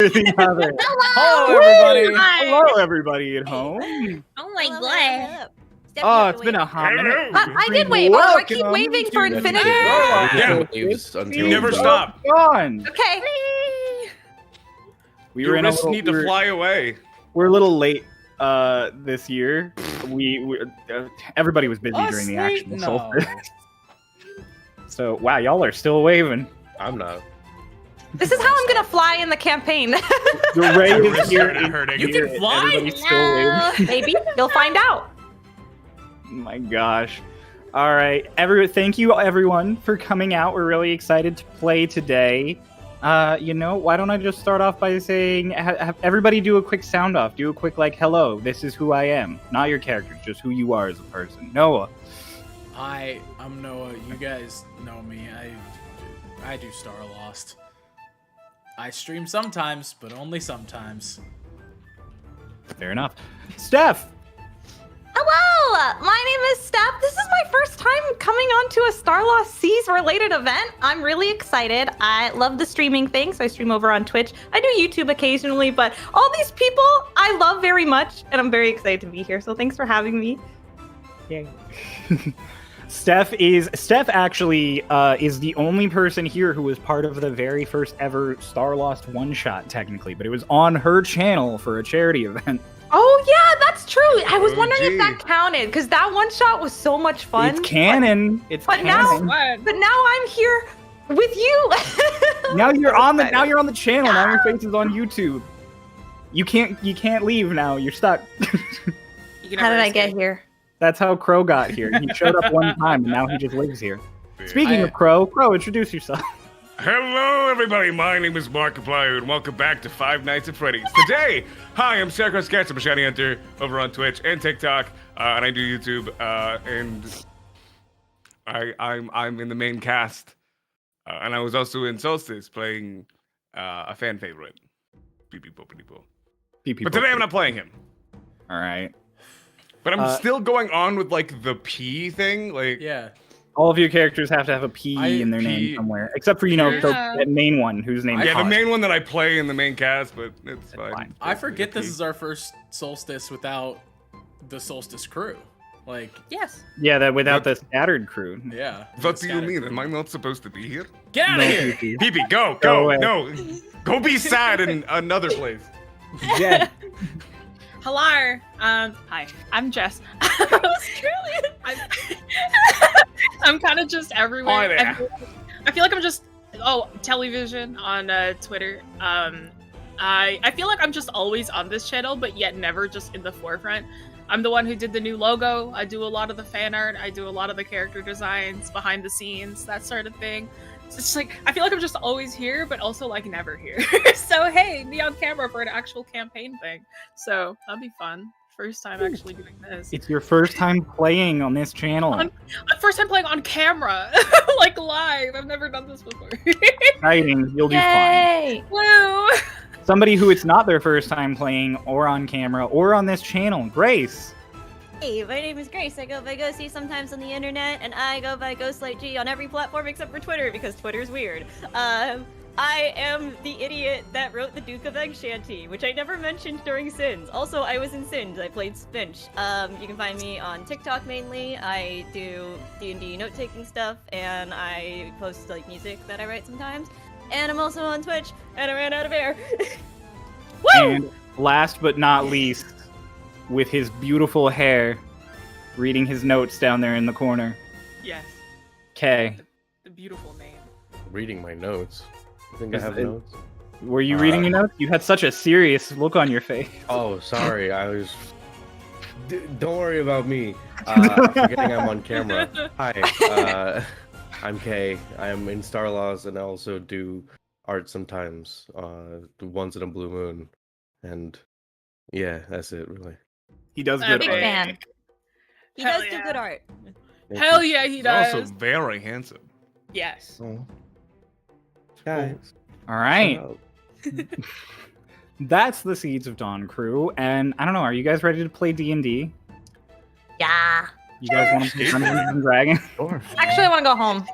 the other. Hello, everybody. Hello, everybody at home. Oh my Hello, god. hello. Oh, it's been a hot minute. I did wait. I keep waving for infinity. Yeah. You never stop. Gone. Okay. We Your were in a wrists little, need to fly away. We're a little late this year. Everybody was busy during the actual solstice. So wow, y'all are still waving. I'm not. This is how I'm gonna fly in the campaign. The Ray is here. You can fly? Everybody's still waving. Maybe you'll find out. Oh my gosh. All right, thank you everyone for coming out. We're really excited to play today. You know, why don't I just start off by saying, have everybody do a quick sound off. Do a quick like, hello, this is who I am. Not your characters, just who you are as a person. Noah. I'm Noah. You guys know me. I do Starlost. I stream sometimes, but only sometimes. Fair enough. Steph. Hello, my name is Steph. This is my first time coming onto a Starlost Seas related event. I'm really excited. I love the streaming thing, so I stream over on Twitch. I do YouTube occasionally, but all these people I love very much, and I'm very excited to be here. So thanks for having me. Yay. Steph actually is the only person here who was part of the very first ever Starlost one-shot, technically, but it was on her channel for a charity event. Oh yeah, that's true. I was wondering if that counted because that one shot was so much fun. It's canon. But now I'm here with you. Now you're on the channel. Now your face is on YouTube. You can't leave now. You're stuck. How did I get here? That's how Crow got here. He showed up one time and now he just lives here. Speaking of Crow, introduce yourself. Hello, everybody. My name is Markiplier, and welcome back to Five Nights at Freddy's. Today, hi, I'm Scarecrow's Cats, I'm a Shiny Hunter over on Twitch and TikTok, and I do YouTube, and I'm in the main cast, and I was also in Solstice playing a fan favorite, But today I'm not playing him. All right. But I'm still going on with like the P thing, like yeah. All of your characters have to have a P in their name somewhere, except for the main one whose name is the main one that I play in the main cast, but it's fine. I forget this is our first Solstice without the Solstice crew. Like yes. Yeah, that without the scattered crew. Yeah. What do you mean? Am I not supposed to be here? Get out of here! Pee-pee, go, no, go be sad in another place. Yeah. Hello. Hi. I'm Jess. I'm kind of just everywhere. Hi there. I feel like I'm just television on Twitter. I feel like I'm just always on this channel, but yet never just in the forefront. I'm the one who did the new logo. I do a lot of the fan art. I do a lot of the character designs, behind the scenes, that sort of thing. So it's just like I feel like I'm just always here, but also like never here. So hey, be on camera for an actual campaign thing. So that'd be fun. First time actually doing this. It's your first time playing on this channel. First time playing on camera, like live. I've never done this before. Exciting. You'll do fine. Woo! Somebody who it's not their first time playing or on camera or on this channel, Grace. Hey, my name is Grace. I go by Ghosty sometimes on the internet, and I go by GhostlightG on every platform except for Twitter because Twitter's weird. I am the idiot that wrote the Duke of Egg Shanty, which I never mentioned during Sins. Also, I was in Sins. I played Spinch. You can find me on TikTok mainly. I do D&D note-taking stuff, and I post like music that I write sometimes. And I'm also on Twitch, and I ran out of air. Woo! And last but not least, with his beautiful hair, reading his notes down there in the corner. Yes. Kay. The beautiful name. Reading my notes. I think I have notes. Were you reading your notes? You had such a serious look on your face. Oh, sorry. I was... don't worry about me. Forgetting I'm on camera. Hi. I'm Kay. I am in Starloss, and I also do art sometimes. The Once in a Blue Moon. And yeah, that's it, really. He does good big art. fan. He does do good art. Hell yeah, he does. Also very handsome. Yes. Oh. Guys. All right. That's the Seeds of Dawn crew, and I don't know, are you guys ready to play D&D? Yeah. You guys want to play Dungeons and Dragons? Sure. Actually, I want to go home.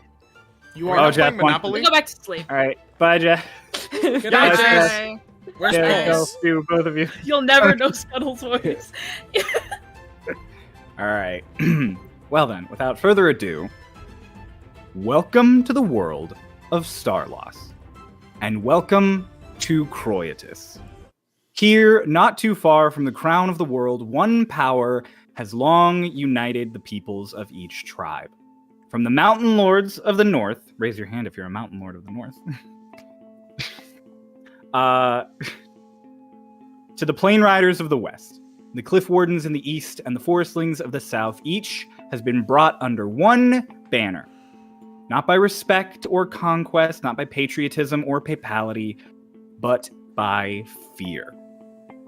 You are Oh, not Jeff playing wants- Monopoly? Go back to sleep. All right. Bye, Jeff. Good Bye, night, Jeff. Jess. Where's There you go, Pulse? Stu, both of you. You'll never know Scuttle's voice. All right. Well then, without further ado, welcome to the world of Starloss, and welcome to Chryolain. Here, not too far from the crown of the world, one power has long united the peoples of each tribe. From the mountain lords of the north, raise your hand if you're a mountain lord of the north, to the plain riders of the west, the cliff wardens in the east, and the forestlings of the south, each has been brought under one banner. Not by respect or conquest, not by patriotism or papality, but by fear.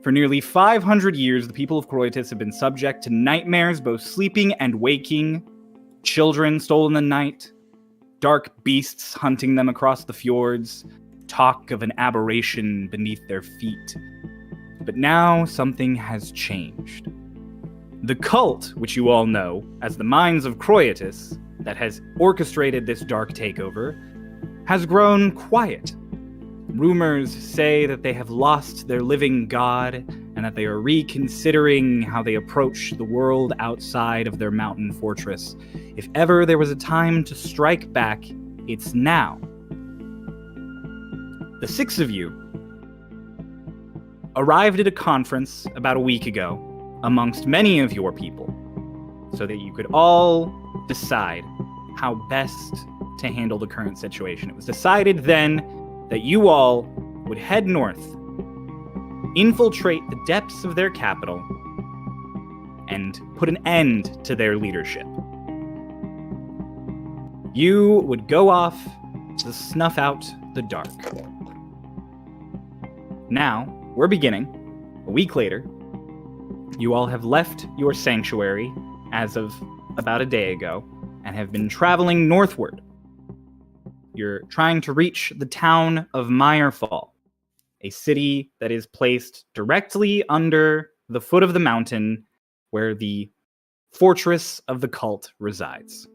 For nearly 500 years, the people of Chryolain have been subject to nightmares, both sleeping and waking, children stolen in the night, dark beasts hunting them across the fjords, talk of an aberration beneath their feet. But now something has changed. The cult, which you all know as the Minds of Chryolain, that has orchestrated this dark takeover, has grown quiet. Rumors say that they have lost their living god and that they are reconsidering how they approach the world outside of their mountain fortress. If ever there was a time to strike back, it's now. The 6 of you arrived at a conference about a week ago amongst many of your people so that you could all decide how best to handle the current situation. It was decided then that you all would head north, infiltrate the depths of their capital, and put an end to their leadership. You would go off to snuff out the dark. Now, we're beginning. A week later, you all have left your sanctuary as of about a day ago and have been traveling northward. You're trying to reach the town of Meyerfall, a city that is placed directly under the foot of the mountain where the fortress of the cult resides.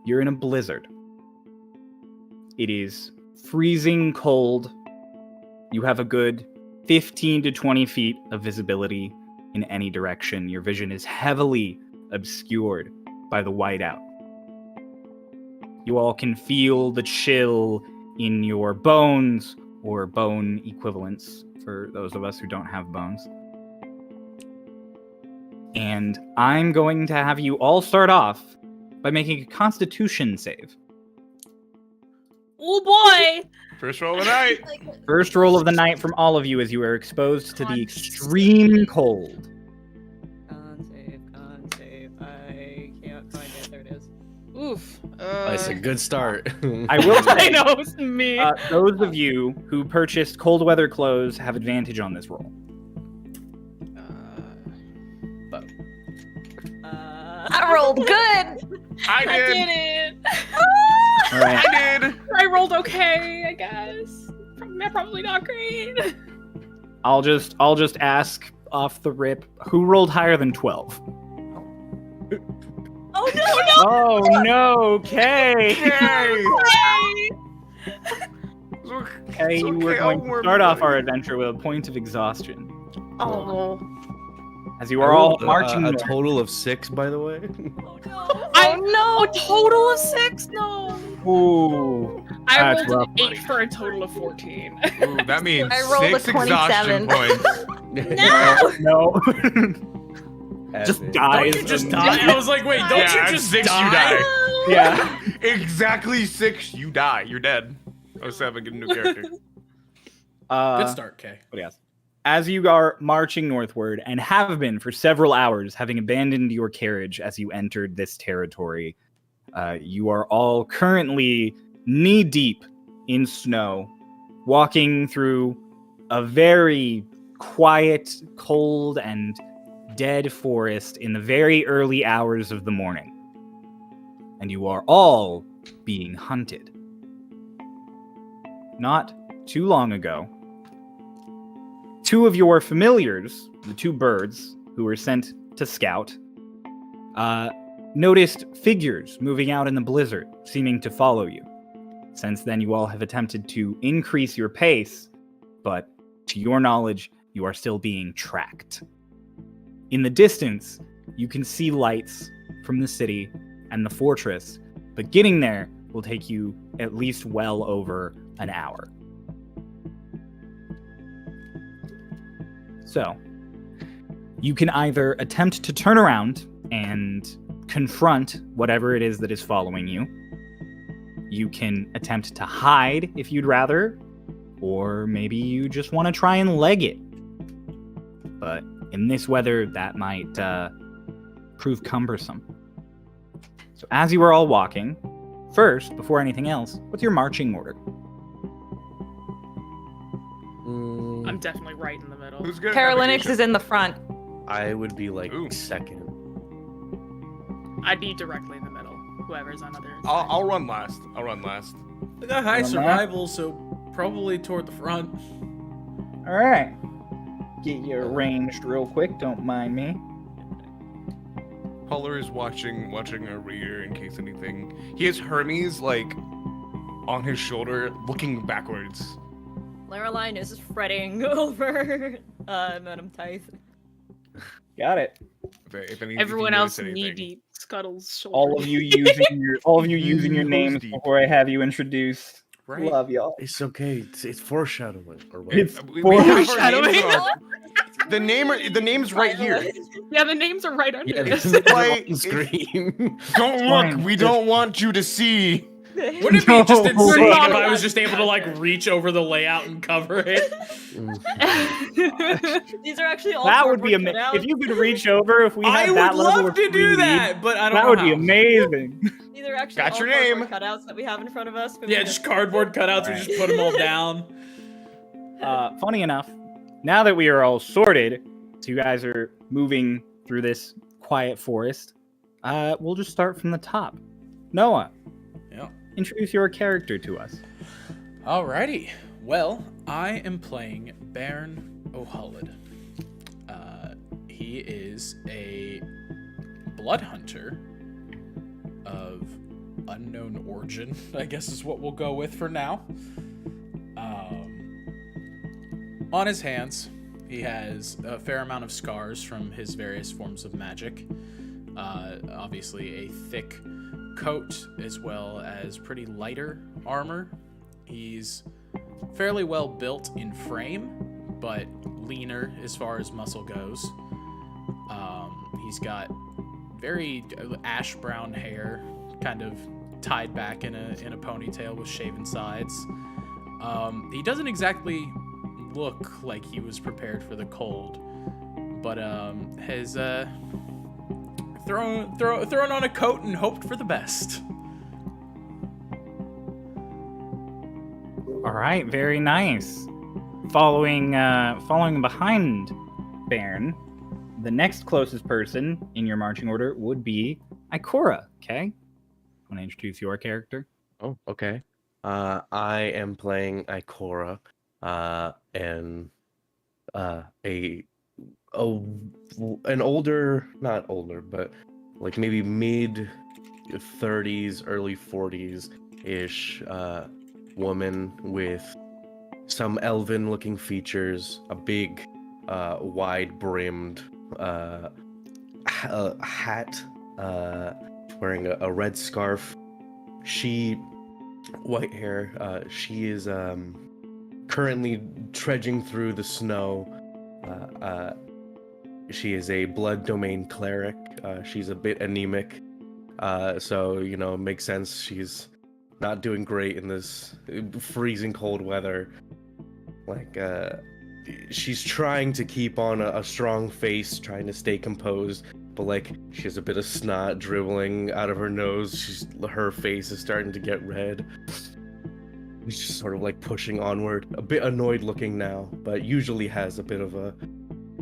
You're in a blizzard. It is freezing cold. You have a good 15 to 20 feet of visibility in any direction. Your vision is heavily obscured by the whiteout. You all can feel the chill in your bones, or bone equivalents for those of us who don't have bones. And I'm going to have you all start off by making a Constitution save. Oh boy! First roll of the night. First roll of the night from all of you as you are exposed to the extreme cold. Con save. I can't find it. There it is. Oof. That's a good start. I will I say, know, it's me. those of you who purchased cold weather clothes have advantage on this roll. I rolled good. I I did. did it. All right. I did. I rolled okay, I guess. Probably not great. I'll just ask off the rip, who rolled higher than 12? Oh no! Oh no, Kay! Yay. Kay, you were going to start off our adventure with a point of exhaustion. Oh. As you are all I rolled marching a north. total of 6, by the way. Oh no! A total of 6? No. Ooh. I That's rolled rough, an buddy. 8 for a total of 14. Ooh, that means I rolled a 6 exhaustion 27. points. No. Just Epic. dies. Don't you just and- die? I was like, wait, don't Yeah, you just 6 die? you die. Yeah. Exactly 6 you die. You're dead. 07, get a new character. Good start, Kay. But yes. As you are marching northward, and have been for several hours, having abandoned your carriage as you entered this territory, you are all currently knee-deep in snow, walking through a very quiet, cold, and dead forest in the very early hours of the morning. And you are all being hunted. Not too long ago, 2 of your familiars, the 2 birds who were sent to scout, noticed figures moving out in the blizzard, seeming to follow you. Since then, you all have attempted to increase your pace, but to your knowledge, you are still being tracked. In the distance, you can see lights from the city and the fortress, but getting there will take you at least well over an hour. So, you can either attempt to turn around and confront whatever it is that is following you. You can attempt to hide if you'd rather, or maybe you just want to try and leg it. But in this weather, that might prove cumbersome. So as you are all walking, first, before anything else, what's your marching order? I'm definitely right in the middle. Who's good? Paralinux is in the front. I would be like Ooh. second. I'd be directly in the middle. Whoever's on other side. I'll run last. I got high Well, survival, so probably toward the front. All right. Get you arranged real quick, don't mind me. Polar is watching our rear in case anything. He has Hermes like on his shoulder, looking backwards. Laroline is fretting over Madam Tithe. Got it. If any, Everyone if you else notice anything. knee-deep. Scuttle's shoulder. All of you using your names deep. before I have you introduced. Right. Love y'all. It's okay. It's foreshadowing. Or It's We have our names Foreshadowing. on the name's right here. Yeah, the names are right under yeah, it. it's Like, on screen. Don't fine. look. We don't want you to see. Wouldn't it be just No. insane We're not if I was allowed just to able to like reach over the layout and cover it? These are actually all That would be cardboard amazing. cutouts. If you could reach over, if we had I that would level love of to do 3D, that, but I don't that know would be how. amazing. These are actually Got all your cardboard name. cutouts that we have in front of us. Yeah, just cardboard cutouts. We just put them all down. Funny enough, now that we are all sorted, so you guys are moving through this quiet forest, we'll just start from the top. Noah, Yeah. introduce your character to us. Alrighty. Well, I am playing Bairn O'Hullid. He is a blood hunter of unknown origin, I guess is what we'll go with for now. On his hands, he has a fair amount of scars from his various forms of magic. Obviously a thick coat as well as pretty lighter armor. He's fairly well built in frame, but leaner as far as muscle goes. He's got very ash brown hair, kind of tied back in a ponytail with shaven sides. He doesn't exactly look like he was prepared for the cold, but has thrown on a coat and hoped for the best. All right, very nice. Following behind Bairn, the next closest person in your marching order would be Ikora. Okay, want to introduce your character? Oh, okay. I am playing Ikora, and an older, not older, but like maybe mid 30s, early 40s ish woman with some elven looking features, a big wide brimmed hat, wearing a red scarf. White hair. She is currently trudging through the snow. She is a blood domain cleric. She's a bit anemic, so it makes sense. She's not doing great in this freezing cold weather. Like, she's trying to keep on a strong face, trying to stay composed, but like she has a bit of snot dribbling out of her nose. Her face is starting to get red. She's just sort of like pushing onward, a bit annoyed looking now, but usually has a bit of a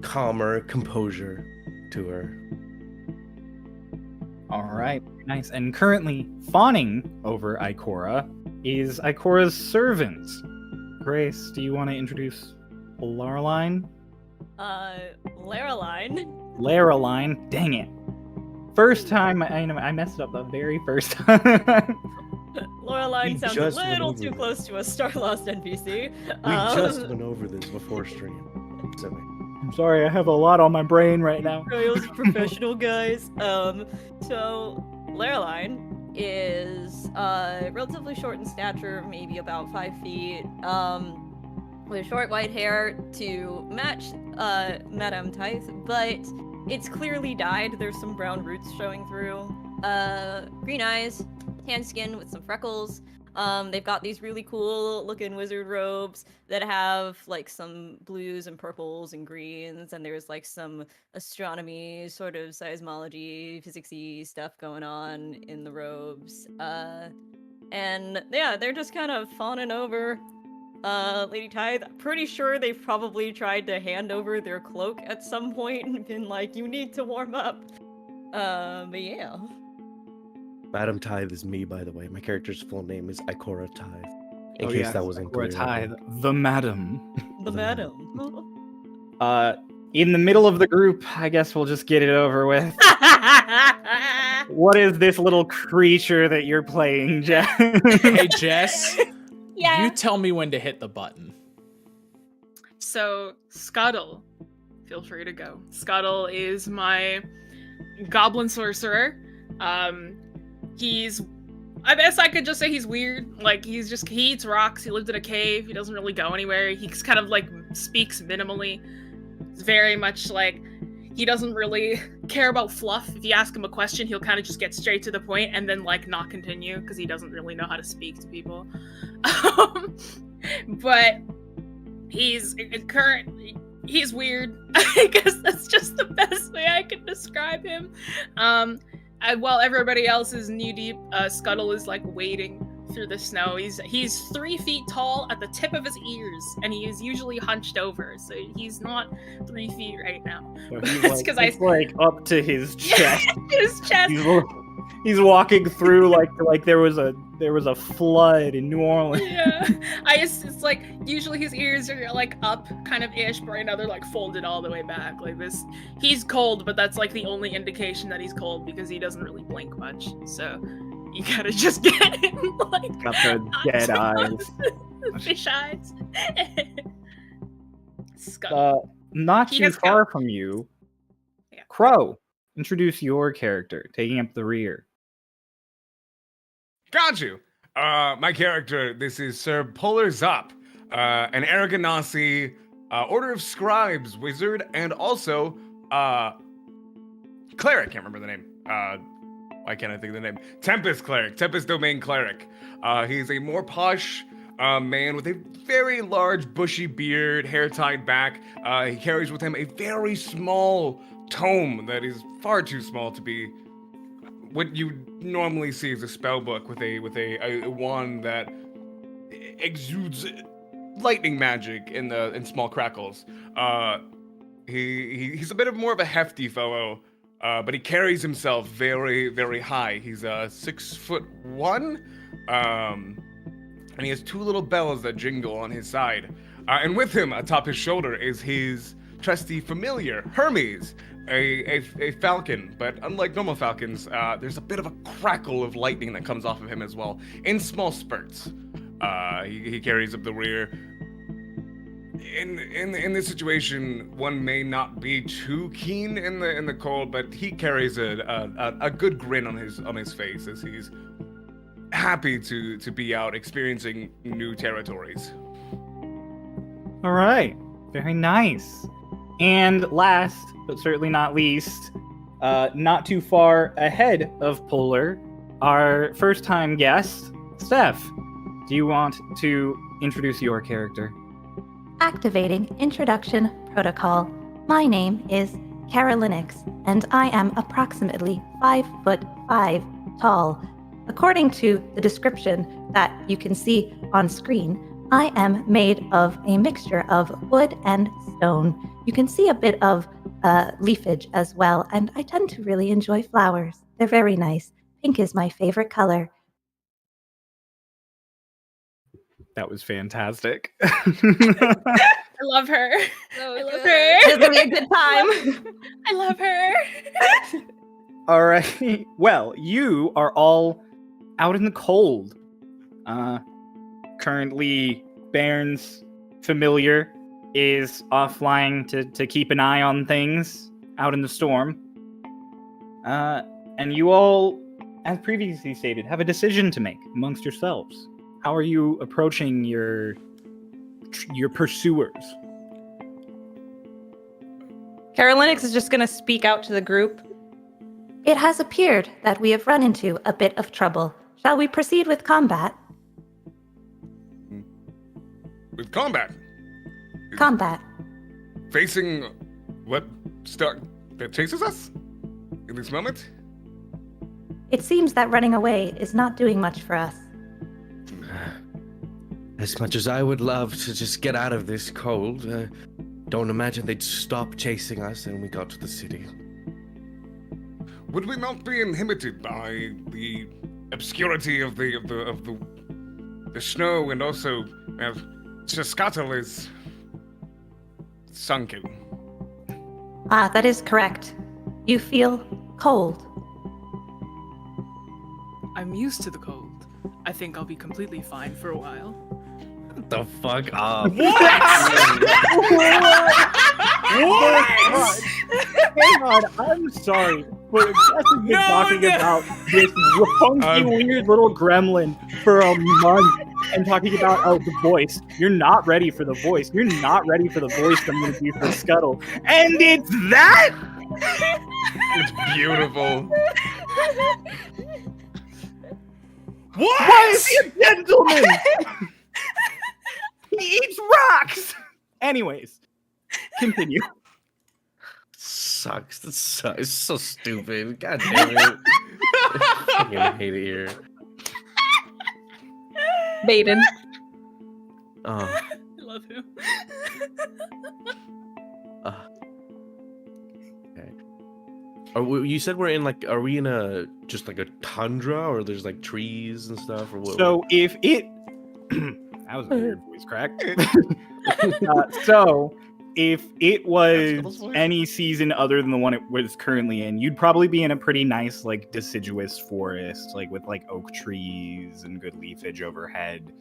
calmer composure to her. All right, nice. And currently fawning over Ikora is Ikora's servant. Grace, do you want to introduce Laroline? Laroline. Laroline, dang it. First time, I messed up the very first time. Loreline We sounds a just went little over too this. close to a Starlost NPC. We just went over this before stream. So, I'm sorry, I have a lot on my brain right now. Royals professional guys. So Loreline is relatively short in stature, maybe about 5 feet. With short white hair to match Madame Tithe, but it's clearly dyed. There's some brown roots showing through. Green eyes, tan skin with some freckles. They've got these really cool looking wizard robes that have like some blues and purples and greens, and there's like some astronomy, sort of seismology, physicsy stuff going on in the robes. And yeah, they're just kind of fawning over Lady Tithe. Pretty sure they've probably tried to hand over their cloak at some point and been like, you need to warm up. But yeah. Madam Tithe is me, by the way. My character's full name is Ikora Tithe. In Oh, case yes, that wasn't Ikora clear. Tithe, the madam. The madam. In the middle of the group, I guess we'll just get it over with. What is this little creature that you're playing, Jess? Hey, Jess. Yeah. You tell me when to hit the button. So, Scuttle, feel free to go. Scuttle is my goblin sorcerer. I guess I could just say he's weird. Like, he eats rocks, he lived in a cave, he doesn't really go anywhere. He's kind of like speaks minimally. It's very much like he doesn't really care about fluff. If you ask him a question, he'll kind of just get straight to the point and then like not continue because he doesn't really know how to speak to people. But he's weird. I guess that's just the best way I can describe him. While everybody else is knee deep, Scuttle is like wading through the snow. He's 3 feet tall at the tip of his ears, and he is usually hunched over, so he's not 3 feet right now. So he's It's 'cause it's like up to his chest. His chest. He's walking through like there was a flood in New Orleans. Yeah, it's like usually his ears are like up kind of ish, but right now they're like folded all the way back like this. He's cold, but that's like the only indication that he's cold because he doesn't really blink much. So you gotta just get him like Got the dead eyes. fish eyes. Not He too has far from you, Yeah. Crow. Introduce your character, taking up the rear. Got you. My character, this is Sir Polar Zop, an Aragonasi, Order of Scribes wizard, and also cleric. Can't remember the name. Why can't I think of the name? Tempest cleric, Tempest domain cleric. He's a more posh man with a very large bushy beard, hair tied back. He carries with him a very small tome that is far too small to be what you normally see as a spell book with a wand that exudes lightning magic in small crackles. He's a bit more of a hefty fellow, but he carries himself very, very high. He's 6'1", and he has 2 little bells that jingle on his side. And with him atop his shoulder is his trusty familiar, Hermes, a falcon, but unlike normal falcons, there's a bit of a crackle of lightning that comes off of him as well, in small spurts. He carries up the rear. In this situation, one may not be too keen in the cold, but he carries a good grin on his face as he's happy to be out experiencing new territories. All right, very nice. And last, but certainly not least, not too far ahead of Polar, our first-time guest, Steph. Do you want to introduce your character? Activating introduction protocol. My name is Chryolain, and I am approximately 5'5" tall. According to the description that you can see on screen, I am made of a mixture of wood and stone. You can see a bit of leafage as well, and I tend to really enjoy flowers. They're very nice. Pink is my favorite color. That was fantastic. I love her. I love her. It's gonna be a good time. I love her. All right. Well, you are all out in the cold. Currently, Bairn's familiar is off flying to keep an eye on things out in the storm. And you all, as previously stated, have a decision to make amongst yourselves. How are you approaching your pursuers? Carolinix is just going to speak out to the group. It has appeared that we have run into a bit of trouble. Shall we proceed with combat? With combat. Combat. Facing what star that chases us in this moment? It seems that running away is not doing much for us. As much as I would love to just get out of this cold, don't imagine they'd stop chasing us and we got to the city. Would we not be inhibited by the obscurity of the snow, and also Shascatl is sunken? Ah, that is correct. You feel cold. I'm used to the cold. I think I'll be completely fine for a while. The fuck up. Hang on, I'm sorry, but Jess has been talking about this funky, weird little gremlin for a month and talking about, the voice. You're not ready for the voice. You're not ready for the voice I'm going to do for Scuttle. And it's that? It's beautiful. What? Why is he a gentleman? He eats rocks! Anyways, continue. Sucks. It's so stupid. God damn it. I fucking hate it here. Baden. Oh. I love him. Okay. You said we're in are we in a tundra, or there's trees and stuff, or what? So if it that was a weird voice crack. So if it was any season other than the one it was currently in, you'd probably be in a pretty nice deciduous forest, with oak trees and good leafage overhead.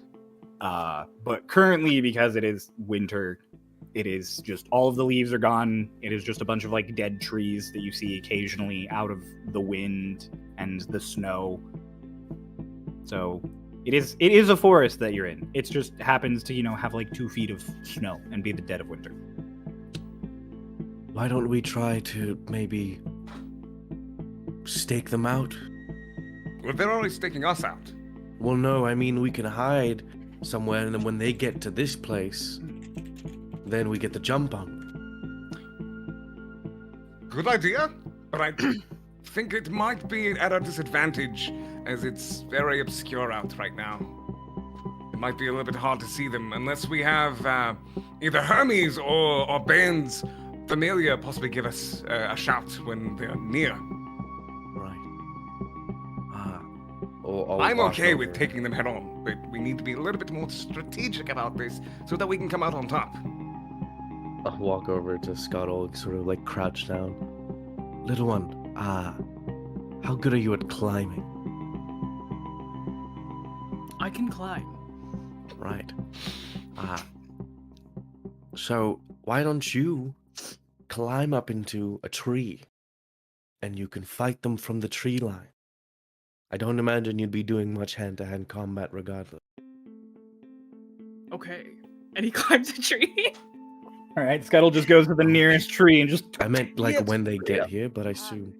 But currently, because it is winter, it is just all of the leaves are gone. It is just a bunch of dead trees that you see occasionally out of the wind and the snow. So it is a forest that you're in. It just happens to, have 2 feet of snow and be the dead of winter. Why don't we try to maybe stake them out? Well, they're already staking us out. Well, no, I mean we can hide somewhere, and then when they get to this place, then we get the jump on them. Good idea, but I think it might be at a disadvantage, as it's very obscure out right now. It might be a little bit hard to see them unless we have either Hermes or Bane's familiar possibly give us a shout when they're near. Right. I'm okay with taking them head on, but we need to be a little bit more strategic about this so that we can come out on top. I'll walk over to Scuttle, sort of crouch down. Little one, how good are you at climbing? I can climb. Right. So why don't you climb up into a tree and you can fight them from the tree line? I don't imagine you'd be doing much hand-to-hand combat regardless. Okay. And he climbs a tree. All right, Scuttle just goes to the nearest tree and just... I meant when they get here, but I assume...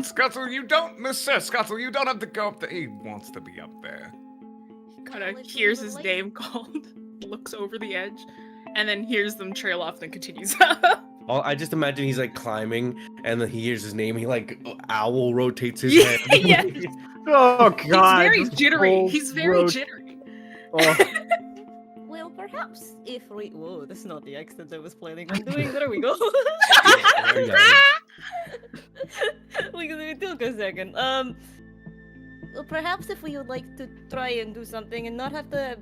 Scuttle, you don't have to go up there. He wants to be up there. Kind of hears his name called, looks over the edge, and then hears them trail off, then continues up. I just imagine he's climbing, and then he hears his name. He owl rotates his head. Yeah. Oh god! He's very jittery. He's very jittery. Oh. Well, perhaps if we... Whoa, that's not the accent I was planning on doing. There we go. It took a second. Well, perhaps if we would like to try and do something and not have to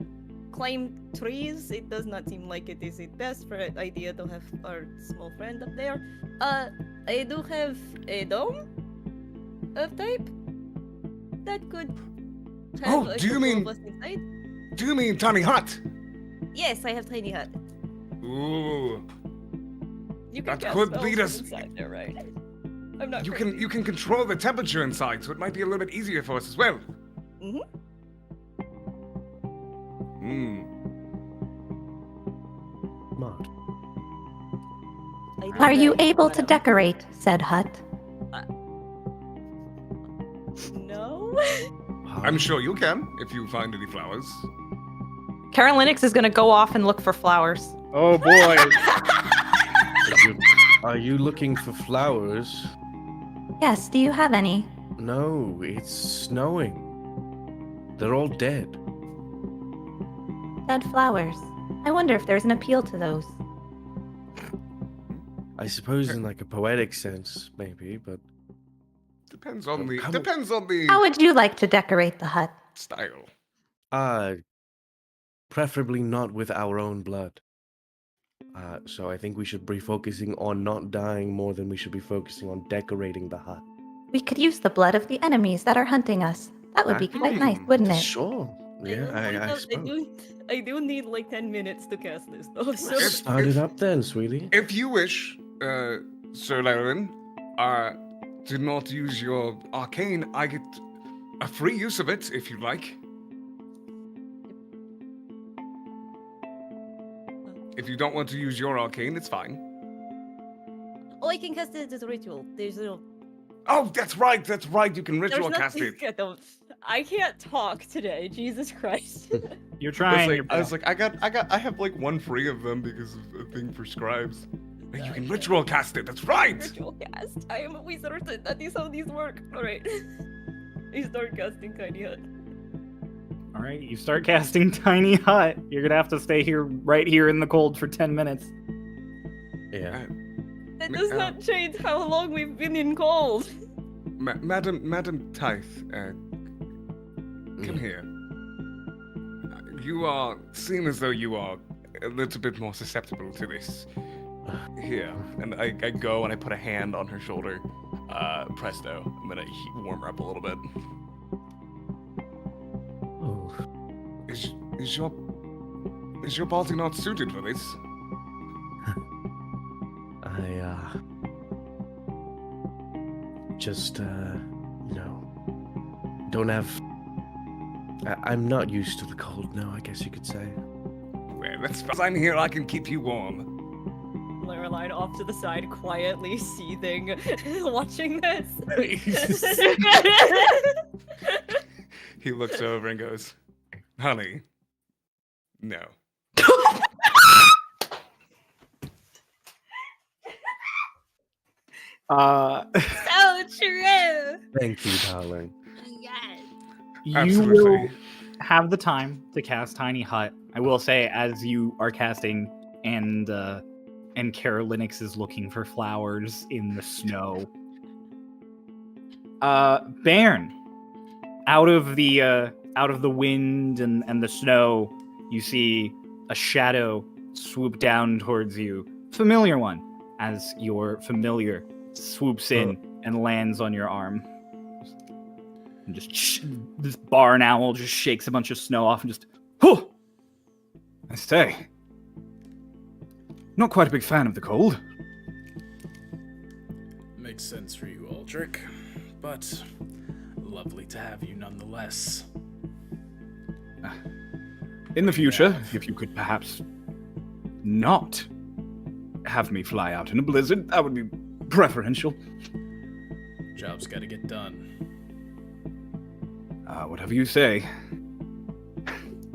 climb trees, it does not seem like it is the best idea to have our small friend up there. I do have a dome of type that could Oh, Have a do you couple of mean- us inside? Do you mean tiny hut? Yes, I have tiny hut. Ooh. You can That cast could spells lead from us- inside there, right? I'm not You crazy. can control the temperature inside, so it might be a little bit easier for us as well. Mhm. Hmm. Smart. I do Are you that, able to madam. decorate said hut? No. I'm sure you can if you find any flowers. Carolinix is gonna go off and look for flowers. Oh boy. Are you looking for flowers? Yes, do you have any? No, it's snowing. They're all dead. Dead flowers. I wonder if there's an appeal to those. I suppose in like a poetic sense, maybe, but Depends on the Come- How would you like to decorate the hut? style. preferably not with our own blood. So I think we should be focusing on not dying more than we should be focusing on decorating the hut. We could use the blood of the enemies that are hunting us. That would be quite nice, wouldn't it? Sure. Yeah, I suppose. I do need like 10 minutes to cast this though. So If- Start it up then, sweetie. If you wish, Sir Laren, to not use your arcane, I get a free use of it if you like. If you don't want to use your arcane, it's fine. oh, I can cast it as a ritual. There's no. Oh, that's right. You can ritual There's cast nothing. it. I can't talk today. Jesus Christ. You're trying. your I was best. like, I have like one free of them because of a thing for scribes. You can ritual cast it. That's right. Ritual cast. I am a wizard. That is how these work. All right. I start casting tiny hut. All right, you start casting Tiny Hut. You're gonna have to stay here, right here in the cold for 10 minutes. Yeah. That does not change how long we've been in cold. Madam Tithe, come here. You are seem as though you are a little bit more susceptible to this. Here, and I go and I put a hand on her shoulder. Presto, I'm gonna warm her up a little bit. Oh. Is your body not suited for this? Just, don't have. I'm not used to the cold, no, I guess you could say. Well, that's fine. I'm here. I can keep you warm. Laureline off to the side, quietly seething, watching this. He looks over and goes, "Honey, no." So true. Thank you, darling. Yes. You Absolutely. will have the time to cast Tiny Hut. I will say, as you are casting, and Carolinix is looking for flowers in the snow. Bairn, out of the wind and the snow, you see a shadow swoop down towards you. Familiar one, as your familiar swoops in and lands on your arm. And just this barn owl just shakes a bunch of snow off and just, whew! I say, not quite a big fan of the cold. Makes sense for you, Aldrich, but lovely to have you nonetheless. In the future, if you could perhaps not have me fly out in a blizzard, that would be preferential. Job's gotta get done. Whatever you say.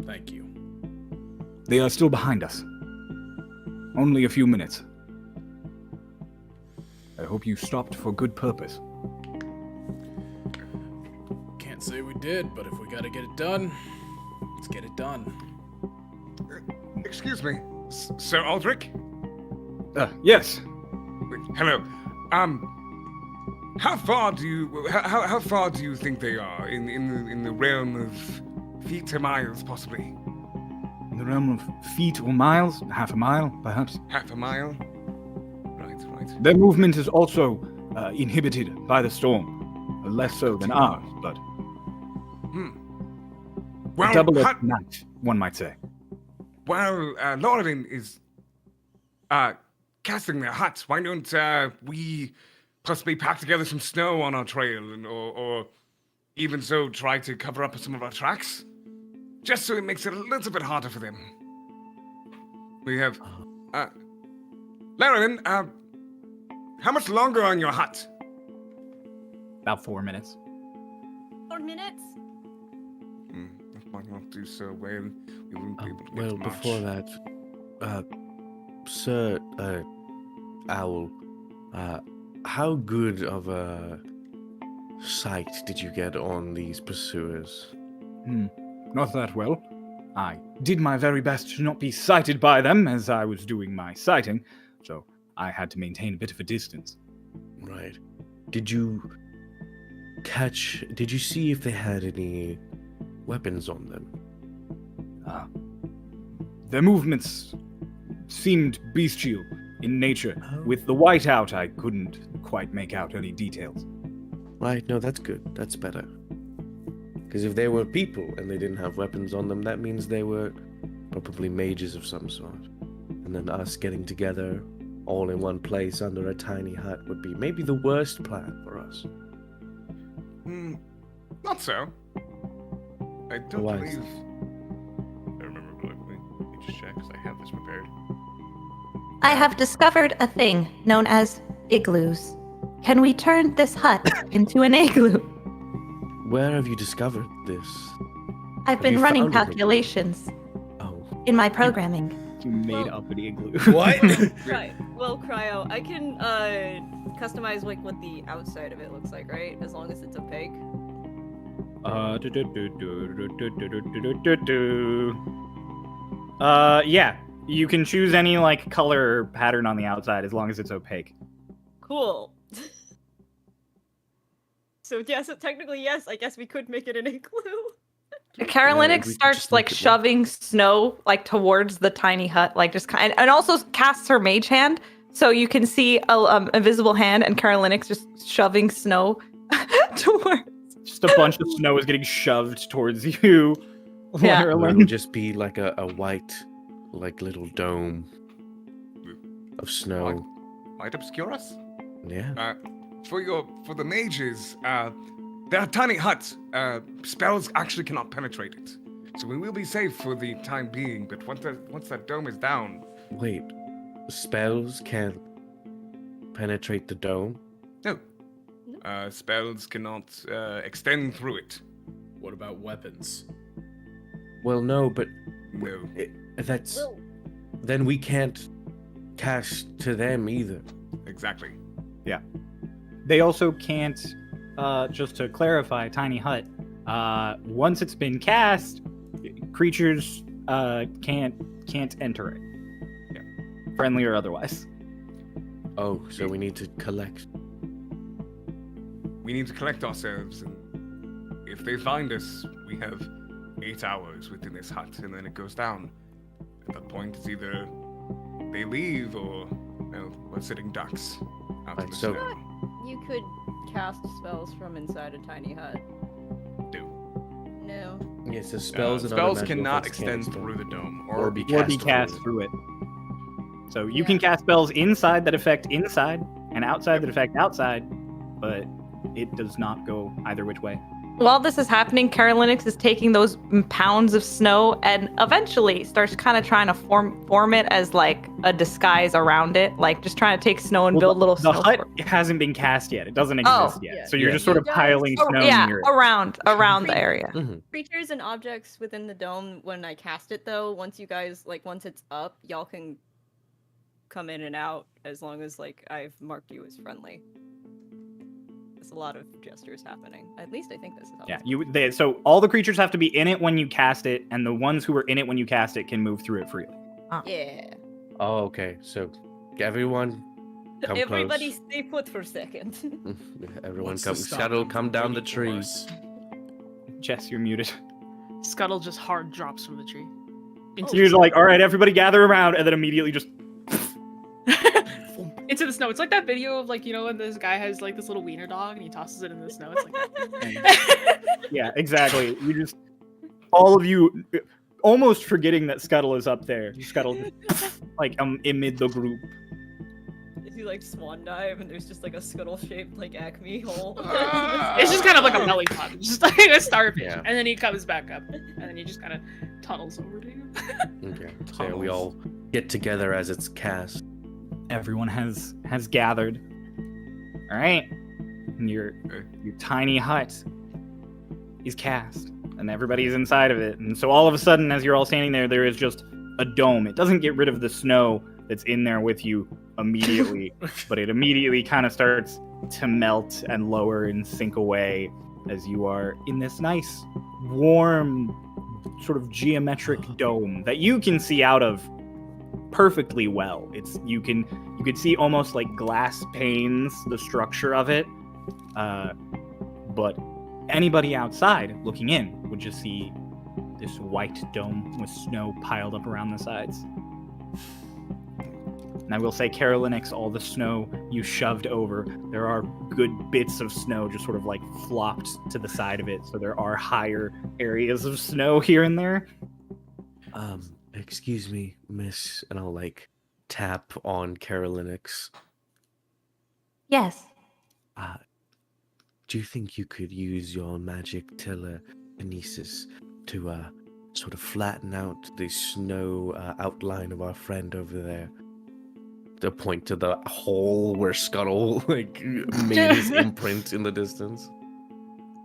Thank you. They are still behind us. Only a few minutes. I hope you stopped for good purpose. Can't say we did, but if we gotta get it done, let's get it done. Excuse me, Sir Aldrich. Yes. Hello. How far do you think they are in the realm of feet to miles, possibly? In the realm of feet or miles, half a mile, perhaps. Half a mile. Right. Their movement is also inhibited by the storm. Less so than ours, but Well, A double hut- night, one might say. Well, Lauren is casting their hut. Why don't we possibly pack together some snow on our trail, or even so try to cover up some of our tracks? Just so it makes it a little bit harder for them. We have... Lauren, how much longer on your hut? About 4 minutes. 4 minutes? That might not do so well. We won't be able to get Well, much. before that, Sir Owl, how good of a sight did you get on these pursuers? Not that well. I did my very best to not be sighted by them as I was doing my sighting, so I had to maintain a bit of a distance. Right. Did you see if they had any weapons on them? Their movements seemed bestial in nature. Oh. With the whiteout, I couldn't quite make out any details. Right, no, that's good. That's better. Because if they were people and they didn't have weapons on them, that means they were probably mages of some sort. And then us getting together all in one place under a tiny hut would be maybe the worst plan for us. Not so. I don't Why? believe... I remember, let me just check, because I have this prepared. I have discovered a thing known as igloos. Can we turn this hut into an igloo? Where have you discovered this? I've been you running found it? calculations Oh, in my programming. You made Well- up an igloo. What? Right. Well, Cryo, I can customize like what the outside of it looks like, right? As long as it's opaque. Yeah. You can choose any like color or pattern on the outside as long as it's opaque. Cool. So technically yes, I guess we could make it an igloo. Carolinic we starts just like make it shoving snow like towards the tiny hut, like just kind, and also casts her mage hand, so you can see a invisible hand, and Carolinic's just shoving snow towards. Just a bunch of snow is getting shoved towards you. Yeah. Or Lorelin. it'll just be like a white, like little dome of snow. Might obscure us? Yeah. For the mages, their tiny huts, spells actually cannot penetrate it. So we will be safe for the time being, but once that dome is down... Wait, spells can't penetrate the dome? No. Spells cannot extend through it. What about weapons? Well, no, but No. that's... Well, Then we can't cast to them either. Exactly. They also can't, just to clarify, Tiny Hut, once it's been cast, creatures can't enter it. Yeah. Friendly or otherwise. Oh, so we need to collect. We need to collect ourselves, and if they find us, we have 8 hours within this hut, and then it goes down. At that point, it's either they leave or, we're sitting ducks out in Right, the so- snow. you could cast spells from inside a tiny hut. Do. No. Yeah, so spells and other spells magical cannot effects can't extend through the dome, or be Or be cast cast through through it. So you can cast spells inside that affect inside, and outside that affect outside, but it does not go either which way. While this is happening, Carolinic is taking those pounds of snow and eventually starts kind of trying to form it as like a disguise around it, like just trying to take snow and build little The snow. hut hasn't been cast yet. It doesn't Oh. exist yet. Yeah. So you're Yeah. just sort of You guys- piling Oh, snow yeah, near it. around the area. Mhm. Creatures and objects within the dome, when I cast it though, once it's up, y'all can come in and out as long as like I've marked you as friendly. There's a lot of gestures happening. At least I think this is how Yeah, so all the creatures have to be in it when you cast it, and the ones who are in it when you cast it can move through it freely. Yeah. Oh, okay. So everyone come Everybody close. stay put for a second. Everyone What's come. to stop Shadow, them come from down the waiting for tree. us? Jess, you're muted. Scuttle just hard drops from the tree. Into, You're just like, all right, everybody gather around, and then immediately just into the snow. It's like that video of like, when this guy has like this little wiener dog and he tosses it in the snow. It's like yeah, exactly. You just all of you almost forgetting that Scuttle is up there. Scuttle just like amid the group. If you like swan dive and there's just like a scuttle shaped like Acme hole. It's just kind of like a belly button, just like a starfish, Yeah. and then he comes back up, and then he just kind of tunnels over to you. Okay. So we all get together as it's cast. Everyone has gathered. All right, and your tiny hut is cast, and everybody's inside of it. And so all of a sudden, as you're all standing there, there is just a dome. It doesn't get rid of the snow that's in there with you immediately, but it immediately kind of starts to melt and lower and sink away as you are in this nice, warm, sort of geometric dome that you can see out of perfectly well. You could see almost like glass panes, the structure of it, but anybody outside looking in would just see this white dome with snow piled up around the sides. And I will say, Chryolain, all the snow you shoved over, there are good bits of snow just sort of like flopped to the side of it, so there are higher areas of snow here and there. Excuse me, miss, and I'll like tap on Chryolain. Yes. Do you think you could use your magic telekinesis to sort of flatten out the snow outline of our friend over there? To point to the hole where Scuttle like made his imprint in the distance.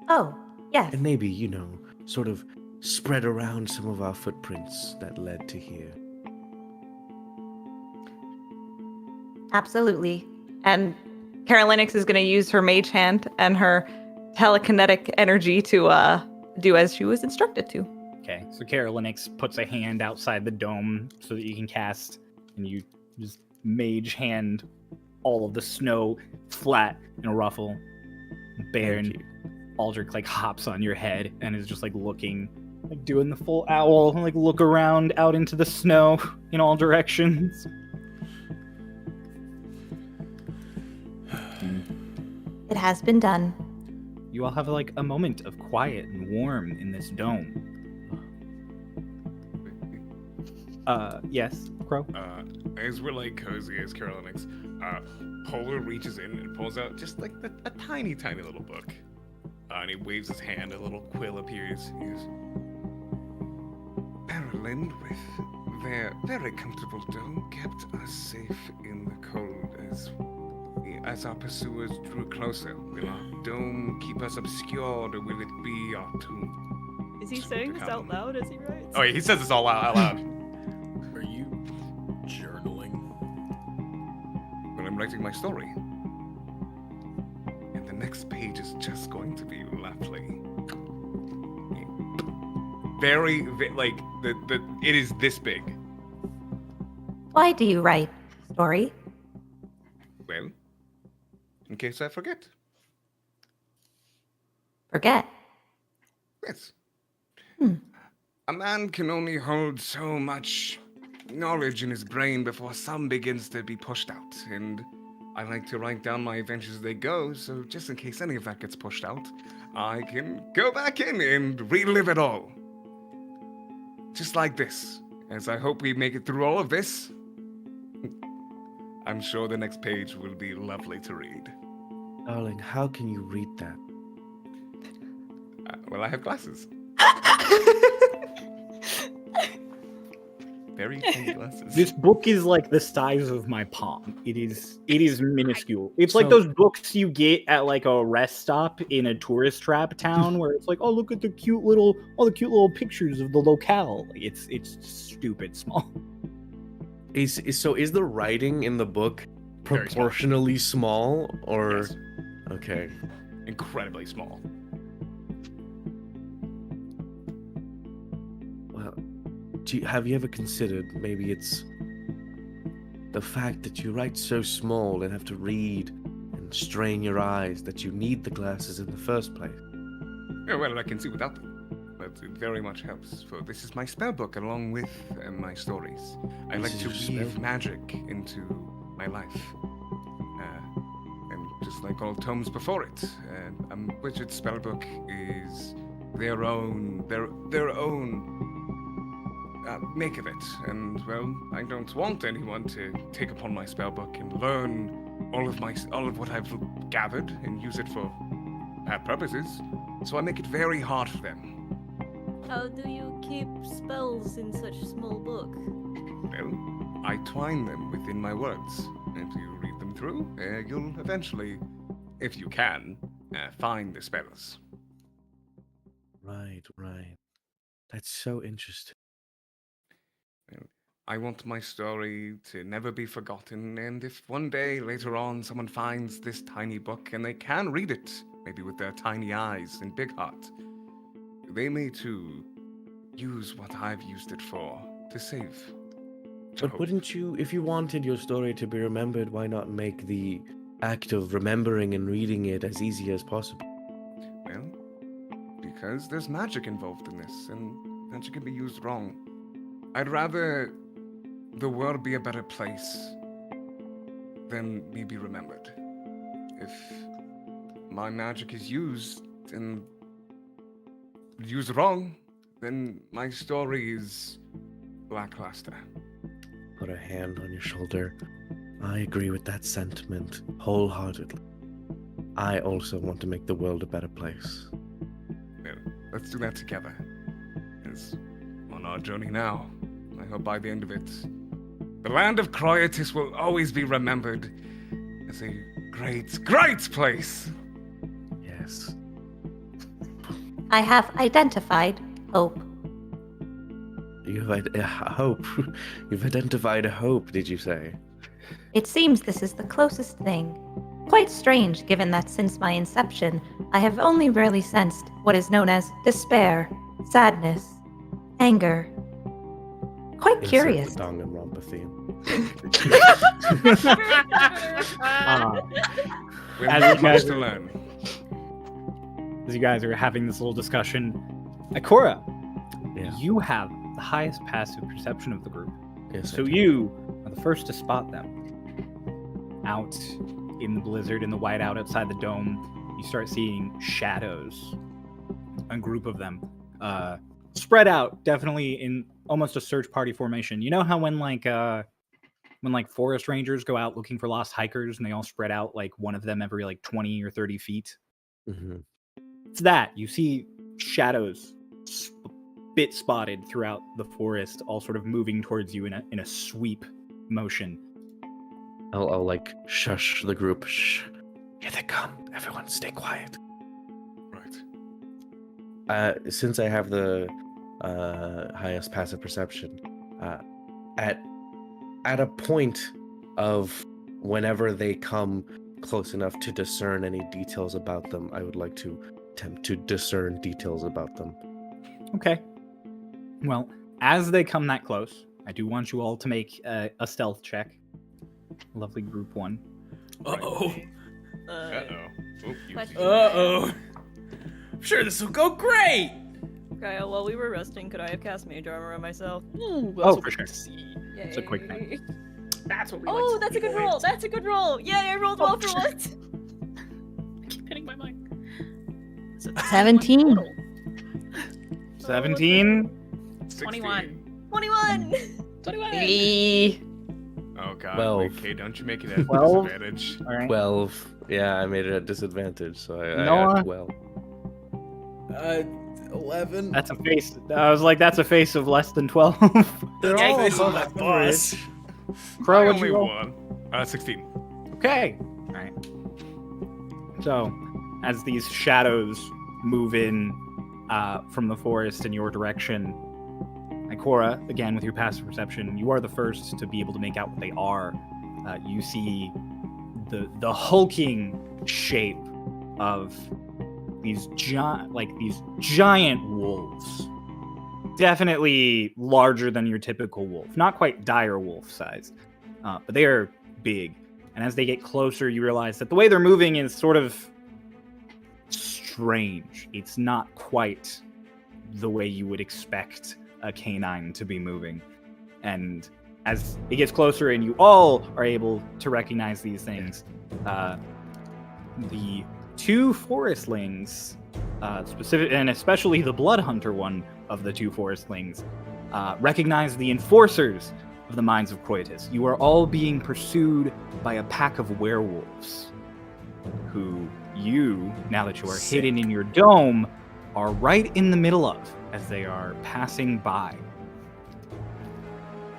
Oh, yes. And maybe, sort of spread around some of our footprints that led to here. Absolutely. And Chryolain is going to use her mage hand and her telekinetic energy to do as she was instructed to. Okay, so Chryolain puts a hand outside the dome so that you can cast, and you just mage hand all of the snow flat in a ruffle. Baron Aldrich like hops on your head and is just like looking, like doing the full owl, like look around out into the snow in all directions. It has been done. You all have like a moment of quiet and warm in this dome. Yes, Crow? As we're like cozy as Chryolain, Polar reaches in and pulls out just like a tiny, tiny little book. And he waves his hand, a little quill appears. He goes, Maryland, with their very comfortable dome, kept us safe in the cold as our pursuers drew closer. Will our dome keep us obscured, or will it be our tomb? Is he saying this out loud as he writes? Oh yeah, he says this all out loud. Are you journaling? When I'm writing my story. And the next page is just going to be lovely. Very, like, it is this big. Why do you write story? Well, in case I forget. Forget. Yes. A man can only hold so much knowledge in his brain before some begins to be pushed out, and I like to write down my adventures as they go, so just in case any of that gets pushed out, I can go back in and relive it all. Just like this. As I hope we make it through all of this, I'm sure the next page will be lovely to read. Darling, how can you read that? Well, I have glasses. Very tiny glasses. This book is like the size of my palm. It is minuscule. It's like those books you get at like a rest stop in a tourist trap town where it's like, oh, look at the cute little pictures of the locale. It's stupid small. Is the writing in the book Very small. proportionally small or Yes. okay? Incredibly small. Well, have you ever considered maybe it's the fact that you write so small and have to read and strain your eyes that you need the glasses in the first place? Yeah, well, I can see without them. But it very much helps. For this is my spell book along with my stories. I This like is to your spell weave book? magic into my life. And just like all tomes before it, Wizard's spellbook is their own make of it. And well, I don't want anyone to take upon my spellbook and learn all of what I've gathered and use it for bad purposes. So I make it very hard for them. How do you keep spells in such a small book? Well, I twine them within my words. If you read them through, you'll eventually, if you can, find the spells. Right. That's so interesting. I want my story to never be forgotten, and if one day later on someone finds this tiny book and they can read it, maybe with their tiny eyes and big heart, they may too use what I've used it for to save. But wouldn't you, if you wanted your story to be remembered, why not make the act of remembering and reading it as easy as possible? Well, because there's magic involved in this, and magic can be used wrong. I'd rather the world be a better place than me be remembered. If my magic is used and used wrong, then my story is lackluster. Put a hand on your shoulder. I agree with that sentiment wholeheartedly. I also want to make the world a better place. Well, let's do that together. It's on our journey now. I hope by the end of it, the land of Chryolain will always be remembered as a great, great place. Yes. I have identified hope. You've hope. You've identified a hope, did you say? It seems this is the closest thing. Quite strange, given that since my inception, I have only rarely sensed what is known as despair, sadness, anger. Quite curious. Insert the Danganronpa theme. We have much to learn. As you guys are having this little discussion, Ikora, Yeah. you have the highest passive perception of the group. Yes, So I do. you are the first to spot them. Out in the blizzard, in the whiteout outside the dome, you start seeing shadows. A group of them. Spread out, definitely in almost a search party formation. You know how when forest rangers go out looking for lost hikers and they all spread out like one of them every like 20 or 30 feet? Mhm. It's that. You see shadows bit spotted throughout the forest, all sort of moving towards you in a sweep motion. I'll like shush the group. Shh. Here they come. Everyone stay quiet. Right. Since I have the highest passive perception, at a point of whenever they come close enough to discern any details about them, I would like to attempt to discern details about them. Okay. Well, as they come that close, I do want you all to make a stealth check. Lovely group one. Uh-oh. Question. Uh-oh. I'm sure this will go great! Kyle, while we were resting, could I have cast mage armor on myself? Ooh, Oh, for sure. It's a quick thing. That's what we Oh, like. that's a good roll. That's a good roll. Yay, I rolled well for once. I keep hitting my mic. 17. 17. 21. 21. 21. Oh god. 12. Okay, don't you make it a 12? disadvantage. All right. 12. Yeah, I made it a disadvantage, so I Noah? got 12. 11. That's a face. I was like, that's a face of less than 12. They're Yeah, all face above of my boss. Crow, I what'd only you roll? won. 16. Okay. All right. So, as these shadows move in from the forest in your direction, Ikora, again with your passive perception, you are the first to be able to make out what they are. You see the hulking shape of these giant wolves. Definitely larger than your typical wolf. Not quite dire wolf size, but they are big. And as they get closer, you realize that the way they're moving is sort of strange. It's not quite the way you would expect a canine to be moving. And as it gets closer and you all are able to recognize these things, the two forestlings specific and especially the blood hunter one of the two forestlings, recognize the enforcers of the Mines of Coitus. You are all being pursued by a pack of werewolves who you, now that you are hidden in your dome, are right in the middle of as they are passing by.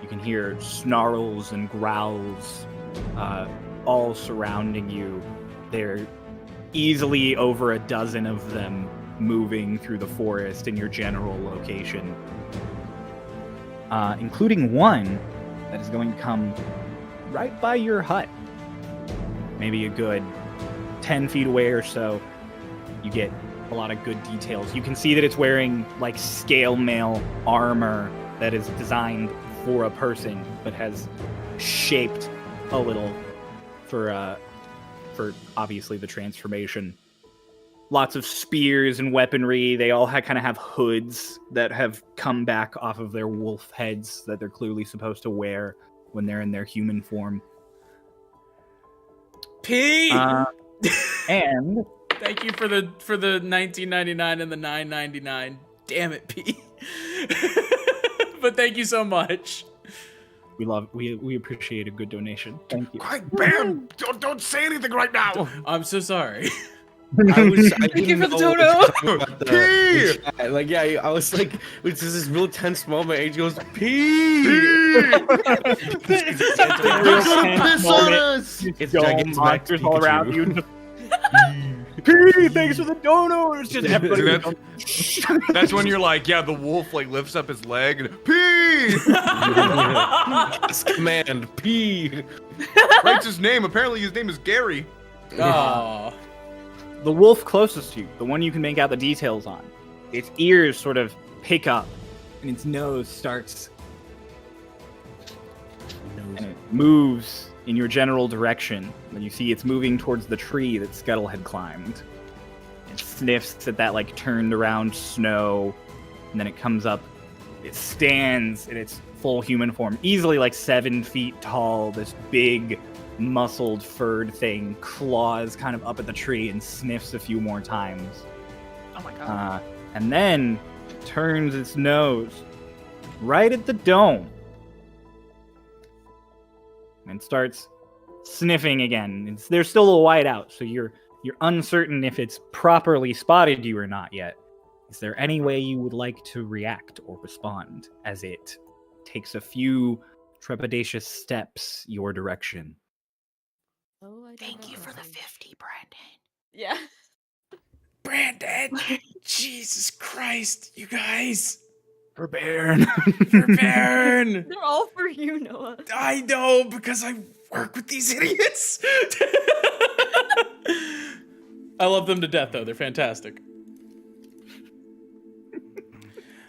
You can hear snarls and growls all surrounding you. They're easily over a dozen of them moving through the forest in your general location, including one that is going to come right by your hut. Maybe a good 10 feet away or so. You get a lot of good details. You can see that it's wearing like scale mail armor that is designed for a person, but has shaped a little for obviously the transformation. Lots of spears and weaponry. They all kind of have hoods that have come back off of their wolf heads that they're clearly supposed to wear when they're in their human form. P. And Thank you for the 1999 and the 9.99. Damn it, P. But thank you so much. we appreciate a good donation. Thank you. Quiet, Bam! Don't say anything right now. I'm so sorry. I Thank you for the didn't know dono. what you were talking about the chat. Like, yeah, I was like, it's just this real tense moment. And he goes, P. They're gonna piss on us. It's Dome Gigantamax monsters all Pikachu. around you. P, thanks for the dono. It's just everybody. That's when you're like, yeah, the wolf like lifts up his leg and P. This command, P. Writes his name. Apparently, his name is Gary. Aw. The wolf closest to you, the one you can make out the details on, its ears sort of pick up, and its nose starts, and it moves in your general direction. And you see it's moving towards the tree that Scuttle had climbed. It sniffs at that like turned around snow, and then it comes up. It stands in its full human form, easily like 7 feet tall. This big, muscled, furred thing claws kind of up at the tree and sniffs a few more times. Oh my god. And then turns its nose right at the dome and starts sniffing again. There's still a little white out, so you're uncertain if it's properly spotted you or not yet. Is there any way you would like to react or respond as it takes a few trepidatious steps your direction? Thank you for the 50, Brandon. Yeah. Brandon! Jesus Christ, you guys! For Baron. For Baron! They're all for you, Noah. I know, because I work with these idiots! I love them to death, though. They're fantastic.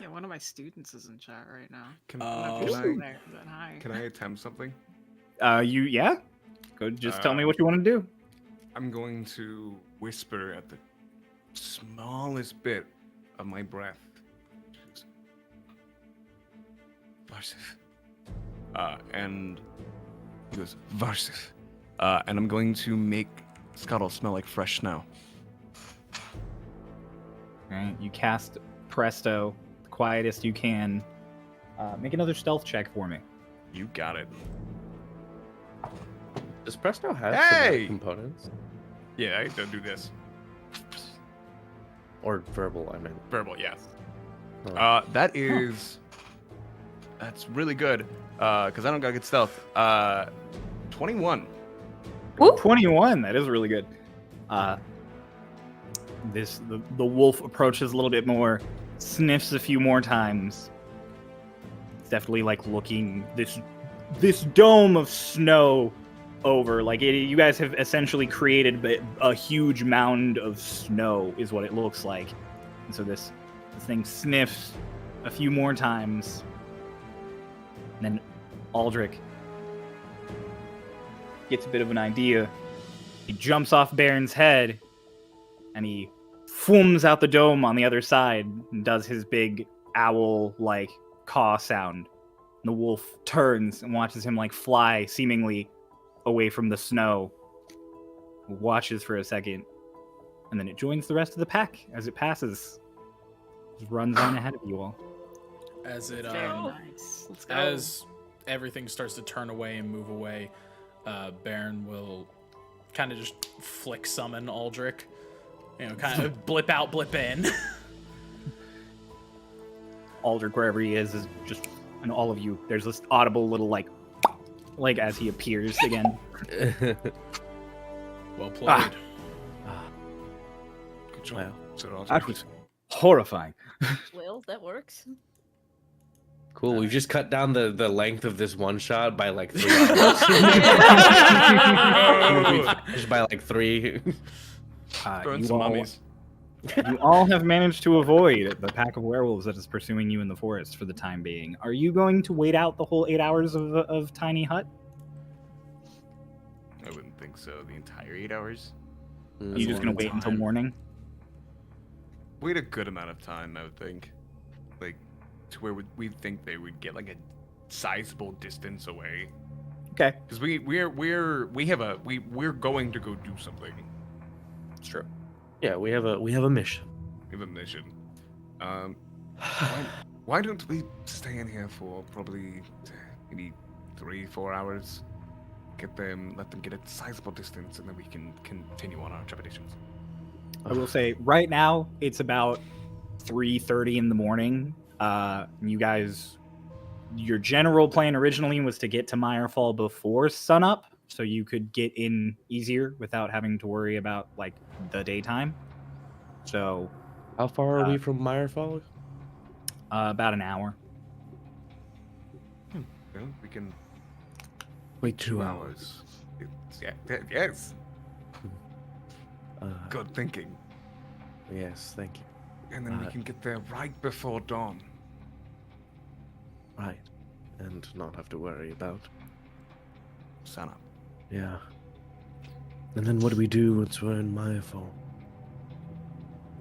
Yeah, one of my students is in chat right now. Can Oh. Hi. I attempt something? Yeah? Go, just tell me what you want to do. I'm going to whisper at the smallest bit of my breath. Varsif. And he goes, Varsif. And I'm going to make Scuttle smell like fresh snow. Alright, you cast Presto, the quietest you can. Make another stealth check for me. You got it. Does Presto have Hey! some components? Yeah, I don't do this. Or verbal, I mean. Verbal, yeah. Oh. That's really good. Because I don't got good stealth. 21. Whoop. 21, that is really good. The wolf approaches a little bit more, sniffs a few more times. It's definitely like looking this dome of snow over. Like you guys have essentially created a huge mound of snow is what it looks like. And so this thing sniffs a few more times. And then Aldrich gets a bit of an idea. He jumps off Baron's head, and he fooms out the dome on the other side and does his big owl-like caw sound. And the wolf turns and watches him like fly seemingly away from the snow. Watches for a second, and then it joins the rest of the pack as it passes. Just runs on ahead of you all. As it Very nice. Let's go. as everything starts to turn away and move away, Baron will kind of just flick summon Aldrich. Kind of blip out, blip in. Aldrich, wherever he is just, and all of you, there's this audible little like as he appears again. Well played. Good job. Wow. So That was horrifying. Well, that works. Cool. We've just cut down the length of this one shot by like 3 hours. Just by like 3. Burn You some all, mummies. you all have managed to avoid the pack of werewolves that is pursuing you in the forest for the time being. Are you going to wait out the whole 8 hours of Tiny Hut? I wouldn't think so. The entire 8 hours. Are you just going to wait until morning? Wait a good amount of time, I would think. Like, to where we think they would get like a sizable distance away. Okay. Because we're going to go do something. It's true. Yeah, we have a mission. We have a mission. Why don't we stay in here for probably maybe 3-4 hours? Let them get a sizable distance, and then we can continue on our trepidations. I will say, right now, it's about 3:30 in the morning. You guys, your general plan originally was to get to Meyerfall before sunup, so you could get in easier without having to worry about, like, the daytime. So, How far are we from Meyerfall? about an hour. Well, we can Wait, 2 hours. Yes. Good thinking. Yes, thank you. And then we can get there right before dawn. Right. And not have to worry about. Sunup. Yeah. And then what do we do once we're in Meyerfall?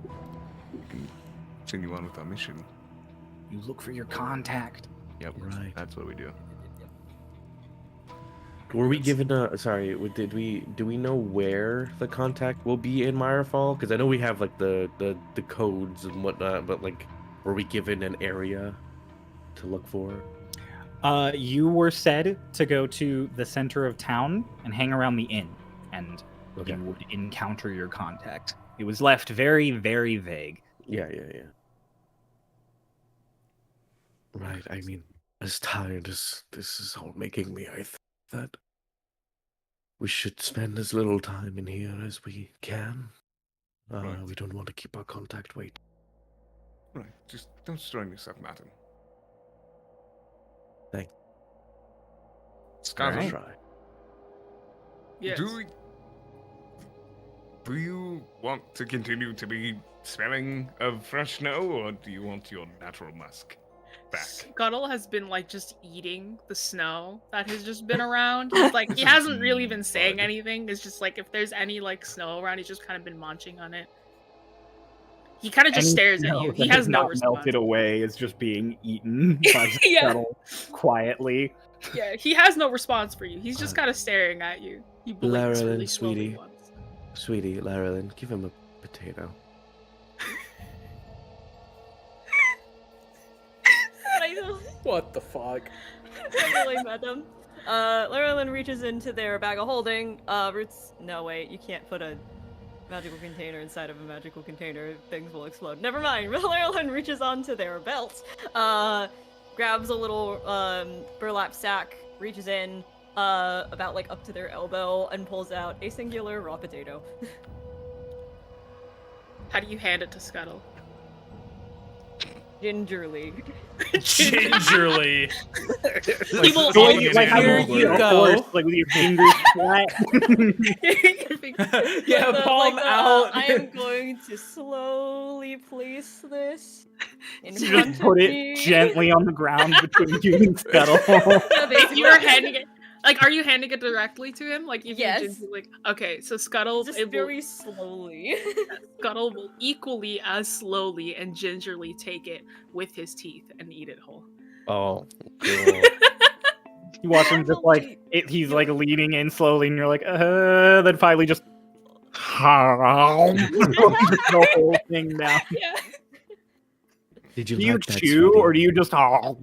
We can continue on with our mission. You look for your contact. Yep. Right. That's what we do. Were we given a do we know where the contact will be in Meyerfall? Because I know we have like the codes and whatnot, but like, were we given an area to look for? You were said to go to the center of town and hang around the inn, and Okay. you would encounter your contact. It was left very, very vague. Yeah. Right. I mean, as tired as this is all making me, I think that we should spend as little time in here as we can. Right. We don't want to keep our contact waiting. Right. Just don't strain yourself, Martin. Thank you. Scott, Alright. Try. Yes. Do you want to continue to be smelling of fresh snow, or do you want your natural musk back? Scuttle has been like just eating the snow that has just been around. He's like he hasn't really been saying anything. It's just like if there's any like snow around, he's just kind of been munching on it. He kind of just stares at you. He has no response. Melted away. It's just being eaten by Yeah. Scuttle quietly. Yeah, he has no response for you. He's just kind of staring at you. He blinks really Laralyn, slowly sweetie. once. Sweetie, Laralyn, give him a potato. What the fuck? Really, madam. Laralyn reaches into their bag of holding. Roots. No, wait, you can't put a magical container inside of a magical container. Things will explode. Never mind. Laralyn reaches onto their belt, grabs a little burlap sack, reaches in about like up to their elbow, and pulls out a singular raw potato. How do you hand it to Scuttle? Gingerly. Gingerly. He will So only like how Here you you of go. course, like with your fingers flat. Yeah, palm out. I am going to slowly place this in You front just put of it me. gently on the ground between you and Scuttle. If you're handing it, like, are you handing it directly to him? Like, if Yes. you just, like, okay, so Scuttle, Just it will, very slowly. Scuttle will equally as slowly and gingerly take it with his teeth and eat it whole. Oh, cool. You watch him just like he's like leaning in slowly, and you're like, then finally just the whole thing down. Yeah. Did you Do you like that, chew sweetie? or do you just Oh,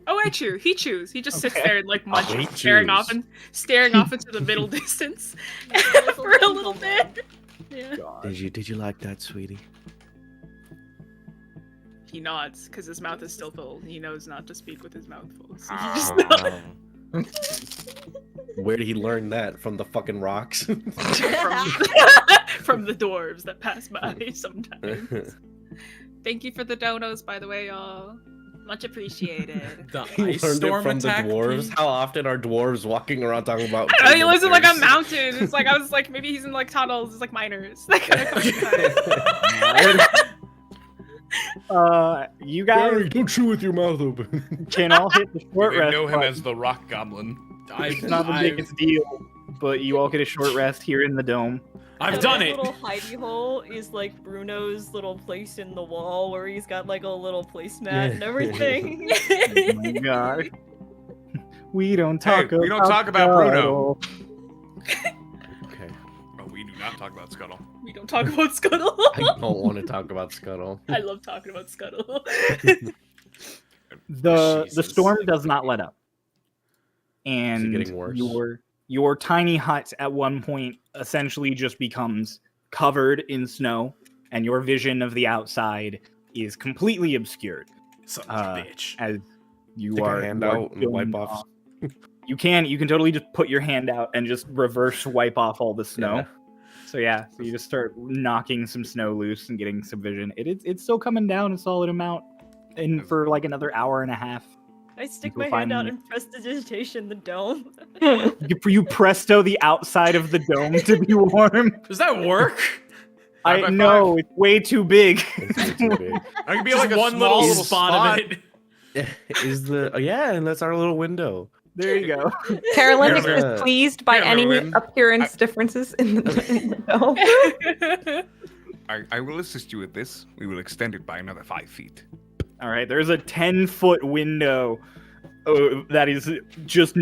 I chew. He chews. He just sits Okay. there and like munches, he staring chews. staring off into the middle distance for a little bit. Yeah. Did you like that, sweetie? He nods because his mouth is still full. He knows not to speak with his mouth full. So he Ah. just Where did he learn that? From the fucking rocks? from the dwarves that pass by sometimes. Thank you for the donos, by the way, y'all. Much appreciated. The He ice learned it storm from the attack. dwars. Pete? How often are dwarves walking around talking about? I know, he lives in like a bears? mountain. It's like I was like maybe he's in like tunnels. It's like miners. That kind of you guys Gary, don't chew with your mouth open. can all hit the short We rest. know him button. as the Rock Goblin. It's not the biggest deal, but you all get a short rest here in the dome. I've And done that it. little hidey hole is like Bruno's little place in the wall where he's got like a little placemat and everything. Oh my god. We don't talk we don't talk about Bruno. Okay. Oh, we do not talk about Scuttle. we don't talk about Scuttle. I don't want to talk about Scuttle. I love talking about Scuttle. The Jesus. storm does not let up. Is And it getting worse? your tiny hut at one point essentially just becomes covered in snow, and your vision of the outside is completely obscured Son of a bitch. as you Stick a are hand you are out and wipe doing, off. You can totally just put your hand out and just reverse wipe off all the snow. Yeah. So you just start knocking some snow loose and getting some vision. It's still coming down a solid amount, and for like another hour and a half. I stick You'll my hand out find- and prestidigitation the dome. You presto the outside of the dome to be warm. Does that work? Five by I know it's way too big. It's way too big. I could be Just like a one small little spot of it. Is the yeah, and that's our little window. There you go. Carolyn is Carolyn. pleased by any Carolyn. appearance differences in the dome. I will assist you with this. We will extend it by another 5 feet. All right, there's a 10-foot window that is just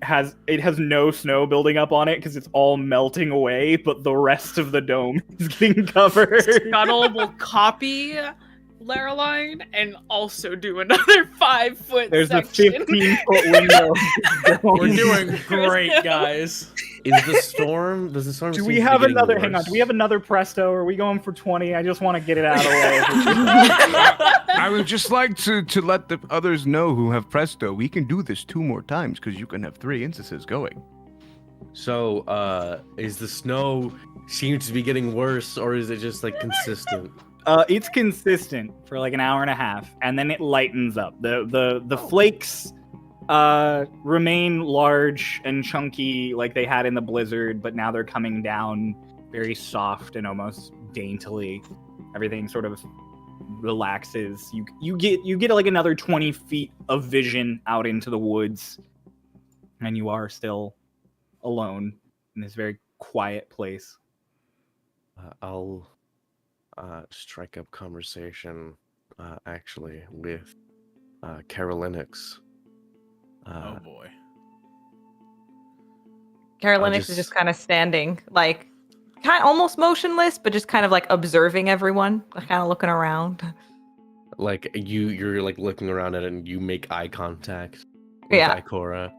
has no snow building up on it because it's all melting away, but the rest of the dome is getting covered. Scuttle will copy Lareline and also do another 5-foot There's section. a 15-foot window. We're doing great, guys. Is the storm? Does the storm? Do seem we to be have getting another? Hang on. worse? Do we have another presto? Are we going for 20? I just want to get it out of the way. I would just like to let the others know who have Presto. We can do this 2 more times because you can have 3 instances going. So, is the snow seems to be getting worse, or is it just like consistent? It's consistent for like an hour and a half, and then it lightens up. The flakes remain large and chunky like they had in the blizzard, but now they're coming down very soft and almost daintily. Everything sort of relaxes. You get like another 20 feet of vision out into the woods, and you are still alone in this very quiet place. I'll strike up conversation, actually, with Carolinix. Oh boy. Carolyn is just- just kind of standing, like, almost motionless, but just kind of like observing everyone, kind of looking around. Like you're like looking around at it, and you make eye contact with Yeah. Ikora.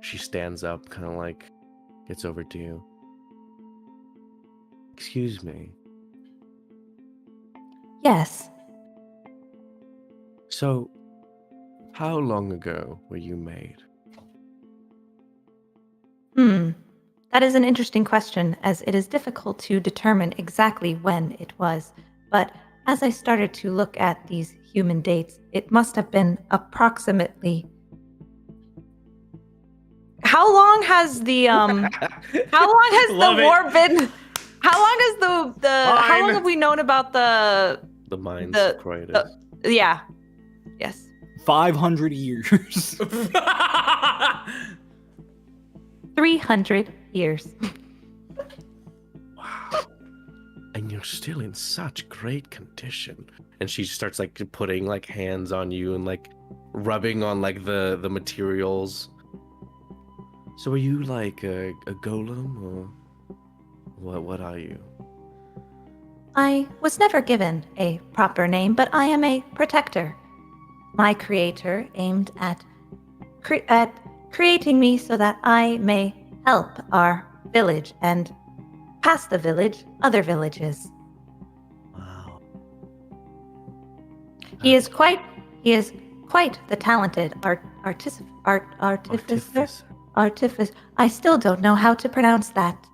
She stands up, kind of like gets over to you. Excuse me. Yes. So, how long ago were you made? That is an interesting question, as it is difficult to determine exactly when it was. But as I started to look at these human dates, it must have been approximately. How long has the How long has Love the it. war been? How long has the How long Fine. have we known about the? The mines The- of Croydon. Yeah. Yes. 500 years. 300 years. Wow. And you're still in such great condition. And she starts like putting like hands on you and like rubbing on like the materials. So are you like a golem or what are you? I was never given a proper name, but I am a protector. My creator aimed at creating me so that I may help our village and past the village, other villages. Wow. He is quite the talented artificer. I still don't know how to pronounce that.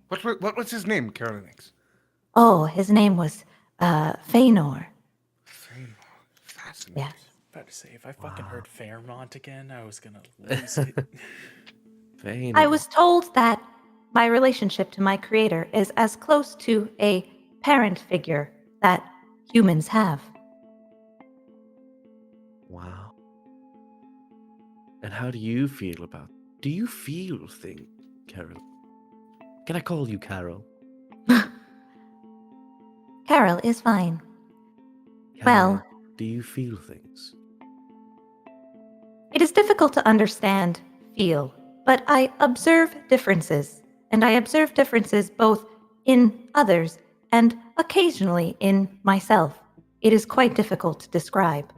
What was his name, Chryolain? Oh, his name was Feanor. Fascinating. Yes. About to say, if I fucking heard Fairmont again, I was gonna lose it. Vain. I was told that my relationship to my creator is as close to a parent figure that humans have. Wow. And how do you feel about? Do you feel things, Carol? Can I call you Carol? Carol is fine. Carol, Well- do you feel things? It is difficult to understand, feel, but I observe differences, and I observe differences both in others and occasionally in myself. It is quite difficult to describe.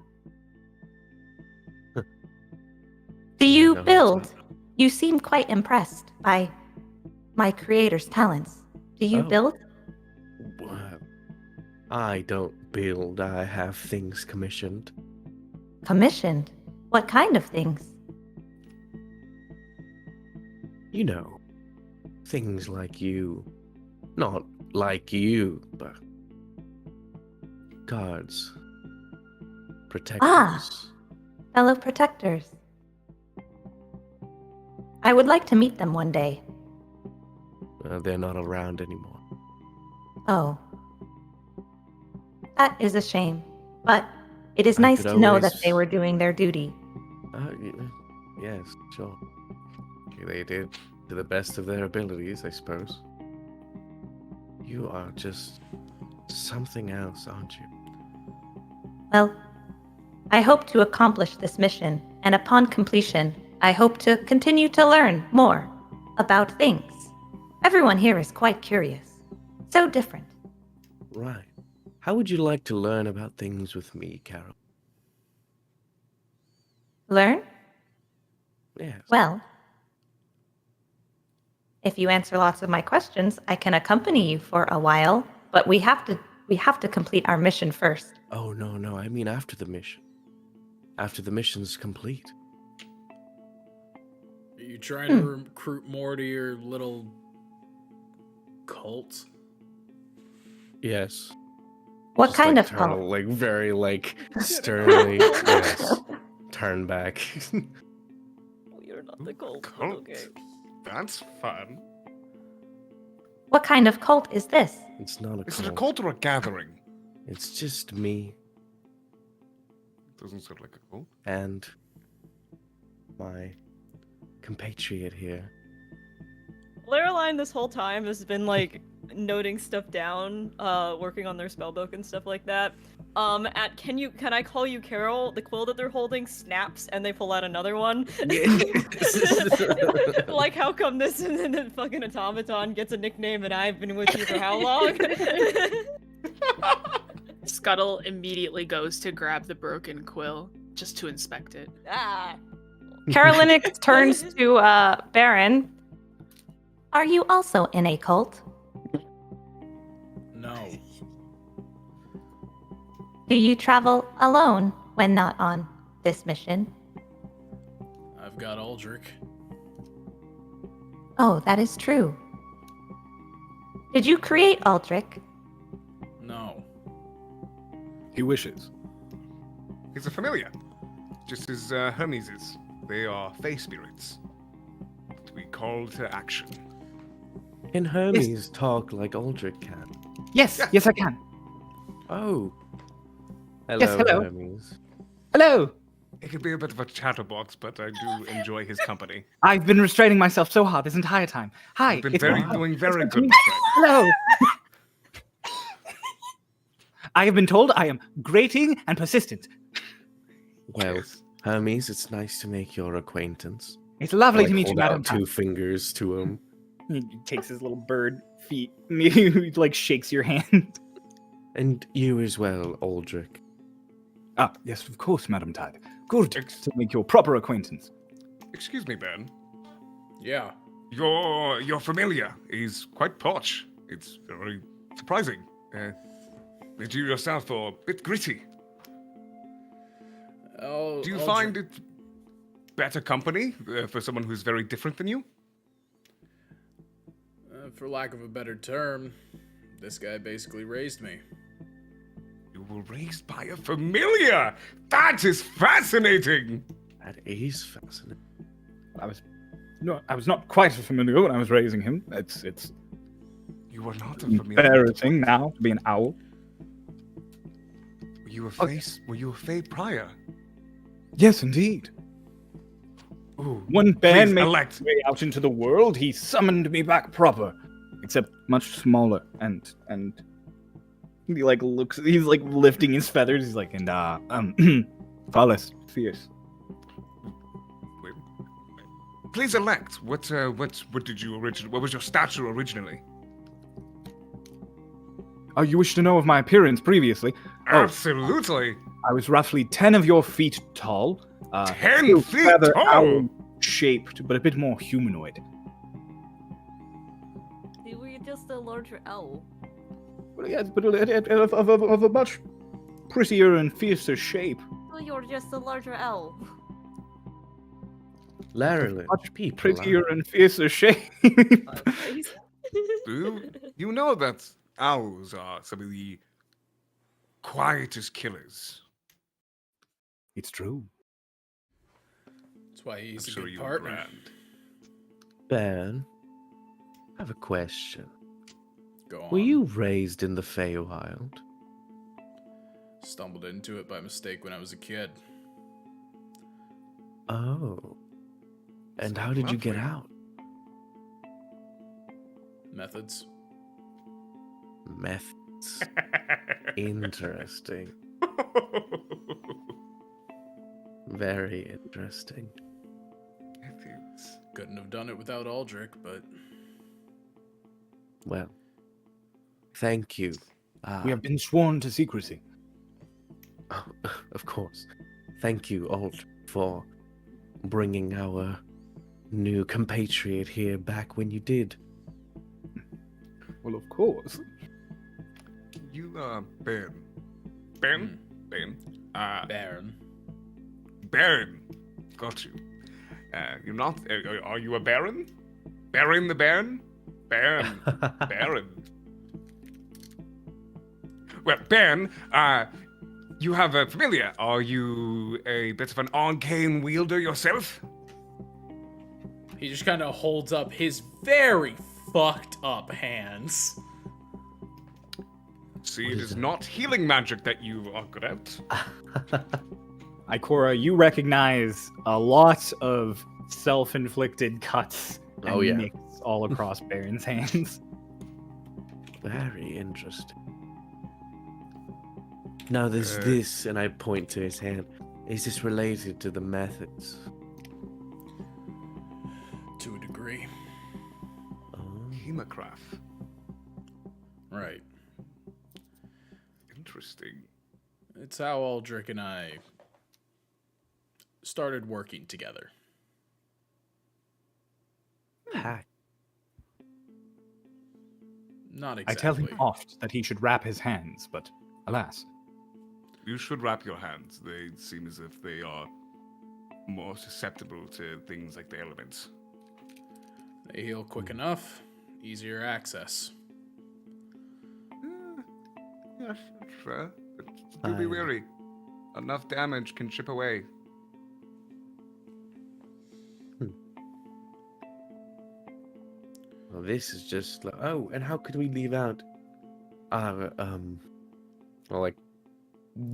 Do you No, it's build? not. You seem quite impressed by my creator's talents. Do you Oh. build? Well, I don't build. I have things commissioned. Commissioned? What kind of things? You know, things like you. Not like you, but guards. Protectors. Fellow protectors. I would like to meet them one day. They're not around anymore. Oh. That is a shame. But it is I nice could to know that always- they were doing their duty. Yes, sure. They did to the best of their abilities, I suppose. You are just something else, aren't you? Well, I hope to accomplish this mission, and upon completion, I hope to continue to learn more about things. Everyone here is quite curious. So different. Right. How would you like to learn about things with me, Carol? Learn? Yes. Well, if you answer lots of my questions, I can accompany you for a while, but we have to complete our mission first. Oh, no, I mean after the mission. After the mission's complete. Are you trying to recruit more to your little cult? Yes. What Just, kind like, of turn, cult? like very like sternly yes. Turn back. We are not the cult. but Cult. Okay. That's fun. What kind of cult is this? It's not a Is it a cult. cult or a gathering? It's just me Doesn't sound like a cult. and my compatriot here. Caroline this whole time has been like noting stuff down, working on their spellbook and stuff like that. Can I call you Carol? The quill that they're holding snaps and they pull out another one. Like how come this and then the fucking automaton gets a nickname and I've been with you for how long? Scuttle immediately goes to grab the broken quill just to inspect it. Ah. Carolinix turns to Baron. Are you also in a cult? No. Do you travel alone when not on this mission? I've got Aldrich. Oh, that is true. Did you create Aldrich? No. He wishes. He's a familiar. Just as Hermes is. They are fey spirits. To be called to action. Can Hermes talk like Aldrich can? Yes, yes, I can. Oh. Hello, Yes, hello. Hermes. Hello. He can be a bit of a chatterbox, but I do enjoy his company. I've been restraining myself so hard this entire time. Hi. You've been it's very, Mark. doing very It's good, me. my friend. Hello. I have been told I am grating and persistent. Well, Yes. Hermes, it's nice to make your acquaintance. It's lovely Like, to meet you, hold Madam. out two fingers to him. He takes his little bird feet. He like shakes your hand. And you as well, Aldrich. Ah, yes, of course, Madam Tide. Good to make your proper acquaintance. Excuse me, Ben. Yeah. Your familiar is quite posh. It's very surprising. That you yourself are a bit gritty. Oh, Do you find it better company for someone who's very different than you? For lack of a better term, this guy basically raised me. You were raised by a familiar. That is fascinating. That is fascinating. I was not quite familiar when I was raising him. It's You were not a familiar. embarrassing now to be an owl. Were you a Fae prior? Yes, indeed. Ooh, When Ben please made elect. his way out into the world, he summoned me back proper, except much smaller. And he like looks. He's like lifting his feathers. He's like, and Starlost Seas. Wait. Please elect. What did you originally? What was your stature originally? Oh, you wish to know of my appearance previously? Absolutely. I was roughly 10 of your feet tall. 10 still feet rather tall? owl-shaped, but a bit more humanoid. You were just a larger owl. Well, yes, but of a much prettier and fiercer shape. So you're just a larger owl. Larry, Much people. prettier and fiercer shape. Do you know that owls are some of the quietest killers? It's true. That's why he's I'm a sure good you partner. grand. Ben, I have a question. Go on. Were you raised in the Feywild? Stumbled into it by mistake when I was a kid. Oh. And how did you get out? Methods. Methods. Interesting. Very interesting. Couldn't have done it without Aldrich, but Well, thank you. We have been sworn to secrecy. Oh, of course. Thank you, Alt, for bringing our new compatriot here back when you did. Well, of course. You Ben. Ben? Ben. Baron. Baron. Got you. You're not. Are you a Baron? Baron the Baron? Baron. Baron. Well, Ben, you have a familiar. Are you a bit of an arcane wielder yourself? He just kind of holds up his very fucked up hands. See, it is not healing magic that you are good at. Ikora, you recognize a lot of self-inflicted cuts and Oh, yeah. nicks all across Baron's hands. Very interesting. Now there's this, and I point to his hand. Is this related to the methods? To a degree. Oh. Hemocraft. Right. Interesting. It's how Aldrich and I started working together. Hack. Not I exactly. tell him oft that he should wrap his hands, but alas. You should wrap your hands. They seem as if they are more susceptible to things like the elements. They heal quick enough, easier access. Yes, sure. But do be wary. Enough damage can chip away. Well, this is just like, oh, and how could we leave out our well, like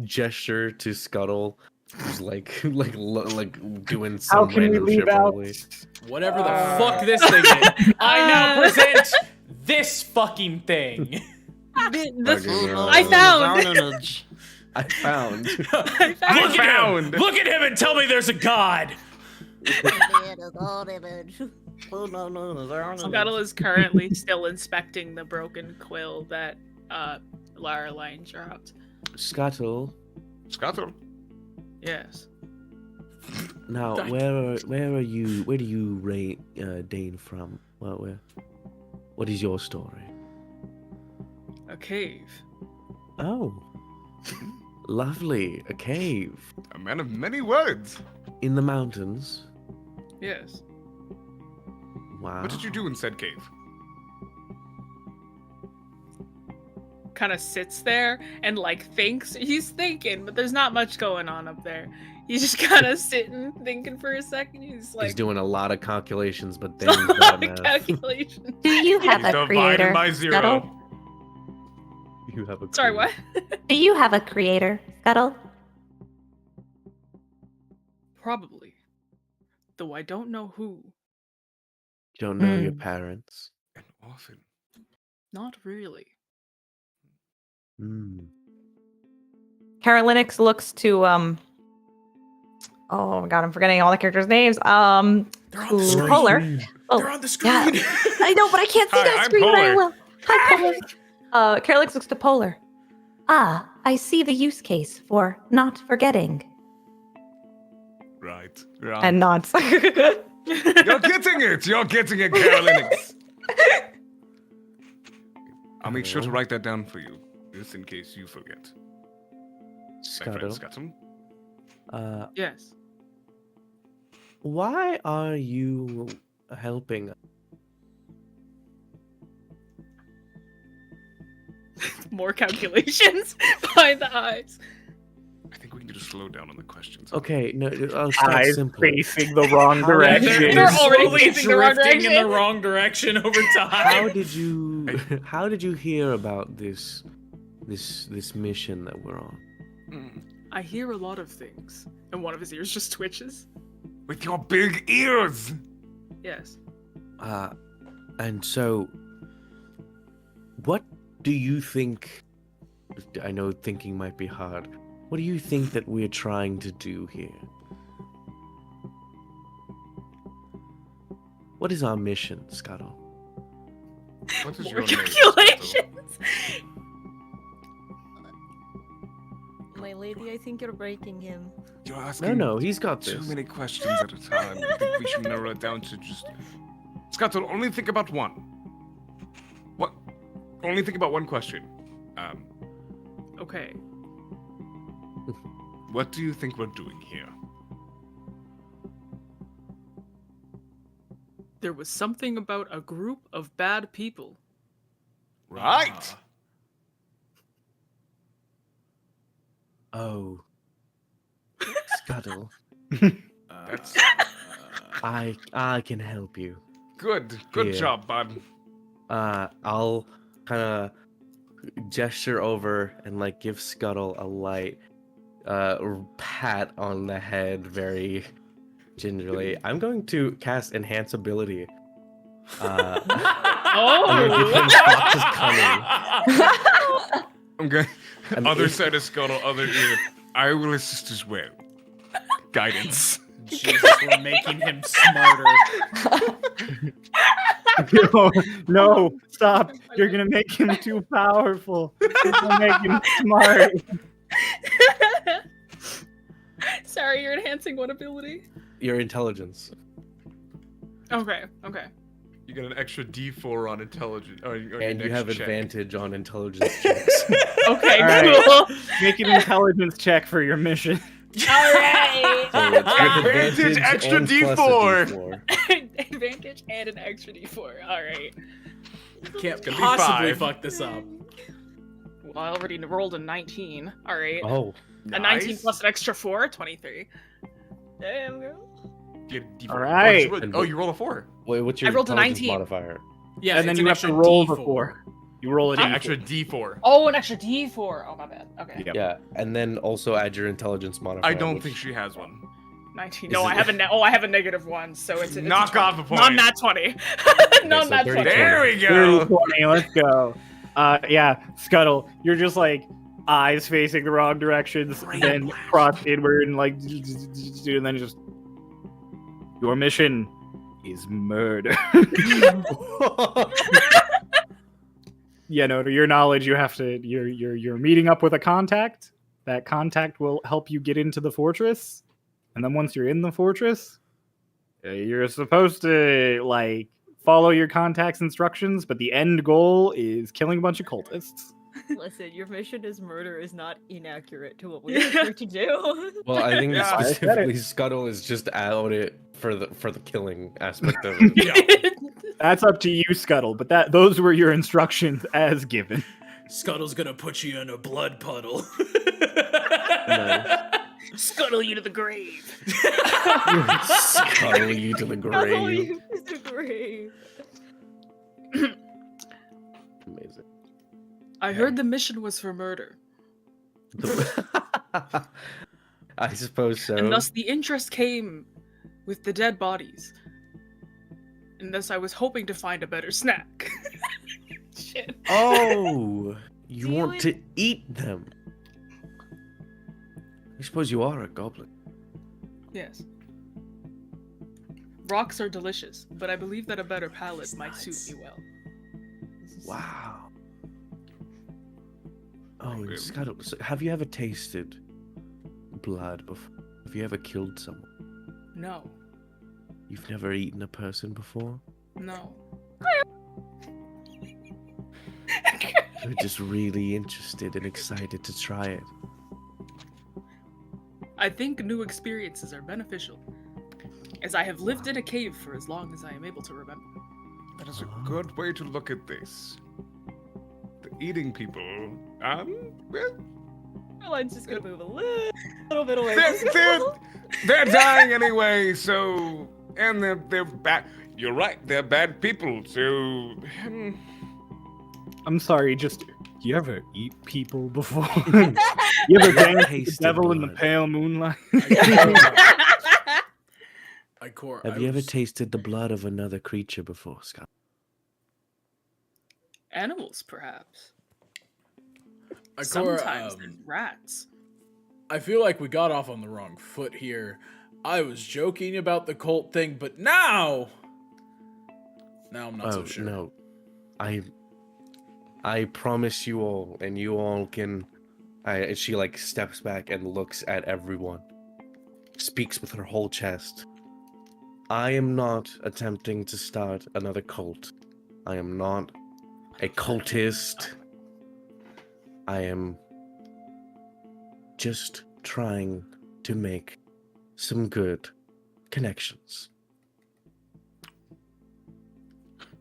gesture to Scuttle, who's like doing some How can we random leave shit out? probably. Whatever the fuck this thing is, I now present this fucking thing. I found. I found. Look at him! Look at him and tell me there's a god! Oh no, there are no. Scuttle is currently still inspecting the broken quill that Laraline dropped. Scuttle. Scuttle. Yes. Now, where are you? Where do you Dane from? What is your story? A cave. Oh, lovely. A cave A man of many words. in the mountains. Yes. Wow. What did you do in said cave? Kind of sits there and like thinks. He's thinking, but there's not much going on up there. He's just kind of sitting, thinking for a second. He's like He's doing a lot of calculations, but then a he's lot got of math. calculations. Do you have He's a divided creator? by 0. Scuttle? You have a Sorry, clue. what? Do you have a creator, Scuttle? Probably. Though I don't know who. You don't know your Hmm. parents. An orphan. Not really. Hmm. Carolinix looks to oh my god, I'm forgetting all the characters' names. They're on the screen. Polar. Oh, They're on the screen. yeah. I know, but I can't see Hi, that I'm screen very Polar. well. Hi, Polar. Carolinix looks to Polar. Ah, I see the use case for not forgetting. Right. And nods. You're getting it. You're getting it, Carolinix. I'll make sure to write that down for you, just in case you forget. My friend Scuttle. Scuttle. Yes. Why are you helping? More calculations behind the eyes. I think we need to slow down on the questions. Okay, no, I'll start Eyes simple. facing the wrong How- direction. They're already slowly facing the wrong drifting in direction. the wrong direction over time. How did you hear about this mission that we're on? I hear a lot of things. And one of his ears just twitches. With your big ears. Yes. And so, what do you think? I know thinking might be hard. What do you think that we're trying to do here? What is our mission, Scuttle? What is More your name? calculations. My lady, I think you're breaking him. You're asking No, he's got too this. many questions at a time. I think we should narrow it down to just. Scuttle, only think about one. What? Only think about one question. Okay. What do you think we're doing here? There was something about a group of bad people. Right. Oh, Scuttle, That's I can help you. good. Good Yeah. job, bud. I'll kind of gesture over and like give Scuttle a light pat on the head very gingerly. I'm going to cast Enhance Ability. I'm gonna give him Fox's Cunning. I'm going. And Other if- side of Scuttle, other ear. I will assist as well. Guidance. Jesus, we're making him smarter. No, stop. You're gonna make him too powerful. You're gonna make him smart. Sorry, you're enhancing what ability? Your intelligence. Okay, okay. You get an extra D4 on intelligence. And you have advantage on intelligence checks. Okay, All right. cool. Make an intelligence check for your mission. Alright. So it's with Advantage, extra and plus a D4. D4. Advantage and an extra D4. Alright. Can't gonna be possibly 5. fuck this up. Well, I already rolled a 19. Alright. Oh, A 19 plus an extra 4, 23. Damn, girl. Get D4. All right. Oh, you roll a 4. wait, what's your I rolled a intelligence 19. modifier? Yeah, And then it's you an have to extra roll D4. before. You roll it in. Extra D4. Oh, an extra D4. Oh, my bad. Okay. Yep. Yeah, and then also add your intelligence modifier. I don't which- think she has one. 19. Is No, it- I have I have a negative 1, so it's Knock off a point. Non nat 20. Non so nat 30. 20. There we Dirty go. 20, let's go. Yeah, Scuttle, you're just like eyes facing the wrong directions, then cross inward and like, and then just your mission is murder. Yeah, no, to your knowledge, you have to. You're meeting up with a contact. That contact will help you get into the fortress, and then once you're in the fortress, you're supposed to like follow your contact's instructions. But the end goal is killing a bunch of cultists. Listen, your mission as murder is not inaccurate to what we are here to do. Well, I think Yeah, I said specifically Scuttle is just out it for the killing aspect of it. That's up to you, Scuttle. But those were your instructions as given. Scuttle's gonna put you in a blood puddle. Nice. Scuttle you to the grave. Scuttle you to the grave. The grave. Amazing. I heard the mission was for murder, I suppose so. and thus the interest came with the dead bodies. And thus I was hoping to find a better snack. Shit. Oh, you Do you want to eat them? I suppose you are a goblin. Yes. Rocks are delicious, but I believe that a better palate might suit me well. Wow. Oh, and Scuttle, so have you ever tasted blood before? Have you ever killed someone? No. You've never eaten a person before? No. You're just really interested and excited to try it. I think new experiences are beneficial, as I have lived in a cave for as long as I am able to remember. That is a good way to look at this. The eating people, well, Caroline's just gonna move a little bit away. they're dying anyway, so, and they're bad. You're right, they're bad people, so, I'm sorry, just you ever eat people before? You ever dance with the Tasted devil in the blood. pale moonlight? Have you ever tasted the blood of another creature before, Scott? Animals, perhaps. Ikora, Sometimes there's rats. I feel like we got off on the wrong foot here. I was joking about the cult thing, but now I'm not so sure. No. I promise you all, and you all can... she like steps back and looks at everyone. Speaks with her whole chest. I am not attempting to start another cult. I am not a cultist. I am just trying to make some good connections.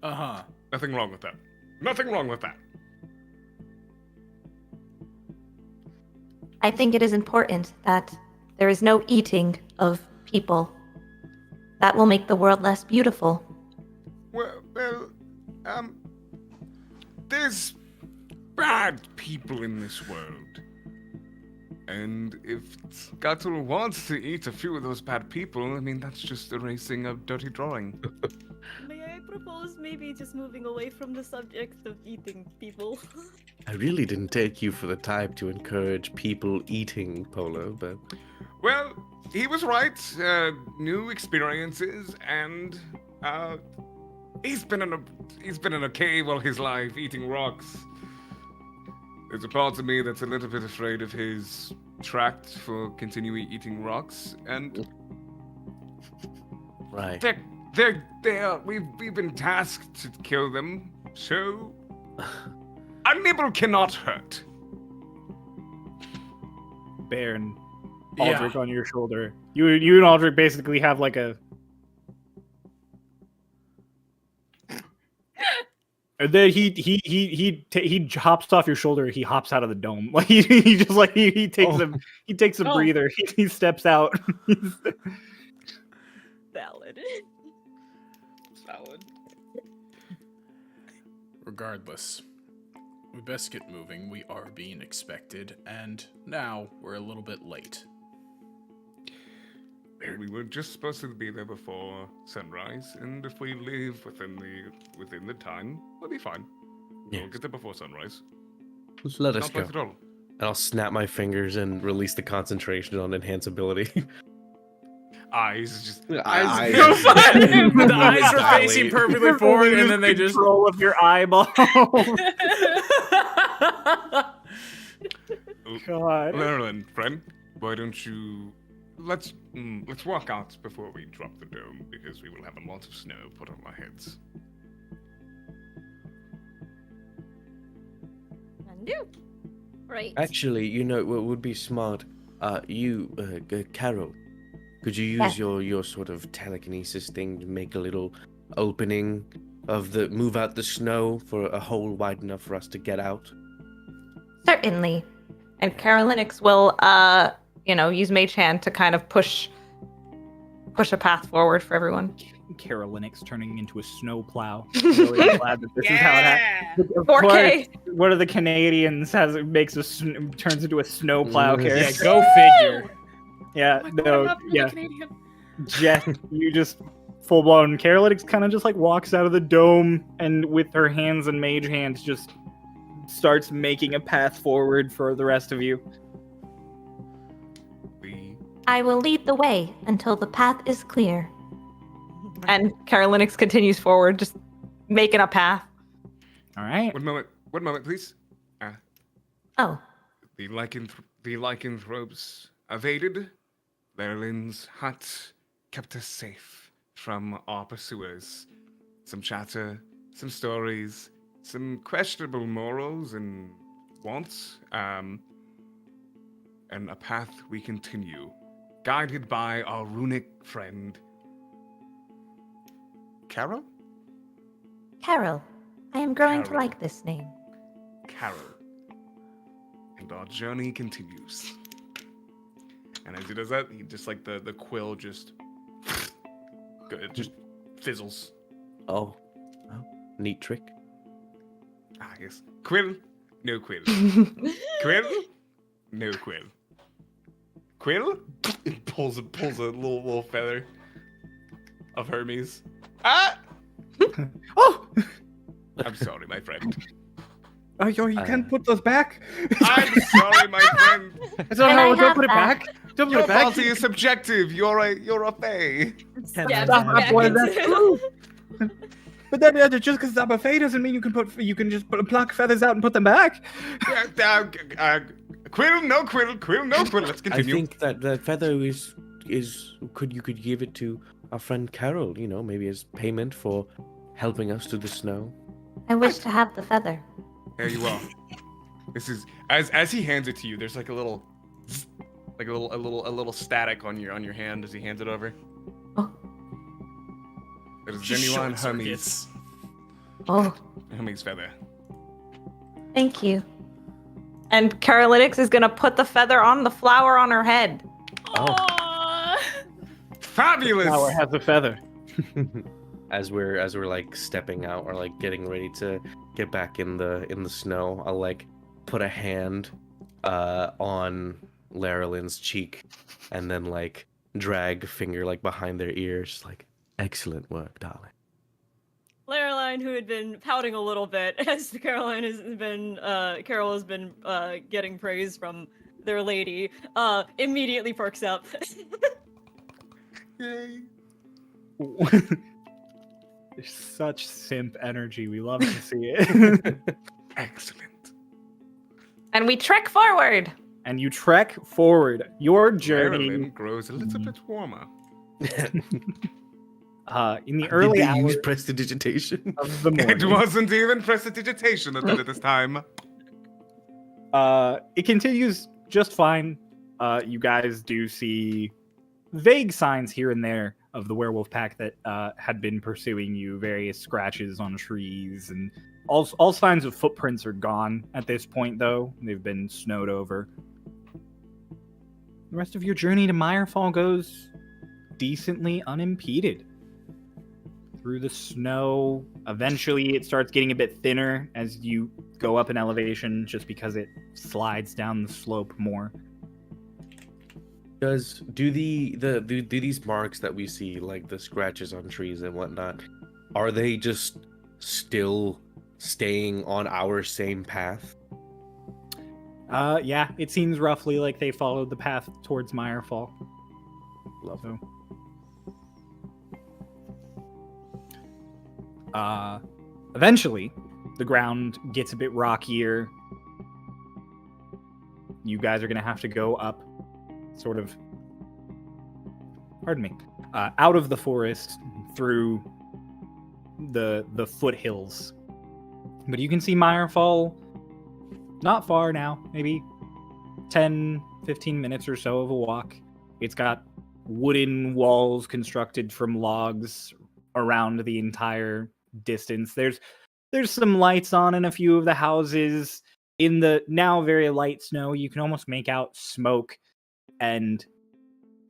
Uh-huh. nothing wrong with that. Nothing wrong with that. I think it is important that there is no eating of people. That will make the world less beautiful. Well, there's bad people in this world. And if Scuttle wants to eat a few of those bad people, I mean, that's just erasing a dirty drawing. May I propose maybe just moving away from the subject of eating people? I really didn't take you for the type to encourage people eating, Polo, but... Well, he was right. New experiences, and he's been in a cave all his life, eating rocks. There's a part of me that's a little bit afraid of his tract for continuing eating rocks, and Right. we've been tasked to kill them, so a nibble cannot hurt. Baron, Yeah. Aldrich on your shoulder. You and Aldrich basically have like a. And then he hops off your shoulder. He hops out of the dome. Like he just like he takes a Oh. breather. He steps out. Valid. Valid. Regardless, we best get moving. We are being expected, and now we're a little bit late. We were just supposed to be there before sunrise, and if we leave within the time, we'll be fine. We'll Yes. get there before sunrise. Just let us Not go. bad at all. And I'll snap my fingers and release the concentration on enhance ability. eyes just. The I- eyes are facing perfectly forward, and then they just. control of your eyeball. God. Marilyn, friend, why don't you let's walk out before we drop the dome because we will have a lot of snow put on our heads. Undo. Right. Actually, you know what would be smart? Carol, could you use your sort of telekinesis thing to make a little opening move out the snow for a hole wide enough for us to get out? Certainly. And Carolinix will, use Mage Hand to kind of push a path forward for everyone. Carolinix turning into a snowplow. Really glad that this is how it happens. Of 4K. course, one of the Canadians turns into a snowplow Yeah, Yeah, character. go figure. Yeah, Oh my God, no, I'm not really yeah. Canadian. Jess, you just full blown. Carolinix kind of just like walks out of the dome and with her hands and mage hands just starts making a path forward for the rest of you. I will lead the way until the path is clear. And Carolinix continues forward, just making a path. All right. One moment, please. Oh, The lycanthropes evaded. Marilyn's hut kept us safe from our pursuers. Some chatter, some stories, some questionable morals and wants, and a path we continue, guided by our runic friend, Carol? Carol. I am growing to Carol. like this name. Carol. And our journey continues. And as he does that, he just like the quill just it just fizzles. Oh, neat trick. Ah, yes. Quill, no quill. Quill, no quill. Quill, it pulls a little feather of Hermes. Ah! Oh, I'm sorry, my friend. you can't put those back. I'm sorry, my friend. No, I don't have put it that. back. Don't put Your it back. bounty is subjective. You're a fae. Stab Stop, it boy, back that's into- true. But that just because I'm a fae doesn't mean you can just pluck feathers out and put them back. Quill, no quill. Quill, no quill. Let's I continue. think that the feather is could give it to our friend Carol, maybe as payment for helping us through the snow. I wish to have the feather. There you are. This is as he hands it to you. There's like a little static on your hand as he hands it over. Oh. It is Just genuine short Hermes circuits. Oh, feather. thank you. And Carolinix is gonna put the feather on the flower on her head. Aw. Fabulous. Flower has a feather. As we're like stepping out or like getting ready to get back in the snow, I'll like put a hand on Larilyn's cheek and then like drag a finger like behind their ears, like excellent work, darling. Lareline, who had been pouting a little bit as Carol has been getting praise from their lady, immediately perks up. Yay. There's such simp energy. We love to see it. Excellent. And we trek forward. And you trek forward. Your Marilyn journey grows a little bit warmer. in the early Did they hours use prestidigitation? of the It morning. wasn't even prestidigitation at this time. It continues just fine. You guys do see vague signs here and there of the werewolf pack that had been pursuing you. Various scratches on trees and all signs of footprints are gone at this point, though. They've been snowed over. The rest of your journey to Mirefall goes decently unimpeded. Through the snow, eventually it starts getting a bit thinner as you go up in elevation just because it slides down the slope more. Do these marks that we see, like the scratches on trees and whatnot, are they just still staying on our same path? Yeah, it seems roughly like they followed the path towards Mirefall. Love So, Eventually, the ground gets a bit rockier. You guys are going to have to go up, sort of, out of the forest through the foothills. But you can see Mirefall not far now, maybe 10, 15 minutes or so of a walk. It's got wooden walls constructed from logs around the entire distance. There's some lights on in a few of the houses. In the now very light snow, you can almost make out smoke. And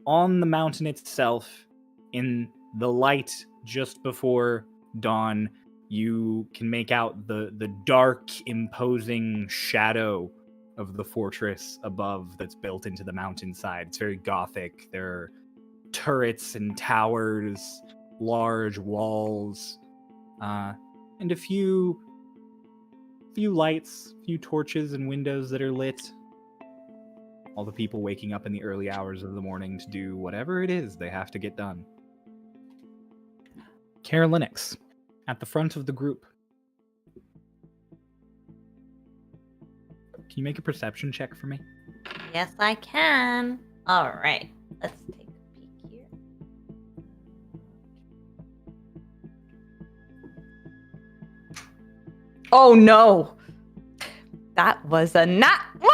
on the mountain itself, in the light just before dawn, you can make out the dark, imposing shadow of the fortress above that's built into the mountainside. It's very gothic. There are turrets and towers, large walls, and a few lights, few torches and windows that are lit. All the people waking up in the early hours of the morning to do whatever it is they have to get done. Chryolain, at the front of the group. Can you make a perception check for me? Yes, I can. All right, let's take a peek here. Oh no! That was a nat 1!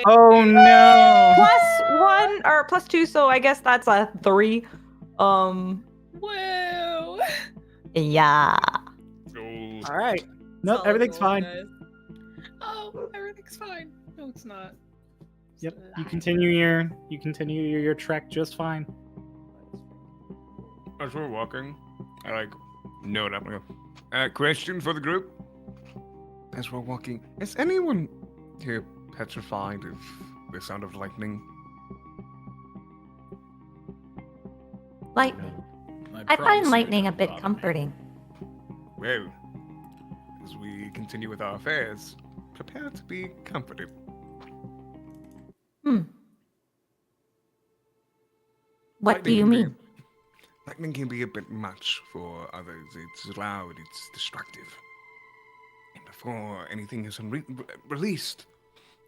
Oh no! Plus 1 or plus 2, so I guess that's a 3. Whoa. Yeah. Oh, All right. Nope, everything's fine. Oh, everything's fine. No, it's not. Yep. You continue your trek just fine. as we're walking, I note up. Question for the group. As we're walking, is anyone here petrified of the sound of lightning? Lightning. I find lightning a bit comforting. Well, as we continue with our affairs, prepare to be comforted. What do you mean? Lightning can be a bit much for others. It's loud, it's destructive. And before anything is released,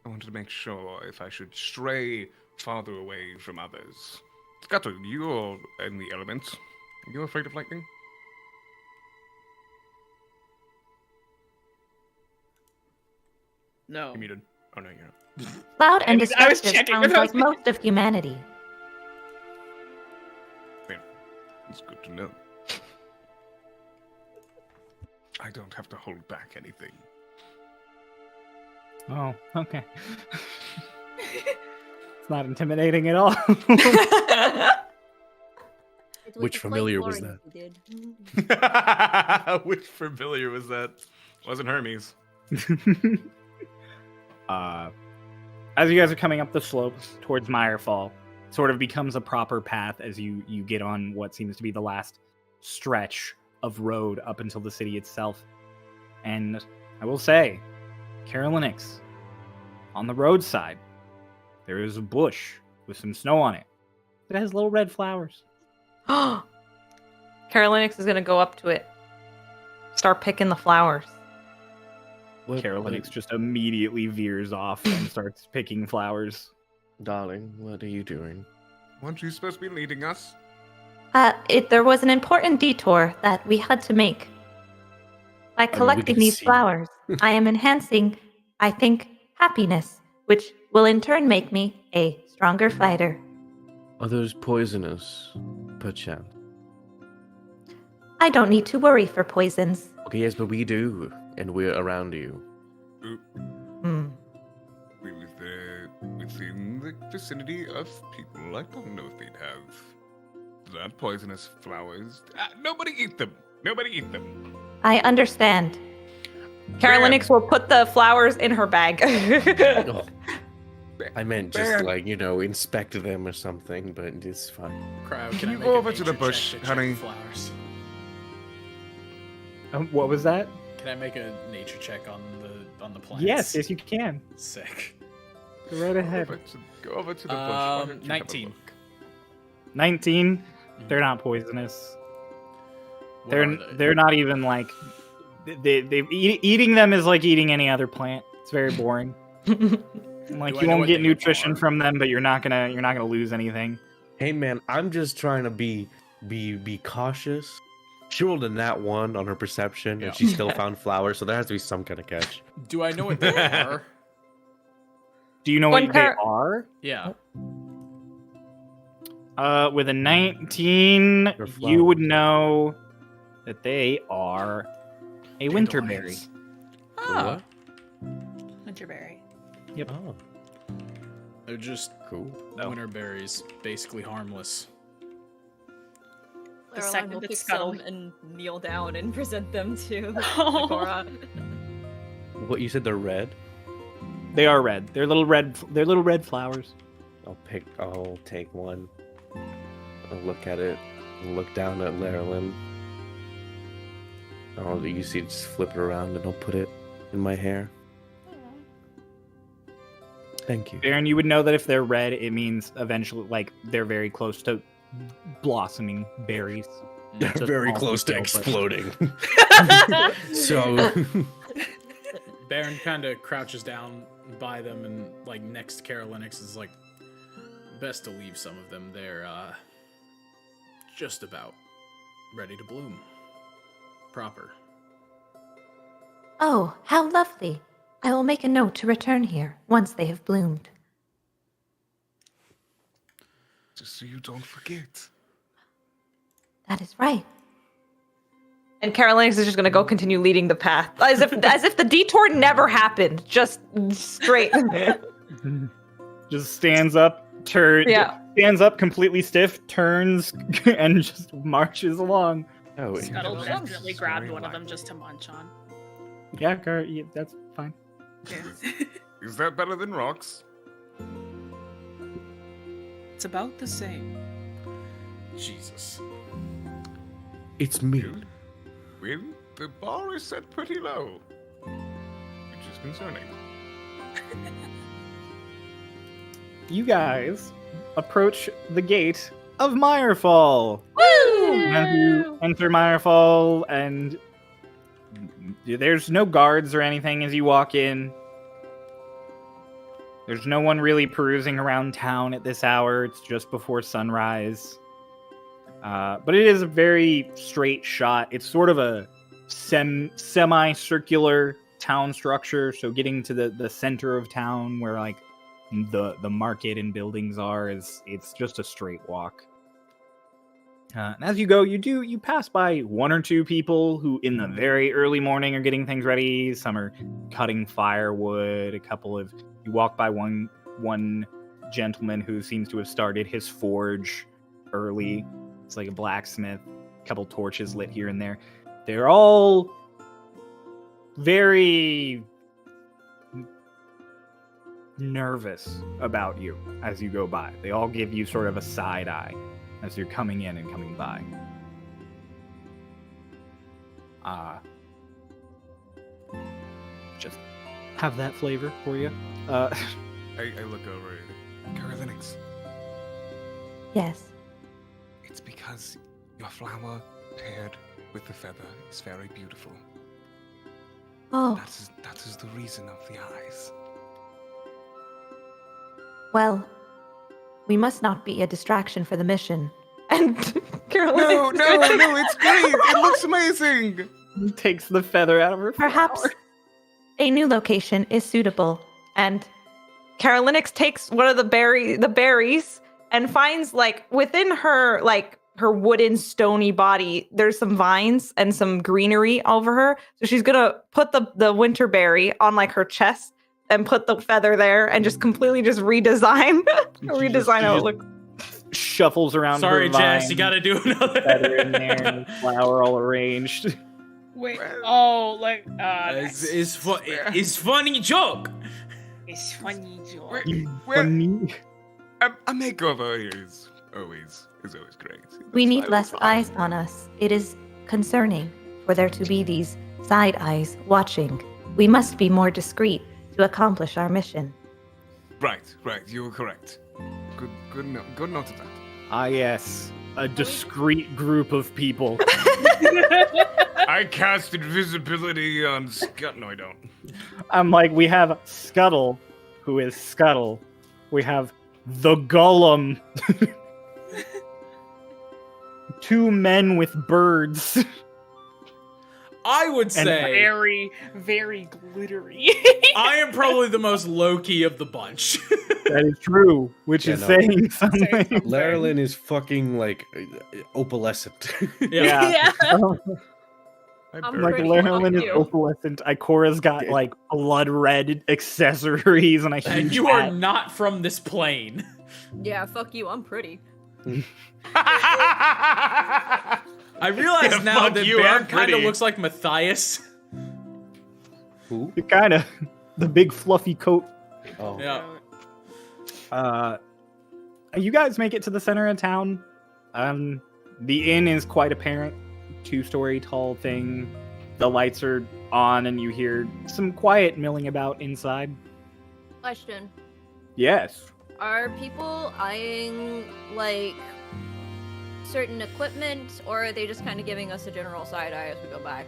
I wanted to make sure if I should stray farther away from others. Scotto, you're in the elements. Are you afraid of lightning? No. You muted. Oh no, you're not. Loud and I was destructive checking sounds if I was- like most of humanity. It's good to know. I don't have to hold back anything. Oh, okay. It's not intimidating at all. Which familiar was that? Which familiar was that? Wasn't Hermes. As you guys are coming up the slope towards Mirefall, sort of becomes a proper path as you get on what seems to be the last stretch of road up until the city itself. And I will say, Chryolain, on the roadside, there is a bush with some snow on it. It has little red flowers. Chryolain is gonna go up to it, start picking the flowers. Chryolain just immediately veers off and starts picking flowers. Darling, what are you doing? Weren't you supposed to be leading us? There was an important detour that we had to make. By collecting can these see. flowers, I am enhancing, I think, happiness, which will in turn make me a stronger fighter. Are those poisonous, perchance? I don't need to worry for poisons. Okay, yes, but we do, and we're around you. Hmm. We was there within the vicinity of people. I don't know if they'd have that poisonous flowers. Nobody eat them. Nobody eat them. I understand. Chryolain will put the flowers in her bag. Oh, I meant just Bad. like, inspect them or something, but it's fine. Crowd, Can I you make go a over to the nature bush, check to check honey? Flowers. What was that? Can I make a nature check on the plants? Yes, you can. Sick. Go right ahead. Go over to the bush. Why don't you have a 19. look? 19. They're not poisonous. What are they? They're not even like eating them is like eating any other plant. It's very boring. Like Do I you know won't what get they nutrition are? from them, but you're not gonna lose anything. Hey man, I'm just trying to be cautious. She rolled a nat 1 on her perception, Yeah. and she still found flowers, so there has to be some kind of catch. Do I know what they are? Do you know One what they pair- are? Yeah. With a 19, They're you would flowers. know that they are a winterberry. Dandelions. Ah, Winterberry. Oh, they're just cool. winter berries, basically harmless. The Caroline second will it's pick scuttled. some and kneel down and present them to Oh. Agora. What you said? They're red. They are red. They're little red flowers. I'll take one. I'll look at it. I'll look down at Marilyn. You see, just flip it around and I'll put it in my hair. Thank you. Baron, you would know that if they're red, it means eventually, like, they're very close to blossoming berries. They're Just very small close to detail, but- exploding. So, Baron kind of crouches down by them and, like, next to Carolinix is like, best to leave some of them. They're, just about ready to bloom. Proper. Oh, how lovely. I will make a note to return here once they have bloomed. Just so you don't forget. That is right. And Carolinix is just gonna go continue leading the path, as if the detour never happened, just straight. Just stands up, stands up completely stiff, turns, and just marches along. oh, Scuttle Well, definitely I'm grabbed sorry, one of like- them just to munch on. Yeah, that's fine. Is that better than rocks? It's about the same. Jesus. it's me. Well, the bar is set pretty low. Which is concerning. You guys approach the gate of Mirefall. As you enter Mirefall, and there's no guards or anything as you walk in. There's no one really perusing around town at this hour. It's just before sunrise. But it is a very straight shot. It's sort of a semi-circular town structure. So getting to the center of town where like the market and buildings are it's just a straight walk. And as you go, you pass by one or two people who in the very early morning are getting things ready. Some are cutting firewood. You walk by one gentleman who seems to have started his forge early. It's like a blacksmith, a couple torches lit here and there. They're all very nervous about you as you go by. They all give you sort of a side eye as you're coming in and coming by. Just have that flavor for you. I look over at Carolinix. Yes. It's because your flower paired with the feather is very beautiful. Oh, That is the reason of the eyes. well, we must not be a distraction for the mission. And No, Carolinix. it's great. It looks amazing. Takes the feather out of her Perhaps flower. a new location is suitable. And Carolinix takes one of the berries and finds like within her wooden stony body there's some vines and some greenery over her, so she's gonna put the winter berry on like her chest and put the feather there and just completely just redesign how it looks. Shuffles around Sorry, her vine, Jess, you gotta do another. feather in there, flower all arranged. Wait. Well, Oh, like It's funny joke. It's funny, George. Well, Funny. a makeover is always great. We That's need why less we- eyes on us. It is concerning for there to be these side eyes watching. We must be more discreet to accomplish our mission. Right. You were correct. Good note of that. Ah, yes. a discrete group of people. I cast invisibility on Scott. No, I don't. I'm like, we have Scuttle, who is Scuttle. We have the Golem. 2 men with birds. I would say Very, very glittery. I am probably the most low-key of the bunch. That is true, which is saying something. Laralyn is fucking like opalescent. Yeah. I'm Like pretty Laralyn is cute. opalescent. Ikora's got like blood red accessories and a huge And you hat. are not from this plane. Yeah, fuck you. I'm pretty. I realize Yeah, now fuck that you, Bear I'm kind of pretty. looks like Matthias. Who? Kind of the big fluffy coat. Oh. Yeah. You guys make it to the center of town. The inn is quite apparent. 2-story tall thing. The lights are on and you hear some quiet milling about inside. Question. Yes. Are people eyeing, like, certain equipment, or are they just kind of giving us a general side eye as we go by?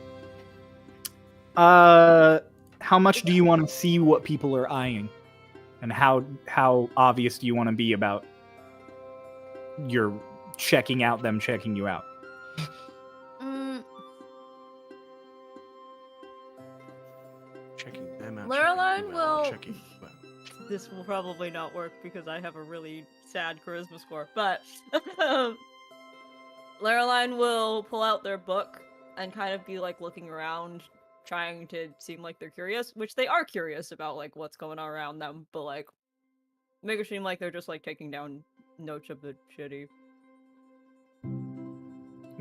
How much do you want to see what people are eyeing? And how obvious do you want to be about your checking out them checking you out? Checking them out. Lorelei will- Checking them out. This will probably not work because I have a really sad charisma score, but Lareline will pull out their book and kind of be like looking around, trying to seem like they're curious, which they are curious about like what's going on around them, but like make it seem like they're just like taking down notes of the shitty.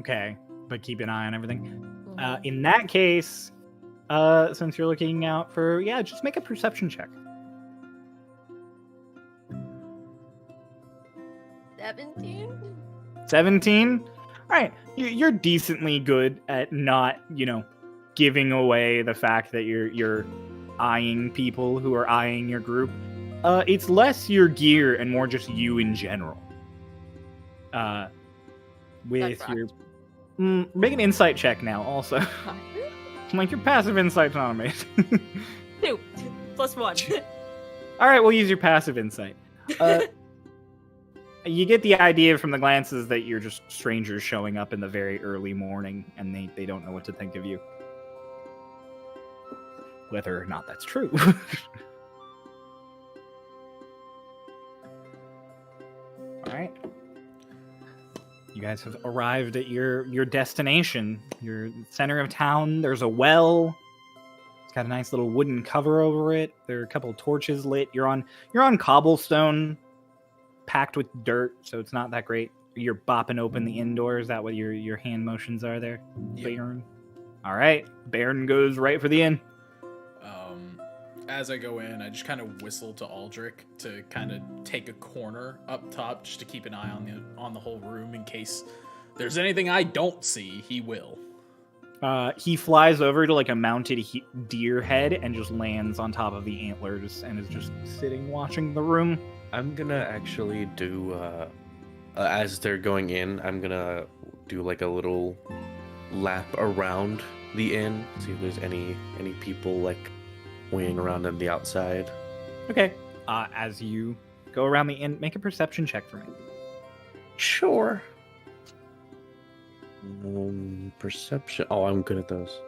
Okay, but keep an eye on everything. Mhm. In that case, since you're looking out for, just make a perception check. 17? 17? All right, you're decently good at not, giving away the fact that you're eyeing people who are eyeing your group. It's less your gear and more just you in general. With That's your make an insight check now. Also, like your passive insight's not amazing. 2 plus 1. All right, we'll use your passive insight. You get the idea from the glances that you're just strangers showing up in the very early morning, and they don't know what to think of you. Whether or not that's true. All right. You guys have arrived at your destination. Your center of town. There's a well. It's got a nice little wooden cover over it. There are a couple of torches lit. You're on cobblestone, packed with dirt, so it's not that great. You're bopping open the inn door. Is that what your hand motions are there, Baron? All right. Baron goes right for the inn. As I go in, I just kind of whistle to Aldrich to kind of take a corner up top, just to keep an eye on the whole room in case there's anything I don't see. He will. He flies over to like a mounted deer head and just lands on top of the antlers and is just sitting watching the room. I'm gonna actually do, as they're going in, I'm gonna do like a little lap around the inn, see if there's any people like waiting around on the outside. Okay. As you go around the inn, make a perception check for me. Sure. Perception. Oh, I'm good at those.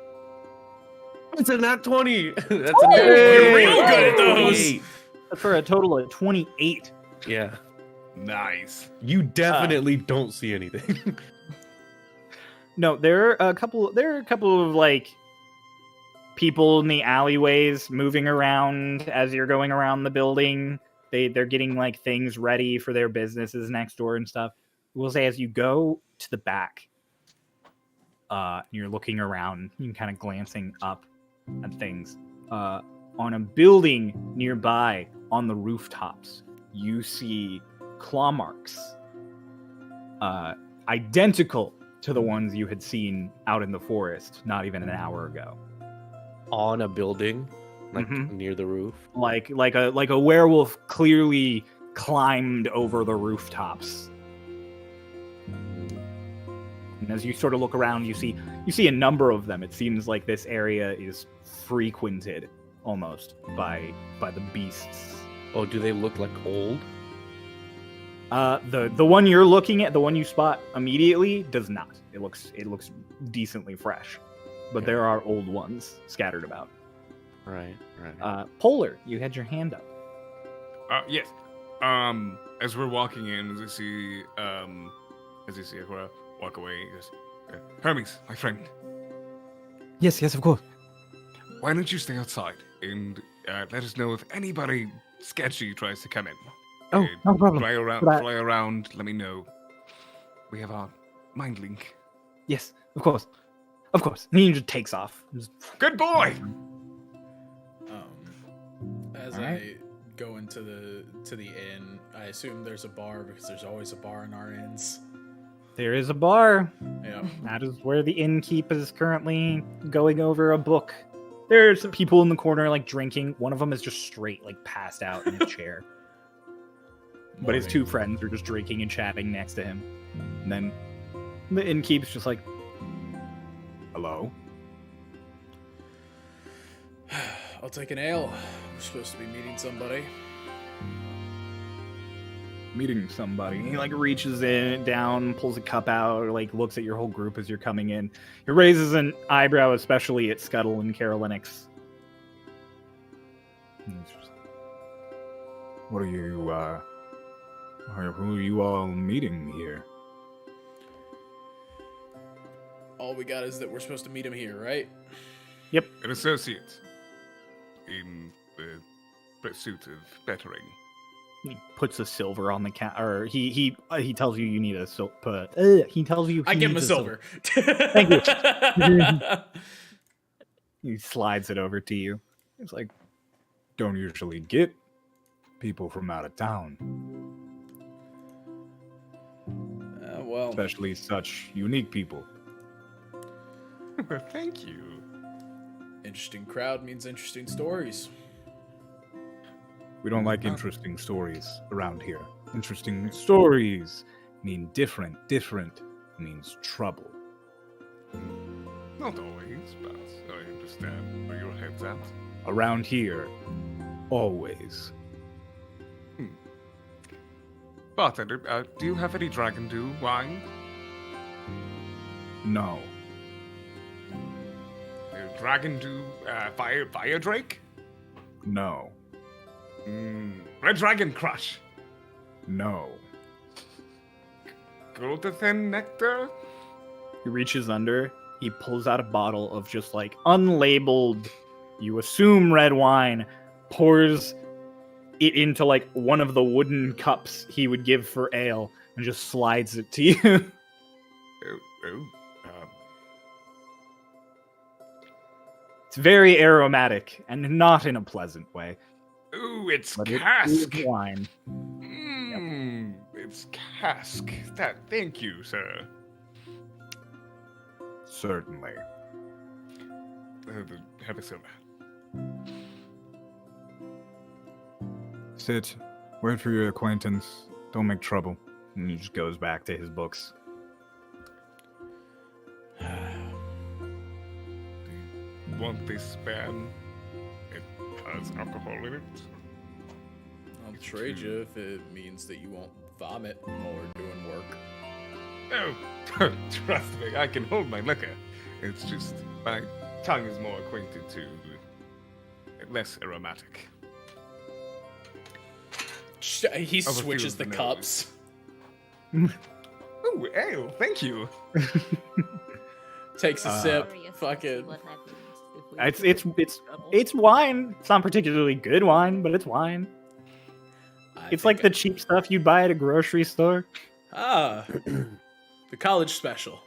It's a nat 20. That's a nat 20. You're real good at those. For a total of 28. Yeah. Nice. You definitely don't see anything. No, there are a couple of like people in the alleyways moving around as you're going around the building. They're getting like things ready for their businesses next door and stuff. We'll say as you go to the back, you're looking around, you're kind of glancing up at things. On a building nearby, on the rooftops, you see claw marks, identical to the ones you had seen out in the forest not even an hour ago. On a building, like Mhm. near the roof. Like a werewolf clearly climbed over the rooftops. And as you sort of look around, you see a number of them. It seems like this area is frequented almost by the beasts. Oh, do they look like old? The one you're looking at, the one you spot immediately, does not. It looks decently fresh, but there are old ones scattered about. Right. Polar, you had your hand up. Yes. As we're walking in, as I see Akora walk away, he goes, Hermes, my friend, Yes, of course. why don't you stay outside and let us know if anybody sketchy tries to come in. Oh, no problem. Fly around, let me know. We have our mind link. Yes, of course. And he just takes off. Good boy! As I go into the inn, I assume there's a bar because there's always a bar in our inns. There is a bar. Yeah. That is where the innkeep is currently going over a book. There are some people in the corner, like, drinking. One of them is just straight, like, passed out in a chair. But his two friends are just drinking and chatting next to him. And then the innkeep's just like, hello? I'll take an ale. We're supposed to be meeting somebody. Meeting somebody. He, like, reaches in, down, pulls a cup out, like, looks at your whole group as you're coming in. He raises an eyebrow, especially at Scuttle and Carolinix. What are you, who are you all meeting here? All we got is that we're supposed to meet him here, right? Yep. An associate in the pursuit of bettering. He puts a silver on the or he tells you need a silver. He tells you I give him a needs silver. Thank you. He slides it over to you. It's like, don't usually get people from out of town, Well, especially such unique people. Thank you. interesting crowd means interesting stories. We don't like interesting stories around here. Interesting stories mean different. Different means trouble. Not always, but I understand where your head's at. Around here, always. Bartender, do you have any Dragon Dew wine? No. Dragon Dew Fire Drake? No. Red Dragon Crush? No. Golden Nectar? He reaches under, he pulls out a bottle of just like unlabeled, you assume red wine, pours it into like one of the wooden cups he would give for ale, and just slides it to you. It's very aromatic, and not in a pleasant way. Ooh, it's But cask. it is wine. It's cask. Thank you, sir. Certainly. Have a silver. Sit. Wait for your acquaintance. Don't make trouble. And he just goes back to his books. Want this ban? It has alcohol in it. I'll trade you if it means that you won't vomit while we're doing work. Oh, trust me, I can hold my liquor. It's just my tongue is more acquainted to less aromatic. He Of a switches few the of the cups. Ooh, ale, thank you. Takes a sip. Fucking. What happens if we It's wine. It's not particularly good wine, but it's wine. It's like the cheap stuff you'd buy at a grocery store. Ah, the college special.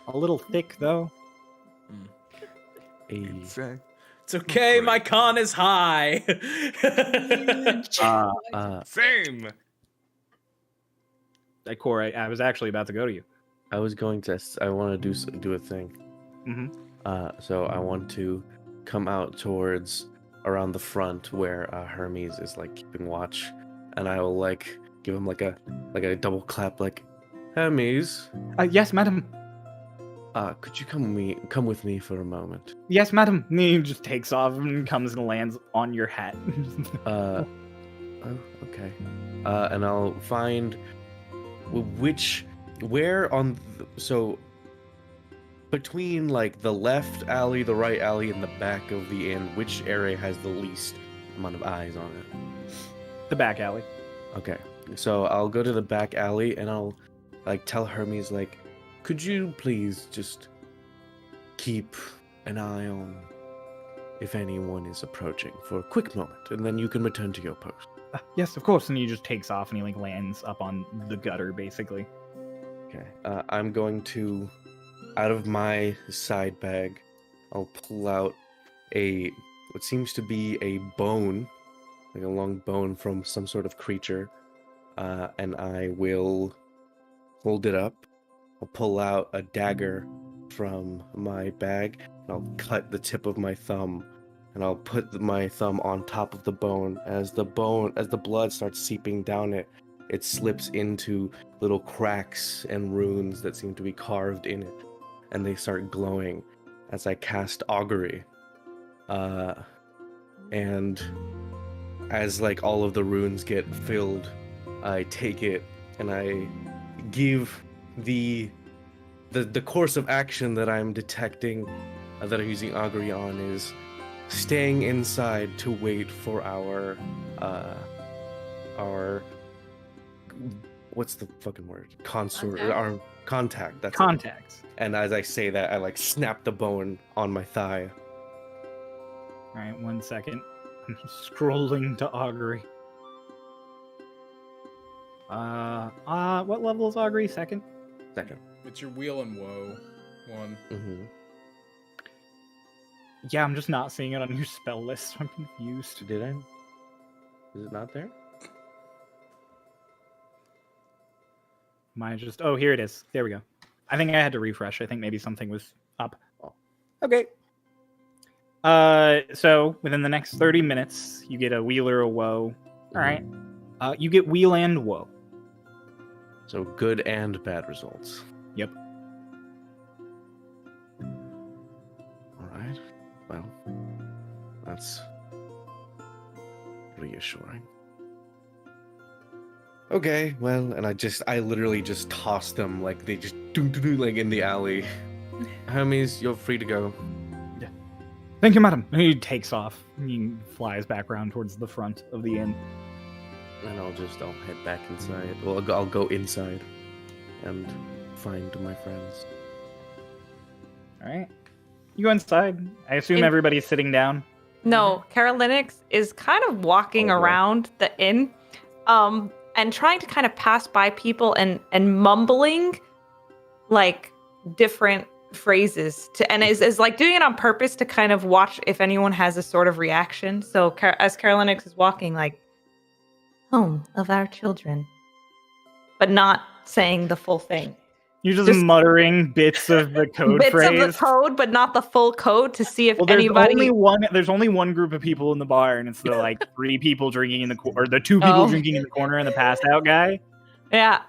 A little thick though. It's, It's okay, my con is high. same. Corey, I was actually about to go to you. I was going to. I want to do a thing. Mm-hmm. So I want to come out towards around the front where Hermes is like keeping watch, and I will like give him like a double clap, like Hermes. Yes, madam. Could you come with me for a moment? Yes, madam. And he just takes off and comes and lands on your hat. Oh, okay. And I'll find so between like the left alley, the right alley, and the back of the inn, which area has the least amount of eyes on it? The back alley. Okay, so I'll go to the back alley and I'll like tell Hermes like, could you please just keep an eye on if anyone is approaching for a quick moment, and then you can return to your post. Yes, of course. And he just takes off and he like lands up on the gutter, basically. Okay. I'm going to, out of my side bag, I'll pull out what seems to be a bone, like a long bone from some sort of creature, and I will hold it up. I'll pull out a dagger from my bag, and I'll cut the tip of my thumb, and I'll put my thumb on top of the bone. As the blood starts seeping down it, it slips into little cracks and runes that seem to be carved in it, and they start glowing as I cast augury. And as like all of the runes get filled, I take it and I give the course of action that I'm detecting, that I'm using augury on, is staying inside to wait for our what's the fucking word? Our contact. That's Contacts. it. And as I say that, I like snap the bone on my thigh. All right, 1 second. I'm scrolling to augury. What level is augury? Second. It's your wheel and woe one. Mm-hmm. Yeah, I'm just not seeing it on your spell list. So I'm confused. Did I? Is it not there? Mine just. Oh, here it is. There we go. I think I had to refresh. I think maybe something was up. Okay. So within the next 30 minutes, you get a wheel or a woe. All right. You get wheel and woe. So good and bad results. Yep. All right. Well, that's reassuring. Okay, well, and I literally just toss them like they just do like in the alley. Hermes, you're free to go. Yeah. Thank you, madam. And he takes off. He flies back around towards the front of the inn. And I'll head back inside. Well, I'll go inside and find my friends. All right. You go inside. I assume everybody's sitting down. No, Carolinix is kind of walking around the inn, and trying to kind of pass by people and mumbling like different phrases and is like doing it on purpose to kind of watch if anyone has a sort of reaction. So as Carolinix is walking, like, home of our children, but not saying the full thing. You're just muttering bits of the code phrase. Bits of the code, but not the full code to see if there's anybody. There's only one group of people in the bar, and it's the like 3 people drinking in the or the 2 people drinking in the corner and the passed out guy. Yeah.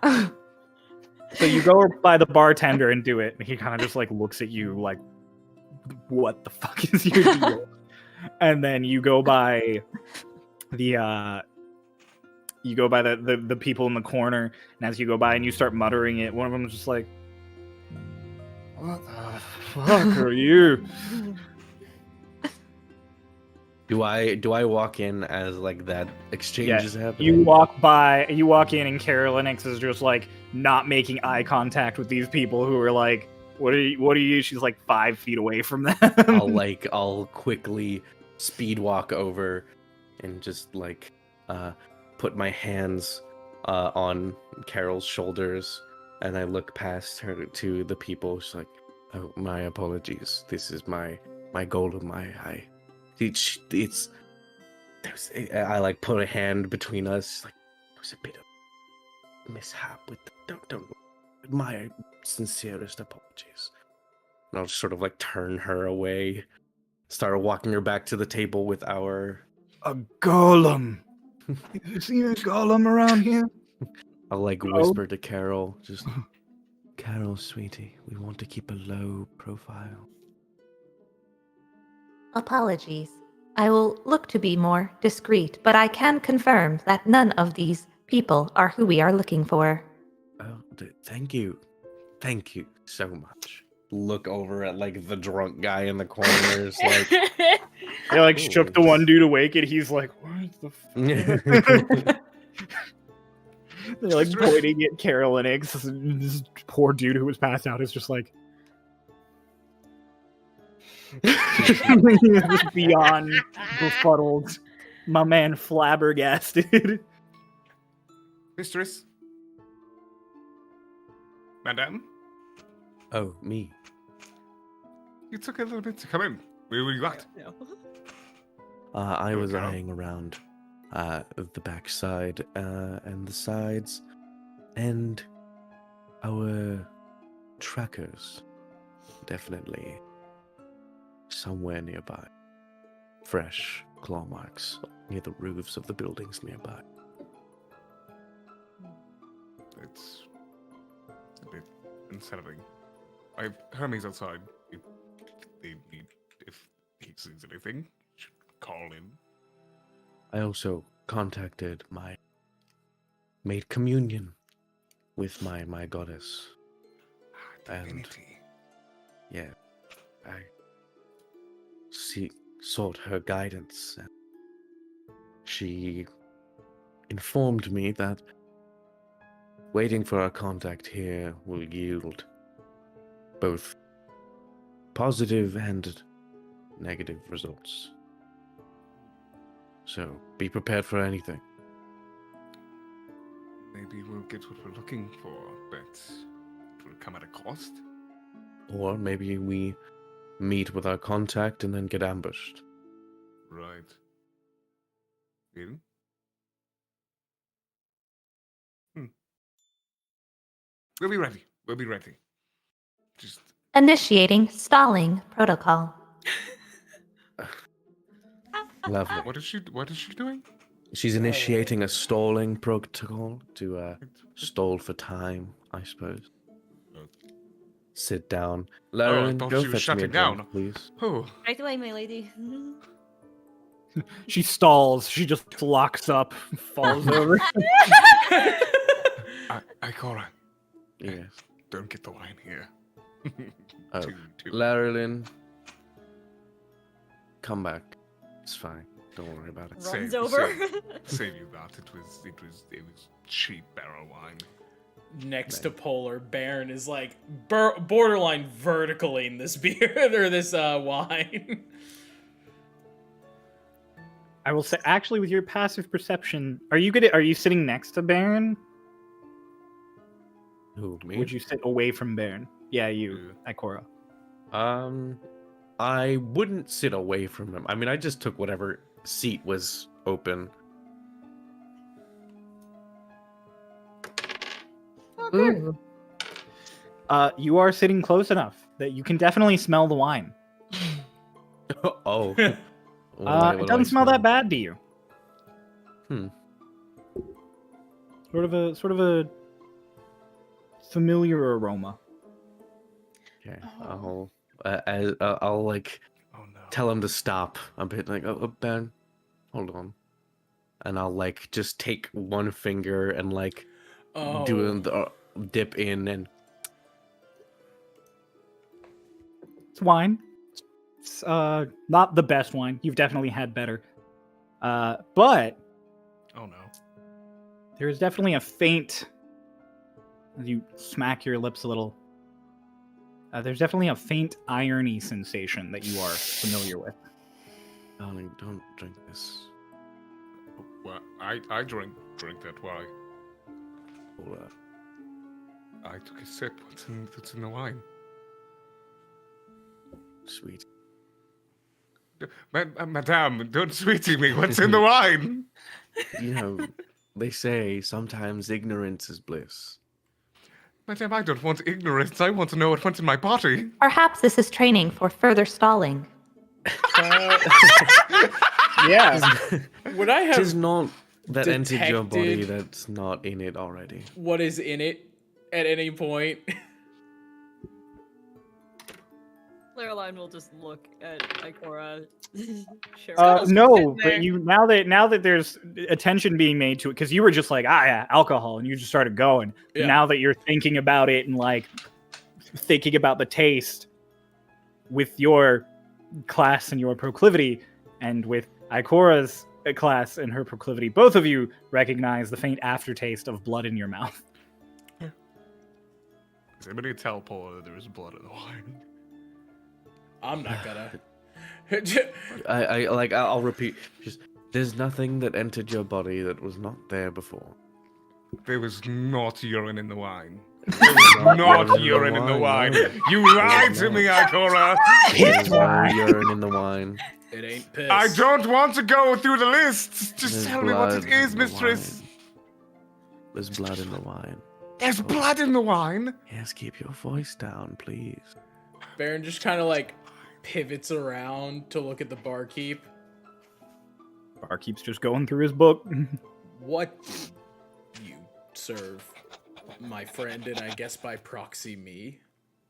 So you go by the bartender and do it, and he kind of just like looks at you like, "What the fuck is your deal?" And then you go by the people in the corner, and as you go by and you start muttering it, one of them is just like, "What the fuck are you?" Do I walk in as like that exchange is happening? You walk in, and Carolinix is just like not making eye contact with these people who are like, what are you? She's like 5 feet away from them. I'll quickly speed walk over and just like put my hands on Carol's shoulders, and I look past her to the people. She's like, "Oh, my apologies. This is my goal of my eye. I like put a hand between us. Like, there was a bit of mishap with don't my sincerest apologies." And I'll just sort of like turn her away, start walking her back to the table with a golem. You seen a golem around here? I'll like whisper to Carol, just Carol, sweetie, we want to keep a low profile. Apologies. I will look to be more discreet, but I can confirm that none of these people are who we are looking for. Oh, thank you. Thank you so much. Look over at like the drunk guy in the corners, like They like Ooh. shook the one dude awake, and he's like, "What the?" F-? They're like pointing at Carolyn X. This poor dude who was passed out is just like just beyond befuddled. My man flabbergasted. Mistress? Madame? Oh, me. You took a little bit to come in. Where were you at? I was Okay. eyeing around the backside and the sides, and our trackers definitely somewhere nearby. Fresh claw marks near the roofs of the buildings nearby. It's a bit unsettling. Hermes outside. If he sees anything, should call in. I also contacted made communion with my goddess. And Divinity. yeah, I sought her guidance, and she informed me that waiting for our contact here will yield both positive and negative results. So be prepared for anything. Maybe we'll get what we're looking for, but it will come at a cost. Or maybe we meet with our contact and then get ambushed. Right. You? We'll be ready. We'll be ready. Just Initiating stalling protocol. Lovely. what is she doing? She's initiating a stalling protocol to stall for time, I suppose. Sit down. Lauren, thought go she was fetch me a shutting drink, down. please. Oh, Right away, my lady. She stalls. She just locks up, falls over. Ikora, Yes. don't get the wine here. Oh, Too. Larilyn, come back. It's fine. Don't worry about it. Runs Save- over. Save you that. It was cheap barrel wine. Next to Polar, Baron is like borderline verticaling this beer or this wine. I will say, actually, with your passive perception, are you sitting next to Baron? Who, me? Would you sit away from Baron? Yeah, you, Ikora. I wouldn't sit away from him. I mean, I just took whatever seat was open. Ooh. You are sitting close enough that you can definitely smell the wine. Oh. It doesn't smell that bad to you. Hmm. Sort of a familiar aroma. Okay. I'll like Oh no. tell him to stop. A bit like, oh, Ben, hold on. And I'll like just take one finger and like do the dip in and It's wine. It's not the best wine. You've definitely had better. But Oh no. there's definitely a faint, as you smack your lips a little, there's definitely a faint irony sensation that you are familiar with. darling, don't drink this. Well, I drink that wine. Hold up. I took a sip. What's in the wine? Sweet. Madame, don't sweetie me. What's in the wine? You know, they say sometimes ignorance is bliss. Madame, I don't want ignorance. I want to know what's in my body. Perhaps this is training for further stalling. Yeah. Would I have Tis not that entered your body detected- that's not in it already. what is in it at any point? Chryolain will just look at Ikora. Sure. No, sitting there. but you now that there's attention being made to it, because you were just like, yeah, alcohol, and you just started going. Yeah. Now that you're thinking about it and like thinking about the taste with your class and your proclivity, and with Ikora's class and her proclivity, both of you recognize the faint aftertaste of blood in your mouth. Does anybody tell Paula that there was blood in the wine? I'm not gonna. I'll repeat. Just there's nothing that entered your body that was not there before. There was not urine in the wine. There was not urine in the wine. You lied to me, Ikora. There's no urine in the wine. It ain't piss. I don't want to go through the list. Just There's tell me what blood it is, in the mistress. wine. There's blood in the wine. There's blood in the wine. Yes, keep your voice down, please. Baron just kind of like pivots around to look at the barkeep. Barkeep's just going through his book. What did you serve, my friend, and I guess by proxy me?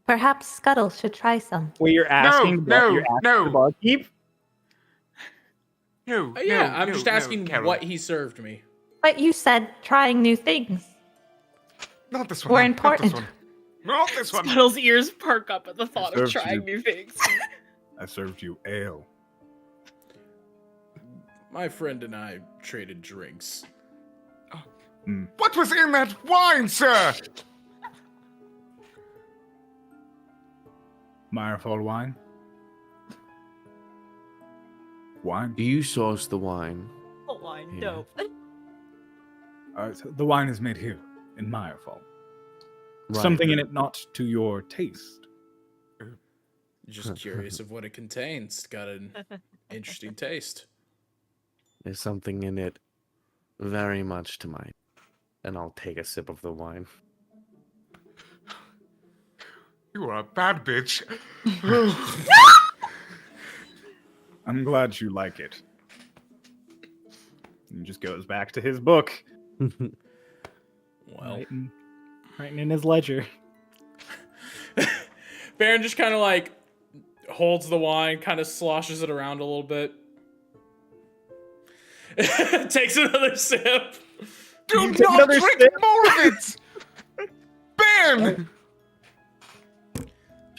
Perhaps Scuttle should try some. Wait, you're asking? no, the barkeep? No, Yeah, no, I'm no, just no, asking Carol. what he served me. But you said trying new things. Not this one. Were Not important. this one. Not this one. Scuttle's ears perk up at the thought of served trying you. new things. I served you ale. My friend and I traded drinks. What was in that wine, sir? Mirefall wine. Wine. Do you source the wine? Chryolain, Yeah. dope. So the wine is made here in Mirefall. Right, Something in but- it not to your taste. Just curious of what it contains. Got an interesting taste. There's something in it very much to mine. And I'll take a sip of the wine. You are a bad bitch. I'm glad you like it. And just goes back to his book, Well, writing in his ledger. Baron just kind of like holds the wine, kind of sloshes it around a little bit. Takes another sip. Do take not another drink sip? more of it. Ben.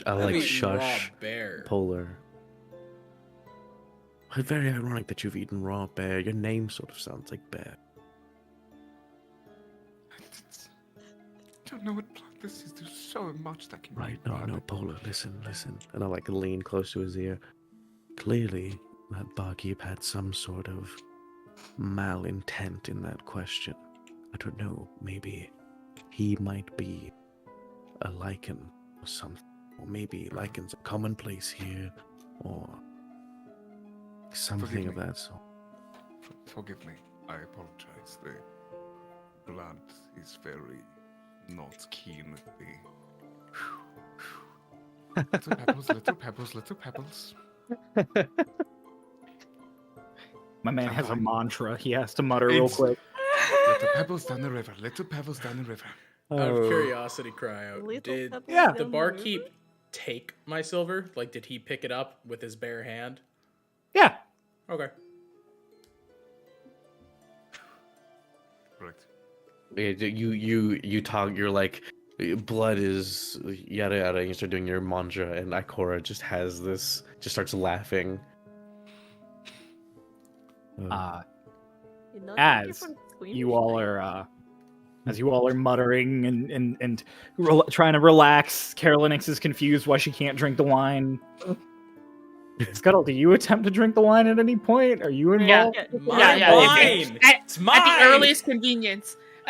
I I've like eaten raw shush bear. Polar. It's very ironic that you've eaten raw bear. Your name sort of sounds like bear. I don't know what blood this is. There's so much that can Right, be no, blood. no, Polar, listen. And I like lean close to his ear. Clearly, that barkeep had some sort of malintent in that question. I don't know, maybe he might be a lichen or something. Or maybe lichens are commonplace here, or something Forgive of me. that sort. Forgive me. I apologize. The blood is very not keen. Little pebbles, little pebbles, little pebbles. My man has a mantra he has to mutter real It's- quick. Little pebbles down the river. Little pebbles down the river. Out of curiosity, cry out. Little Did pebbles yeah, the down barkeep river. take my silver? Like, did he pick it up with his bare hand? Yeah. Okay. Right. Yeah, you talk. You're like, blood is yada yada. And you start doing your mantra, and Ikora just has this. Just starts laughing. You know, As different queen you fish all thing. are as you all are muttering and trying to relax, Carolinix is confused why she can't drink the wine. Scuttle, do you attempt to drink the wine at any point? Are you involved? Yeah, wine! It's mine! At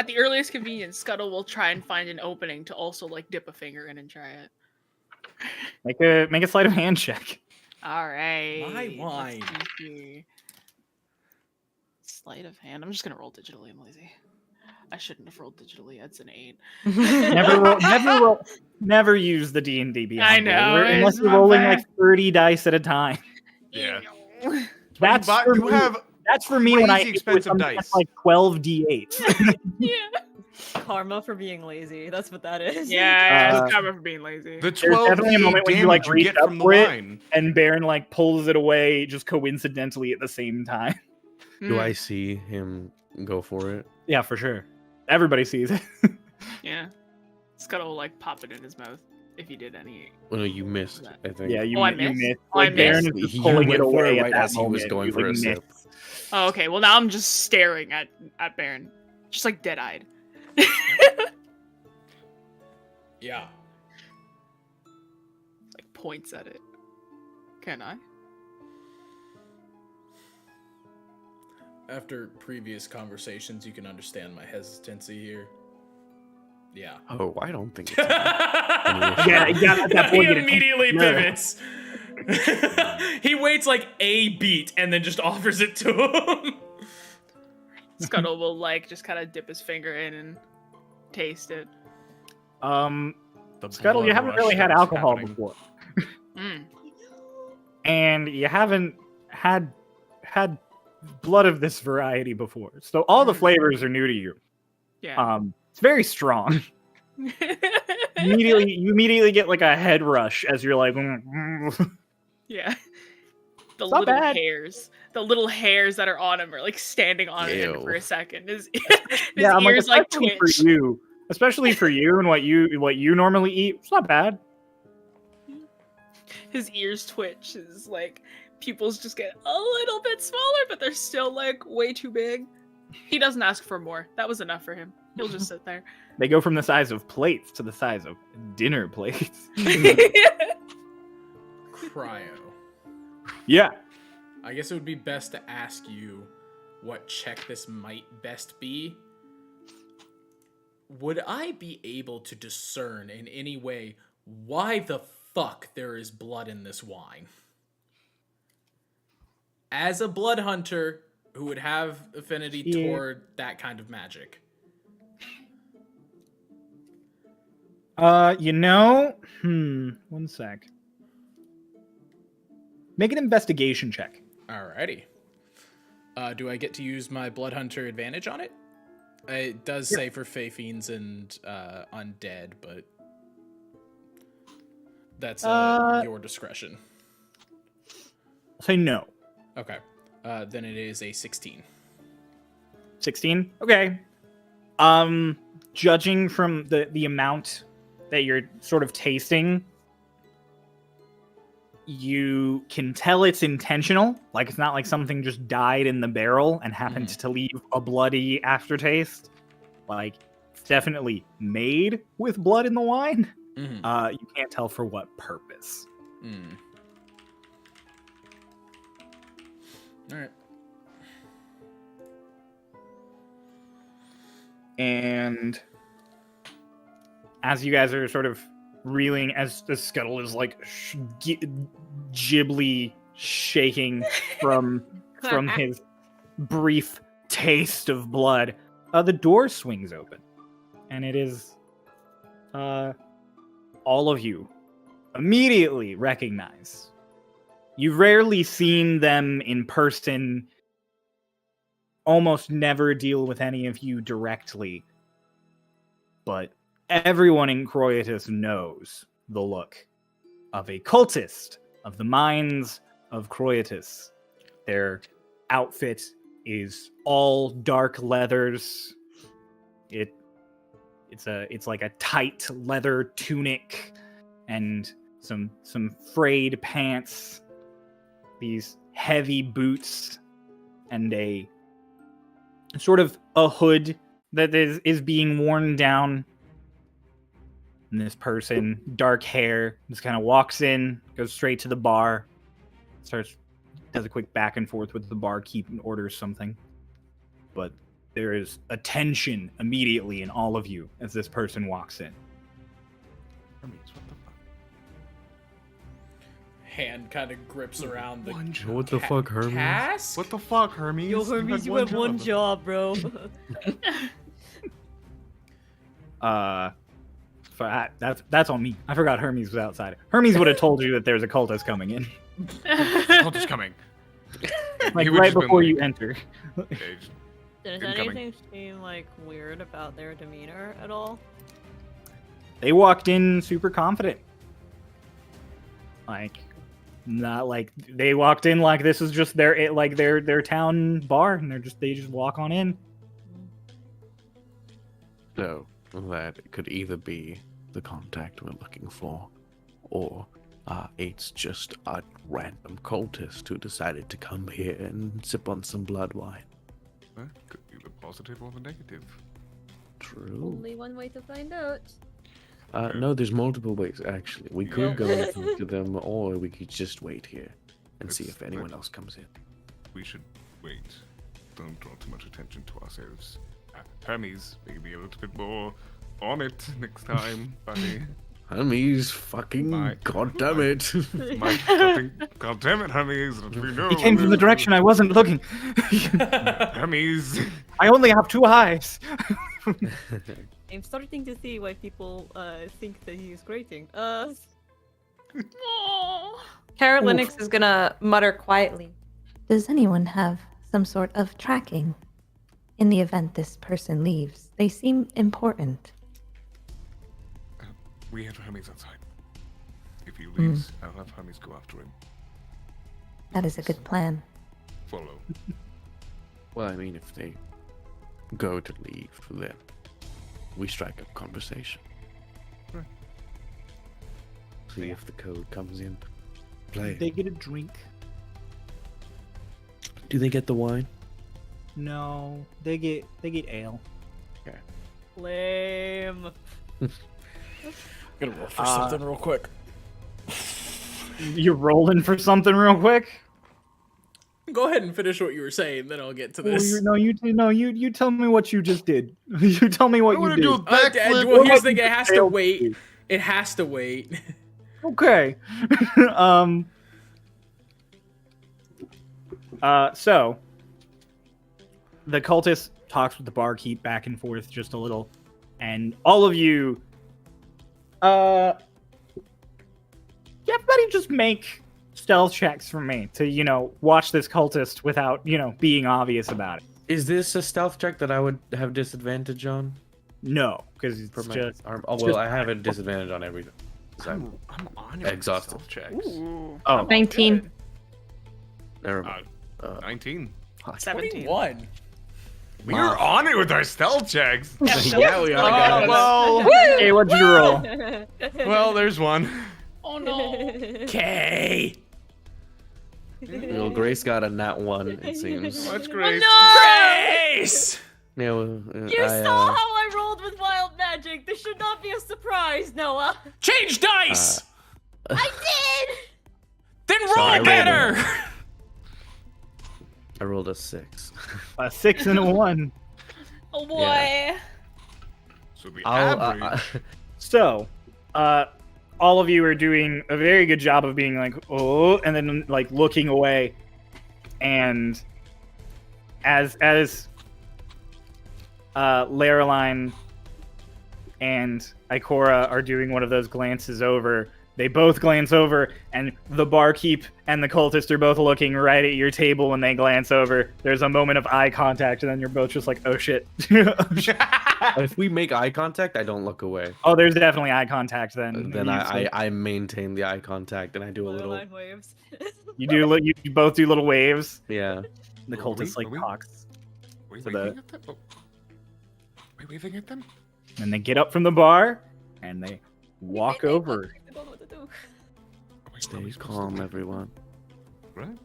the earliest convenience, Scuttle will try and find an opening to also like dip a finger in and try it. Make a sleight of hand check. All right. My wine. Let's see here. Sleight of hand. I'm just gonna roll digitally. I'm lazy. I shouldn't have rolled digitally. That's an 8. Never use the D&D Beyond. I know, Ruler unless it's you're my rolling bad. like 30 dice at a time. Yeah. That's But for you me. have That's for me when I crazy hit with expensive something that's dice. like 12 d8s. Yeah. karma for being lazy. That's what that is. Yeah, it's karma for being lazy. The There's 12 definitely a moment when you like damage you reach get up from the for it, wine. and Baron like pulls it away just coincidentally at the same time. Do I see him go for it? Yeah, for sure. Everybody sees it. Yeah. Scuttle will like pop it in his mouth if he did any. Well, no, you missed. I think. Yeah, you Oh, I you missed? missed. Oh, I Like, Baron missed. is just You pulling it went for it away right at that as he was moment. going You, for like, a sip. missed. Oh, okay. Well, now I'm just staring at Baron, just like dead-eyed. Yeah. Like points at it. Can I? After previous conversations, you can understand my hesitancy here. Yeah. Oh, I don't think it's. Yeah, at that point, He you immediately Yeah. pivots. He waits like a beat and then just offers it to him. Scuttle will like just kind of dip his finger in and taste it. The Scuttle, you blood haven't rush really had starts alcohol happening. before, Mm. and you haven't had blood of this variety before, so all the flavors are new to you. Yeah. It's very strong. You immediately get like a head rush as you're like, Yeah. The It's not little bad. hairs. The little hairs that are on him are like standing on him Ew. for a second. His yeah, I'm like, ears like especially twitch. for you, especially for you and what you normally eat. It's not bad. His ears twitch. His like pupils just get a little bit smaller, but they're still like way too big. He doesn't ask for more. That was enough for him. He'll just sit there. They go from the size of plates to the size of dinner plates. Cryo. Yeah. I guess it would be best to ask you what check this might best be. Would I be able to discern in any way why the fuck there is blood in this wine? As a blood hunter who would have affinity Yeah. toward that kind of magic. One sec. Make an investigation check. Alrighty. Do I get to use my blood hunter advantage on it? It does say for Fey Fiends and undead, but that's your discretion. Say no. Okay. Then it is a 16. 16? Okay. Judging from the amount that you're sort of tasting, you can tell it's intentional. Like, it's not like something just died in the barrel and happened to leave a bloody aftertaste. Like, it's definitely made with blood in the wine. Mm-hmm. You can't tell for what purpose. Alright. And as you guys are sort of reeling, as the Scuttle is like gibly shaking from his brief taste of blood, the door swings open, and it is all of you immediately recognize. You've rarely seen them in person, almost never deal with any of you directly, but everyone in Chryolain knows the look of a cultist of the mines of Chryolain. Their outfit is all dark leathers. It's like a tight leather tunic and some frayed pants, these heavy boots, and a sort of a hood that is being worn down. And this person, dark hair, just kind of walks in, goes straight to the bar, does a quick back and forth with the barkeep and orders something. But there is a tension immediately in all of you as this person walks in. Hand kind of grips around the What the fuck, Hermes? cask? What the fuck, Hermes? Yo, Hermes, you had one job, bro. That's on me. I forgot Hermes was outside. Hermes would have told you that there's a cultist coming in, Cultist coming. like He would right just been before like- you enter. Okay, just Does Incoming. anything seem like weird about their demeanor at all? They walked in super confident. Like, not like they walked in like this is just their town bar, and they just walk on in. So that could either be the contact we're looking for, or it's just a random cultist who decided to come here and sip on some blood wine. Could be the positive or the negative. True. Only one way to find out. No, there's multiple ways, actually. We could go and talk to them, or we could just wait here and see if anyone else comes in. We should wait. Don't draw too much attention to ourselves. Hermes, maybe a little bit more on it next time, buddy. Hermes, fucking goddammit. God damn it, Hermes. We know. He came from the direction I wasn't looking. Hermes. I only have 2 eyes. I'm starting to see why people think that he is grating. Carolinix is gonna mutter quietly. Does anyone have some sort of tracking in the event this person leaves? They seem important. We have Hermes outside. If he leaves, I'll have Hermes go after him. That is a good plan. Follow. Well, I mean, if they go to leave, then we strike up conversation. Right. See if the code comes in play. They get a drink. Do they get the wine? No, they get ale. Lame. Gonna roll for something real quick. You're rolling for something real quick. Go ahead and finish what you were saying, then I'll get to this. You tell me what you just did. You tell me what you did. Well, here's the thing. It has to wait. It has to wait. Okay. So the cultist talks with the barkeep back and forth just a little, and all of you, everybody just make stealth checks for me to, watch this cultist without, being obvious about it. Is this a stealth check that I would have disadvantage on? No, because it's For my just arm? Oh, well, I have a disadvantage on everything. I'm on your exhausted. stealth checks. Oh, 19. never mind. 19. 17. 21. We are on it with our stealth checks. Yeah, we are. guys. Well, hey, what'd you roll? well, there's one. Oh no. Okay. Well, Grace got a nat 1, it seems. Much grace. Grace! Yeah, well, You saw how I rolled with wild magic. This should not be a surprise, Noah. Change dice! I did. Then So I roll rolled better! I rolled a 6. A 6 and a 1. Oh boy. Yeah. So the I'll, average. So, all of you are doing a very good job of being like, oh, and then like looking away. And as Laraline and Ikora are doing one of those glances over, they both glance over, and the barkeep and the cultist are both looking right at your table when they glance over. There's a moment of eye contact, and then you're both just like, oh shit. Oh, shit. If we make eye contact, I don't look away. Oh, there's definitely eye contact then. Then I maintain the eye contact and I do a little. Line waves. You both do little waves. Yeah. The Are cultist we- like are we- talks, Wait, to waving at them? Oh. Wait, waving at them? and they get up from the bar and they walk over. I don't know what to do. Oh, wait, are Stay we supposed to calm, wait? everyone. Right?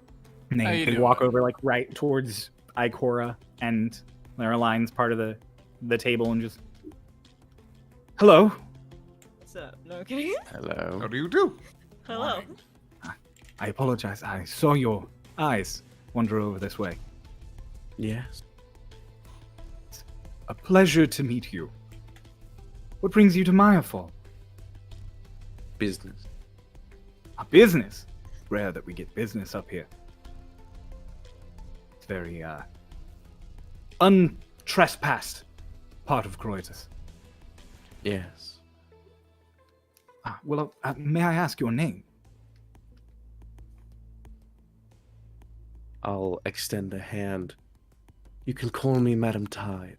And How they, you they doing? walk over like right towards Ikora and Laraline's part of the table and just, hello. What's up? No, okay. Hello. How do you do? Hello. I apologize. I saw your eyes wander over this way. Yes. A pleasure to meet you. What brings you to Mayafall? Business. A business. Rare that we get business up here. It's very untrespassed part of Croitus. Yes. Well, may I ask your name? I'll extend a hand You can call me Madam Tide.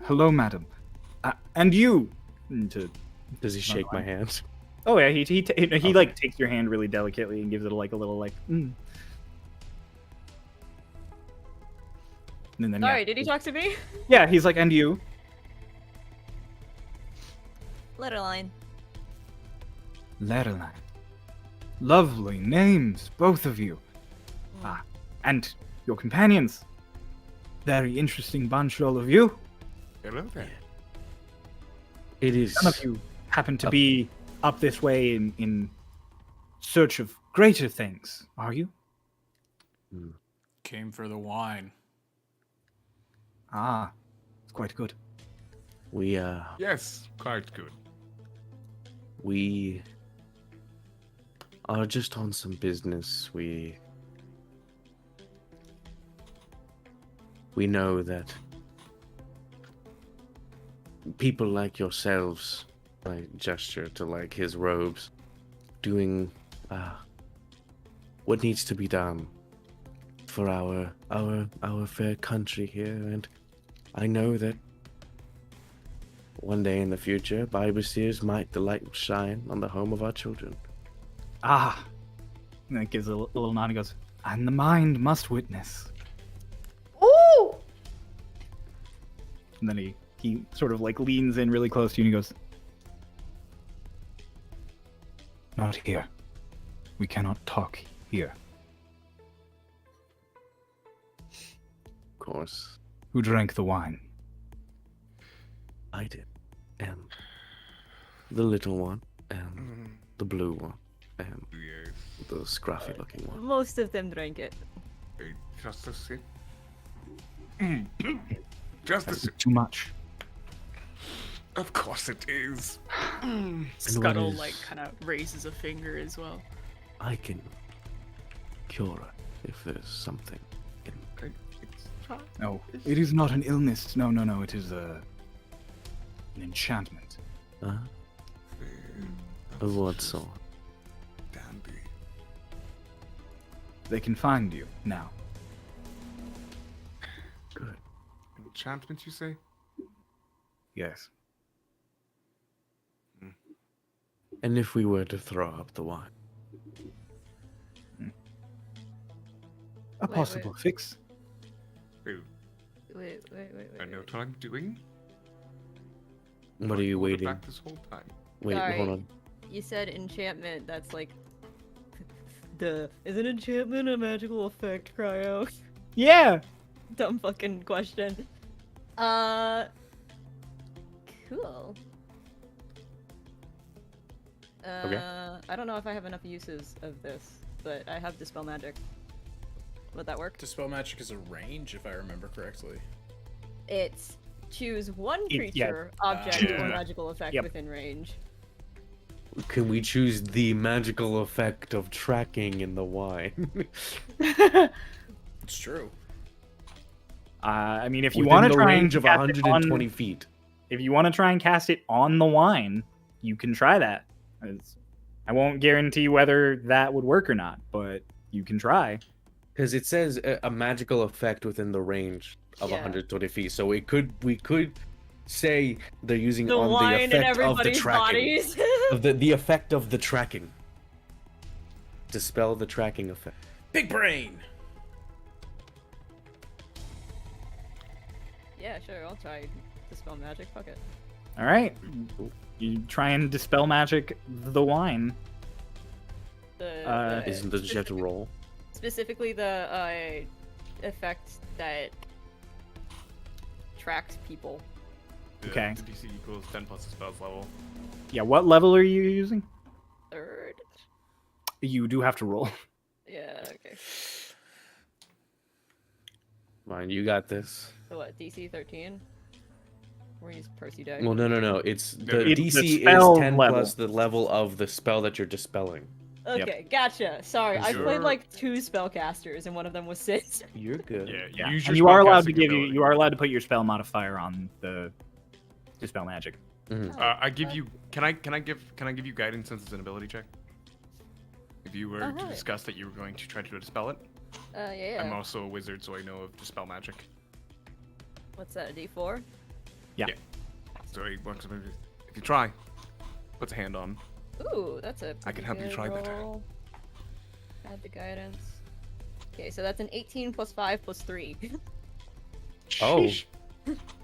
Hello, madam. And you. Does he shake my hand? Oh yeah, he Okay. like takes your hand really delicately and gives it like a little like. And then Sorry, yeah. did he talk to me? Yeah, he's like, and you. Letterline. Ledeline. Lovely names, both of you. And your companions. Very interesting bunch, all of you. Hello there. It is. None of you happen to be up this way in search of greater things, are you? Came for the wine. Ah, it's quite good. We Yes, quite good. we are just on some business. We know that people like yourselves, I gesture to like his robes, doing what needs to be done for our fair country here, and I know that one day in the future, Bible Sears might the light shine on the home of our children. Ah. And it gives a little nod and goes, and the mind must witness. Ooh! And then he sort of like leans in really close to you and he goes, Not here. We cannot talk here. Of course, Who drank the wine? I did. And the little one, and the blue one, and Yes. the scruffy looking one. Most of them drank it. Just a sip. Just a That's sip. too much. Of course it is. Scuttle is- like kind of raises a finger as well. I can cure it if there's something. No, it is not an illness. No. It is an enchantment. Huh? Of what sort? Dandy. They can find you now. Good. Enchantment, you say? Yes. And if we were to throw up the wine, A Wait, possible fix. Wait, Wait. I know what I'm doing. what are you Hold it waiting? back this whole time. Wait, Sorry. hold on. You said enchantment, that's like... Duh. Is an enchantment a magical effect, Cryo? yeah. Dumb fucking question. Cool. I don't know if I have enough uses of this, but I have Dispel Magic. Would that work? Dispel magic is a range, if I remember correctly. It's choose one It- yeah. creature, object, Yeah. or magical effect Yep. within range. Can we choose the magical effect of tracking in the wine? It's true. I mean, if you Within want to the try range and of cast it 120 on, feet. if you want to try and cast it on the wine, you can try that. I won't guarantee whether that would work or not, but you can try. Because it says a magical effect within the range of Yeah. 120 feet. So we could say they're using The on wine the in effect of the everybody's tracking. bodies. Of the effect of the tracking. Dispel the tracking effect. Big brain. Yeah, sure, I'll try Dispel Magic, fuck it. All right, you try and dispel magic the wine. Isn't the jet to roll? Specifically the effect that tracks people. Okay. The DC equals 10 plus the spell's level. Yeah, what level are you using? Third. You do have to roll. Yeah, okay. Fine, you got this. So what, DC 13? Or use Percy die? Well, no. It's the It's the DC spell is 10 level. plus the level of the spell that you're dispelling. Okay, gotcha. Sorry, I Sure. played like 2 spellcasters and one of them was Sis. You're good. Yeah, Use your and you are allowed to spellcasting give ability. you are allowed to put your spell modifier on the dispel magic. I give you. Can I give you guidance since it's an ability check? If you were to yeah. discuss that you were going to try to dispel it. Yeah. I'm also a wizard, so I know of dispel magic. What's that, a D4? So if you try, puts a hand on. Ooh, that's a I can pretty help you good try better. roll. Add the guidance. Okay, so that's an 18 plus 5 plus 3. Oh. Sheesh.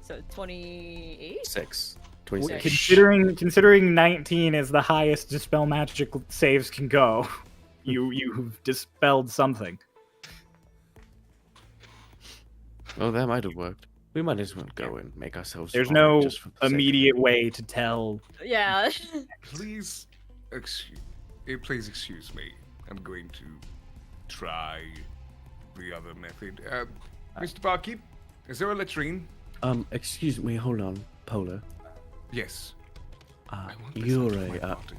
So 28? 6. Okay. 26. Considering 19 is the highest dispel magic saves can go, you've dispelled something. Oh, that might have worked. We might as well go and make ourselves. There's smaller no just for the sake of it. immediate way to tell. Yeah. Please excuse me. I'm going to try the other method. Mr. Barkeep, is there a latrine? Excuse me, hold on, Polar. Yes. I want this You're out of my a party.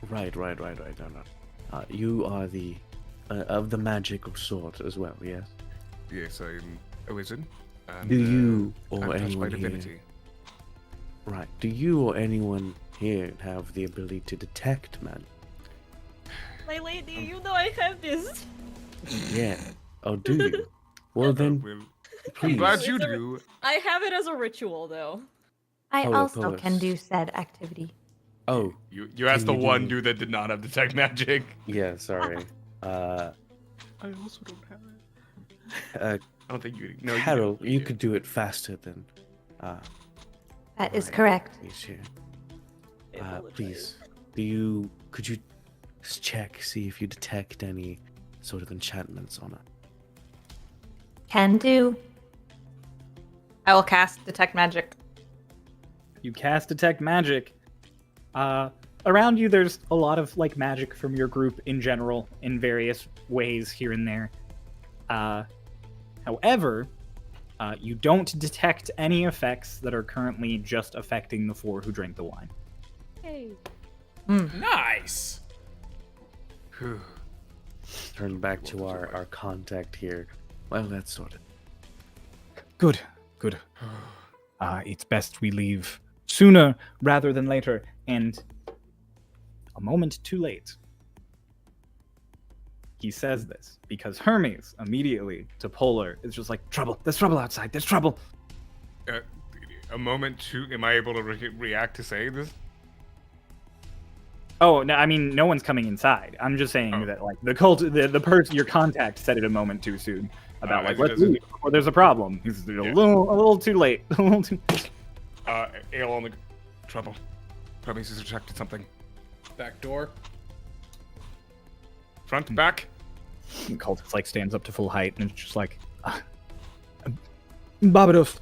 right. No. You are the of the magical sort as well, yes. Yes, I'm a wizard. And, Do you or I'm touched by anyone here? divinity. Right. Do you or anyone here have the ability to detect magic? My lady, you know I have this. Yeah. Oh, do you? Well then, Well, please. I'm glad It's you a- do. I have it as a ritual, though. I Polar, also Polar. can do said activity. Oh, You asked the Can you one do- dude that did not have detect magic. Yeah, sorry. I also don't have it. uh, I don't think you. No, Carol, do. you could do it faster than. That is my correct. niece here. Apologize. Please, could you just check, see if you detect any sort of enchantments on it? Can do. I will cast detect magic. You cast detect magic. Around you, there's a lot of like magic from your group in general, in various ways here and there. However, you don't detect any effects that are currently just affecting the four who drank the wine. Hey. Nice. Whew. Turn back to our contact here. Well, that's sort of. Good. It's best we leave sooner rather than later, and a moment too late. He says this because Hermes immediately to Polar is just like, trouble, there's trouble outside, there's trouble. A moment too. Am I able to react to say this? Oh, no, I mean, no one's coming inside. I'm just saying that, like, the person, your contact said it a moment too soon about, like, as it let's doesn't- leave, or there's a problem. He's a little too late. A little too. Ale on the trouble. Hermes has detected something. Back door. Front, back. And Cultist like stands up to full height and it's just like, Barbados,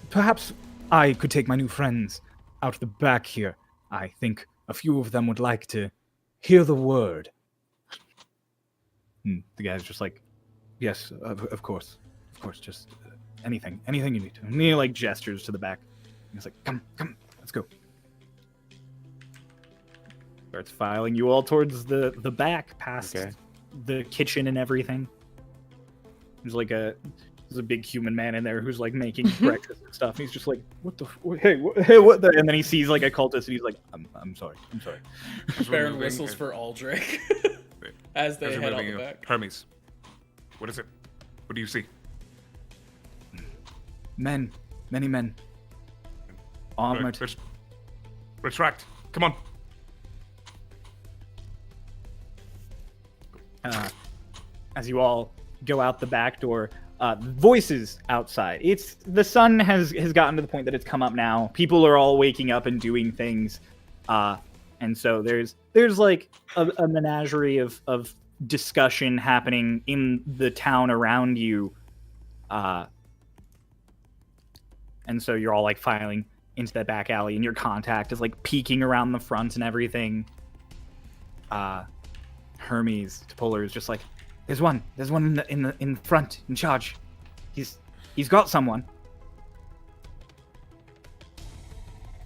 perhaps I could take my new friends out the back here. I think a few of them would like to hear the word. And the guy's just like, yes, of course, just anything you need. And he like gestures to the back. He's like, come, let's go. Starts filing you all towards the back, past Okay. the kitchen and everything. There's a big human man in there who's like making breakfast and stuff. He's just like, what the? What the? And then he sees like a cultist and he's like, I'm sorry. Baron moving whistles and- for Aldrich as they As we're head out moving the up. back. Hermes, what is it? What do you see? Men, many men, armored. Retract. Come on. As you all go out the back door, voices outside. It's the sun has gotten to the point that it's come up now. People are all waking up and doing things, and so there's like a menagerie of discussion happening in the town around you, and so you're all like filing into that back alley, and your contact is like peeking around the front and everything. Hermes to Polar is just like, there's one in the front in charge. He's got someone.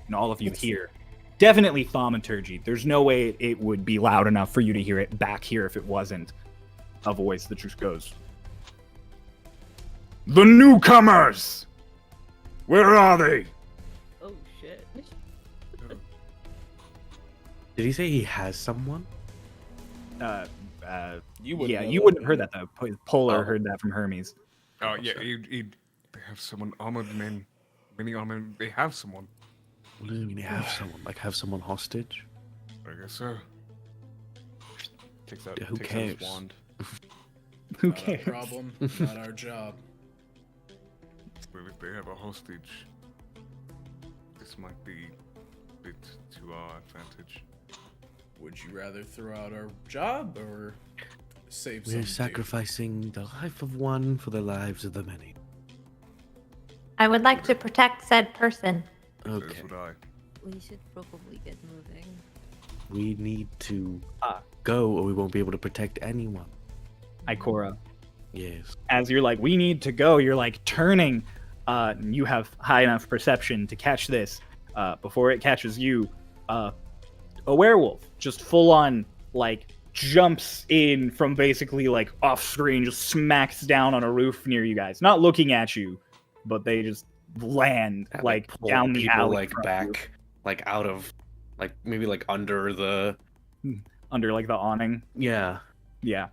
And all of you hear, definitely thaumaturgy. There's no way it would be loud enough for you to hear it back here if it wasn't a voice that just goes, The newcomers! Where are they? Oh shit. Did he say he has someone? You wouldn't. Yeah, know you that. wouldn't have heard that though. Polar Oh. heard that from Hermes. Oh yeah, they have someone armored men, many armored. They have someone. What do you mean they have someone? Like have someone hostage? I guess so. Takes out. Who takes out his cares? wand. Who Not our cares? problem. Not our job. But if they have a hostage, this might be a bit to our advantage. Would you rather throw out our job or save some We're dude? sacrificing the life of one for the lives of the many. I would like to protect said person. Okay. That's what I. We should probably get moving. We need to go or we won't be able to protect anyone. Ikora, Yes. as you're like, we need to go, you're like turning. You have high enough perception to catch this. Before it catches you, a werewolf just full on like jumps in from basically like off screen, just smacks down on a roof near you guys. Not looking at you, but they just land like pull down the people, alley like from back, like out of, like maybe like under the. you, under like the awning. Yeah. Yeah.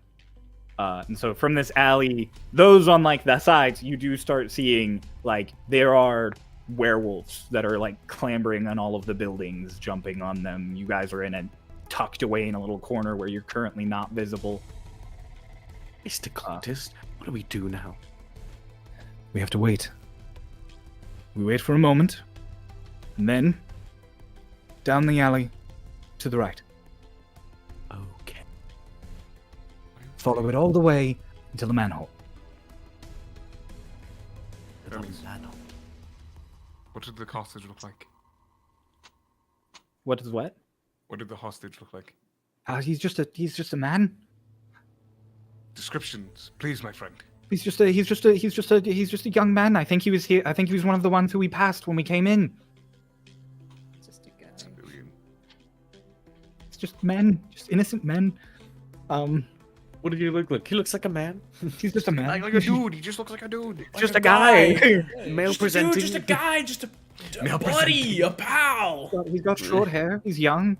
And so from this alley, those on like the sides, you do start seeing like there are werewolves that are like clambering on all of the buildings, jumping on them. You guys are in a tucked away in a little corner where you're currently not visible. Mr. Cultist, what do we do now? We have to wait. We wait for a moment, and then down the alley to the right. Okay. Follow it all the way until the manhole. It's on the manhole. What did the hostage look like? What is what? What did the hostage look like? He's just a man. Descriptions, please, my friend. He's just a young man. I think he was here. I think he was one of the ones who we passed when we came in. Just a guy. Civilian. It's just men, just innocent men. What did he look like? He looks like a man. He's just a man. Like a dude. He just looks like a dude. just a guy. Male Just a presenting. dude, just a guy, just a Male buddy, a pal. He's got short hair. He's young.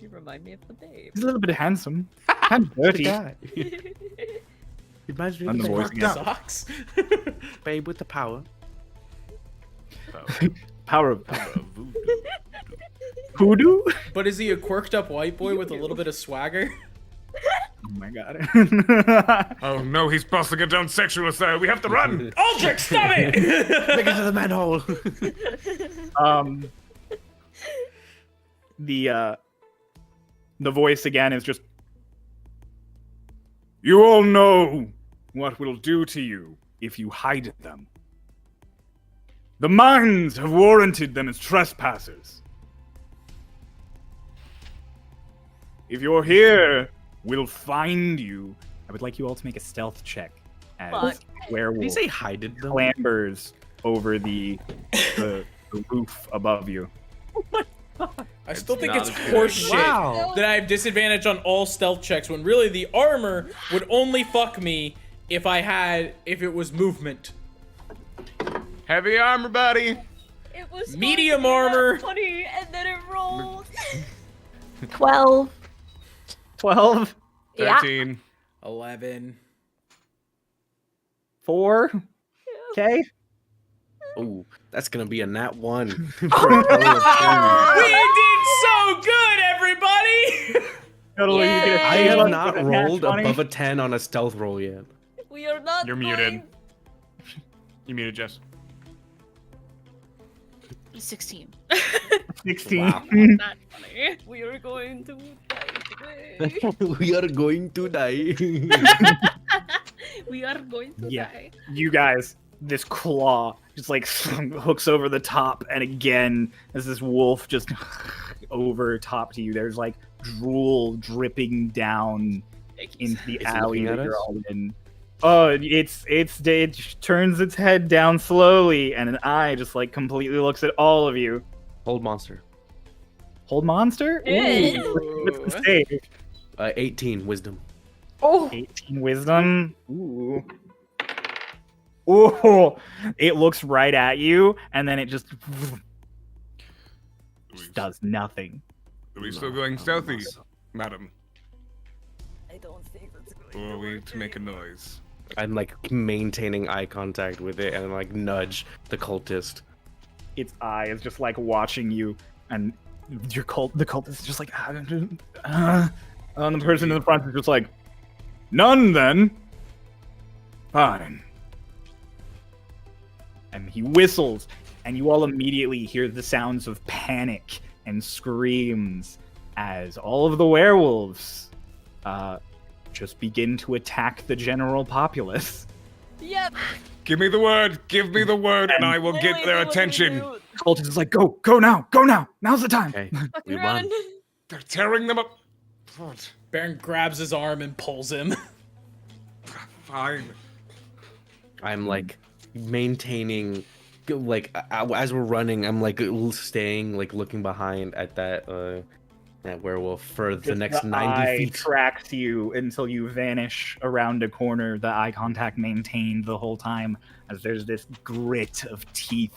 You remind me of the babe. He's a little bit handsome. And dirty. guy. He reminds me I'm of the the voice again. Socks. babe with the power. Power of voodoo. But is he a quirked up white boy with a little bit of swagger? Oh my god. Oh no, he's busting it down sexual style. We have to run. Aldrich, stop it! Take it to the manhole. The voice again is just, you all know what we'll do to you if you hide them. The mines have warranted them as trespassers. If you're here, we'll find you. I would like you all to make a stealth check as Fuck. werewolf Did he say hided them? clambers over the roof above you. I still think not it's a good horseshit Wow. that I have disadvantage on all stealth checks when really the armor would only fuck me if it was movement. Heavy armor, buddy. It was Medium supposed to be armor. that funny, and then it rolled. 12. 12, Yeah. 13. 11. 4. Okay. Oh, that's gonna be a nat 1. We did so good, everybody! Totally, you get a I Yay. have fail not with a nat rolled 20. above a 10 on a stealth roll yet. We are not. You're muted. You muted, Jess. 16. 16. Wow. Not funny. We are going to die today. We are going to die. We are going to Yeah. die. You guys, this claw just like hooks over the top, and again, as this wolf just over top to you, there's like drool dripping down into the Is it alley looking at that you're us? all in. Oh, it turns its head down slowly, and an eye just like completely looks at all of you. Hold monster. Hold monster? Ew. What's the save? 18 wisdom. Oh, 18 wisdom. Ooh. Ooh. It looks right at you, and then it just does nothing. Are we still going stealthy, madam? I don't think that's going Or to we work to make a anymore. noise. I'm like maintaining eye contact with it and like nudge the cultist. Its eye is just like watching you, and the cultist is just like, and the person in the front is just like, none then. Fine. And he whistles, and you all immediately hear the sounds of panic and screams as all of the werewolves just begin to attack the general populace. Yep. Give me the word, and I will get Literally, their what do we attention. do? Cultist is like, go now, now's the time. Okay, Fucking we run. run. They're tearing them up. What? Baron grabs his arm and pulls him. Fine. I'm like maintaining, like as we're running, I'm like staying, like looking behind at that werewolf for the Just next the 90 eye feet. tracks you until you vanish around a corner. The eye contact maintained the whole time as there's this grit of teeth.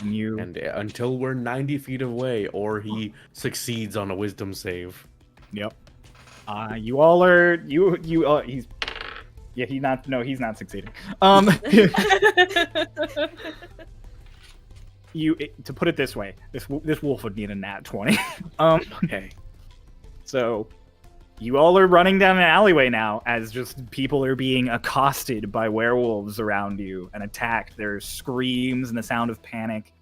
And you And until we're 90 feet away, or he succeeds on a wisdom save. Yep. You all are he's he's not succeeding. To put it this way, this wolf would need a nat 20. Okay. So you all are running down an alleyway now as just people are being accosted by werewolves around you and attacked. There's screams and the sound of panic.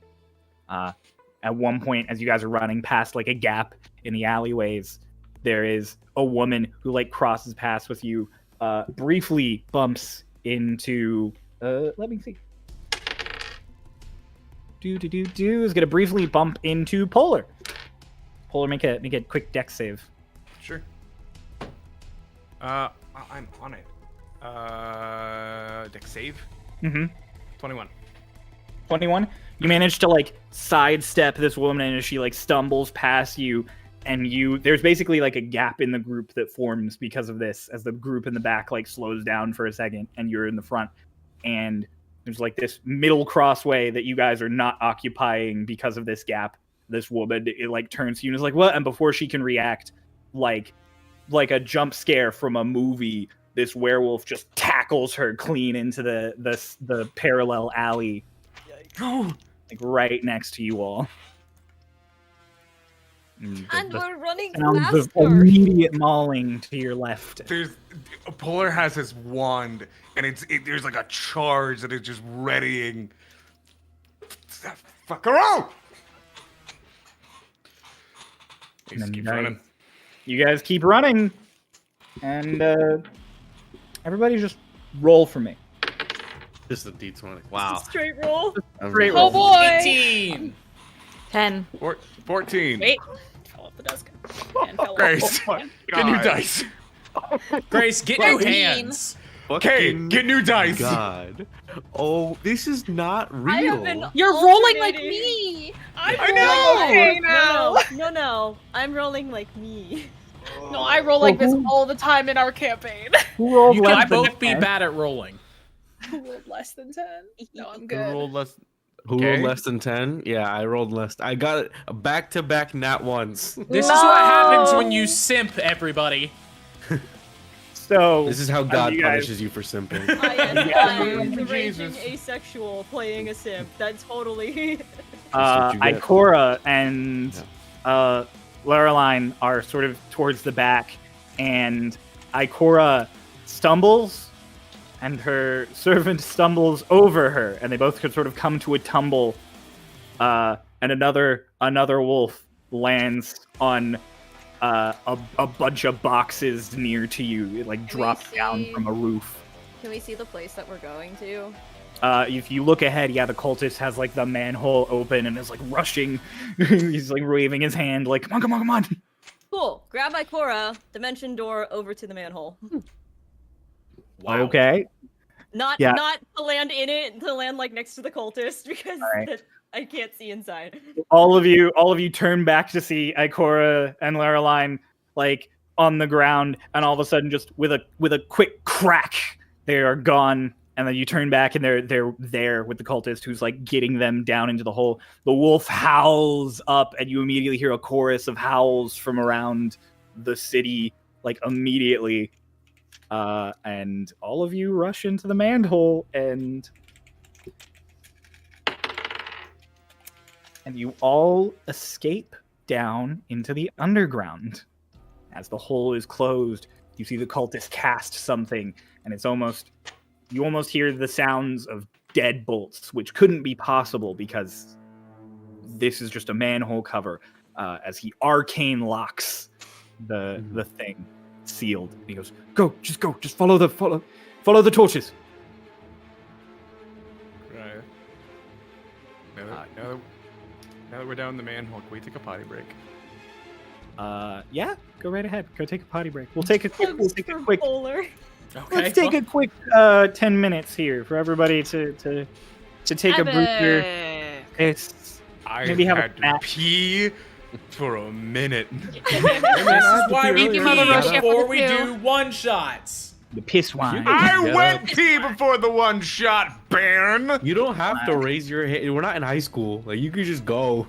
At one point, as you guys are running past like a gap in the alleyways, there is a woman who like crosses paths with you, briefly bumps into let me see. Is gonna briefly bump into Polar. Polar, make a quick dex save. Sure. I'm on it. Dex save. 21. 21. You manage to like sidestep this woman as she like stumbles past you, and there's basically like a gap in the group that forms because of this, as the group in the back like slows down for a second and you're in the front, and there's like this middle crossway that you guys are not occupying because of this gap. This woman, it like turns to you and is like, what? And before she can react, like a jump scare from a movie, this werewolf just tackles her clean into the parallel alley. Like right next to you all. And we're running Sounds of faster. immediate mauling to your left. Polar has his wand, and there's like a charge that is just readying. Fuck her out! He just keeps running. You guys keep running, and everybody just roll for me. Just a D20. Wow. Straight roll. Straight Oh roll. boy! 18. 10. 14. Wait. Fell off the desk. And fell off. Grace, Oh my get new God. dice. Grace, get new 13. hands. Okay, get new dice. God. Oh, this is not I have real. been You're rolling like alternating. me. I know. Okay now. No. I'm rolling like me. No, I roll like this all the time in our campaign. Who rolled You less can than both be 10? bad at rolling. Who rolled less than 10? No, I'm Who good. rolled less? Who Okay. rolled less than 10? Yeah, I rolled less. I got it back-to-back nat ones. This is what happens when you simp, everybody. So This is how God you guys- punishes you for simping. I am the Jesus. raging asexual playing a simp. That's totally. That's what you get. Ikora and Loreline are sort of towards the back, and Ikora stumbles, and her servant stumbles over her, and they both could sort of come to a tumble, and another wolf lands on a bunch of boxes near to you. It like we drops down see- from a roof. Can we see the place that we're going to? If you look ahead, yeah, the cultist has like the manhole open and is like rushing. He's like waving his hand, like, come on. Cool. Grab my Cora, dimension door over to the manhole. Wow. Okay. Not Yeah. not to land in it, to land like next to the cultist because Alright. I can't see inside. All of you turn back to see Ikora and Loreline like on the ground, and all of a sudden, just with a quick crack, they are gone. And then you turn back, and they're there with the cultist, who's like getting them down into the hole. The wolf howls up, and you immediately hear a chorus of howls from around the city, like immediately. And all of you rush into the manhole, and you all escape down into the underground. As the hole is closed, you see the cultist cast something, and you almost hear the sounds of deadbolts, which couldn't be possible because this is just a manhole cover. As he arcane locks the thing sealed, and he goes, "Go, just follow the torches." Right. Now that we're down the manhole, can we take a potty break? Yeah, go right ahead. Go take a potty break. We'll take a quick. Polar. Okay. Let's take a quick 10 minutes here for everybody to take a breather. Maybe have a had to nap. pee for a minute. This is why we pee Mother before we Russia. do one-shots. The piss wine. I Get went up. pee before the one shot, Baron. You don't have to raise your hand. We're not in high school. Like you could just go.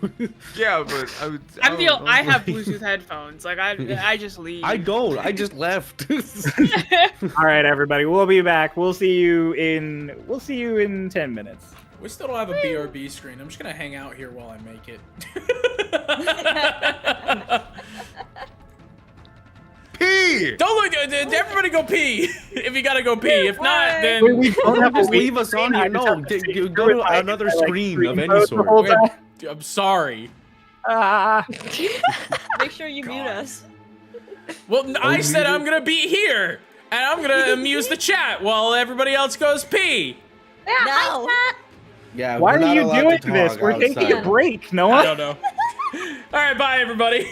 Yeah, but I have Bluetooth headphones. Like I just leave. I don't. I just left. All right, everybody. We'll be back. We'll see you in 10 minutes. We still don't have a BRB screen. I'm just gonna hang out here while I make it. pee. Don't look. Everybody go pee. If you gotta go pee. If not, then We don't have just to leave us on here. No, go to another screen of any sort. Okay, I'm sorry. Make sure you mute us. Well, I said I'm gonna be here, and I'm gonna amuse the chat while everybody else goes pee. No. Yeah. Why we're are not you allowed doing to this? talk We're taking a outside. break, I Noah. don't know. All right, bye everybody.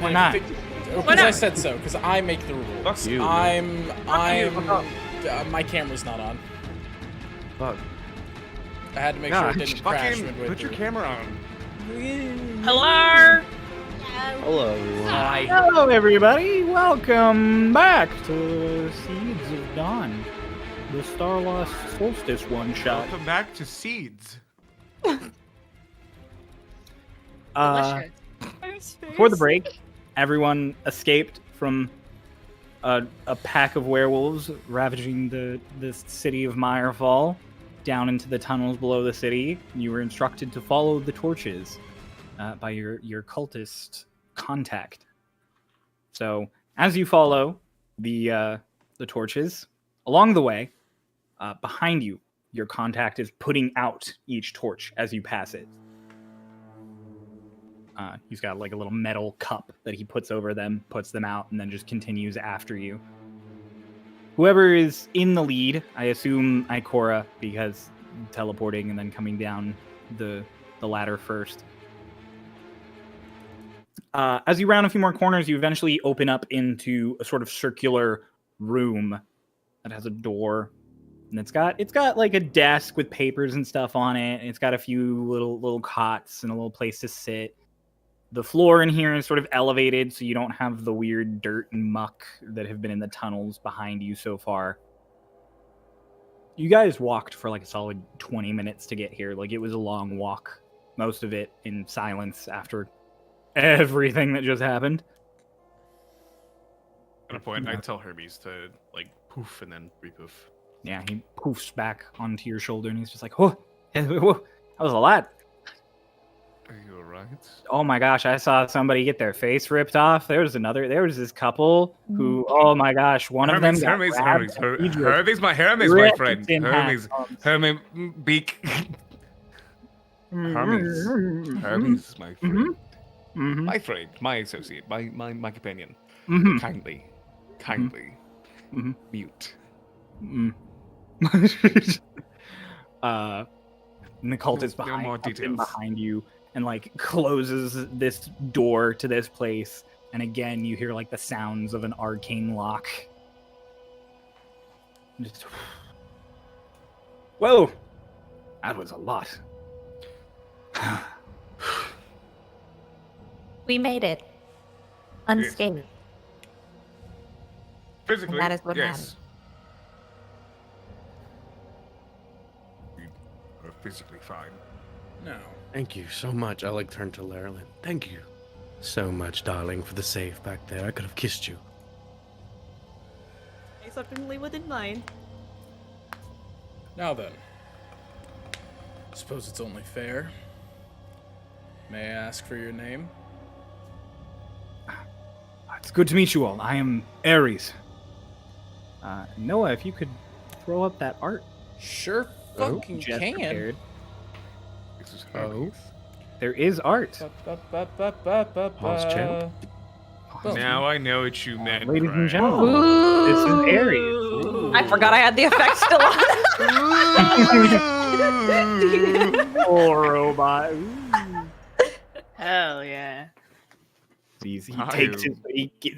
We're not. Because I said so. Because I make the rules. Fuck you. I'm. My camera's not on. Fuck. I had to make sure it didn't crash midway Put your through. camera on. Hello. Hello, everyone. Hi. Hello, everybody. Welcome back to Seeds of Dawn, the Starlost Solstice one-shot. Welcome back to Seeds. Before the break, everyone escaped from a pack of werewolves ravaging the city of Myrefall down into the tunnels below the city. You were instructed to follow the torches by your cultist contact. So as you follow the torches along the way, behind you, your contact is putting out each torch as you pass it. He's got like a little metal cup that he puts over them, puts them out, and then just continues after you. Whoever is in the lead, I assume Ikora, because teleporting and then coming down the ladder first. As you round a few more corners, you eventually open up into a sort of circular room that has a door, and it's got like a desk with papers and stuff on it, and it's got a few little cots and a little place to sit. The floor in here is sort of elevated, so you don't have the weird dirt and muck that have been in the tunnels behind you so far. You guys walked for like a solid 20 minutes to get here. Like, it was a long walk, most of it in silence after everything that just happened. At a point, I tell Hermes to like poof and then repoof. Yeah, he poofs back onto your shoulder, and he's just like, whoa, that was a lot. Are you alright? Oh my gosh, I saw somebody get their face ripped off. There was this couple who, oh my gosh, one of them got Hermes, grabbed. Hermes, my ripped friend. in half. Hermes, beak. Hermes is my friend. Mhm. My friend, my associate, my companion. Mhm. Kindly, Mhm. mute. Mm. And the cult is No more behind details. you and like closes this door to this place. And again, you hear like the sounds of an arcane lock. Just... Whoa, that was a lot. We made it. Unscathed. Physically, And that is what yes. You are physically fine. No. Thank you so much. I like turn to Larilyn. Thank you so much, darling, for the save back there. I could have kissed you. Acceptably within mine. Now then. Suppose it's only fair. May I ask for your name? It's good to meet you all. I am Ares. Noah, if you could throw up that art Sure fucking Jess can. prepared. This is Hermes. There is art. Pause channel. Boom. Now I know what you meant. Ladies and Brian. gentlemen, this is Aries. I forgot I had the effect still on. Oh, robot. Hell yeah. He Hi. takes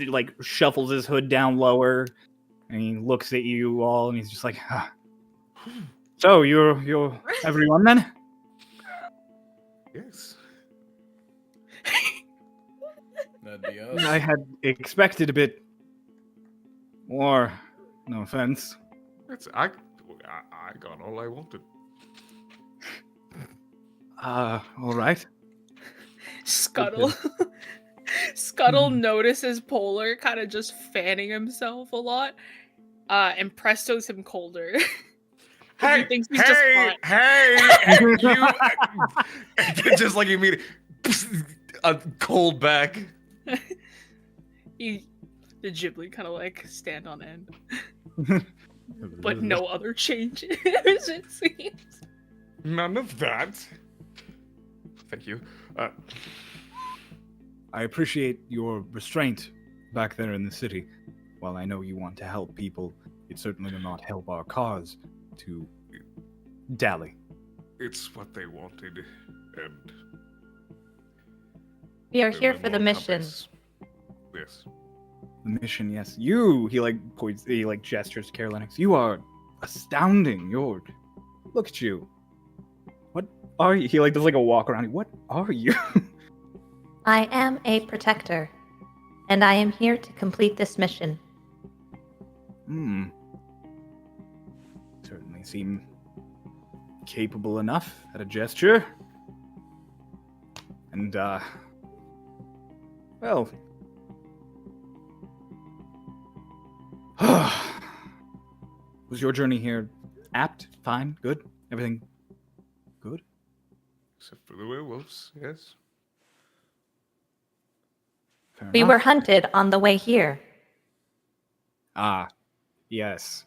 like shuffles his hood down lower, and he looks at you all, and he's just like, huh. So you're everyone then? Yes. That'd be us. I had expected a bit more. No offense. I got all I wanted. All right. Scuttle. Scuttle notices Polar kind of just fanning himself a lot, and Presto's him colder. Hey, thinks he's just hot. hey, you just like you mean a cold back. The Ghibli kind of like stand on end, but no other changes. It seems. None of that. Thank you. I appreciate your restraint back there in the city. While I know you want to help people, it certainly will not help our cause to dally. It's what they wanted, and We are there here were for the more mission. puppets. Yes. The mission, yes. You, he like points, he like gestures to Carolinx. You are astounding. Look at you. What are you? He like does like a walk around. What are you? I am a protector, and I am here to complete this mission. Certainly seem capable enough at a gesture. And, well. Was your journey here apt? Fine? Good? Everything good? Except for the werewolves, yes. Fair We enough. were hunted on the way here. Ah, yes.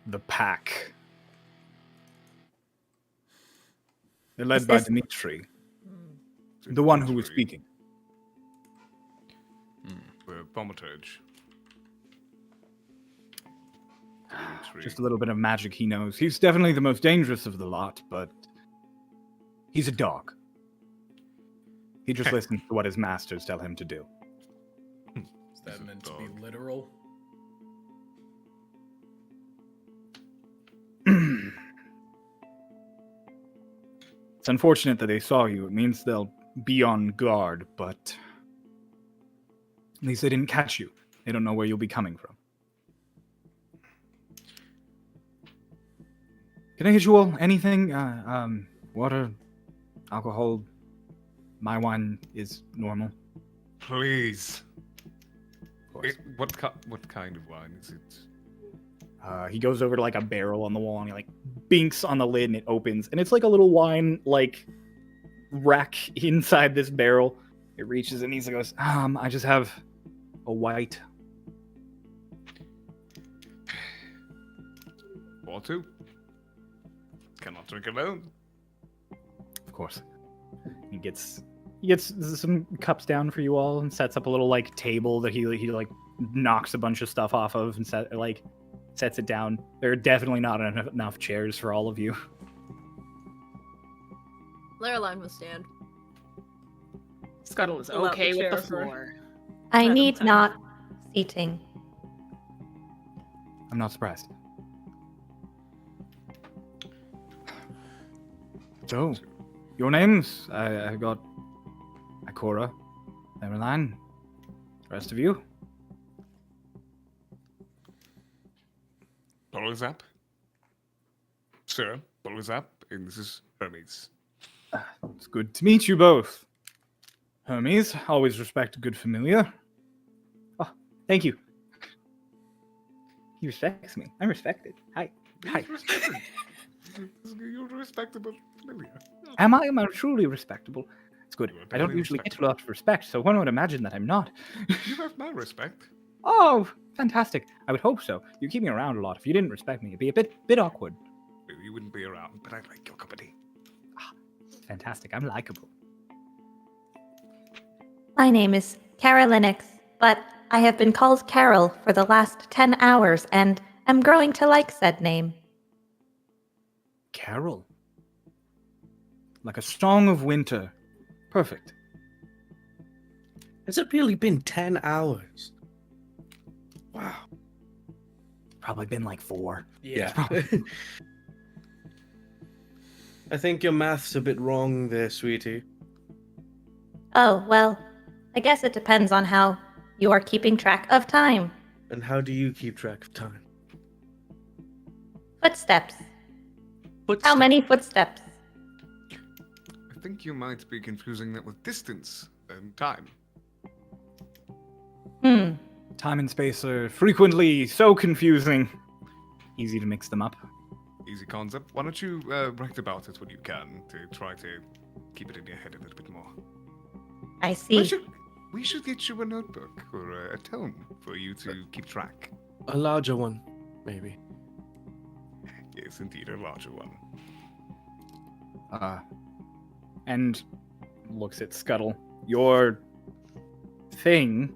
The pack. They're led Is by this- Dimitri, the one who was speaking. The thaumaturge. Dimitri. Just a little bit of magic he knows. He's definitely the most dangerous of the lot, but he's a dog. He just listens to what his masters tell him to do. Is that meant to be literal? It's unfortunate that they saw you. It means they'll be on guard, but at least they didn't catch you. They don't know where you'll be coming from. Can I get you all anything? Water, alcohol. My wine is normal. Please. Of course. What kind of wine is it? He goes over to like a barrel on the wall and he like binks on the lid and it opens. And it's like a little wine like rack inside this barrel. It reaches and he goes, I just have a white. Water? Cannot drink alone. Of course. He gets some cups down for you all and sets up a little like table that he like knocks a bunch of stuff off of and sets it down. There are definitely not enough chairs for all of you. Caroline will stand. Scuttle is Pull out okay the with the chair for- floor. I Madam need Time. not seating. I'm not surprised. So, your names? I got Ikora, Emerline. The rest of you? Polizap. Sir, Polizap, and this is Hermes. It's good to meet you both. Hermes, always respect a good familiar. Oh, thank you. He respects me. I'm respected. Hi. Hi. You're respectable familiar. Am I truly respectable? It's good. You are I don't definitely usually get a respectable. lot of respect, so one would imagine that I'm not. You have my respect. Oh, fantastic. I would hope so. You keep me around a lot. If you didn't respect me, it'd be a bit awkward. You wouldn't be around, but I like your company. Fantastic. I'm likable. My name is Carolinx, but I have been called Carol for the last 10 hours and am growing to like said name. Carol. Like a song of winter. Perfect. Has it really been 10 hours? Wow. Probably been like 4. Yeah. I think your math's a bit wrong there, sweetie. Oh, well, I guess it depends on how you are keeping track of time. And how do you keep track of time? Footsteps. How many footsteps? I think you might be confusing that with distance and time. Time and space are frequently so confusing. Easy to mix them up. Easy concept. Why don't you write about it when you can to try to keep it in your head a little bit more. I see. We should get you a notebook or a tome for you to keep track. A larger one, maybe. Yes, indeed, a larger one. And looks at Scuttle. Your thing.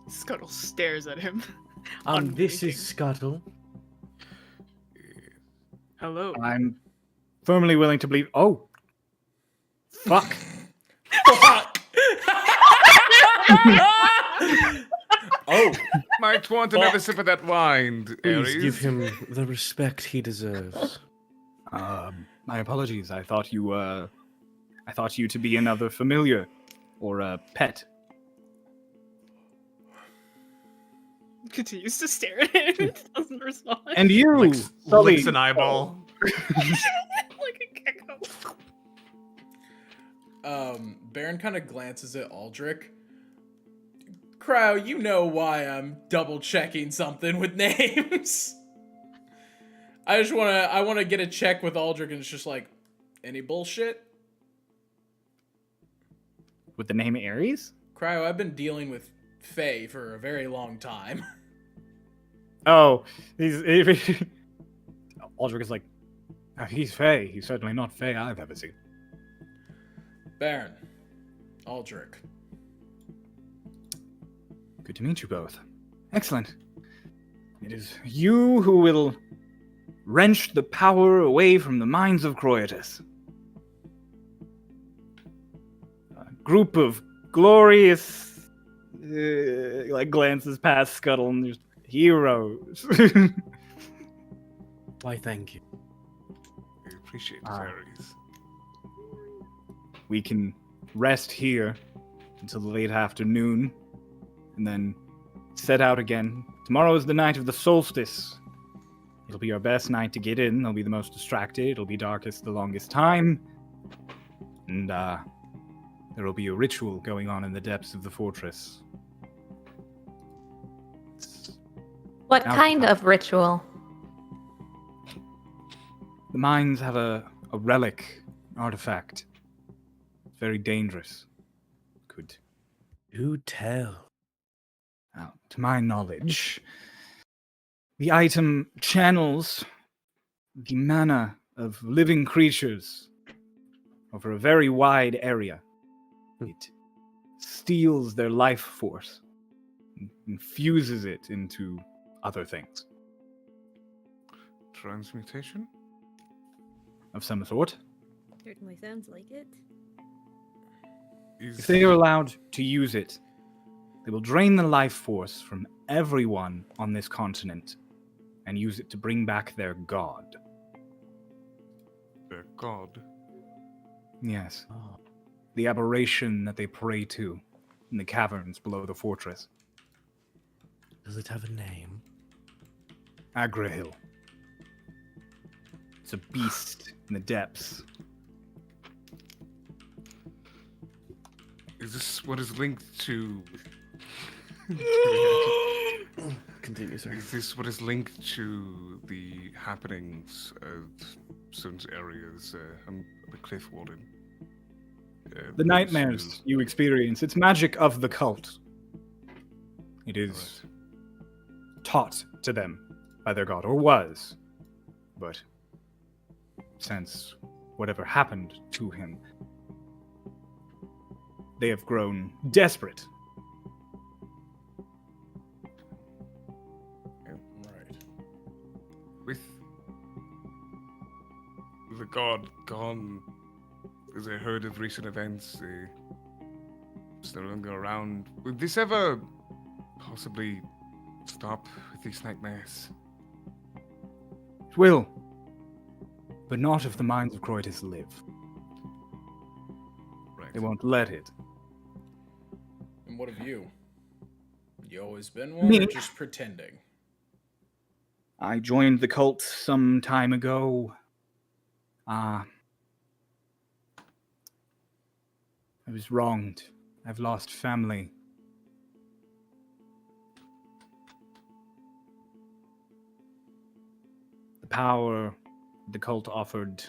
Scuttle stares at him. This Unwinking. is Scuttle. Hello. I'm firmly willing to believe. Oh, fuck! Fuck! Oh, Might want another sip of that wine, Please Ares. give him the respect he deserves. My apologies. I thought you to be another familiar or a pet. Continues to stare at him. Doesn't respond. And you, Licks Sully. an eyeball. like a gecko. Baron kind of glances at Aldrich. Crow, you know why I'm double checking something with names. I want to get a check with Aldrich, and it's just like, any bullshit? With the name Ares? Cryo, I've been dealing with Faye for a very long time. Oh, Aldrich is like, he's Fey. He's certainly not Fey I've ever seen. Baron, Aldrich. Good to meet you both. Excellent. It is you who will wrench the power away from the minds of Chryolain. A group of glorious, glances past Scuttle and just heroes. Why, thank you. I appreciate it, Ares. We can rest here until the late afternoon, and then set out again. Tomorrow is the night of the Solstice. It'll be our best night to get in. They'll be the most distracted. It'll be darkest the longest time. And, there will be a ritual going on in the depths of the fortress. What Now- kind of ritual? The mines have a relic, artifact. It's very dangerous. Could, Do tell. to my knowledge, the item channels the mana of living creatures over a very wide area. It steals their life force, and infuses it into other things Transmutation? of some sort. Certainly sounds like it. If they are allowed to use it, they will drain the life force from everyone on this continent and use it to bring back their god. Their god. Yes, Oh, the aberration that they pray to in the caverns below the fortress. does it have a name? Agrahil. It's a beast in the depths. Is this what is linked to... Continue, sir. Is this what is linked to the happenings of certain areas? I'm a cliff warden. The nightmares you experience, it's magic of the cult. It is taught to them by their god, or was. But since whatever happened to him, they have grown desperate. Right. With the god gone, as I heard of recent events, it's no longer around. Would this ever possibly stop with these nightmares? It will. But not if the minds of Chryolain live. Right. They won't let it. And what of you? You always been one, Me? or just pretending? I joined the cult some time ago. I was wronged. I've lost family. The power the cult offered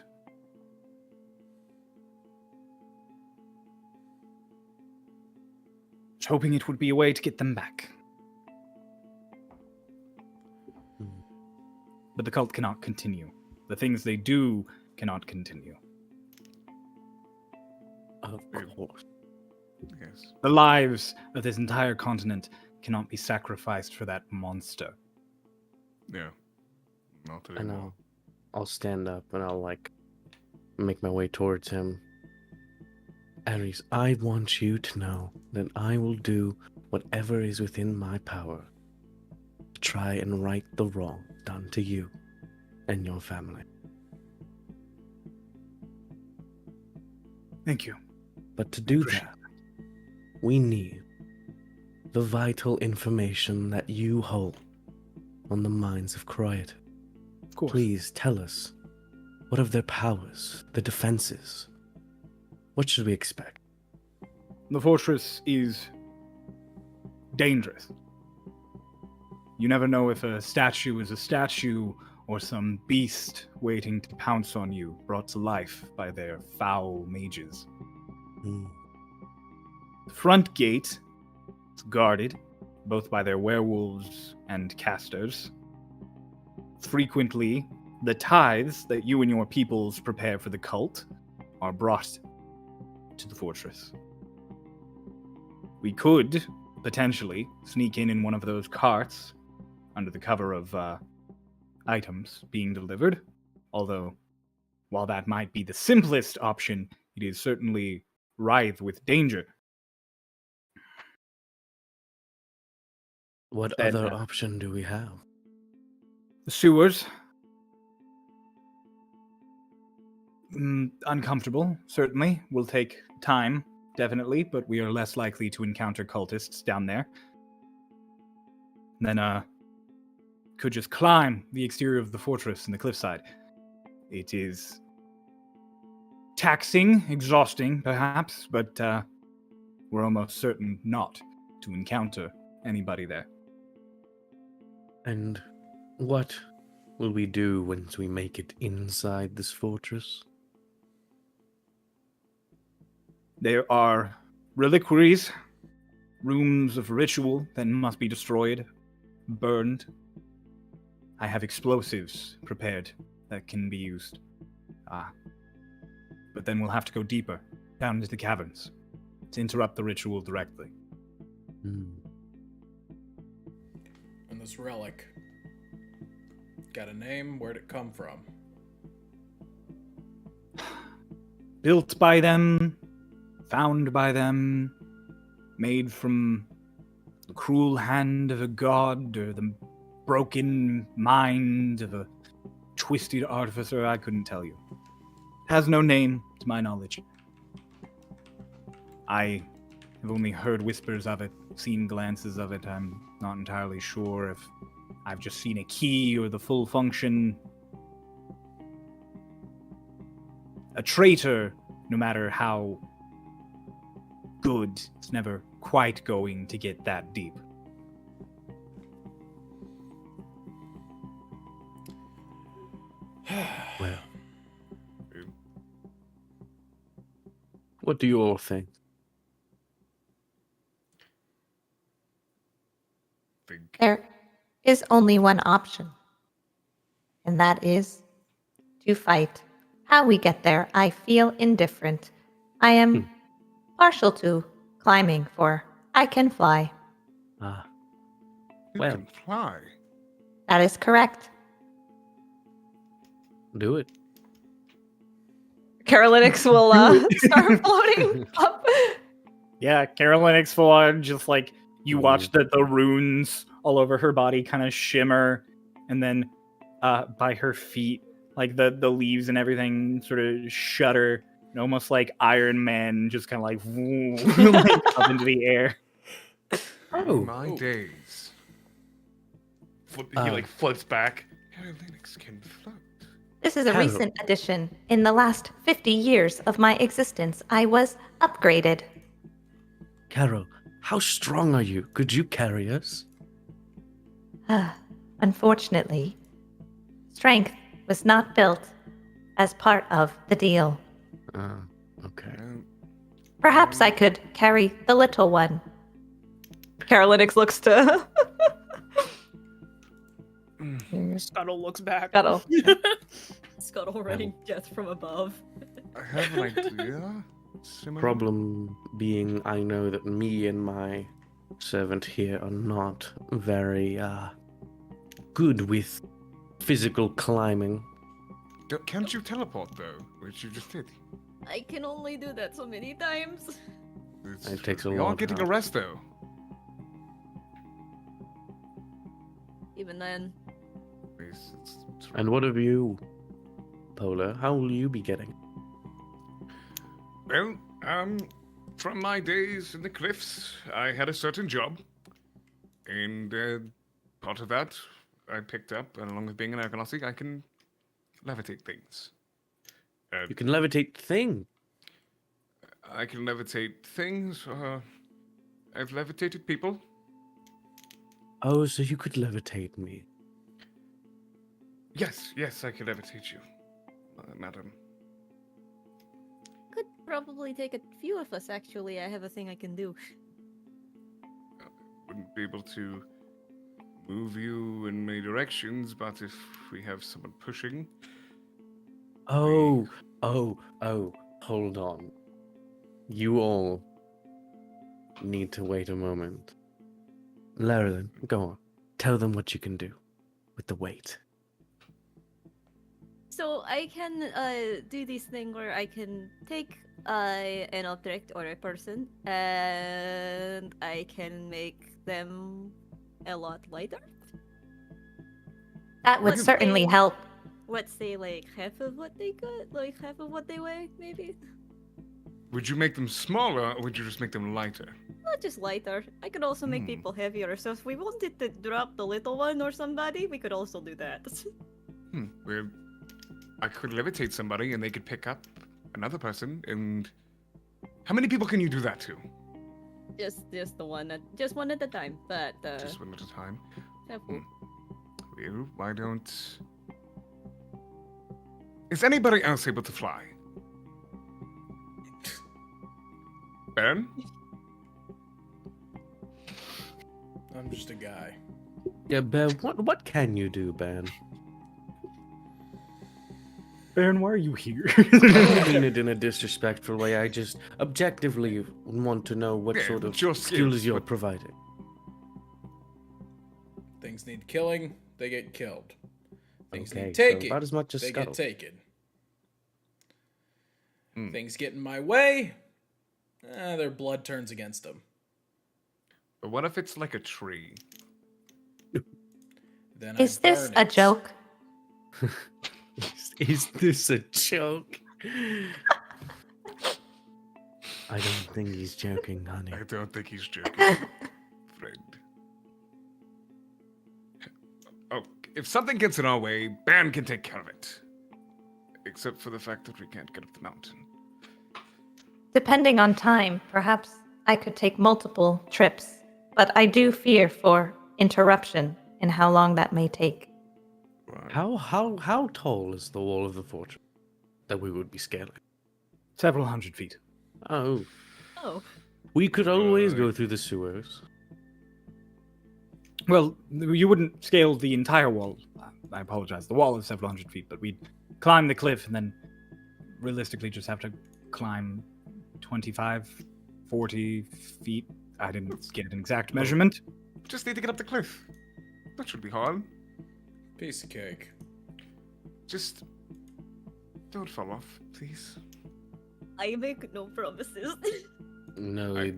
was hoping it would be a way to get them back. But the cult cannot continue. The things they do cannot continue. Of course. Yes. The lives of this entire continent cannot be sacrificed for that monster. Yeah. Not And anymore. I'll stand up and I'll make my way towards him. Ares, I want you to know that I will do whatever is within my power to try and right the wrong done to you and your family. Thank you. But to do Appreciate that, we need the vital information that you hold on the minds of Chryolain. Of course. Please tell us, what of their powers, the defenses? What should we expect? The fortress is dangerous. You never know if a statue is a statue or some beast waiting to pounce on you, brought to life by their foul mages. The front gate is guarded, both by their werewolves and casters. Frequently, the tithes that you and your peoples prepare for the cult are brought to the fortress. We could, potentially, sneak in one of those carts under the cover of items being delivered, although, while that might be the simplest option, it is certainly rife with danger. What Then, other option do we have? The sewers. Uncomfortable, certainly. Will take time, definitely, but we are less likely to encounter cultists down there. Then, could just climb the exterior of the fortress and the cliffside. It is taxing, exhausting, perhaps, but we're almost certain not to encounter anybody there. And what will we do once we make it inside this fortress? There are reliquaries, rooms of ritual that must be destroyed, burned. I have explosives prepared that can be used. But then we'll have to go deeper, down into the caverns, to interrupt the ritual directly. And this relic, got a name? Where'd it come from? Built by them, found by them, made from the cruel hand of a god or the broken mind of a twisted artificer, I couldn't tell you. Has no name, to my knowledge. I have only heard whispers of it, seen glances of it. I'm not entirely sure if I've just seen a key or the full function. A traitor, no matter how good, is never quite going to get that deep. Well, what do you all think? There is only one option, and that is to fight. How we get there, I feel indifferent. I am partial to climbing, for I can fly. You Well. can fly. That is correct. Do it. Carolynix will start floating up. Yeah, Carolyn full on, just like you watch the runes all over her body kind of shimmer, and then by her feet, like the leaves and everything sort of shudder, and almost like Iron Man just kind of like, like up into the air. Oh my days. He like floats back. Linux can float. This is a Carol. recent addition. In the last 50 years of my existence, I was upgraded. Carol, how strong are you? Could you carry us? Unfortunately, strength was not built as part of the deal. Okay. Perhaps I could carry the little one. Carolynix looks to Scuttle looks back. Scuttle. Scuttle raining death from above. I have an idea. Similar. Problem being, I know that me and my servant here are not very good with physical climbing. Can't you teleport though? Which you just did. I can only do that so many times. It takes a We are lot. getting a rest, though. Even then. It's And what of you, Polar? How will you be getting? Well, from my days in the cliffs, I had a certain job, and part of that I picked up, and along with being an Argonauty, I can levitate things. You can levitate thing. I can levitate things. I've levitated people. Oh, so you could levitate me. Yes, I can levitate you, madam. Could probably take a few of us, actually. I have a thing I can do. Wouldn't be able to move you in many directions, but if we have someone pushing, Oh, hold on. You all need to wait a moment. Larolin, go on. Tell them what you can do with the weight. So I can do this thing where I can take an object or a person and I can make them a lot lighter. That would Let's certainly say- help. Let's say like half of what they got, like half of what they weigh, maybe. would you make them smaller, or would you just make them lighter? Not just lighter. I could also make people heavier. So if we wanted to drop the little one or somebody, we could also do that. Well, I could levitate somebody, and they could pick up another person. And how many people can you do that to? just the one, just one at a time. But Just one at a time. careful. Well, why don't? Is anybody else able to fly? Ben? I'm just a guy. Yeah, Ben, what can you do, Ben? Baron, why are you here? I don't mean it in a disrespectful way. I just objectively want to know what Yeah, sort of what's your skills skills? you're What- providing. Things need killing, they get killed. Things Okay, need so taking, about as much as they Scuttle. get taken. Hmm. Things get in my way, their blood turns against them. But what if it's like a tree? Then Is I this burn a it. joke? Is this a joke? I don't think he's joking, honey. I don't think he's joking, friend. Oh, if something gets in our way, Ban can take care of it. Except for the fact that we can't get up the mountain. Depending on time, perhaps I could take multiple trips, but I do fear for interruption in how long that may take. Right. How tall is the wall of the fortress that we would be scaling? Several hundred feet. Oh, Oh, we could always go Right. through the sewers. Well, you wouldn't scale the entire wall. I apologize. The wall is several hundred feet, but we'd climb the cliff and then realistically just have to climb 25, 40 feet. I didn't get an exact measurement. Just need to get up the cliff. That should be hard. Piece of cake. Just don't fall off, please. I make no promises. No, I-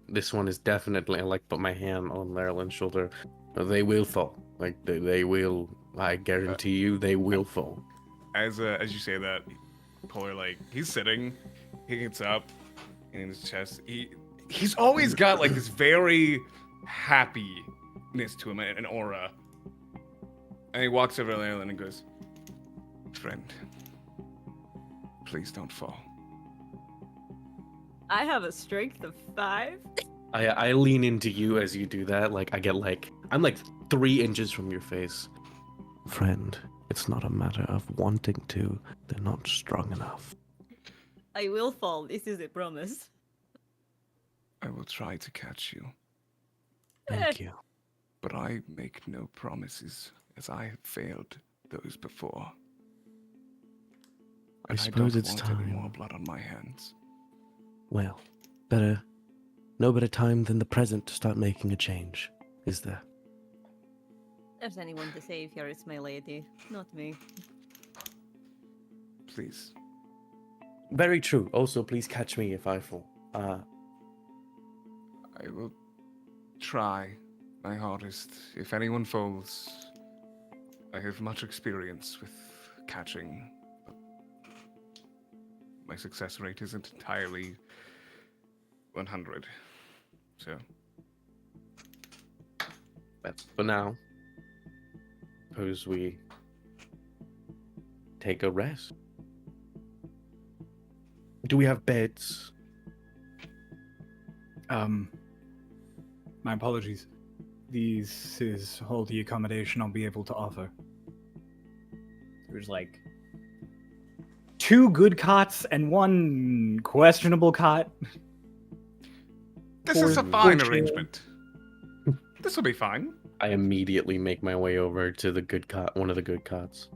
this one is definitely. I like put my hand on Larelin's shoulder. They will fall. Like they will. I guarantee you, they will fall. As you say that, Polar, like, he's sitting, he gets up in his chest. He's always got like this very happiness to him, an aura. And he walks over to Larelan and goes, "Friend, please don't fall." I have a strength of 5. I lean into you as you do that. Like I'm like 3 inches from your face. Friend, it's not a matter of wanting to. They're not strong enough. I will fall. This is a promise. I will try to catch you, Thank you. but I make no promises, as I have failed those before. I And suppose don't it's want any more time. blood on my hands. Well, no better time than the present to start making a change, is there? There's anyone to save here, it's my lady, not me. Please, Very true. Also, please catch me if I fall. I will try my hardest. If anyone falls, I have much experience with catching. My success rate isn't entirely 100. So. That's for now. Suppose we take a rest. Do we have beds? My apologies. This is all the accommodation I'll be able to offer. There's like 2 good cots and 1 questionable cot. This is a For- fine for- arrangement. This will be fine. I immediately make my way over to the good cot, one of the good cots.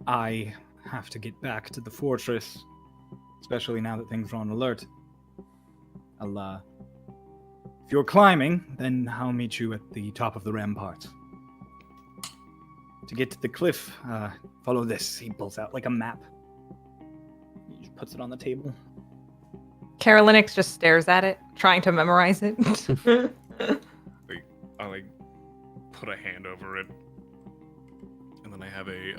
I have to get back to the fortress, especially now that things are on alert. If you're climbing, then I'll meet you at the top of the rampart. To get to the cliff, follow this. He pulls out like a map. He just puts it on the table. Carolinix just stares at it, trying to memorize it. I like put a hand over it, and then I have a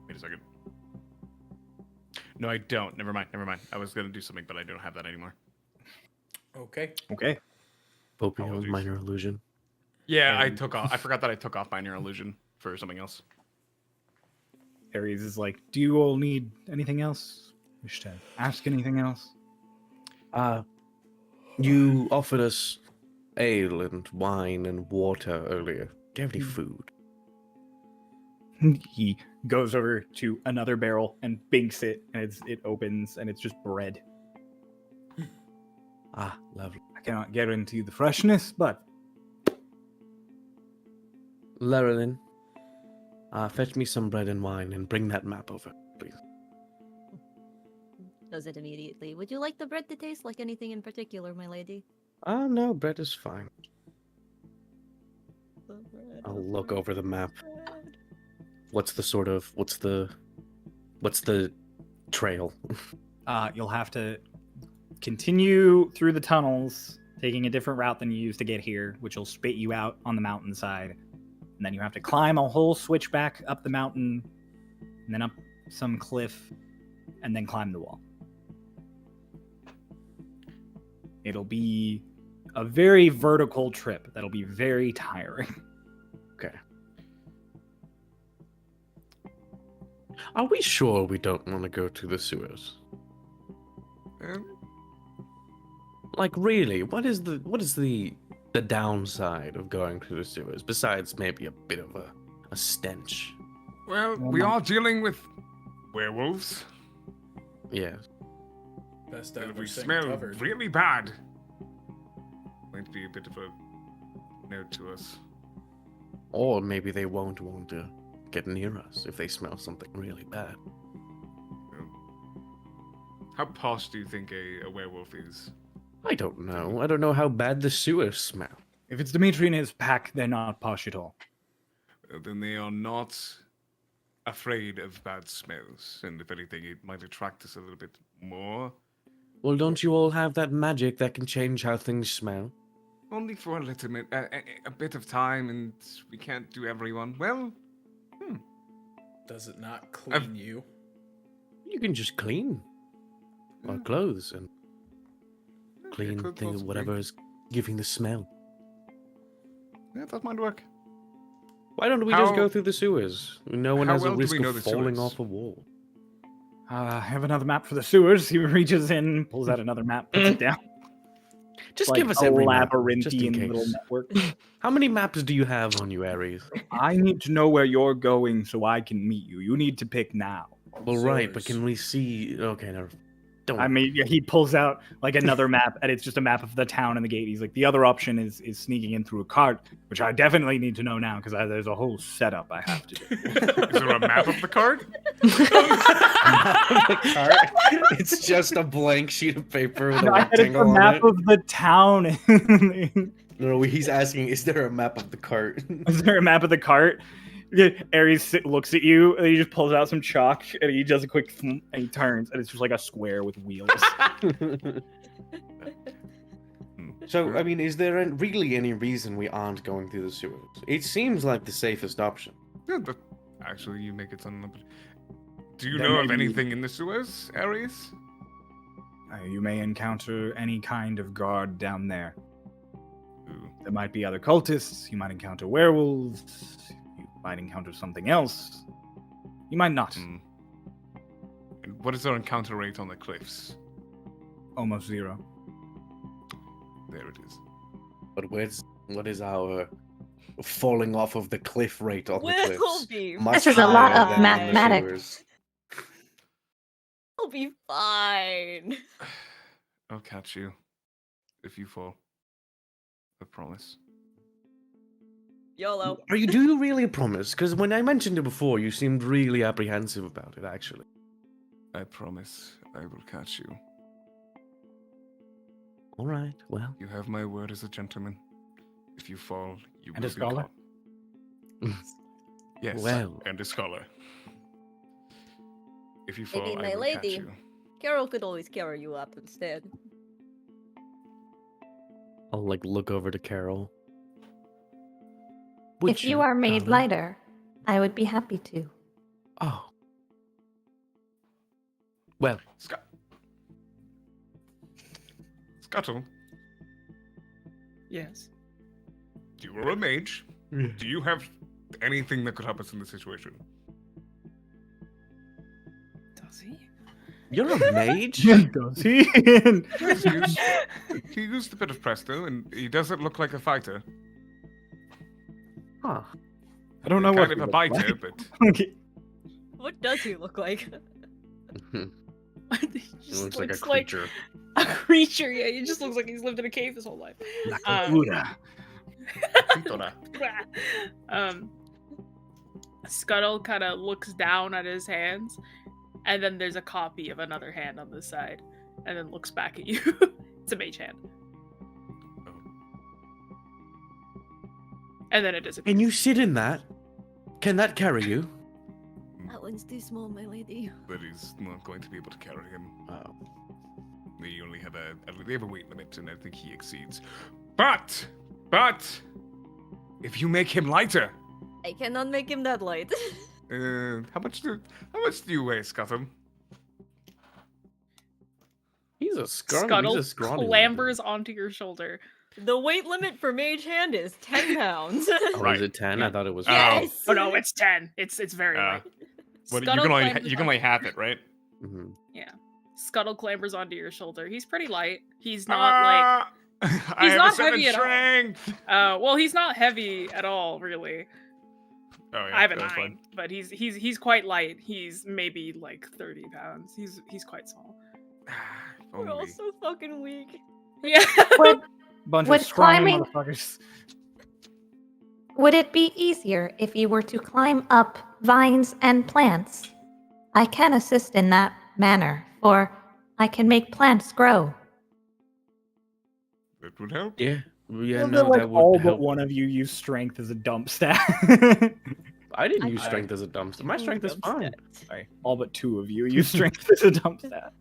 wait a second. No, I don't. Never mind. I was gonna do something, but I don't have that anymore. Okay. Okay. Popio's Apologies. minor illusion. Yeah, I And- took off. I forgot that I took off minor illusion for something else. Ares is like, do you all need anything else? Wish to ask anything else? You offered us ale and wine and water earlier. Do you have any food? He goes over to another barrel and binks it, and it opens, and it's just bread. Ah, lovely. I cannot guarantee the freshness, but Lerelin, fetch me some bread and wine and bring that map over, please. Does it immediately. Would you like the bread to taste like anything in particular, my lady? No, bread is fine. The bread I'll of look my over the map. bread. What's the trail? you'll have to continue through the tunnels, taking a different route than you used to get here, which will spit you out on the mountainside. And then you have to climb a whole switchback up the mountain, and then up some cliff, and then climb the wall. It'll be a very vertical trip that'll be very tiring. Okay. Are we sure we don't want to go to the sewers? Like, really? What is the downside of going to the sewers besides maybe a bit of a stench? Well, we are dealing with werewolves. Yes. Best And I've if we ever seen smell covered. really bad, might be a bit of a note to us. Or maybe they won't want to get near us if they smell something really bad. How posh do you think a werewolf is? I don't know. I don't know how bad the sewers smell. If it's Dimitri and his pack, they're not posh at all. Then they are not afraid of bad smells, and if anything, it might attract us a little bit more. Well, don't you all have that magic that can change how things smell? Only for a little bit, a bit of time, and we can't do everyone. Well, Does it not clean you? You can just clean our clothes and yeah, clean clothes things, clean. whatever is giving the smell. Yeah, that might work. Why don't we just How- go through the sewers? No one how has a well do risk we know of the falling sewers? off a wall. I have another map for the sewers. He reaches in, pulls out another map, puts it down. Just Like give us a every map, just in labyrinthian little case. network. How many maps do you have on you, Ares? I need to know where you're going so I can meet you. You need to pick now. Well, right, but Sewers. can we see? Okay, no, don't. I mean, yeah, he pulls out like another map, and it's just a map of the town and the gate. He's like, the other option is sneaking in through a cart, which I definitely need to know now because there's a whole setup I have to do. Is there a map of the card? It's just a blank sheet of paper with a I had it's a rectangle on map it. of the town. No, he's asking, is there a map of the cart? Is there a map of the cart? Yeah, Ares looks at you, and he just pulls out some chalk, and he does a quick thump, and he turns, and it's just like a square with wheels. So, I mean, is there really any reason we aren't going through the sewers? It seems like the safest option. Yeah, but actually, you make it sound. Do you There know may of be- anything in the sewers, Ares? You may encounter any kind of guard down there. Ooh. There might be other cultists, you might encounter werewolves, you might encounter something else. You might not. And what is our encounter rate on the cliffs? Almost zero. There it is. But what is our falling off of the cliff rate on the We'll cliffs? be Much This is a lot higher of than in the mathematics. sewers. We'll be fine. I'll catch you if you fall. I promise. YOLO. Do you really promise? Because when I mentioned it before, you seemed really apprehensive about it, actually. I promise I will catch you. All right, well. You have my word as a gentleman. If you fall, you And will a scholar? be caught. Yes, Well. and a scholar. If you fall, Maybe I my will catch lady. you. Carol could always carry you up instead. I'll like look over to Carol. If you are made darling? lighter, I would be happy to. Oh. Well, Scuttle, Yes. you are a mage. Do you have anything that could help us in this situation? Does he? you're a mage? Does he? He used a bit of presto, and he doesn't look like a fighter. Huh. I don't know what Kind of he a looks biter, like. but Okay. What does he look like? He It just looks like a looks creature. a creature. Yeah, he just looks like he's lived in a cave his whole life. Buddha. Scuttle kind of looks down at his hands, and then there's a copy of another hand on the side, and then looks back at you. It's a mage hand. And then it disappears. Can you sit in that? Can that carry you? That one's too small, my lady. But he's not going to be able to carry him. Oh. They only have they have a weight limit, and I think he exceeds. But if you make him lighter, I cannot make him that light. how much do you weigh, Scuttle? He's a scrawny. Scuttle He's a scrawny clambers onto your shoulder. The weight limit for mage hand is 10 pounds. Oh, Right. is it 10? I thought it was Yes! Oh no, it's 10. It's very light. What, you Scuttle can only clambers you can only half it, right? Mhm. Yeah. Scuttle clambers onto your shoulder. He's pretty light. He's not I He's have not a 7 heavy at all. strength. well, he's not heavy at all, really. Oh yeah, I have a that's 9, fine. but he's quite light. He's maybe like 30 pounds. He's quite small. We're all Only. so fucking weak. Yeah. Would, Bunch Would of strong climbing- motherfuckers. would it be easier if you were to climb up vines and plants? I can assist in that manner, for I can make plants grow. That would help. Yeah. Yeah, Well, no, like that all would but help. one of you use strength as a dump stat. I didn't I- use strength as a dumpster. My strength is fine. Sorry, all but 2 of you use strength as a dump stat.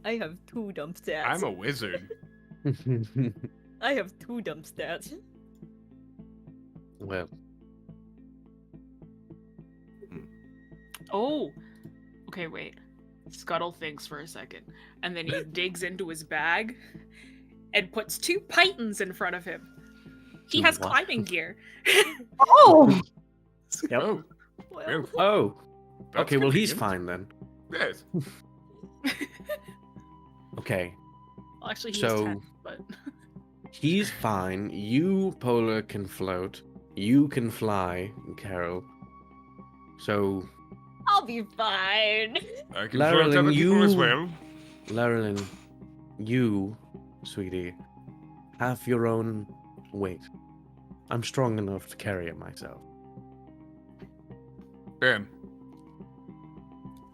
I have 2 dump stats. I'm a wizard. I have 2 dump stats. Well, Oh. Okay, wait. Scuttle thinks for a second, and then he digs into his bag and puts 2 pythons in front of him. He Two has what? climbing gear. Oh! Yep. Oh, Well, oh. that's Okay, well, he's convenient. fine then. Yes. Okay, Well, actually, he So- was 10, but he's fine. You, Polar, can float. You can fly, Carol. So, I'll be fine. I can float Larolin, other people as you- well. Larilyn, you, sweetie, have your own weight. I'm strong enough to carry it myself. Ben,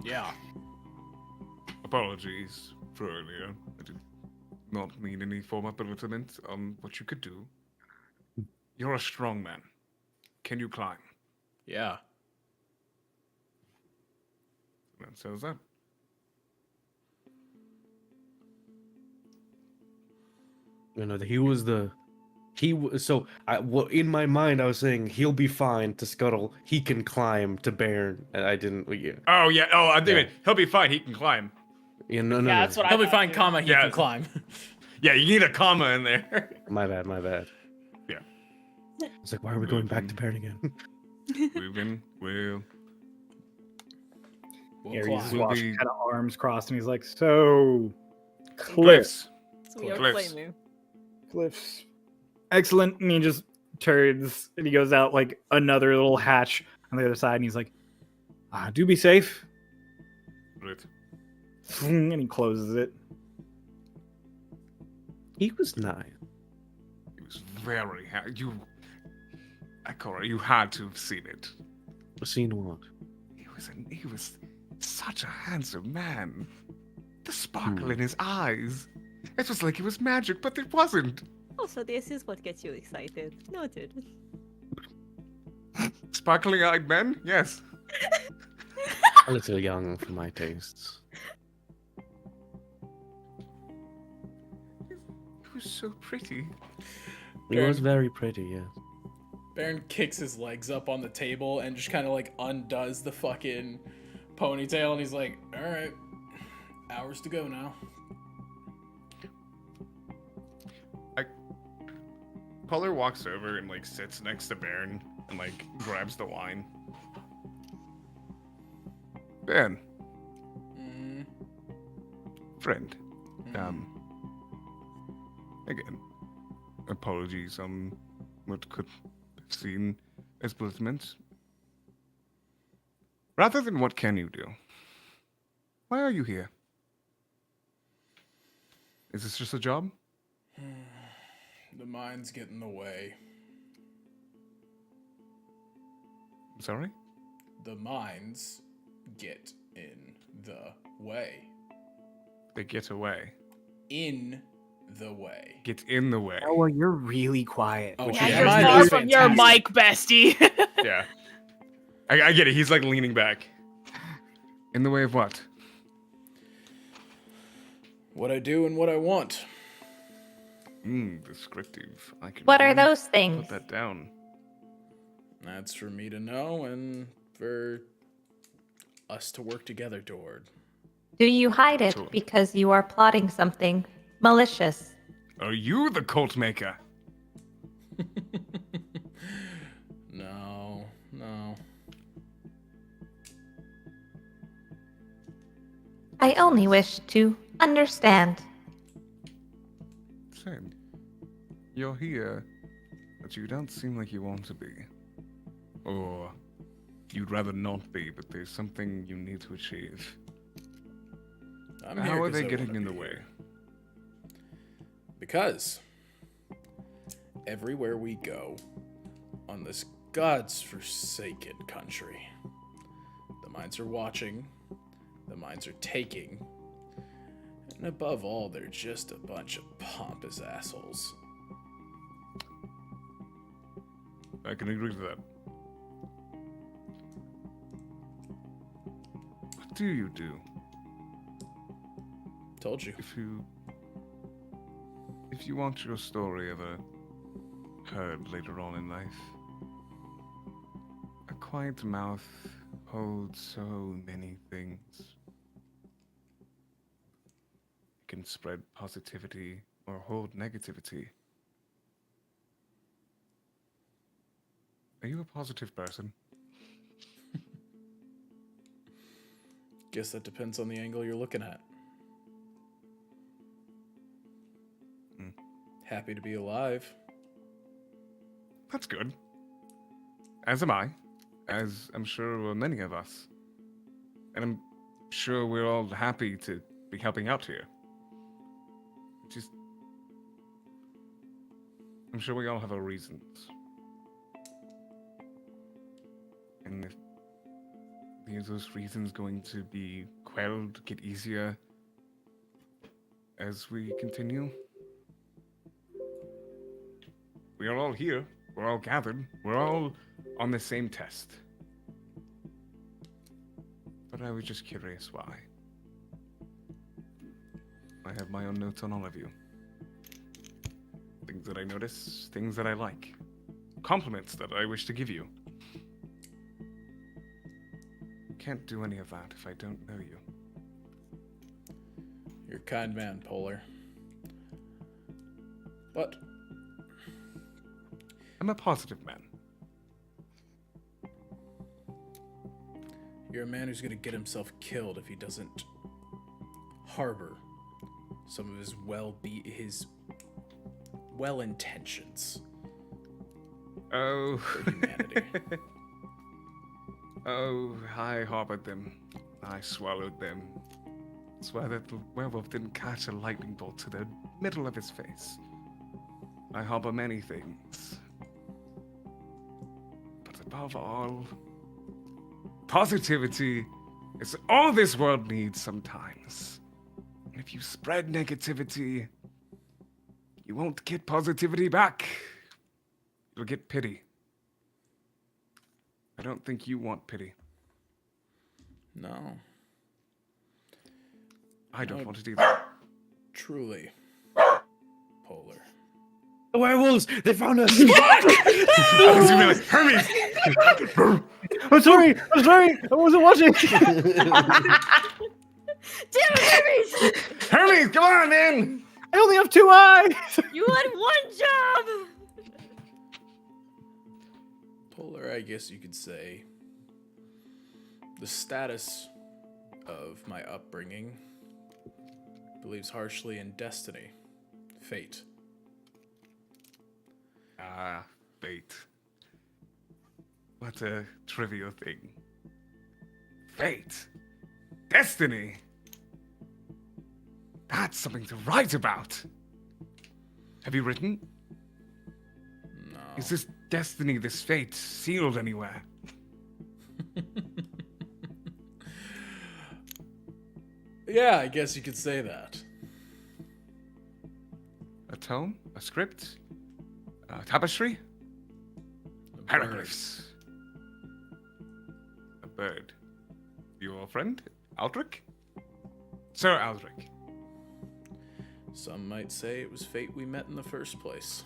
Yeah. apologies for earlier. I did not mean any form of belittlement on what you could do. You're a strong man. Can you climb? Yeah. And so is that. You know, so in my mind I was saying he'll be fine to Scuttle. He can climb to Bairn, and I didn't. Yeah, Oh yeah. Oh, I Yeah. think he'll be fine. He can climm. no, Yeah, that's what I He'll be thought, fine, too. comma, he Yeah. can climb. Yeah, you need a comma in there. My bad. Yeah. It's like, why are we going back to Bairn again? Moving. We'll We'll Aries is climb. Will watching, be- kind of arms crossed, and he's like, "So, cliffs, We are Cliffs. claiming. cliffs, excellent." And he just turns and he goes out like another little hatch on the other side, and he's like, "Do be safe." Right. And he closes it. He was nice. He was very Akora, you had to have seen it. Seen what? He was such a handsome man. The sparkle in his eyes. It was like it was magic, but it wasn't. Also, this is what gets you excited. Noted. Sparkling eyed men? Yes. A little young for my tastes. He was so pretty. He was very pretty, yes. Baron kicks his legs up on the table and just kind of like undoes the fucking ponytail, and he's like, "All right, hours to go now." Polar walks over and like sits next to Baron and like grabs the wine. Ben, Mm, friend. mm. Again, apologies on what could have seen as belittlement. Rather than what can you do? Why are you here? Is this just a job? The mind's get in the way. I'm sorry? The minds get in the way. They get away. In the way. Get in the way. Oh, well, you're really quiet. Oh, which yeah, is You're mine far is from your fantastic. mic, bestie. Yeah. I get it. He's like leaning back. In the way of what? What I do and what I want. Descriptive. I can What are really those things? Put that down. That's for me to know and for us to work together toward. Do you hide it Sure. because you are plotting something malicious? Are you the cult maker? No. I only wish to understand. Same. You're here, but you don't seem like you want to be. Or you'd rather not be, but there's something you need to achieve. I'm How here are 'cause they I getting wanna in the be way? here. Because everywhere we go on this God's forsaken country, the minds are watching, the minds are taking, and above all, they're just a bunch of pompous assholes. I can agree to that. What do you do Told you. if you want your story ever heard later on in life? A quiet mouth holds so many things. It can spread positivity or hold negativity. Are you a positive person? Guess that depends on the angle you're looking at. Happy to be alive. That's good. As am I. As I'm sure many of us. And I'm sure we're all happy to be helping out here. Just. I'm sure we all have our reasons. And if those reasons going to be quelled, get easier as we continue? We are all here. We're all gathered. We're all on the same test. but I was just curious why. I have my own notes on all of you. Things that I notice, things that I like. Compliments that I wish to give you. Can't do any of that if I don't know you. You're a kind man, Polar. But I'm a positive man. you're a man who's gonna get himself killed if he doesn't harbor some of his well intentions Oh. for humanity. Oh, I harbored them. I swallowed them. Swear that the werewolf didn't catch a lightning bolt to the middle of his face. I harbor many things. But above all, positivity is all this world needs sometimes. And if you spread negativity, you won't get positivity back. You'll get pity. I don't think you want pity. No. I don't No. want it either. Truly. Polar. The werewolves! They found us! I was gonna be like, Hermes! I'm sorry. I wasn't watching. Damn it, Hermes! Hermes, come on, man! I only have 2 eyes. You had one job! Polar, I guess you could say, the status of my upbringing believes harshly in destiny, fate. Ah, fate. What a trivial thing. Fate. Destiny. That's something to write about. Have you written? No. Is this destiny, this fate, sealed anywhere? Yeah, I guess you could say that. A tome? A script? A tapestry? Hieroglyphs. A bird. Your friend? Aldrich? Sir Aldrich. Some might say it was fate we met in the first place.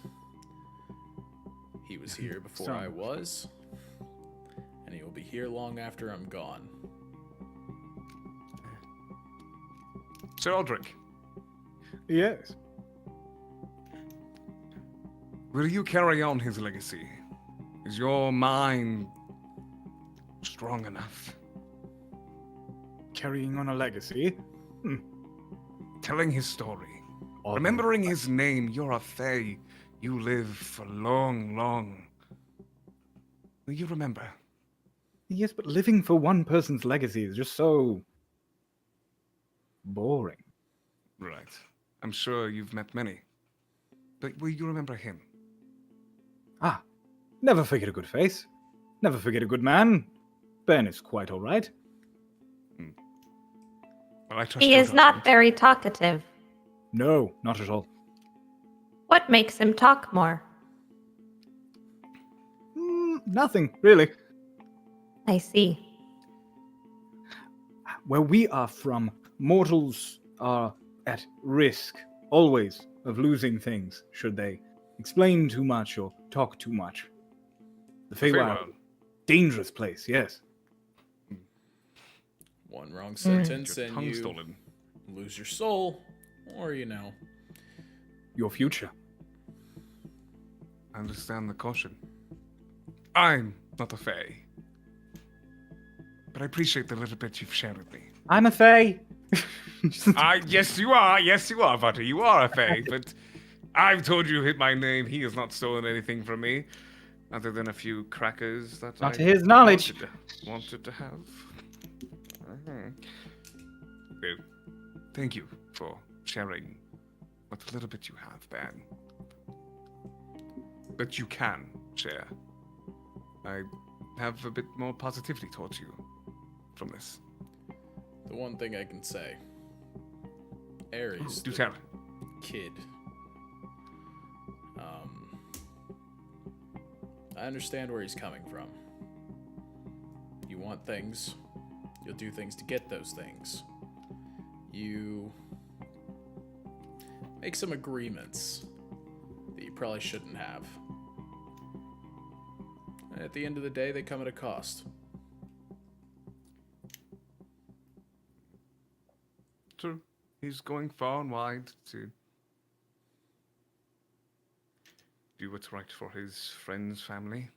He was here before I was, and he will be here long after I'm gone. Sir Aldrich, Yes. will you carry on his legacy? Is your mind strong enough? Carrying on a legacy. Telling his story. Although- Remembering his name, you're a fae. You live for long, long. Will you remember? Yes, but living for one person's legacy is just so boring. Right. I'm sure you've met many. But will you remember him? Ah, never forget a good face. Never forget a good man. Ben is quite all right. Well, I trust He your is not judgment. very talkative. No, not at all. What makes him talk more? Nothing, really. I see. Where we are from, mortals are at risk, always, of losing things, should they explain too much or talk too much. The Feywild, Feywild. dangerous place, yes. One wrong sentence Your and tongue you stolen. lose your soul, or, Your future. I understand the caution. I'm not a fae. But I appreciate the little bit you've shared with me. I'm a Fey. Yes, you are. Yes, you are, Butter. You are a fae, but I've told you my name. He has not stolen anything from me, other than a few crackers that Not I to his knowledge. wanted to have. Well, thank you for sharing what little bit you have, Ben. But you can share. I have a bit more positivity towards you from this. the one thing I can say, Ares, Do the tell. kid, I understand where he's coming from. You want things, You'll do things to get those things. You make some agreements that you probably shouldn't have. At the end of the day, they come at a cost. True. He's going far and wide to do what's right for his friends, family.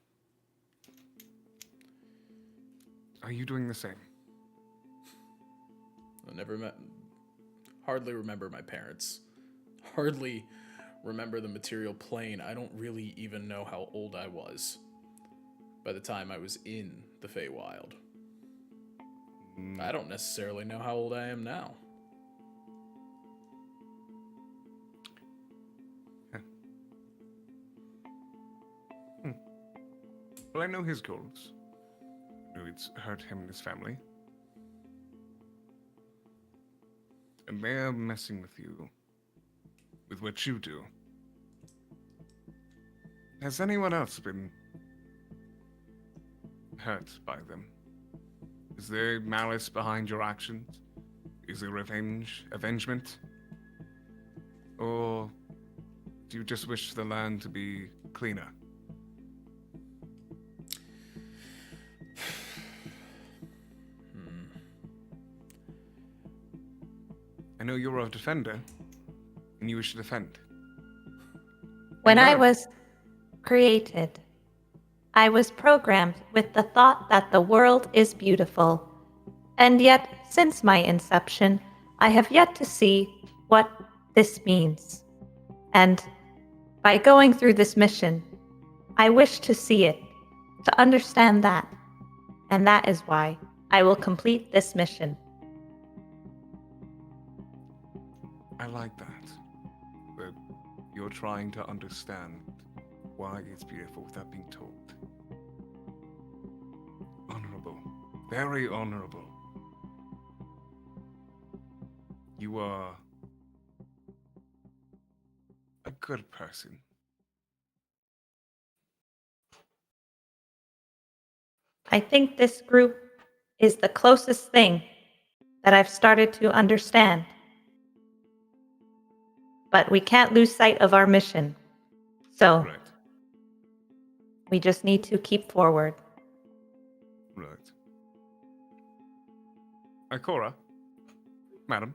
Are you doing the same? Hardly remember my parents. Hardly remember the material plane. I don't really even know how old I was by the time I was in the Feywild. I don't necessarily know how old I am now. Well, I know his goals. I know it's hurt him and his family. And they're messing with you. With what you do. Has anyone else been hurt by them? Is there malice behind your actions? Is there avengement? Or do you just wish the land to be cleaner? I know you're a defender, and you wish to defend. When I No. was created, I was programmed with the thought that the world is beautiful. And yet, since my inception, I have yet to see what this means. And by going through this mission, I wish to see it, to understand that. And that is why I will complete this mission. I like that. That you're trying to understand why it's beautiful without being told. Honorable. Very honorable. You are a good person. I think this group is the closest thing that I've started to understand. But we can't lose sight of our mission. So Right. we just need to keep forward. Right. Ikora? Madam?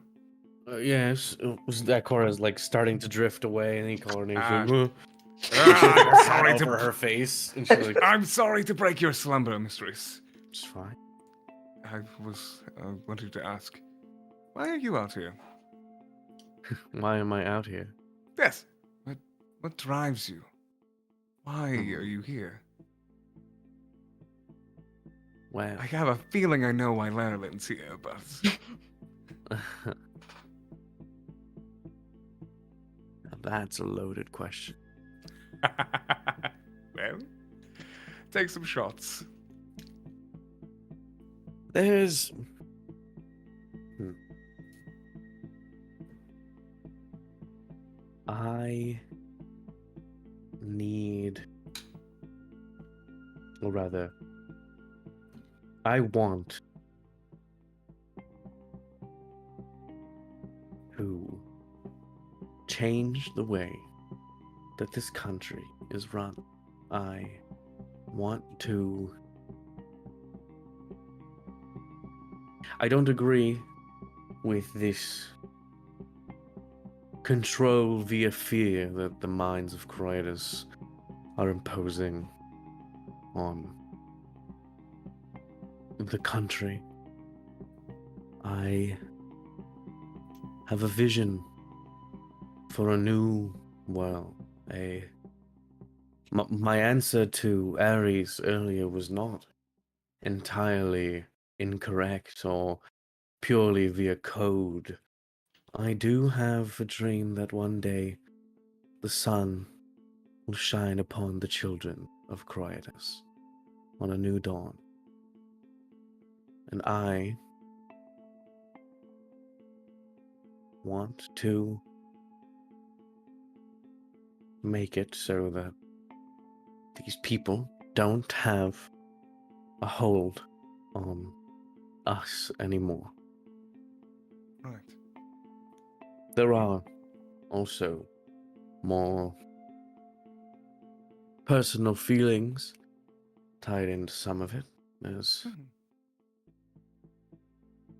Yes, that Cora's like starting to drift away, and he called her Ah. name. I'm sorry over to her face, and she's like, I'm sorry to break your slumber, mistress. "It's fine." I wanted to ask, why are you out here? Why am I out here? Yes. What drives you? Why are you here? Well, I have a feeling I know why Laerlin's here, but That's a loaded question. well, take some shots. there's. I need, or rather, I want to change the way that this country is run. I want to. I don't agree with this control via fear that the minds of creators are imposing on the country. I have a vision for a new world. My answer to Ares earlier was not entirely incorrect or purely via code. I do have a dream that one day the sun will shine upon the children of Croitus on a new dawn. And I want to make it so that these people don't have a hold on us anymore. Right. There are also more personal feelings tied into some of it, as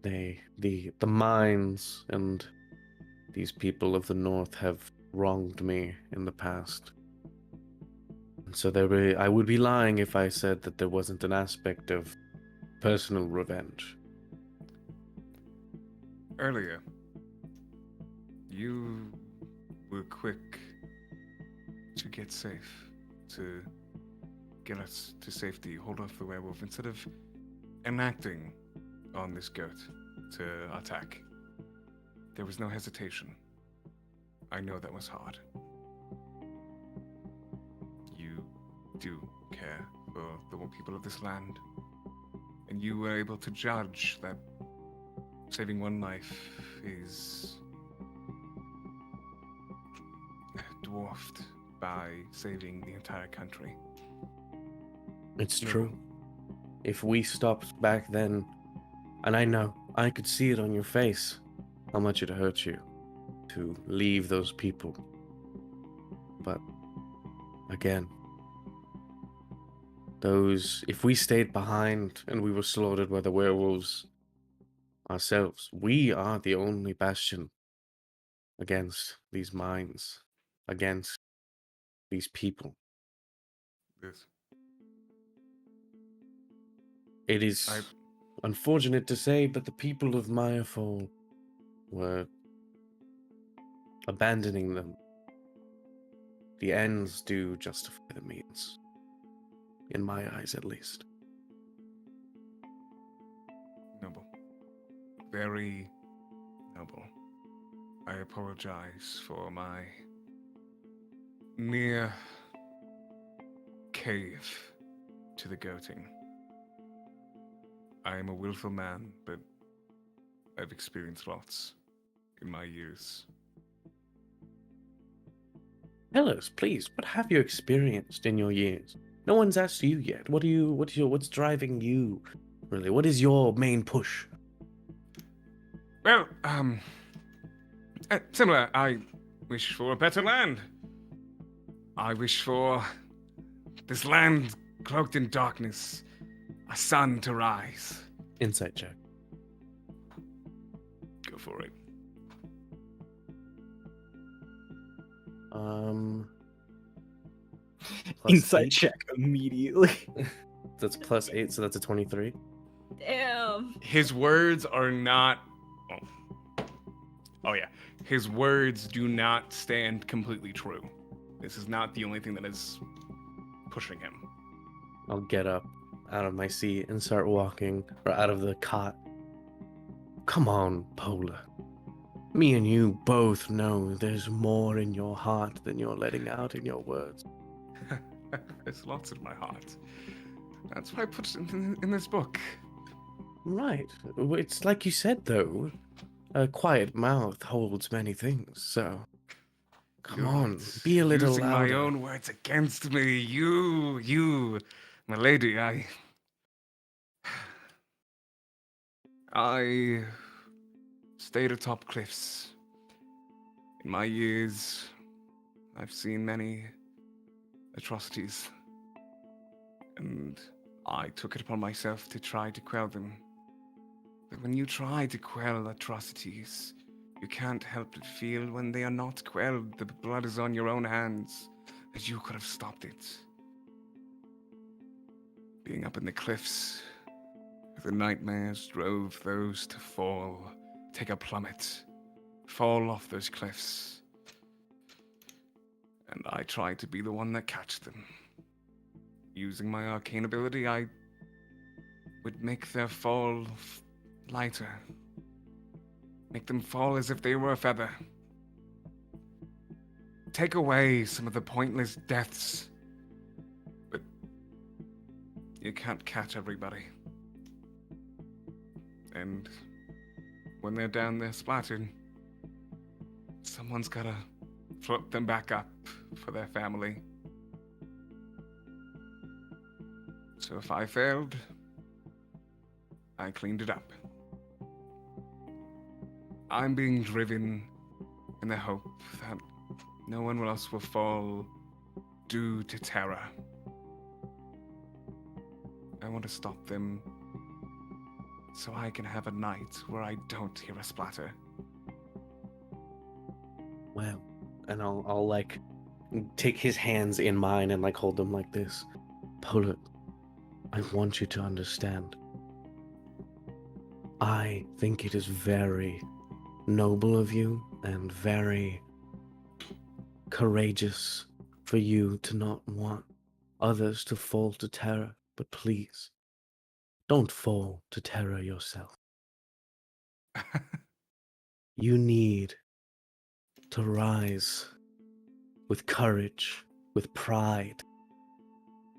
the mines and these people of the north have wronged me in the past. And so I would be lying if I said that there wasn't an aspect of personal revenge. Earlier, you were quick to get safe, to get us to safety, hold off the werewolf, instead of enacting on this goat to attack. There was no hesitation. I know that was hard. You do care for the people of this land, and you were able to judge that saving one life is dwarfed by saving the entire country. It's true. If we stopped back then, and I know, I could see it on your face, how much it hurt you to leave those people. But, again, if we stayed behind and we were slaughtered by the werewolves ourselves, we are the only bastion against these mines, against these people. Yes. It is unfortunate to say, but the people of Mayafall were abandoning them. The ends do justify the means. In my eyes, at least. Noble. Very noble. I apologize for my near cave to the goating. I am a willful man, but I've experienced lots in my years. Tell us, please, what have you experienced in your years? No one's asked you yet. What's driving you, really? What is your main push? Well, similar. I wish for a better land. I wish for this land cloaked in darkness, a sun to rise. Insight check. Go for it. Insight 8. check immediately. That's +8, so that's a 23. Damn. His words are not. Oh yeah. His words do not stand completely true. This is not the only thing that is pushing him. I'll get up out of my seat and start walking, or out of the cot. Come on, Pola. Me and you both know there's more in your heart than you're letting out in your words. There's lots in my heart. That's why I put it in this book. Right. It's like you said, though. A quiet mouth holds many things, so... Come You're on, right. be a little Using louder. my own words against me. You, my lady, I stayed atop cliffs. In my years, I've seen many atrocities, and I took it upon myself to try to quell them. But when you try to quell atrocities, you can't help but feel when they are not quelled, the blood is on your own hands, as you could have stopped it. Being up in the cliffs, the nightmares drove those to fall, take a plummet, fall off those cliffs. And I tried to be the one that catched them. Using my arcane ability, I would make their fall lighter. Make them fall as if they were a feather. Take away some of the pointless deaths. But you can't catch everybody. And when they're down there splattered, someone's gotta float them back up for their family. So if I failed, I cleaned it up. I'm being driven in the hope that no one else will fall due to terror. I want to stop them so I can have a night where I don't hear a splatter. Well, and I'll like take his hands in mine and like hold them like this. Polar, I want you to understand. I think it is very noble of you and very courageous for you to not want others to fall to terror, but please, don't fall to terror yourself. You need to rise with courage, with pride.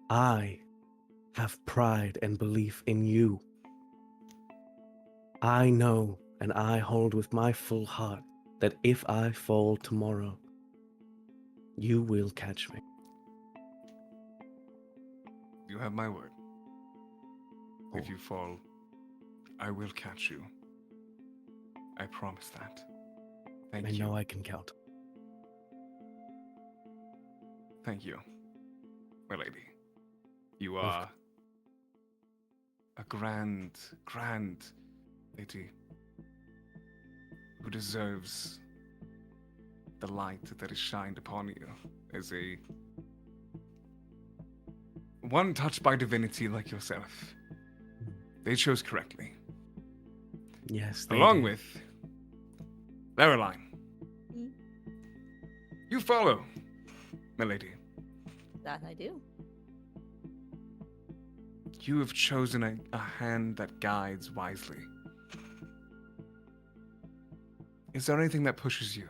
I have pride and belief in you. I know and I hold with my full heart that if I fall tomorrow, you will catch me. You have my word. If you fall, I will catch you. I promise that. Thank you. I know I can count. Thank you, my lady. You are a grand lady who deserves the light that is shined upon you as a one touched by divinity like yourself. They chose correctly. Yes, they Along did. with Caroline. You follow, my lady. That I do. You have chosen a hand that guides wisely. Is there anything that pushes you?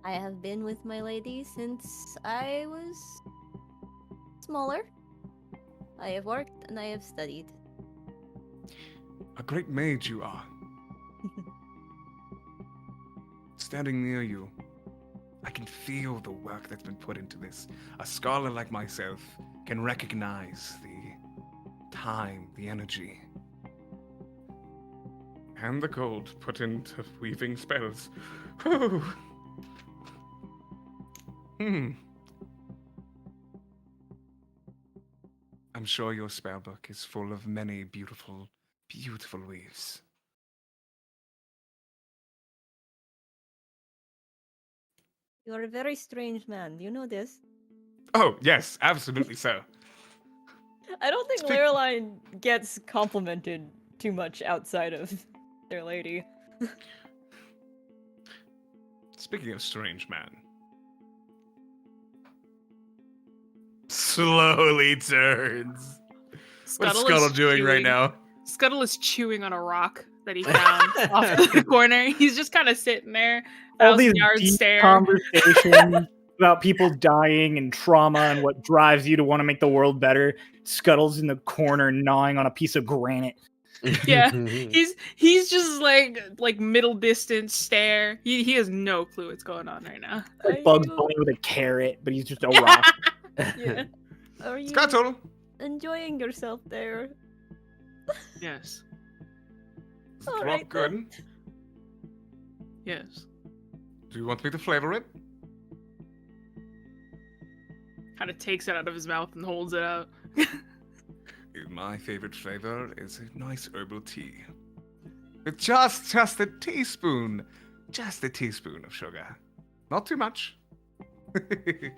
I have been with my lady since I was smaller. I have worked and I have studied. A great mage you are. Standing near you, I can feel the work that's been put into this. A scholar like myself can recognize the time, the energy, and the gold put into weaving spells. Whew. I'm sure your spellbook is full of many beautiful, beautiful weaves. You are a very strange man. Do you know this? Oh, yes, absolutely so. I don't think Speak- Caroline gets complimented too much outside of their lady. Speaking of strange man. Slowly turns. What's Scuttle is doing right chewing. now? Scuttle is chewing on a rock that he found off the corner. He's just kind of sitting there, All these 1,000-yard deep stare. conversations about people dying and trauma and what drives you to want to make the world better. Scuttle's in the corner gnawing on a piece of granite. Yeah, he's just like middle distance stare. He has no clue what's going on right now. Like Bugs Bunny with a carrot, but he's just a rock. Yeah. Are you Scuttle! enjoying yourself there? Yes, Is the All rock right, good? then. yes. Do you want me to flavor it? Kind of takes it out of his mouth and holds it out. My favorite flavor is a nice herbal tea. With just a teaspoon of sugar. Not too much.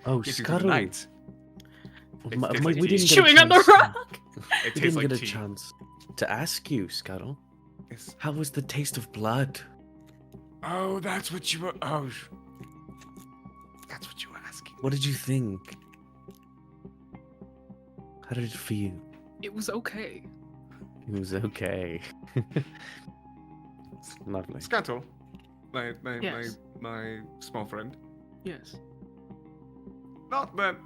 Oh, Gives you Scuttle. tonight. We didn't get a Chewing on the chance- rock. It We tastes didn't like get a tea. chance to ask you, Scuttle. Yes. How was the taste of blood? Oh, that's what you were. Oh, that's what you were asking. What did you think? How did it feel? It was okay. It was okay. Lovely. Scuttle, Yes. my small friend. Yes. Not that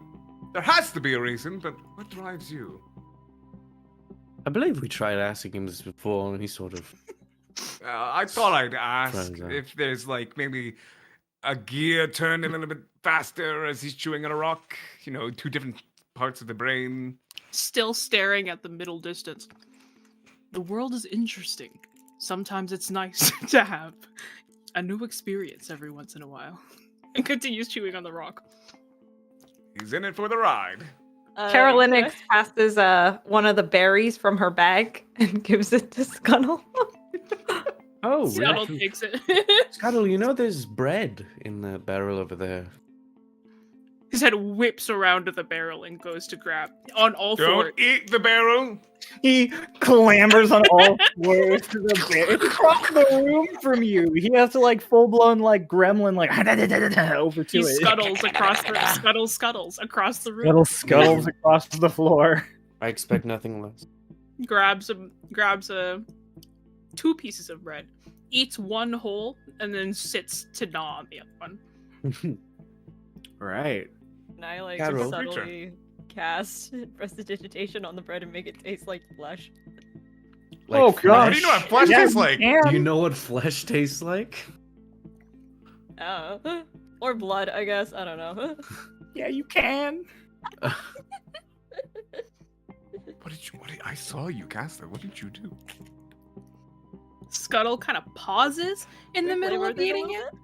there has to be a reason, but what drives you? I believe we tried asking him this before, and he sort of. I thought I'd ask Froze up. if there's like maybe a gear turned a little bit faster as he's chewing on a rock. You know, two different parts of the brain. still staring at the middle distance. The world is interesting. Sometimes it's nice to have a new experience every once in a while. And continues chewing on the rock. He's in it for the ride. Carolynix passes one of the berries from her bag and gives it to Scuttle. Oh, Scuttle really? takes it. Scuttle, you know there's bread in that barrel over there. His head whips around to the barrel and goes to grab on all fours. Don't eat the barrel. He clambers on all fours to the bed. It's across the room from you. He has to like full blown like gremlin like over to He it. scuttles across the scuttles across the room. Scuttles across the floor. I expect nothing less. Grabs a 2 pieces of bread, eats one whole, and then sits to gnaw on the other one. Right. And I like Carol. subtly cast prestidigitation on the bread and make it taste like flesh. Like Oh, flesh? gosh. What do you know what flesh Yeah, tastes you like? can. Do you know what flesh tastes like? Or blood, I guess. I don't know. Yeah, you can. I saw you cast that. What did you do? Scuttle kind of pauses in the Wait, middle were of they eating all it.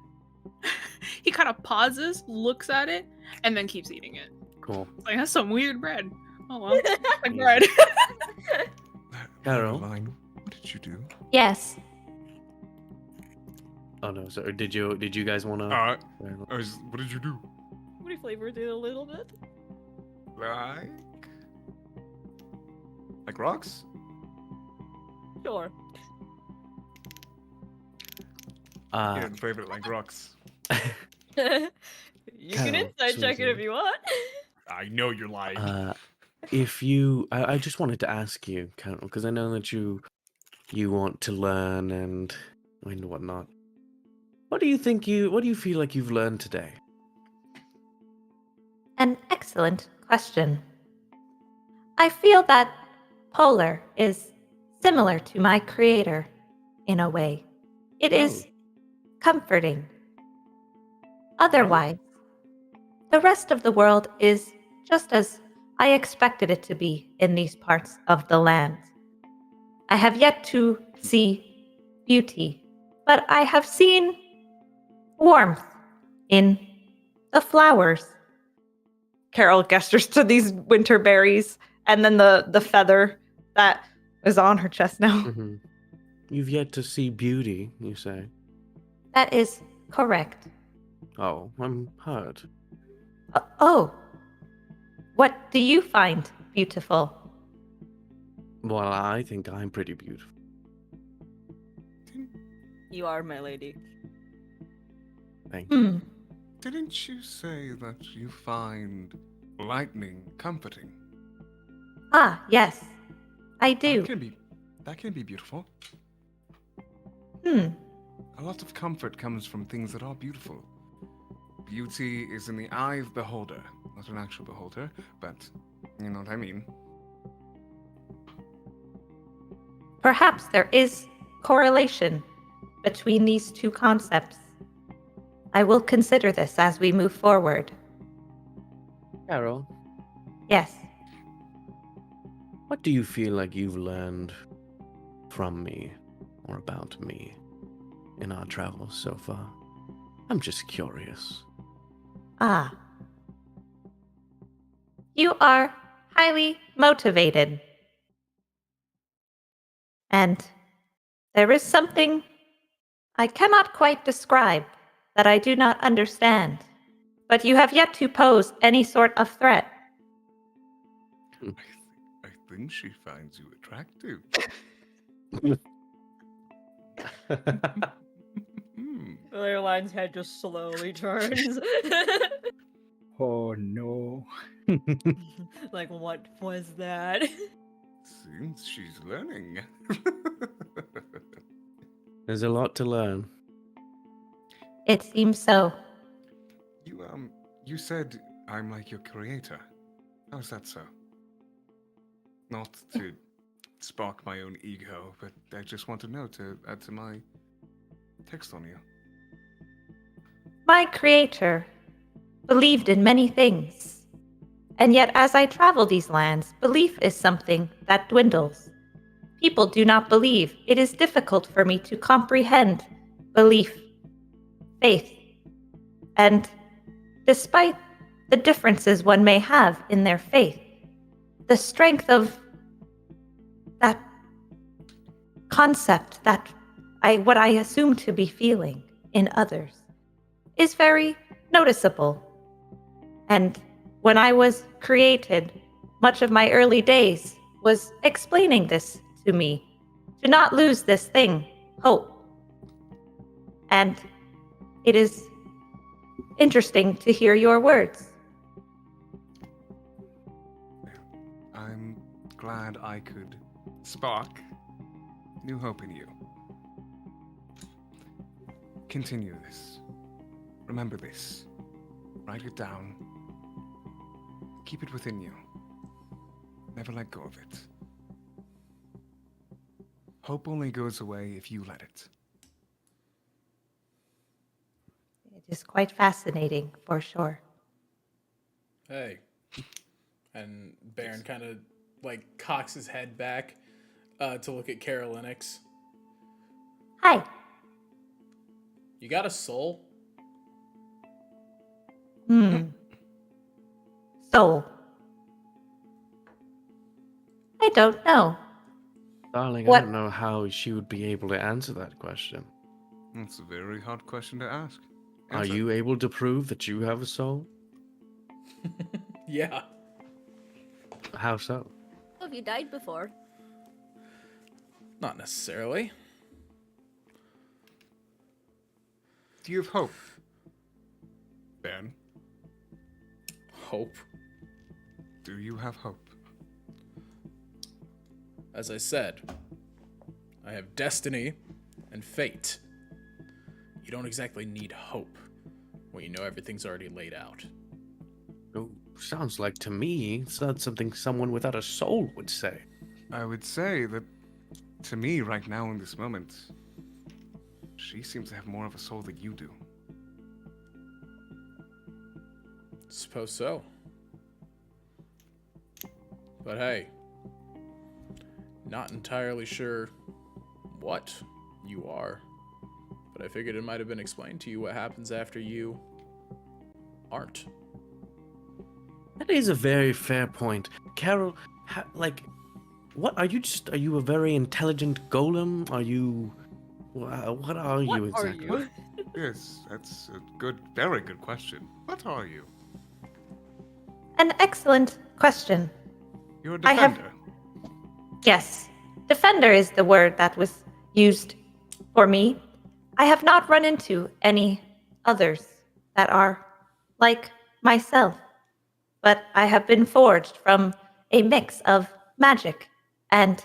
He kind of pauses, looks at it, and then keeps eating it. Cool. Like, that's some weird bread. Oh well, like bread. Carol? Caroline, what did you do? Yes. Oh no, sorry. Did you guys wanna What did you do? What do you flavor it a little bit? Like rocks? Sure. You didn't flavor it like rocks. You can Carol, insight check it if Susie. you want. I know you're lying. If you I just wanted to ask you, Carol, because I know that you want to learn and whatnot. What do you feel like you've learned today? An excellent question. I feel that Polar is similar to my creator in a way. It is comforting. Otherwise, the rest of the world is just as I expected it to be in these parts of the land. I have yet to see beauty, but I have seen warmth in the flowers. Carol gestures to these winter berries and then the feather that is on her chest now. Mm-hmm. You've yet to see beauty, you say? That is correct. Oh, I'm hurt. Oh, what do you find beautiful? Well, I think I'm pretty beautiful. You are my lady. Thank you. Didn't you say that you find lightning comforting? Ah, yes, I do. That can be beautiful. Hmm. A lot of comfort comes from things that are beautiful. Beauty is in the eye of the beholder, not an actual beholder, but you know what I mean. Perhaps there is correlation between these two concepts. I will consider this as we move forward. Carol, Yes. what do you feel like you've learned from me or about me in our travels so far? I'm just curious. Ah. You are highly motivated. And there is something I cannot quite describe that I do not understand, but you have yet to pose any sort of threat. I think she finds you attractive. Lion's head just slowly turns. Oh no. Like, what was that? Seems she's learning. There's a lot to learn. It seems so. You said I'm like your creator. How's that so? Not to spark my own ego, but I just want to know to add to my text on you. My creator believed in many things. And yet, as I travel these lands, belief is something that dwindles. People do not believe. It is difficult for me to comprehend belief, faith, and despite the differences one may have in their faith, the strength of that concept, what I assume to be feeling in others, is very noticeable. And when I was created, much of my early days was explaining this to me, to not lose this thing, hope. And it is interesting to hear your words. I'm glad I could spark new hope in you. Continue this. Remember this. Write it down. Keep it within you. Never let go of it. Hope only goes away if you let it. It is quite fascinating, for sure. Hey. And Baron kind of like cocks his head back to look at Chryolain. Hi. You got a soul? Soul. I don't know. Darling, What- I don't know how she would be able to answer that question. That's a very hard question to ask. Are Answer. you able to prove that you have a soul? Yeah. How so? Have you died before? Not necessarily. Do you have hope? Ben, Hope. do you have hope? As I said, I have destiny and fate. You don't exactly need hope when you know everything's already laid out. Oh, sounds like to me it's not something someone without a soul would say. I would say that, to me, right now in this moment, she seems to have more of a soul than you do. Suppose so. But hey, not entirely sure what you are, but I figured it might have been explained to you what happens after you aren't. That is a very fair point. Carol, what are you are you a very intelligent golem? Are you, what are you exactly? Yes, that's a good, very good question. What are you? An excellent question. You're a I have- defender. Yes, defender is the word that was used for me. I have not run into any others that are like myself, but I have been forged from a mix of magic and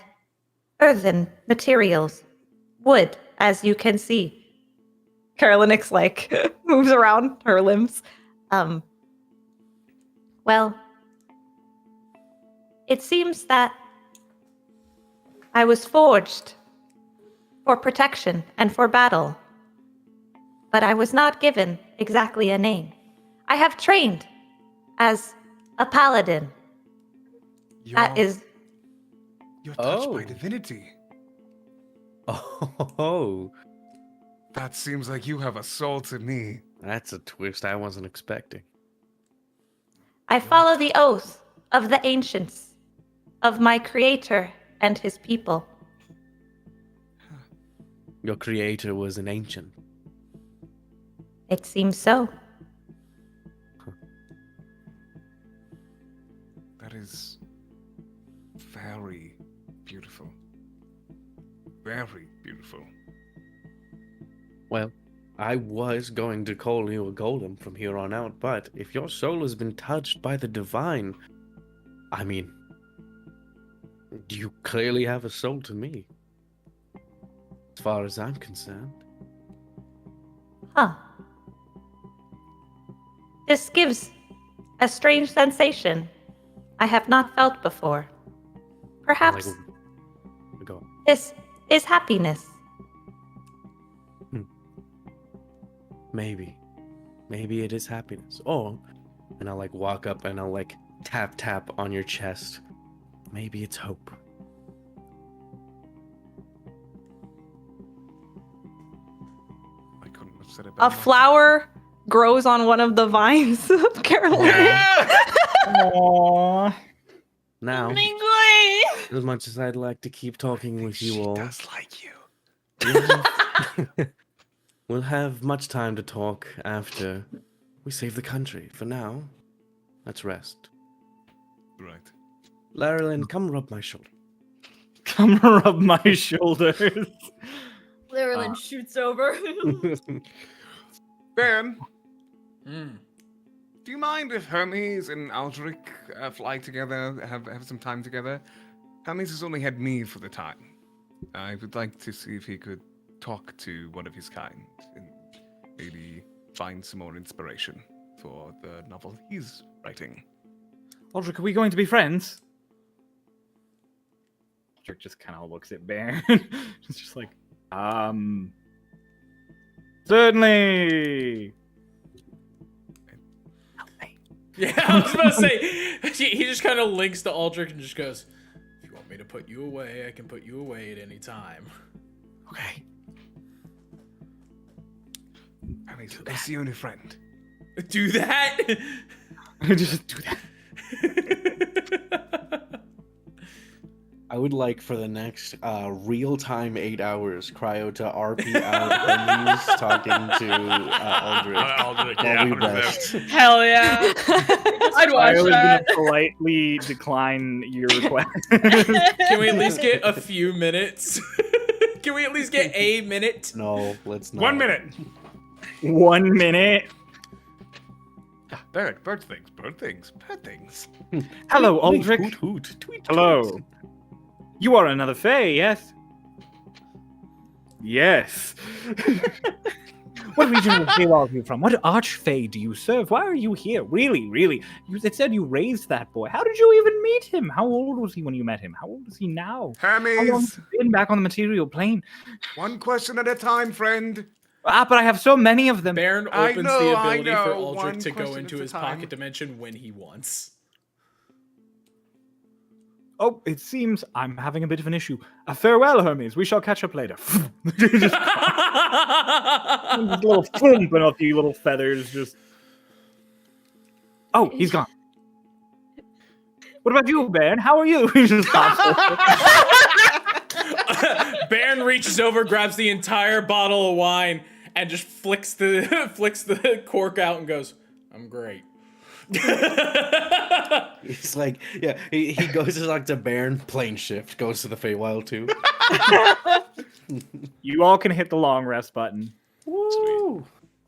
earthen materials, wood, as you can see. Carolynix moves around her limbs. Well, it seems that I was forged for protection and for battle, but I was not given exactly a name. I have trained as a paladin. That is, You're touched by Oh. divinity. Oh, That seems like you have a soul to me. that's a twist I wasn't expecting. I follow the oath of the ancients, of my creator and his people. Your creator was an ancient. It seems so. That is very beautiful. Very beautiful. Well, I was going to call you a golem from here on out, but if your soul has been touched by the divine, I mean, you clearly have a soul to me. As far as I'm concerned. Huh. This gives a strange sensation I have not felt before. Perhaps Go. this is happiness. Maybe. Maybe it is happiness. Or, and I'll walk up and I'll tap tap on your chest. Maybe it's hope. I couldn't have said it A better. flower grows on one of the vines of Carolina. Aww. Now, as much as I'd like to keep talking with you all, does like you. we'll have much time to talk after we save the country. For now, let's rest. Right. Laralyn, come rub my shoulder. Come rub my shoulders. Literally shoots over. Ben, Mm. do you mind if Hermes and Aldrich fly together, have some time together? Hermes has only had me for the time. I would like to see if he could talk to one of his kind and maybe find some more inspiration for the novel he's writing. Aldrich, are we going to be friends? Aldrich just kind of looks at Baron. It's just like, certainly. Yeah, I was about to say, he just kind of links to Aldrich and just goes, if you want me to put you away, I can put you away at any time. Okay. Hermes, I see you and your friend. Do that? Just do that. I would like for the next real-time 8 hours, Cryo to RP out Hermes talking to Aldrich. Aldrich, While we rest. Hell yeah. I'd I watch was that. gonna politely decline your request. Can we at least get a few minutes? Can we at least get a minute? No, let's not. 1 minute. 1 minute. Bird things. Hello, Aldrich. Hoot, hoot, tweet, Hello. tweet. You are another Fae, yes? Yes. What region of Fae are you from? What archfey do you serve? Why are you here? Really? It said you raised that boy. How did you even meet him? How old was he when you met him? How old is he now? How long Hermes, has he been back on the material plane? one question at a time, friend. But I have so many of them. Baron I opens know, the I ability for know. Aldrich One to go question into at a his time. pocket dimension when he wants. Oh, it seems I'm having a bit of an issue. Farewell, Hermes. We shall catch up later. Just a little thump and a few little feathers just... Oh, he's gone. What about you, Baron? How are you? He just hops over. Baron reaches over, grabs the entire bottle of wine, and just flicks the cork out and goes, "I'm great." He's like, yeah, he goes to like to Baron, plane shift, goes to the Feywild too. You all can hit the long rest button. Woo!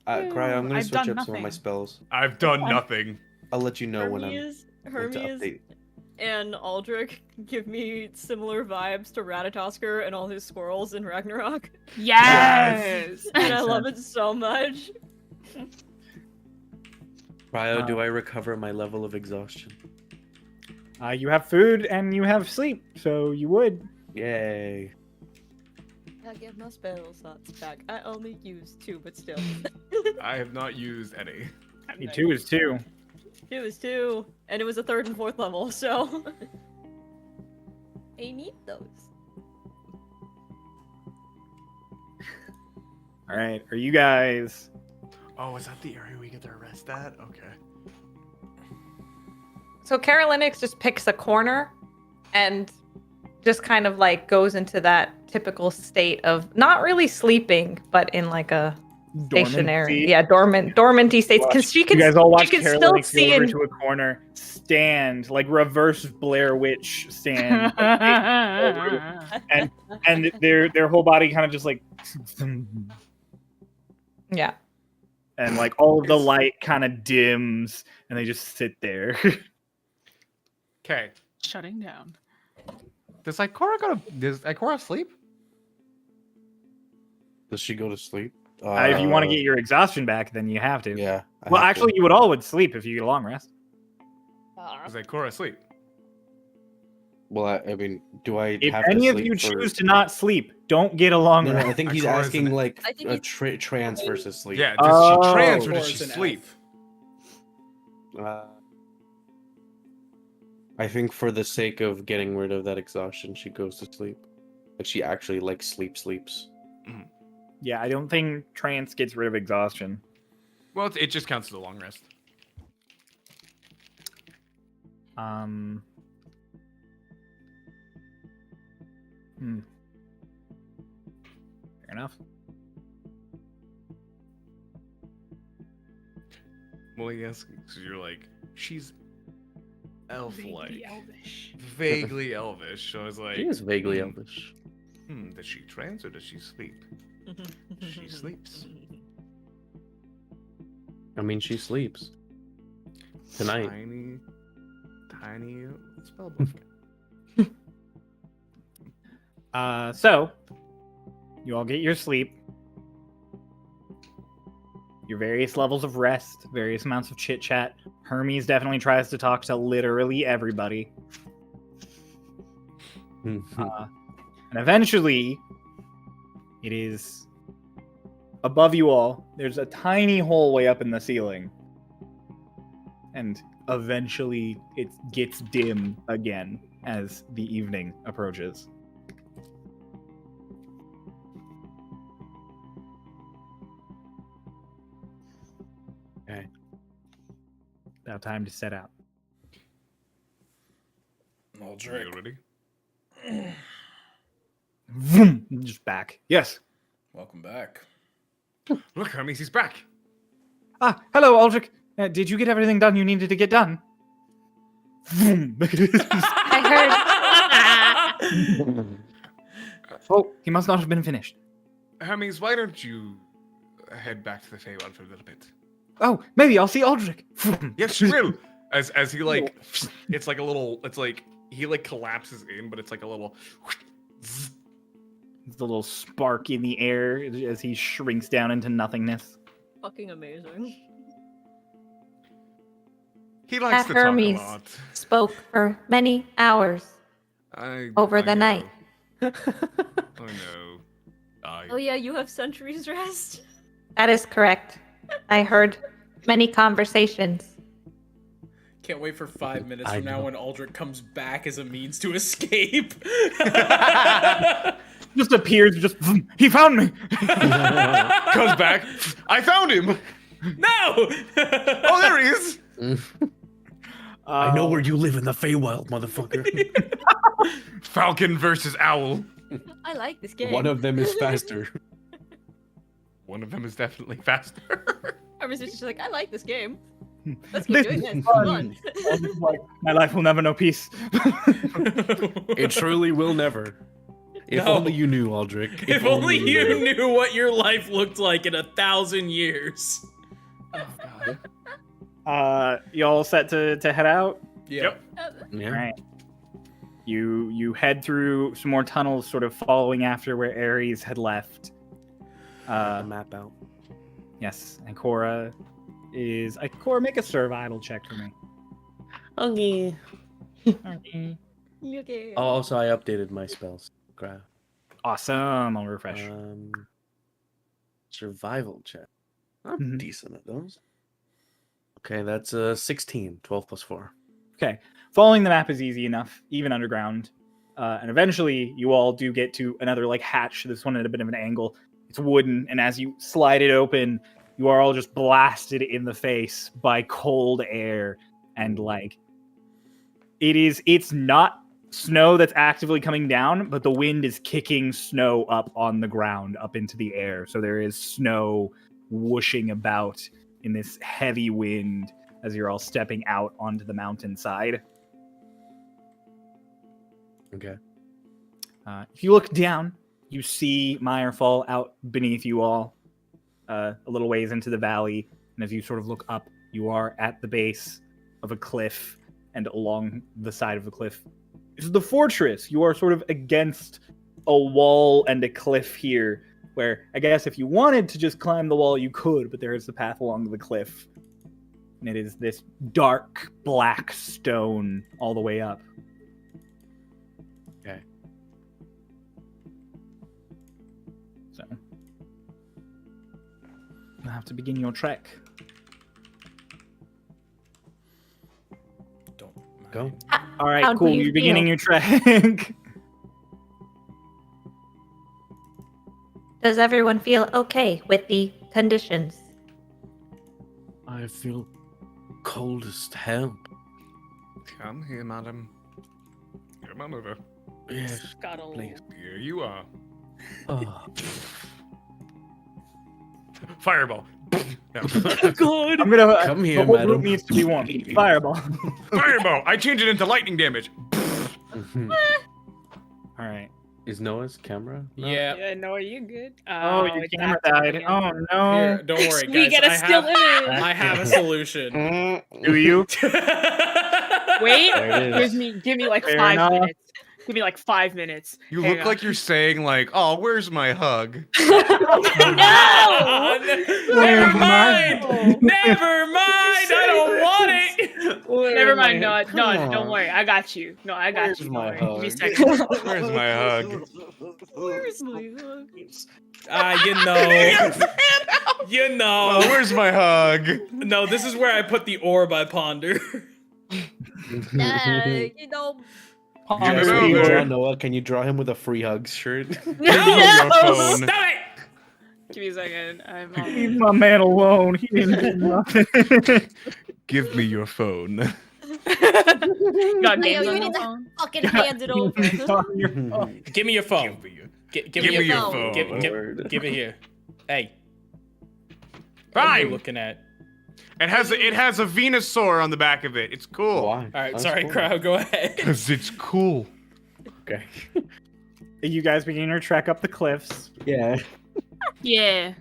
Cryo, I'm gonna I've switch done up some of my nothing. spells. I've done nothing. I'll let you know when I'm Hermes, going to update. and Aldrich give me similar vibes to Ratatosker and all his squirrels in Ragnarok. Yes. And I love it so much. Cryo, do I recover my level of exhaustion? You have food and you have sleep, so you would. Yay! I get my spell slots back. I only use 2, but still. I have not used any. Me too is 2. 2 is 2, and it was a 3rd and 4th level, so. I need those. All right, are you guys... Oh, is that the area we get to rest at? Okay. So Carolinix just picks a corner and just kind of like goes into that typical state of not really sleeping, but in like a stationary, dormanty states, because she can. You guys all watch she can Carol still Lake see go over in, to a corner, stand like reverse Blair Witch stand, and their whole body kind of just like, yeah. and like all of the light kind of dims, and they just sit there. Okay. Shutting down. Does Ikora sleep? Does she go to sleep? If you want to get your exhaustion back, then you have to. Yeah. I Well, have actually, to. you would all would sleep if you get a long rest. Is Ikora asleep? Well, I mean, do I If have any to of sleep you for... choose to not sleep, don't get a long No, rest. I think he's Ikora's asking an- like I think a he's- trance versus sleep. Yeah. Does Oh. she trance or does Ikora's she an sleep? elf. I think for the sake of getting rid of that exhaustion, she goes to sleep. Like she actually like sleeps. Yeah, I don't think trance gets rid of exhaustion. Well, it just counts as a long rest. Fair enough. Well, yes, so you're like, she's elf-like. Vaguely elvish. Vaguely elvish. So I was like, She is vaguely elvish. does she trance or does she sleep? She sleeps. I mean, she sleeps. Tonight. Tiny spellbook. So you all get your sleep, your various levels of rest, various amounts of chit chat. Hermes definitely tries to talk to literally everybody. And eventually, it is above you all. There's a tiny hole way up in the ceiling. And eventually, it gets dim again as the evening approaches. Okay. Now time to set out. Aldrich. You ready? Vroom, just back. Yes. Welcome back. Look, Hermes, he's back. Ah, hello, Aldrich. Did you get everything done you needed to get done? Vroom. I heard. Oh, he must not have been finished. Hermes, why don't you head back to the Feywild for a little bit? Oh, maybe I'll see Aldrich. Vroom. Yes, you will. As he like, it's like a little. It's like he like collapses in, but it's like a little. There's a little spark in the air as he shrinks down into nothingness. Fucking amazing. He likes to talk a Hermes lot. spoke for many hours over the night. I know. Oh yeah, you have centuries rest. That is correct. I heard many conversations. Can't wait for 5 minutes I from now know. when Aldrich comes back as a means to escape. Just appears, just vroom, he found me. Comes back. I found him. No! Oh, there he is. I know where you live in the Feywild, motherfucker. Falcon versus owl. I like this game. One of them is faster. One of them is definitely faster. I was just like, I like this game. Hmm. Let's keep doing this. It's fun. Aldrich's like, my life will never know peace. It truly will never. If No. only you knew, Aldrich. If only you knew what your life looked like in 1,000 years. Oh god. Y'all set to head out? Yep. Yeah. All right. You head through some more tunnels, sort of following after where Ares had left. The map out. Yes, and Cora is... Cora, make a survival check for me. Okay. Okay. Oh, also, I updated my spells. Graph. Awesome. I'll refresh. Survival check. I'm Mhm. decent at those. Okay, that's 16. 12 plus 4. Okay. Following the map is easy enough, even underground. And eventually, you all do get to another like hatch. This one at a bit of an angle. It's wooden, and as you slide it open, you are all just blasted in the face by cold air. And like, it's not snow that's actively coming down, but the wind is kicking snow up on the ground, up into the air. So there is snow whooshing about in this heavy wind as you're all stepping out onto the mountainside. Okay. If you look down, you see Meyerfall out beneath you all, a little ways into the valley. And as you sort of look up, you are at the base of a cliff, and along the side of the cliff is the fortress. You are sort of against a wall and a cliff here, where I guess if you wanted to just climb the wall, you could, but there is the path along the cliff. And it is this dark black stone all the way up. Okay. So you'll have to begin your trek. Don't mind. Go. All right, How do cool. you You're beginning feel? your trek. Does everyone feel okay with the conditions? I feel cold as hell. Come here, madam. Come on over. Yes, Scuttle. please. Here you are. Oh. Fireball. No. God. I'm gonna. Come the here, whole group madam. needs to be one. Fireball. Fireball. I change it into lightning damage. All right. Is Noah's camera? not- Yeah. Yeah, no, are you good? Oh, your it's camera activated died. again. Oh no. Here, don't worry, guys. We get a I still have, image. I have a solution. Do you? Wait, There it is. give me like Fair 5 enough. minutes. Give me like 5 minutes. You Hang look on. like you're saying like, "Oh, where's my hug?" No! Never mind. Never mind. I don't want it. Never mind. No, don't worry. I got you. No, I got Where's you. Don't my worry. Give me a hug? second. Where's my hug? Where's my hug? You know. Oh, where's my hug? No, this is where I put the orb I ponder. You know. Give it Can over. you draw Noah? Can you draw him with a free hugs shirt? Give me your phone. Stop it. Give me a second. I'm Leave my man alone. He didn't do nothing. Give me your phone. got Leo, games you on need your to phone. fucking hand it over. On your phone. Give me your phone. Give me your phone. Word. Give it here. Hey. What are Fine. you looking at? It has a Venusaur on the back of it. It's cool. Why? All right, That's sorry, cool. Crow. Go ahead. Cause it's cool. Okay. You guys begin your trek up the cliffs. Yeah. Yeah.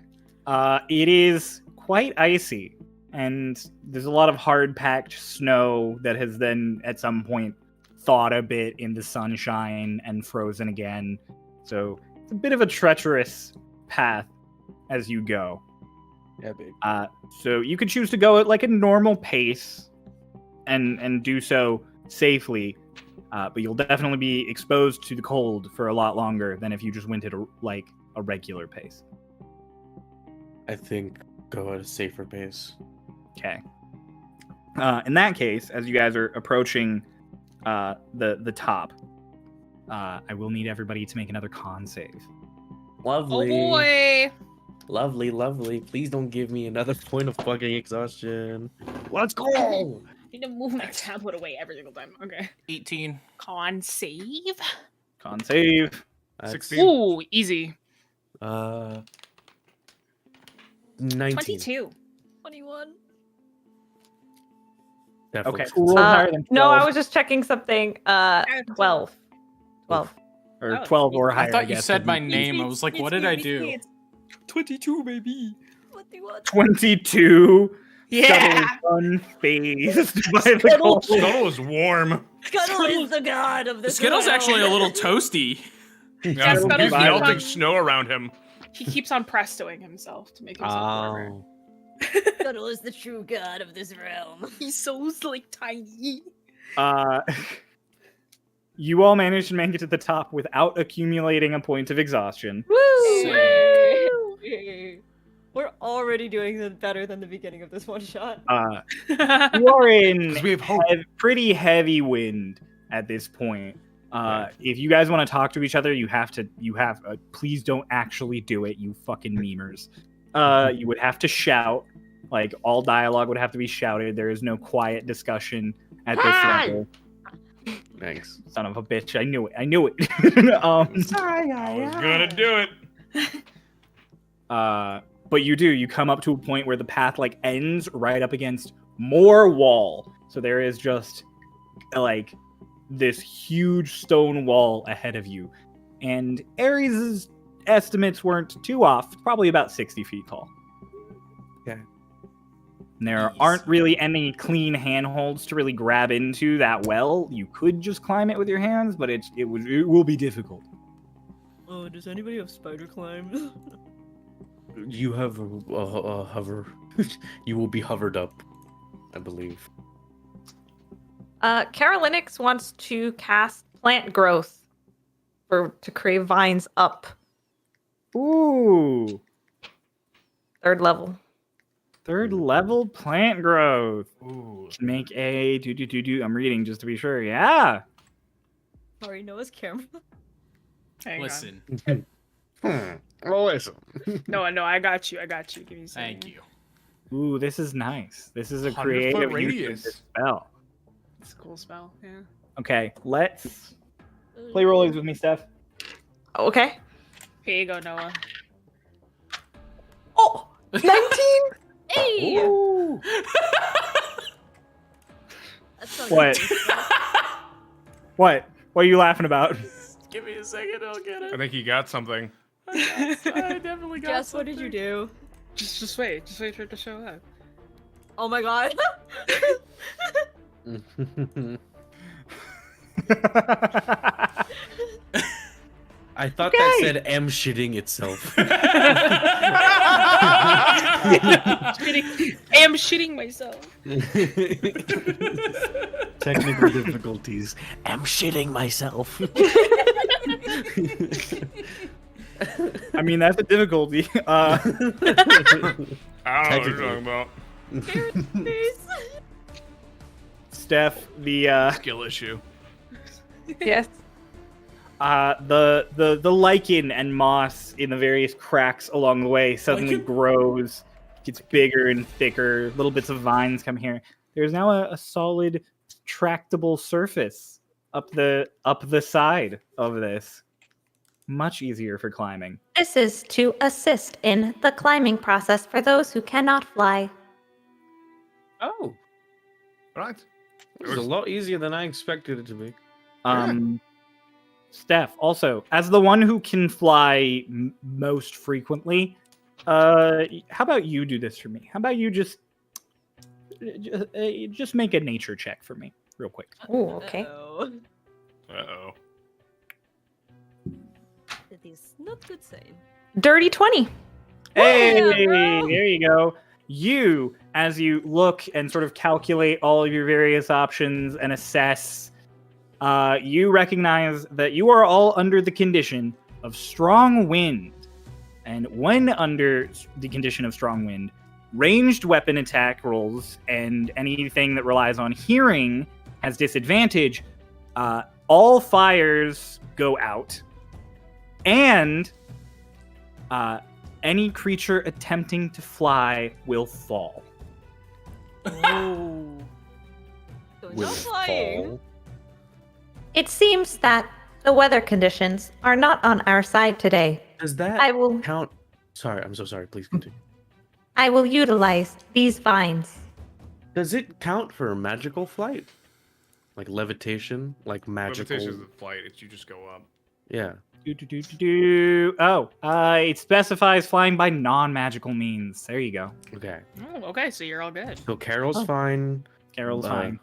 It is quite icy, and there's a lot of hard-packed snow that has then, at some point, thawed a bit in the sunshine and frozen again. So it's a bit of a treacherous path as you go. Yeah, babe. So you could choose to go at like a normal pace and do so safely, but you'll definitely be exposed to the cold for a lot longer than if you just went at a regular pace. I think go at a safer pace. Okay. In that case, as you guys are approaching the top, I will need everybody to make another con save. Oh Lovely. boy. Lovely, lovely. Please don't give me another point of fucking exhaustion. Let's go! Need to move my tablet away every single time. Okay. 18. Con save. Con save. That's, 16. Ooh, easy. 19. 22. 21. Definitely. Okay. Who rolled higher than 12? No, I was just checking something. 12. 12. Or Oh, 12 or easy. higher. I thought you guess, said would my be name. I was like, what did I do? 22, baby. 21. 22. Yeah. Scuttle is unfazed by the cold. Scuttle is warm. Scuttle is the god of the Skittle's realm. actually a little toasty. Yeah, Scuttle's he's fine. melting snow around him. He keeps on prestoing himself to make himself warmer. Oh. Scuttle is the true god of this realm. He's so like tiny. You all managed to make it to the top without accumulating a point of exhaustion. We're already doing better than the beginning of this one shot. You are in 'Cause we have hope. pretty heavy wind at this point. If you guys want to talk to each other, you have please don't actually do it, you fucking memers. You would have to shout. Like, all dialogue would have to be shouted. There is no quiet discussion at this level. Thanks. Son of a bitch. I knew it. I was Gonna do it. But you come up to a point where the path like ends right up against more wall. So there is just like this huge stone wall ahead of you. And Ares' estimates weren't too off, probably about 60 feet tall. Okay. And there Nice. aren't really any clean handholds to really grab into that well. You could just climb it with your hands, but it will be difficult. Oh, does anybody have spider climb? You have a hover. You will be hovered up, I believe. Carolinix wants to cast plant growth to crave vines up Ooh. 3rd level. 3rd level plant growth. Ooh. Can make a I'm reading just to be sure. Yeah. Sorry, Noah's camera. Hang Listen, Oh, listen. on. No, I got you. Give me a second. thank you. Ooh, this is nice. This is a 100-foot creative use of radius. this spell. It's a cool spell. Yeah. Okay, let's play rollies with me, Steph. Okay. Here you go, Noah. Oh, 19. Hey! Ooh. That's so What? What? What are you laughing about? Give me a second, I'll get I it. think he got something. I definitely got Jess, what did you do? Just wait. Just wait for it to show up. Oh my god. I thought that said M shitting itself. I'm shitting myself. Technical difficulties. I'm shitting myself. I mean, that's a difficulty. I don't know what you're talking about. Steph, the Skill issue. Yes. the lichen and moss in the various cracks along the way suddenly Lichen? grows, gets bigger and thicker. Little bits of vines come here. There's now a solid, tractable surface up the side of this. Much easier for climbing. This is to assist in the climbing process for those who cannot fly. Oh, Right. it was a lot easier than I expected it to be. Steph, also, as the one who can fly most frequently, how about you do this for me? How about you just make a nature check for me, real quick. Oh, okay. Uh-oh. It is not good saying. Dirty 20. Hey, Yeah, bro. there you go. You, as you look and sort of calculate all of your various options and assess, you recognize that you are all under the condition of strong wind. And when under the condition of strong wind, ranged weapon attack rolls and anything that relies on hearing has disadvantage. All fires go out. And any creature attempting to fly will fall. Oh. So Will no it flying. fall? It seems that the weather conditions are not on our side today. Does that I will count? Sorry, I'm so sorry. Please continue. I will utilize these vines. Does it count for magical flight? Like levitation? Like magical? Levitation is a flight. It's you just go up. Yeah. It specifies flying by non-magical means. There you go. Okay. Oh, okay, so you're all good. So Carol's fine. Carol's Uh, fine.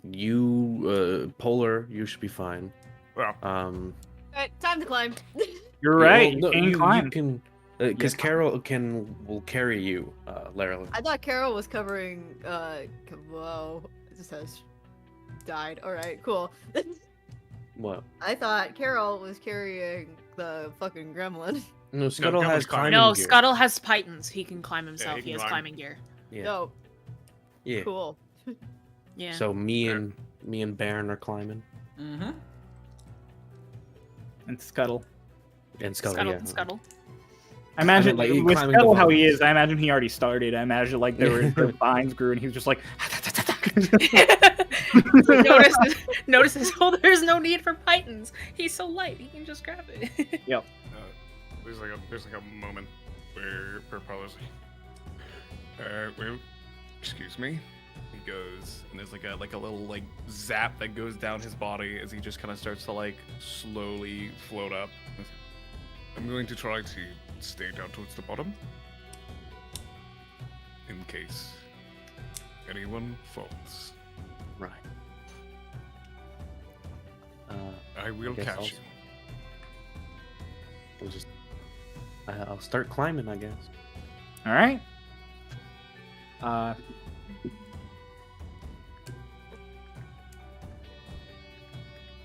You, Polar, you should be fine. Well, Alright, time to climb. You're right. Well, no, you can climb. You can, because Carol will carry you, Lara. I thought Carol was covering, whoa. It just says died. Alright, cool. What? I thought Carol was carrying the fucking gremlin. No, Scuttle Gremlin's has climbing. climbing No, gear. Scuttle has pythons. He can climb himself. he he can has climb. climbing gear. Yeah. No, Yeah. cool. Yeah. So me and Baron are climbing, Mm-hmm. And Scuttle. and Scuttle. Scuttle, Yeah. Scuttle. I imagine, like, you with climbing Scuttle the how he vines. is, I imagine he already started. I imagine, like, the vines grew and he was just like... notices, oh, there's no need for pythons. He's so light, he can just grab it. there's like a moment where Purple's wait, excuse me. He goes, and there's like a little like zap that goes down his body as he just kind of starts to like slowly float up. I'm going to try to stay down towards the bottom in case anyone falls. Right. I will guess catch I'll- you. We'll just. I'll start climbing, I guess. All right.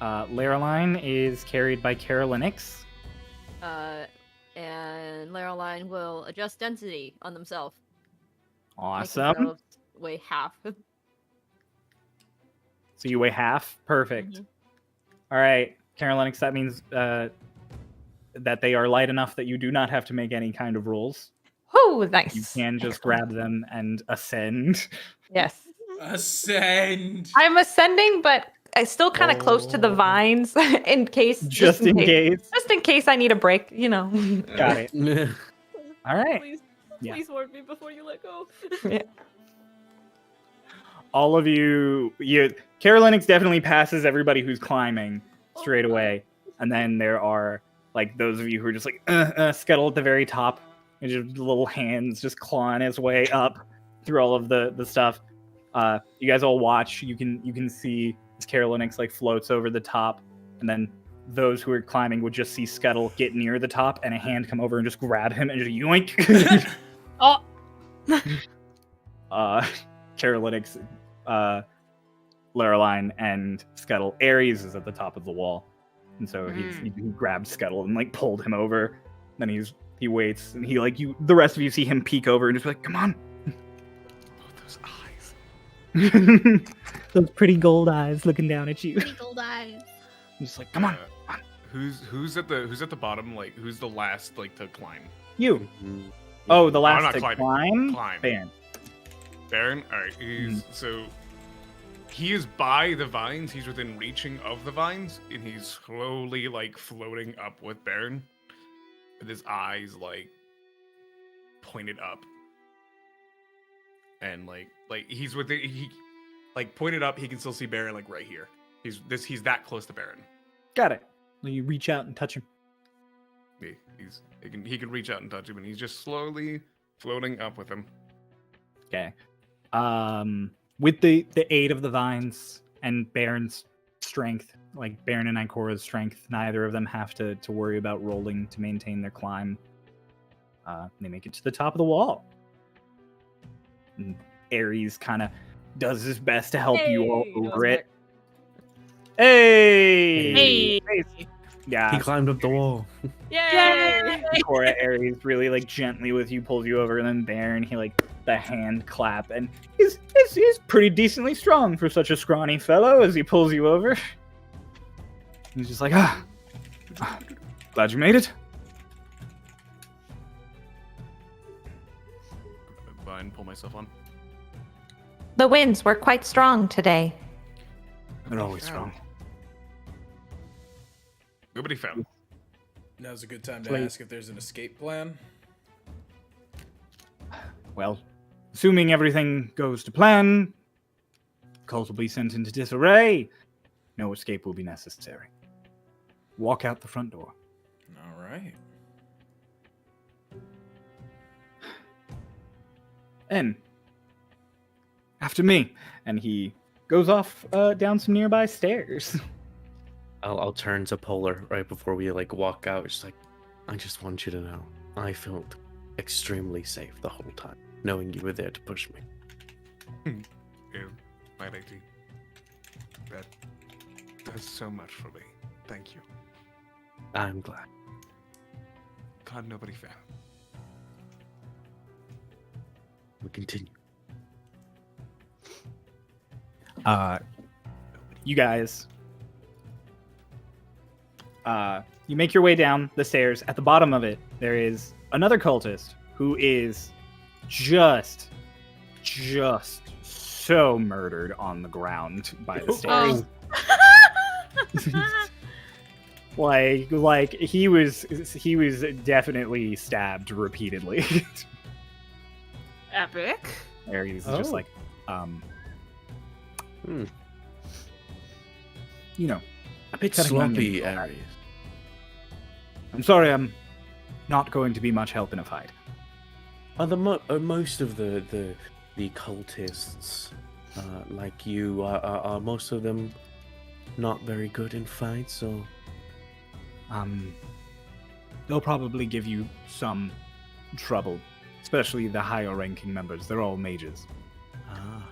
Laraline is carried by Carolinix. And Laroline will adjust density on themselves. Awesome. Weigh half. So you weigh half. Perfect. Mhm. All right, Carolinx. That means that they are light enough that you do not have to make any kind of rolls. Oh, nice. You can just Excellent. grab them and ascend. Yes. Ascend. I'm ascending, but I still kind of close to the Oh. vines in case. Just in case. Just in case I need a break, you know. Got it. All right. Please, Yeah. please warn me before you let go. All of you, Carolinx definitely passes everybody who's climbing straight away, and then there are like those of you who are just like Scuttle at the very top, and just little hands just clawing his way up through all of the stuff. You guys all watch. You can see as Carolinx like floats over the top, and then those who are climbing would just see Scuttle get near the top, and a hand come over and just grab him and just yoink. Oh, Carolinx, Laraline, and Scuttle. Ares is at the top of the wall, and so he grabbed Scuttle and like pulled him over. Then he waits, and he like the rest of you see him peek over and just be like, "Come on." Those eyes. Those pretty gold eyes looking down at you. pretty gold eyes. I'm just like, "Come on." Who's at the bottom? Like, who's the last like to climb? You. Oh, the I'm last not to climbing. climb. Baron. Baron. All right. So he is by the vines. He's within reaching of the vines, and he's slowly like floating up with Baron, with his eyes like pointed up, and like he's within he like pointed up. He can still see Baron like right here. He's that close to Baron. Got it. You reach out and touch him. He can reach out and touch him, and he's just slowly floating up with him. Okay. With the aid of the vines and Baron's strength, like Baron and Ikora's strength, neither of them have to worry about rolling to maintain their climb. They make it to the top of the wall. And Ares kind of does his best to help you all over it. Hey! Hey. Yeah. He climbed up the wall. Yay! Ikora, Ares really like gently with you pulls you over, and then Baron, he like the hand clap, and he's pretty decently strong for such a scrawny fellow as he pulls you over. He's just like, glad you made it. And pull myself on. The winds were quite strong today. They're always strong. Nobody found. Now's a good time to Please. ask if there's an escape plan. Well, assuming everything goes to plan, cult will be sent into disarray. No escape will be necessary. Walk out the front door. All right. And after me. And he goes off down some nearby stairs. I'll turn to Polar right before we like walk out. It's like, I just want you to know, I felt extremely safe the whole time, knowing you were there to push me. Yeah, my lady. That does so much for me. Thank you. I'm glad. God, nobody found. We continue. You guys, you make your way down the stairs. At the bottom of it, there is another cultist who is just so murdered on the ground by the stairs. Like he was definitely stabbed repeatedly. Epic. Ares is just like, you know, A bit Cutting onions. sloppy, Ares. I'm sorry, I'm not going to be much help in a fight. Are most of the cultists like you? Are most of them not very good in fights, or? They'll probably give you some trouble, especially the higher ranking members. They're all mages. Ah.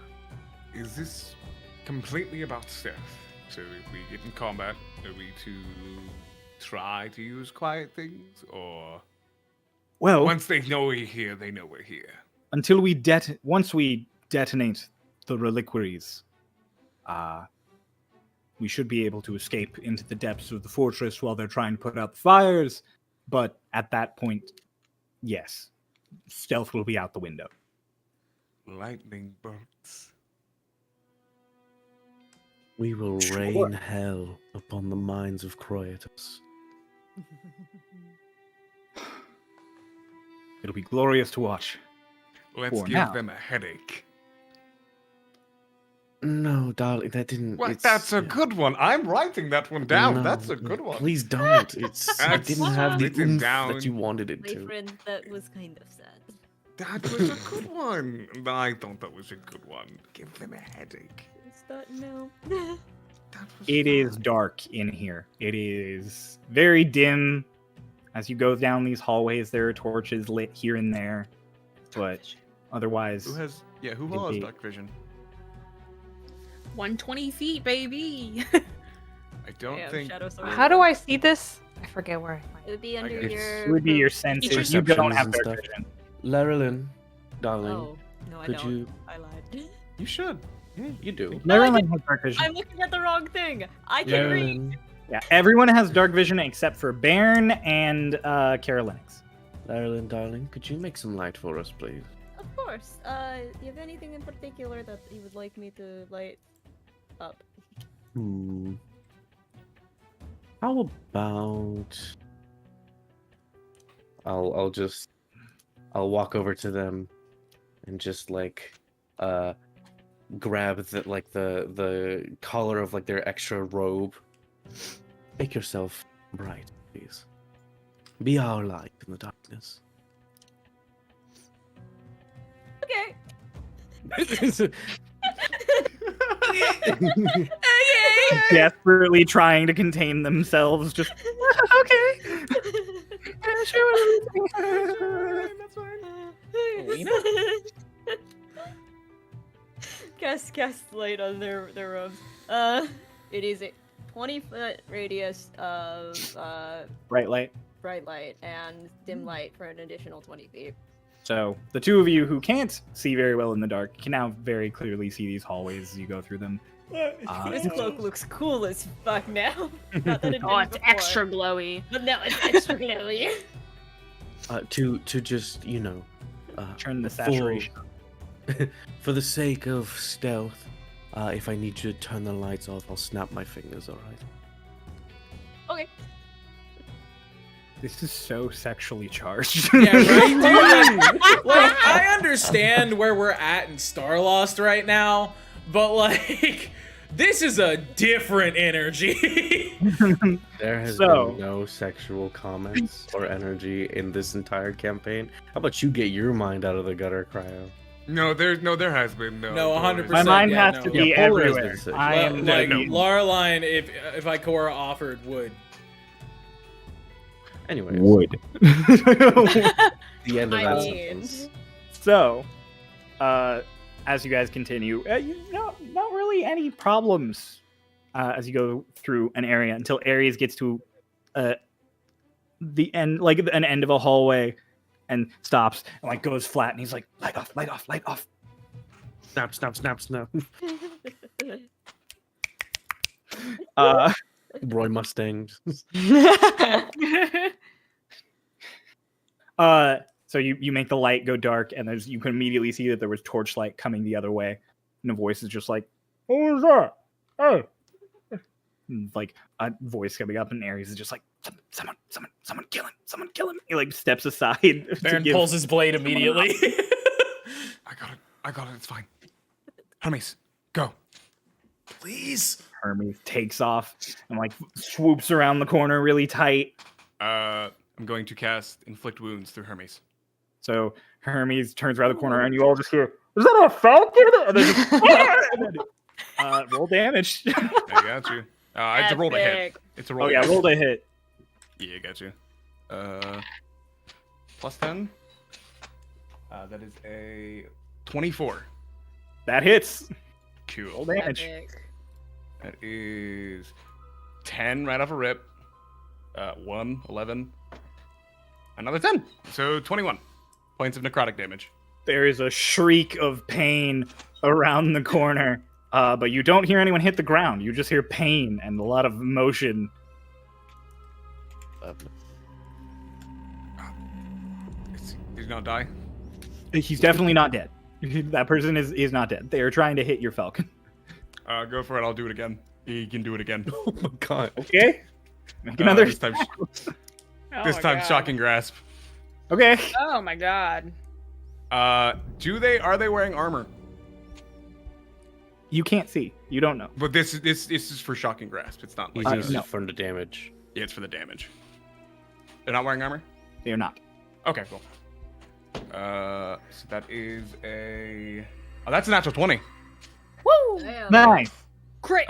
Is this completely about stealth? So if we get in combat, are we to try to use quiet things, or Well, once they know we're here, they know we're here? until once we detonate the reliquaries, we should be able to escape into the depths of the fortress while they're trying to put out the fires. But at that point, yes, stealth will be out the window. Lightning bolts. We will Sure. rain hell upon the minds of Croatus. It'll be glorious to watch. Let's For give now. them a headache. No, darling, that didn't. What? It's, That's a good one. I'm writing that one down. No, That's a good one. Please don't. It That's didn't have the written oomph down. that you wanted it My to. friend, that was kind of sad. That was a good one. I thought that was a good one. Give them a headache. It's not no. That was It is fun. dark in here. It is very dim. As you go down these hallways, there are torches lit here and there, but otherwise, Who has? Yeah, who It'd all has be- dark vision? 120 feet, baby. I don't Damn, think. Shadow Sword. How do I see this? I forget where I find It would be under guess- your. it would be your senses. You Perceptions don't have and dark stuff. vision. Larilyn, darling, Oh no, I could don't. you? I lied. You should. Yeah, you do. Everyone has dark vision. I'm looking at the wrong thing. I can read. Larilyn, Yeah, everyone has dark vision except for Bairn and Carolinix. Larilyn, darling, could you make some light for us, please? Of course. You have anything in particular that you would like me to light up? How about I'll walk over to them and just like grab the collar of like their extra robe. Make yourself bright, please. Be our light in the darkness. Okay. Desperately trying to contain themselves, just okay. Cast light on their robes. It is a 20-foot radius of Bright light. bright light and dim light for an additional 20 feet. So the two of you who can't see very well in the dark can now very clearly see these hallways as you go through them. This cloak looks cool as fuck now. Not that it Oh, didn't it's before, extra glowy. but now it's extra glowy. To just Turn the for- saturation. for the sake of stealth, if I need you to turn the lights off, I'll snap my fingers. All right. Okay. This is so sexually charged. Yeah, right, dude? Like, I understand where we're at in Starlost right now, but like, this is a different energy. There has So- been no sexual comments or energy in this entire campaign. How about you get your mind out of the gutter, Cryo? No, there has been no. No, 100%. My mind yeah, has no. to be Yeah, Polar has everywhere. been sick. I am Like, the- Laureline, if Ikora offered, would. Anyways, would. the end of I that mean- sentence. So, as you guys continue, not really any problems as you go through an area until Ares gets to the end, like an end of a hallway, and stops and like goes flat, and he's like, "Light off, light off, light off." Snap, snap, snap, snap. Roy Mustangs. So you make the light go dark, and you can immediately see that there was torchlight coming the other way, and a voice is just like, "Who is that? Hey!" And, like a voice coming up, and Ares is just like, "Someone, kill him!" He like steps aside. to Baron give- pulls his blade immediately. I got it. It's fine. Hermes, go. Please. Hermes takes off and like swoops around the corner really tight. I'm going to cast Inflict Wounds through Hermes. So Hermes turns around the corner, and you all just hear, "Is that a falcon?" And then just, and then, roll damage. I got you. I just rolled a hit. Epic. It's a roll. Oh yeah, rolled a hit. Yeah, got you. Plus 10. That is a 24. That hits. Cool. Roll damage. Epic. That is 10 right off a rip. 1, 11. Another 10. So 21 points of necrotic damage. there is a shriek of pain around the corner, but you don't hear anyone hit the ground. You just hear pain and a lot of emotion. He's gonna die. He's definitely not dead. That person is not dead. They are trying to hit your falcon. Go for it. I'll do it again. He can do it again. Oh my god. Okay. Make another. This time, Oh this my time God. shocking grasp. Okay. Oh my god. Are they wearing armor? You can't see. You don't know. But this is for shocking grasp. It's not He's like using no. it from the damage. yeah, it's for the damage. They're not wearing armor? They are not. Okay, cool. So that is a that's a natural 20. Nice. Great.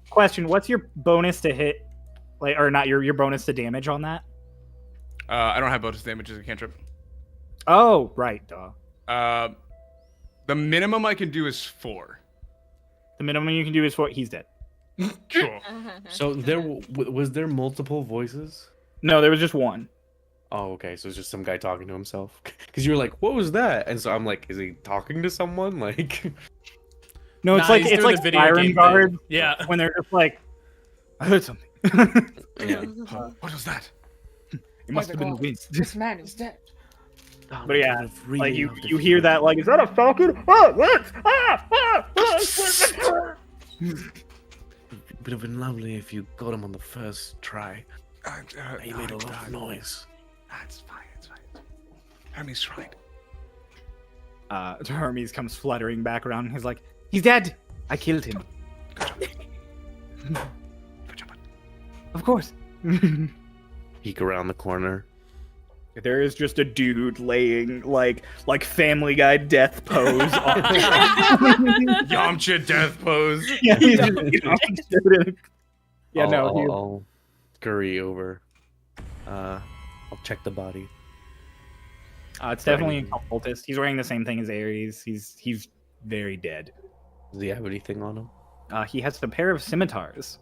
Question: what's your bonus to hit? Like, or not your bonus to damage on that? I don't have bonus damage as a cantrip. Oh, right. Duh. The minimum I can do is 4. The minimum you can do is 4. He's dead. Cool. So there was there multiple voices? No, there was just one. Oh, okay. So it's just some guy talking to himself. Because you were like, "What was that?" And so I'm like, "Is he talking to someone?" Like, No, it's Nah, like he's it's doing like the video Siren game Guard thing. Yeah. when they're just like, I heard something. yeah. What was that? It must have been the wind. This man is dead. But yeah, like you hear that, like, is that a falcon? Oh, what? It would have been lovely if you got him on the first try. He made a lot of noise. That's fine. It's fine. Hermes tried. Hermes comes fluttering back around and he's like, he's dead. I killed him. Good job. Of course. Peek around the corner. There is just a dude laying like Family Guy death pose. Yamcha death pose. Yeah, he's just, yeah, no, I'll scurry over. I'll check the body. it's definitely a cultist. He's wearing the same thing as Ares. He's very dead. Does he have anything on him? He has a pair of scimitars.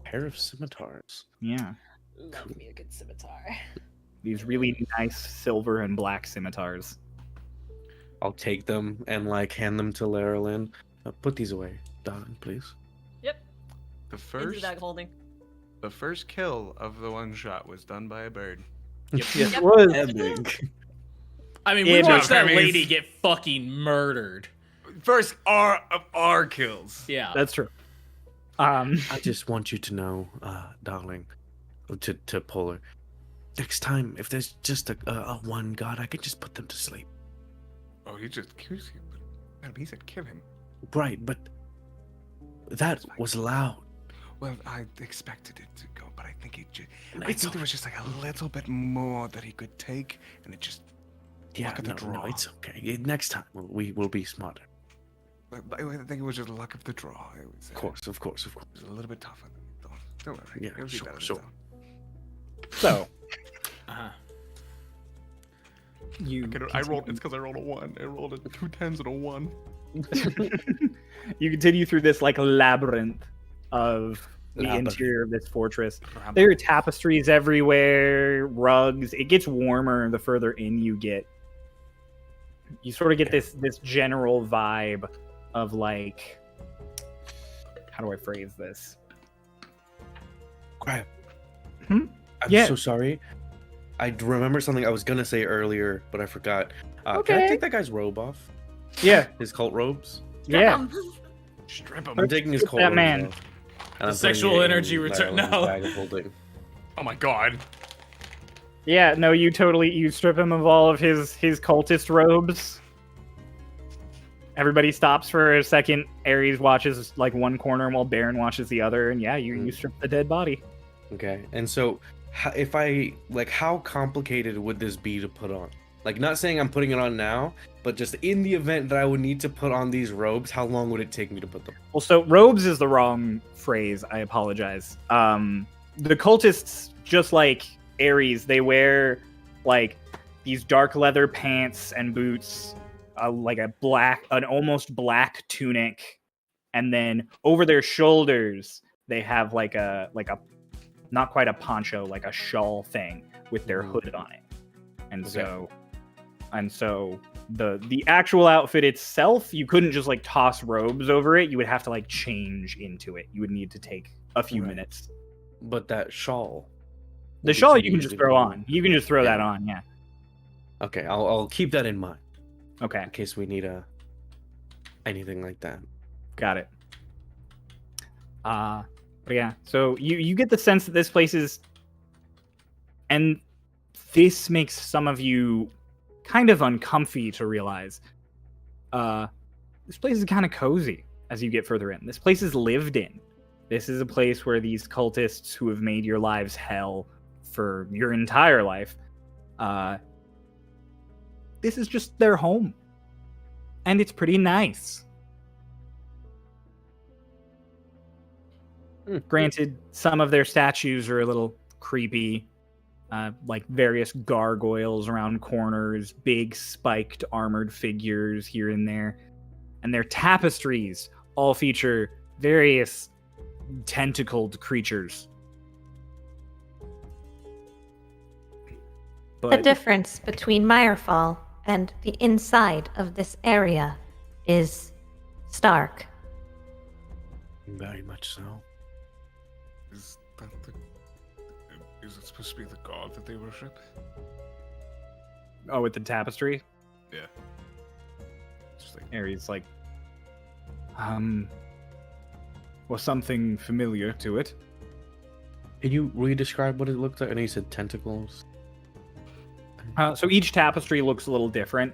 Pair of scimitars. Yeah, Love me a good scimitar. these really nice silver and black scimitars. I'll take them and like hand them to Laralyn. Put these away, darling, please. Yep. The Into the first bag holding. the first kill of the one shot was done by a bird. Yes, it was. Epic. I mean, Yeah, we no, watched that Hermes. lady get fucking murdered. First our kills. Yeah. That's true. I just want you to know, darling, to Polar. Next time, if there's just a one god, I can just put them to sleep. Oh, he said kill him. Right, but that was loud. Well, I expected it to go, but I think I It's think there was just like a little bit more that he could take, and it just Yeah, luck of the no, draw. it's okay. Next time, we will be smarter. I think it was just luck of the draw. It was, Of course. It was a little bit tougher. Don't worry. Yeah, It'll be sure, better this sure. time. So Uh-huh. you I rolled. It's because I rolled a 1. I rolled 2 10s and a 1. you continue through this like labyrinth of the Labyrinth. interior of this fortress. There are tapestries everywhere, rugs. It gets warmer the further in you get. You sort of get this general vibe of like, how do I phrase this? Crap. Hmm? I'm Yeah. so sorry. I remember something I was gonna say earlier, but I forgot. Can I Okay. take that guy's robe off? Yeah, His cult robes? yeah. Strip him. I'm taking his Strip cult that robes man. off, and I'm The putting sexual it in energy return- Laralyn's no. bag of holding. Oh my god. Yeah, no, you strip him of all of his cultist robes. Everybody stops for a second. Ares watches like one corner while Baron watches the other, and yeah, you strip the dead body. Okay, and so if I like, how complicated would this be to put on? Like, not saying I'm putting it on now, but just in the event that I would need to put on these robes, how long would it take me to put them? Well, so robes is the wrong phrase. I apologize. The cultists, just like Ares, they wear like these dark leather pants and boots, like an almost black tunic, and then over their shoulders they have like a not quite a poncho, like a shawl thing with their hood on it. And so the actual outfit itself, you couldn't just like toss robes over it. You would have to like change into it. You would need to take a few Right. minutes. But that shawl. The will be shawl you can changed just throw into- on. You can just throw that Yeah. on. Yeah. Okay, I'll keep that in mind Okay. in case we need anything like that. Got it. But yeah, so you get the sense that this place is, and this makes some of you kind of uncomfy to realize. This place is kind of cozy as you get further in. This place is lived in. This is a place where these cultists who have made your lives hell for your entire life, this is just their home. And it's pretty nice. Granted, some of their statues are a little creepy, like various gargoyles around corners, big spiked armored figures here and there. And their tapestries all feature various tentacled creatures. The But difference between Mirefall and the inside of this area is stark. Very much so. Is that is it supposed to be the god that they worship? oh, with the tapestry, Yeah. Just like Ares like, well, something familiar to it. Can you re-describe what it looked like? I know you said tentacles. So each tapestry looks a little different.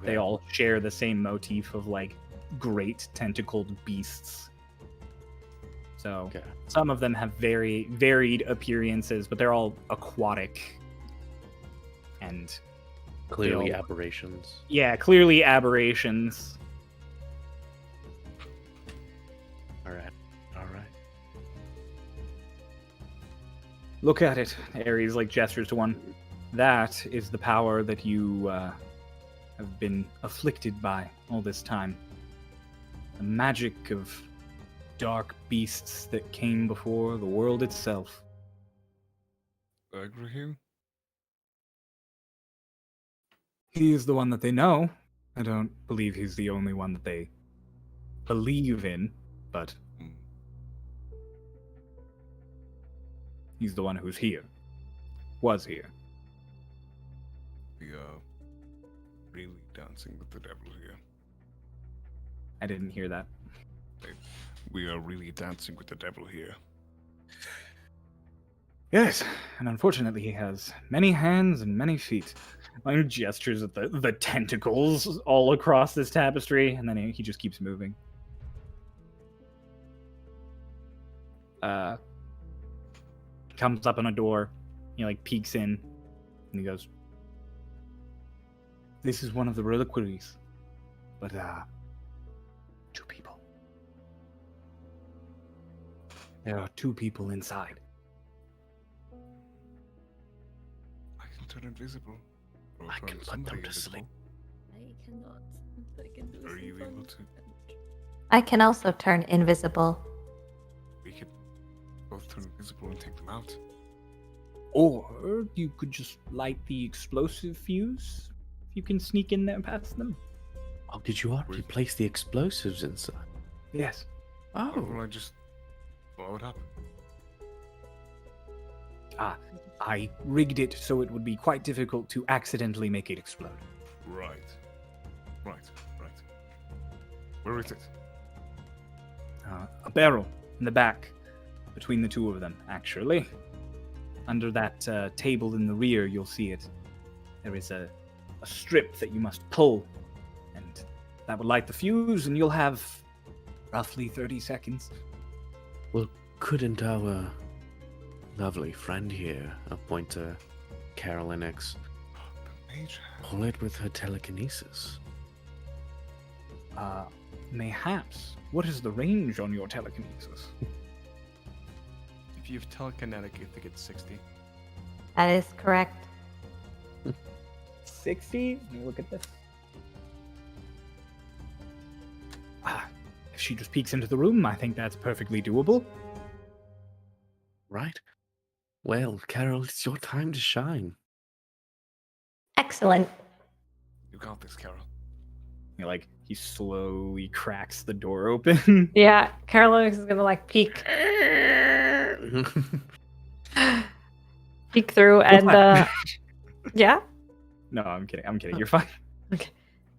They Okay. all share the same motif of like great tentacled beasts. So Okay. some of them have very varied appearances, but they're all aquatic. And Clearly all- aberrations. yeah, clearly aberrations. All right. All right. Look at it. Ares like gestures to one. That is the power that you have been afflicted by all this time. The magic of dark beasts that came before the world itself. Agrahim? He is the one that they know. I don't believe he's the only one that they believe in, but Hmm. he's the one who's here. Was here. We are really dancing with the devil here. I didn't hear that. We are really dancing with the devil here. Yes, and unfortunately he has many hands and many feet. Like gestures at the tentacles all across this tapestry, and then he just keeps moving. Comes up on a door, he like peeks in, and he goes, "This is one of the reliquaries, but two people. There are two people inside." I can turn invisible. Or I turn can put somebody them to invisible. sleep. I cannot. I can do Are you some able fun to? damage. I can also turn invisible. We could both turn invisible and take them out. Or you could just light the explosive fuse. If you can sneak in there past them. Oh, did you already place the explosives inside? Yes. Or Oh. will I just blow it up? I rigged it so it would be quite difficult to accidentally make it explode. Right. Where is it? A barrel in the back, between the two of them, actually. Under that table in the rear, you'll see it. There is a strip that you must pull, and that would light the fuse, and you'll have roughly 30 seconds. Well, couldn't our lovely friend here, a point to Chryolain, The mage hand. pull it with her telekinesis? Mayhaps. What is the range on your telekinesis? If you have telekinetic, I think it's 60. That is correct. 60? Let me look at this. If she just peeks into the room, I think that's perfectly doable. Right? Well, Carol, it's your time to shine. Excellent. You got this, Carol. He slowly cracks the door open. Yeah, Carolinx is gonna like peek through and yeah. No, I'm kidding. I'm kidding. You're fine.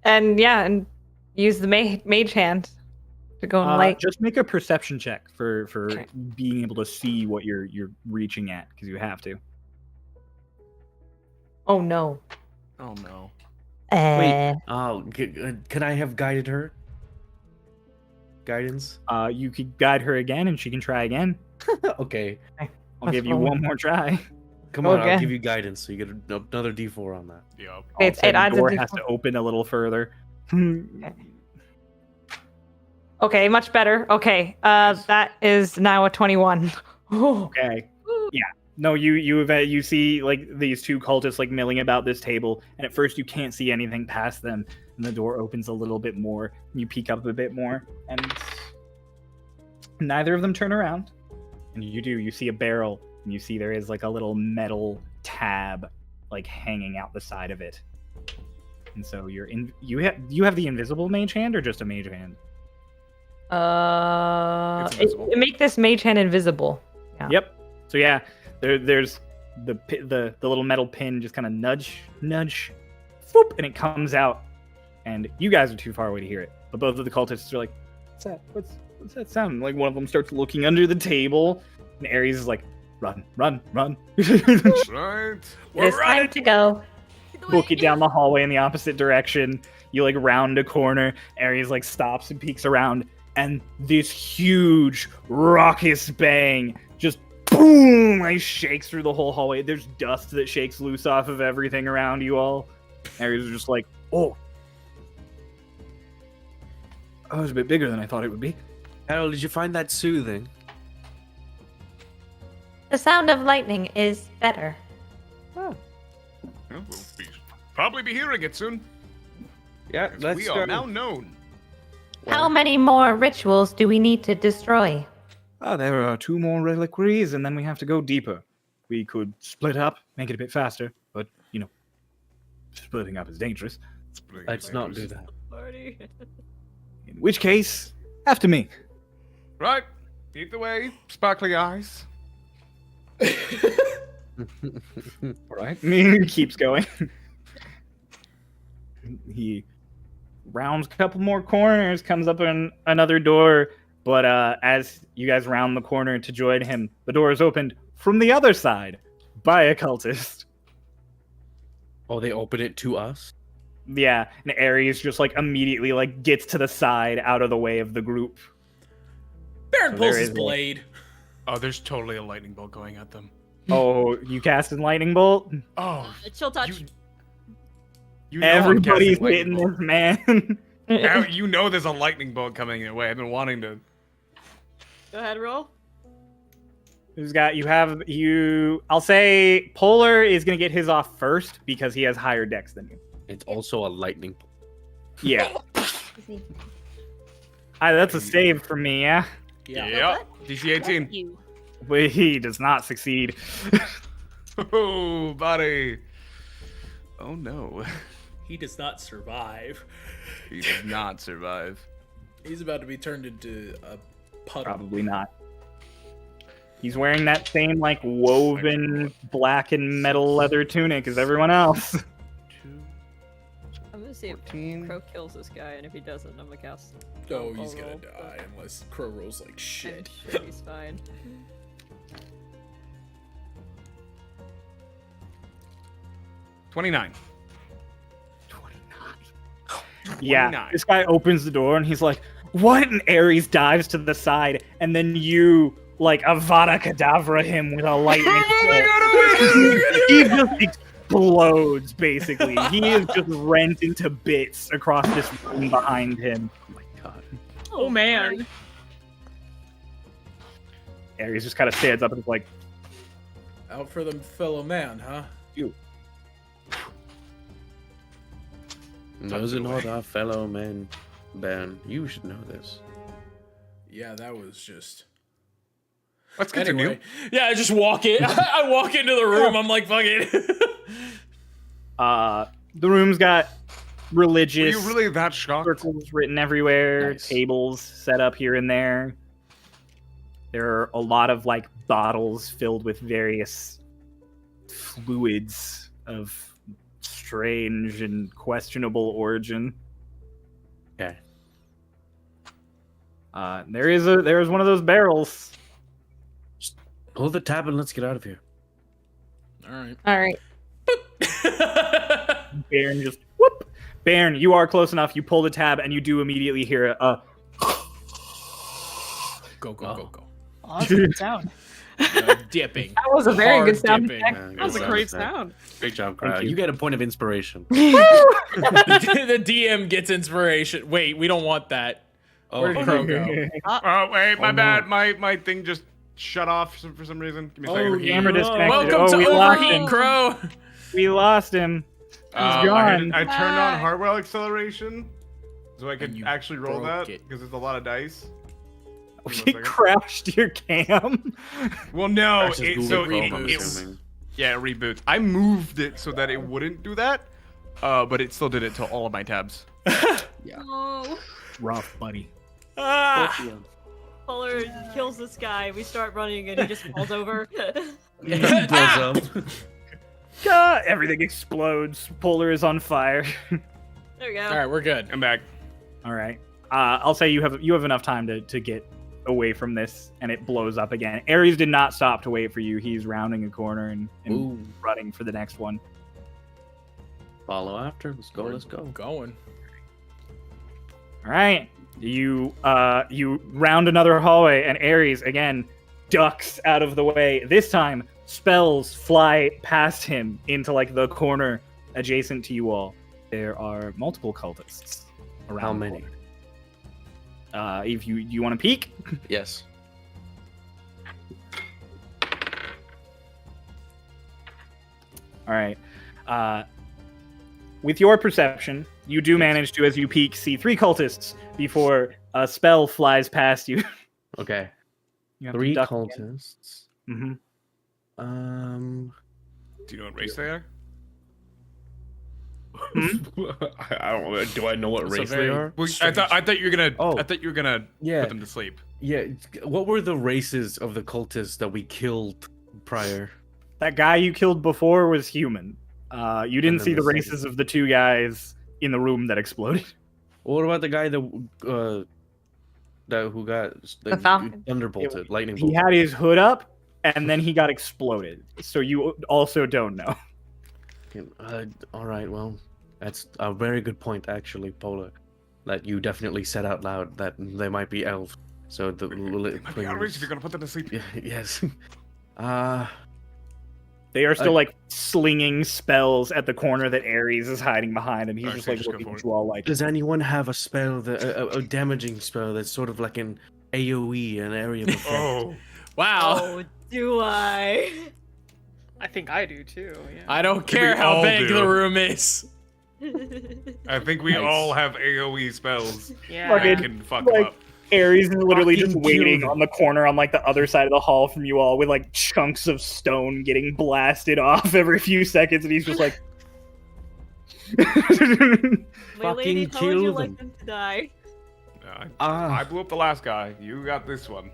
And yeah, and use the mage hand to go and light. Just make a perception check for Okay. being able to see what you're reaching at, because you have to. Oh no. Oh no. Wait. Oh, can I have guided her? Guidance. You could guide her again, and she can try again. Okay. I'll give you one more try. Come on, Okay. I'll give you guidance, so you get another D4 on that. Yep. Okay, it's Also, 8 odds the door of has D4. to open a little further. Okay, much better. Okay, that is now a 21. Okay. Yeah. No, you see these two cultists milling about this table, and at first you can't see anything past them, and the door opens a little bit more. You peek up a bit more, and neither of them turn around. And you see a barrel, and you see there is a little metal tab hanging out the side of it. And so you have the invisible mage hand or just a mage hand? It's invisible. Make this mage hand invisible. Yeah. Yep. So yeah, there's the little metal pin just kind of nudge, whoop, and it comes out. And you guys are too far away to hear it, but both of the cultists are like, "What's that? What's that sound?" One of them starts looking under the table, and Ares is like, "Run, run, run!" Right. It's time to go. Book it down the hallway in the opposite direction. You round a corner. Ares stops and peeks around, and this huge raucous bang just boom shakes through the whole hallway. There's dust that shakes loose off of everything around you all. Ares is just like, oh, that was a bit bigger than I thought it would be. Harold, did you find that soothing? The sound of lightning is better. Well, we'll probably be hearing it soon. Yeah, As let's we go. are now known. How many more rituals do we need to destroy? There are 2 more reliquaries, and then we have to go deeper. We could split up, make it a bit faster, but, splitting up is dangerous. Let's not do that. In which case, after me. Right. Either way, sparkly eyes. Right? He keeps going. He rounds a couple more corners, comes up in another door, but as you guys round the corner to join him, the door is opened from the other side by a cultist. Oh, they open it to us? Yeah, and Ares just immediately gets to the side out of the way of the group. Baron So pulls there his is blade. Oh, there's totally a lightning bolt going at them. Oh, you cast a lightning bolt? Oh, Chill touch. you know I'm Everybody's casting lightning hitting bolt. this man. Now you know there's a lightning bolt coming your way. I've been wanting to. Go ahead, roll. Who's got I'll say Polar is gonna get his off first because he has higher dex than you. It's also a lightning bolt. Yeah. That's a save for me, yeah? Yep. DC 18. You. But he does not succeed. Oh, buddy. Oh no. He does not survive. He does not survive. He's about to be turned into a puddle. Probably not. He's wearing that same woven black and metal leather tunic as everyone else. I'm gonna see if 14. Crow kills this guy, and if he doesn't, I'm gonna cast. Oh, he's I'll gonna roll, die unless Crow rolls like I'm shit. sure he's fine. 29. Yeah, 29. this guy opens the door and he's like, "What?" And Ares dives to the side, and then you Avada Kedavra him with a lightning bolt. He just explodes, basically. He is just rent into bits across this room behind him. Oh my god. Oh man. Ares just kind of stands up and is like, Out for the fellow man, huh? Those are not our fellow men, Ben. You should know this. Yeah, that was just. Let's continue. Anyway, yeah, I just walk in. I walk into the room. I'm like, fuck it. the room's got Were religious you really that shocked? circles written everywhere, Nice. tables set up here and there. There are a lot of like bottles filled with various fluids of strange and questionable origin. Okay. There's one of those barrels. Pull the tab and let's get out of here. All right. All right. Baron just whoop. Baron, you are close enough. You pull the tab and you do immediately hear a Go, go, go, go. Oh, that's a good sound. Dipping. That was a very Hard good sound dipping. effect. That was a great sound. Great job, Thank Crowd. you. You get a point of inspiration. The DM gets inspiration. Wait, we don't want that. Oh, Where did Crow go? Oh wait, my Oh, no. bad. My thing just shut off for some reason. Give me a Oh, second. camera disconnected. Welcome Oh, to we lost Overheat, him. Crow. We lost him. I gone. turned on hardware acceleration, so I And could you actually roll broke that it. because there's a lot of dice. We Give me 1 second. crashed your cam. Well, no, Versus it, Google so Chrome, I'm it assuming. yeah, it reboots. I moved it so that it wouldn't do that, but it still did it to all of my tabs. Oh. Rough, buddy. Ah. Polar kills this guy. We start running and he just falls over. Blows up. God, everything explodes. Polar is on fire. There we go. All right, we're good. I'm back. All right. I'll say you have enough time to get away from this, and it blows up again. Ares did not stop to wait for you. He's rounding a corner and Ooh. running for the next one. Follow after. Let's go. Let's go. Going. All right. You round another hallway, and Ares again ducks out of the way. This time, spells fly past him into like the corner adjacent to you all. There are multiple cultists around. How the many? corner. If you want to peek, Yes. all right. With your perception, you do manage to, as you peek, see 3 cultists before a spell flies past you. Okay. You have to 3 duck cultists. Mm-hmm. Do you know what race they are? I don't know. Do I know what That's a race they very- are? Well, I thought you were gonna. Oh. I thought you were gonna Yeah. put them to sleep. Yeah. What were the races of the cultists that we killed prior? That guy you killed before was human. You didn't then see the the second- races of the 2 guys in the room that exploded. What about the guy that who got The Falcon? thunderbolted, lightning He bolt? had his hood up, and then he got exploded. So you also don't know. All right. Well, that's a very good point, actually, Polar. That you definitely said out loud that they might be elves. So the They might be outraged if you're gonna put them to sleep. yes. They are still like slinging spells at the corner that Ares is hiding behind, and he's Alright, just so like just go looking for at it. you all like. Does anyone have a spell that a damaging spell that's sort of like an AOE, an area of effect? Oh, Wow. Oh, do I? I think I do too. Yeah. I don't care We how all big do. the room is. I think we Nice. all have AOE spells. Yeah. that Fucking- can fuck like- them up. Ares is literally just Fucking waiting kill on the corner on like the other side of the hall from you all with like chunks of stone getting blasted off every few seconds, and he's just like. My lady, Fucking how would you kill like them. them to die? I blew up the last guy. You got this one.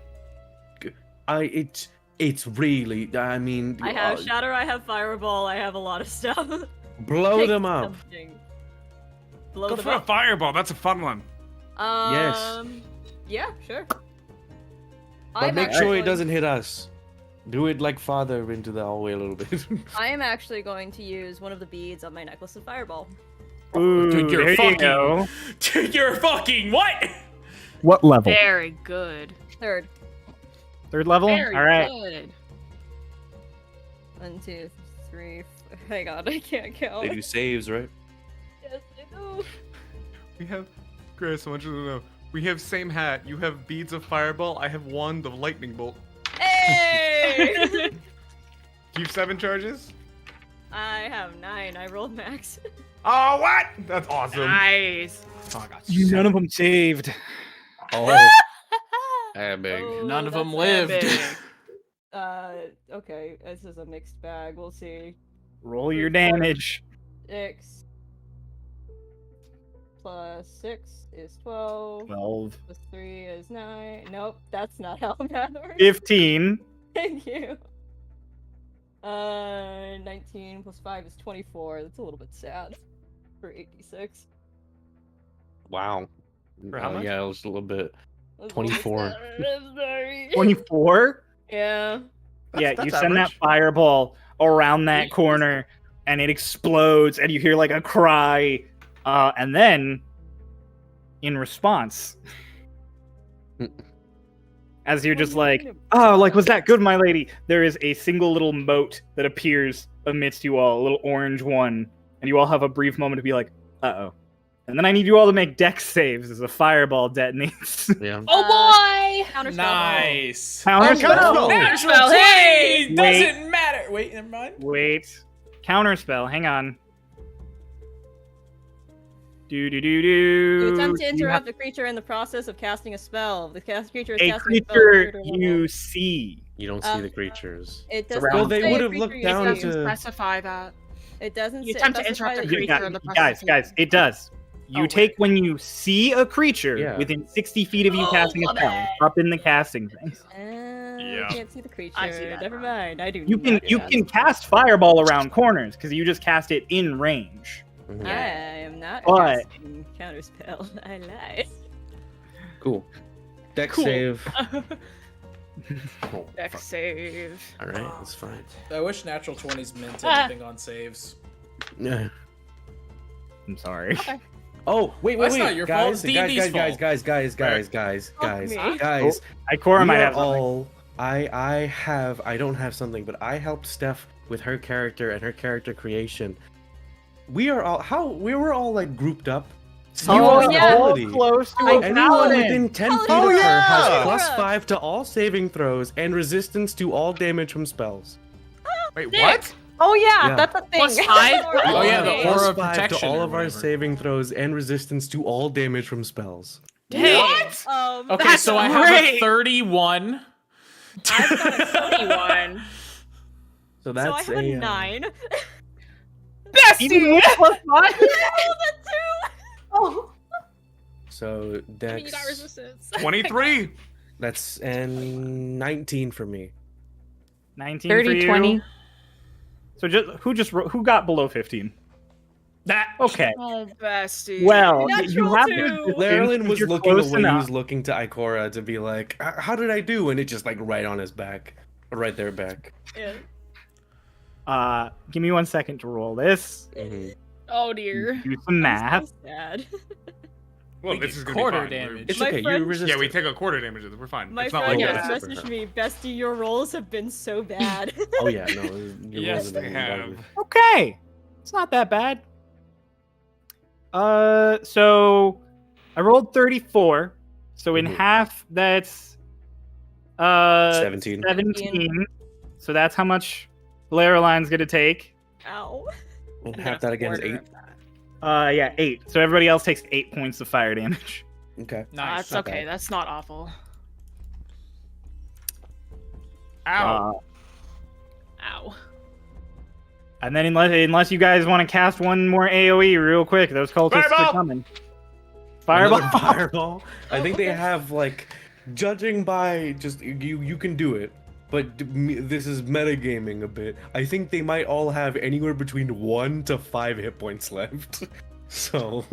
It's really. I mean, I have Shatter, I have Fireball, I have a lot of stuff. blow Pick them up. something. Blow Go them for a up. fireball. That's a fun one. Yeah, sure. But I'm make sure actually- it doesn't hit us. Do it like farther into the hallway a little bit. I am actually going to use one of the beads on my necklace of Fireball. Ooh, Dude, you're there you fucking- go. Dude, you're fucking what? What level? Very good. Third. 3rd level. Very All right. good. 1, 2, 3. Hang on, I can't count. They do saves, right? Yes, I do. We have, Chris, I want you to know. We have same hat. You have beads of fireball. I have wand of lightning bolt. Hey! Do you have 7 charges? I have 9. I rolled max. Oh, what? That's awesome. Nice. Oh, I got None of them saved. Oh, big. Oh, None of that's them not lived. big. Okay, this is a mixed bag. We'll see. Roll your damage. 6. plus 6 is 12. 12. Plus 3 is 9. Nope, that's not how math works. 15. Thank you. 19 plus 5 is 24. That's a little bit sad for 86. Wow. For how much? Yeah, it was a little bit. That's a 24. little bit sad. I'm sorry. 24? Yeah. Yeah, That's you send that average. fireball around that corner, and it explodes, and you hear like a cry, and then, in response, as you're just like, oh, like, was that good, my lady? There is a single little mote that appears amidst you all, a little orange one, and you all have a brief moment to be like, uh-oh. And then I need you all to make dex saves as a fireball detonates. Yeah. Oh boy! Counterspell. Nice. Counterspell. Counterspell, hey! Doesn't matter. Wait, never mind. Wait. Counterspell. Hang on. Do. You attempt to interrupt a creature in the process of casting a spell. The creature is a casting creature a spell. you see. You don't see the creatures. It does around- not Well, they say would a have creature looked you down see. to- Specify that. It doesn't You say- attempt to specify interrupt a the creature in the Guys, process. it does. You Oh, take weird. when you see a creature Yeah. within 60 feet of you Oh, casting a love spell, it. up in the casting thing. I can't see the creature. I see that Never now. mind. I do. You can not do that. cast fireball around corners because you just cast it in range. Mhm. I am not But- casting counterspell. I lied. Cool. Dex Cool. save. Dex save. All right, that's fine. I wish natural 20s meant anything on saves. Yeah. I'm sorry. Oh, wait, That's not your fault, guys, it's D&D's guys, fault. guys, me. guys. Ikora might We are have something. all. I don't have something, but I helped Steph with her character and her character creation. We were all like grouped up. You are yeah. all Ability. close to a Anyone paladin. within 10 feet Oh, of her yeah. has plus Ikora. 5 to all saving throws and resistance to all damage from spells. Wait, Sick. what? Oh yeah, Yeah. that's a thing. Plus 5? Oh, yeah, the Okay. aura Plus of 5 to protection all or of our whatever. saving throws and resistance to all damage from spells. What? Okay, That's so I have a great. 31. I've got a 31. So So I that's have a 9. Even with plus 5? Oh. So I Dex. mean, you got resistance. 23. That's and 19 for me. 19 30, for you. 20. So who got below 15? That. Okay. Oh, bestie. Well, you Natural have two. the resistance, Larolin was you're looking close away. He enough. was looking to Ikora to be like, "How did I do?" And it just like right on his back, right there back. Yeah. Give me 1 second to roll this. Mhm. Oh dear. Do some math. So sad. Well, We this get is gonna be quarter fine. damage. It's My okay. friend- You resist. Yeah, we it. take a quarter damage. We're fine. My it's not friend like yeah. just that. messaged me, Bestie, your rolls have been so bad. Oh yeah, no. Your Yes, rolls They been have. garbage. Okay. It's not that bad. So I rolled 34. So in Mhm. half, that's 17. 17. So that's how much Laroline's gonna take. Ow. And half that again is 8. Yeah, 8. So everybody else takes 8 points of fire damage. Okay. Nice. That's not okay. bad. That's not awful. Ow. Ow. And then unless you guys want to cast one more AoE real quick, those cultists Fireball! are coming. Fireball. Another fireball. I think they have like, judging by just you can do it, but this is metagaming a bit. I think they might all have anywhere between 1 to 5 hit points left. So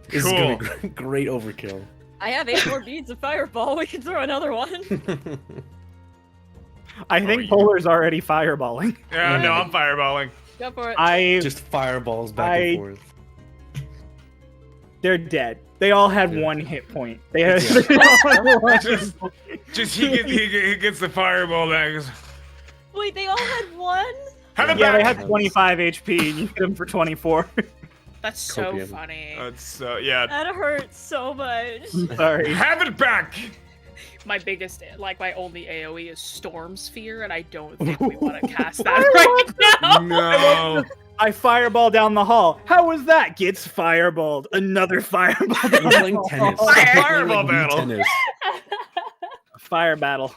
this is gonna be great overkill. I have 8 more beads of fireball. We can throw another one. I think Polar's already fireballing. Yeah, no, I'm fireballing. Go for it. Just fireballs back and forth. They're dead. They all had 1 hit point. They had Yeah. they all had 1 hit Just, point. just he gets the fireball back. Wait, they all had 1? Have it Yeah, they back. had 25 HP, and you hit them for 24. That's so Copium. funny. That's yeah. That hurts so much. Sorry. Have it back. My biggest, like my only AoE is Storm Sphere, and I don't think we want to cast that right now. No. I fireball down the hall. How was that? Gets fireballed. Another fireball. I'm down playing the tennis. hall. I'm playing, Fireball Wii battle. Tennis. Fire battle.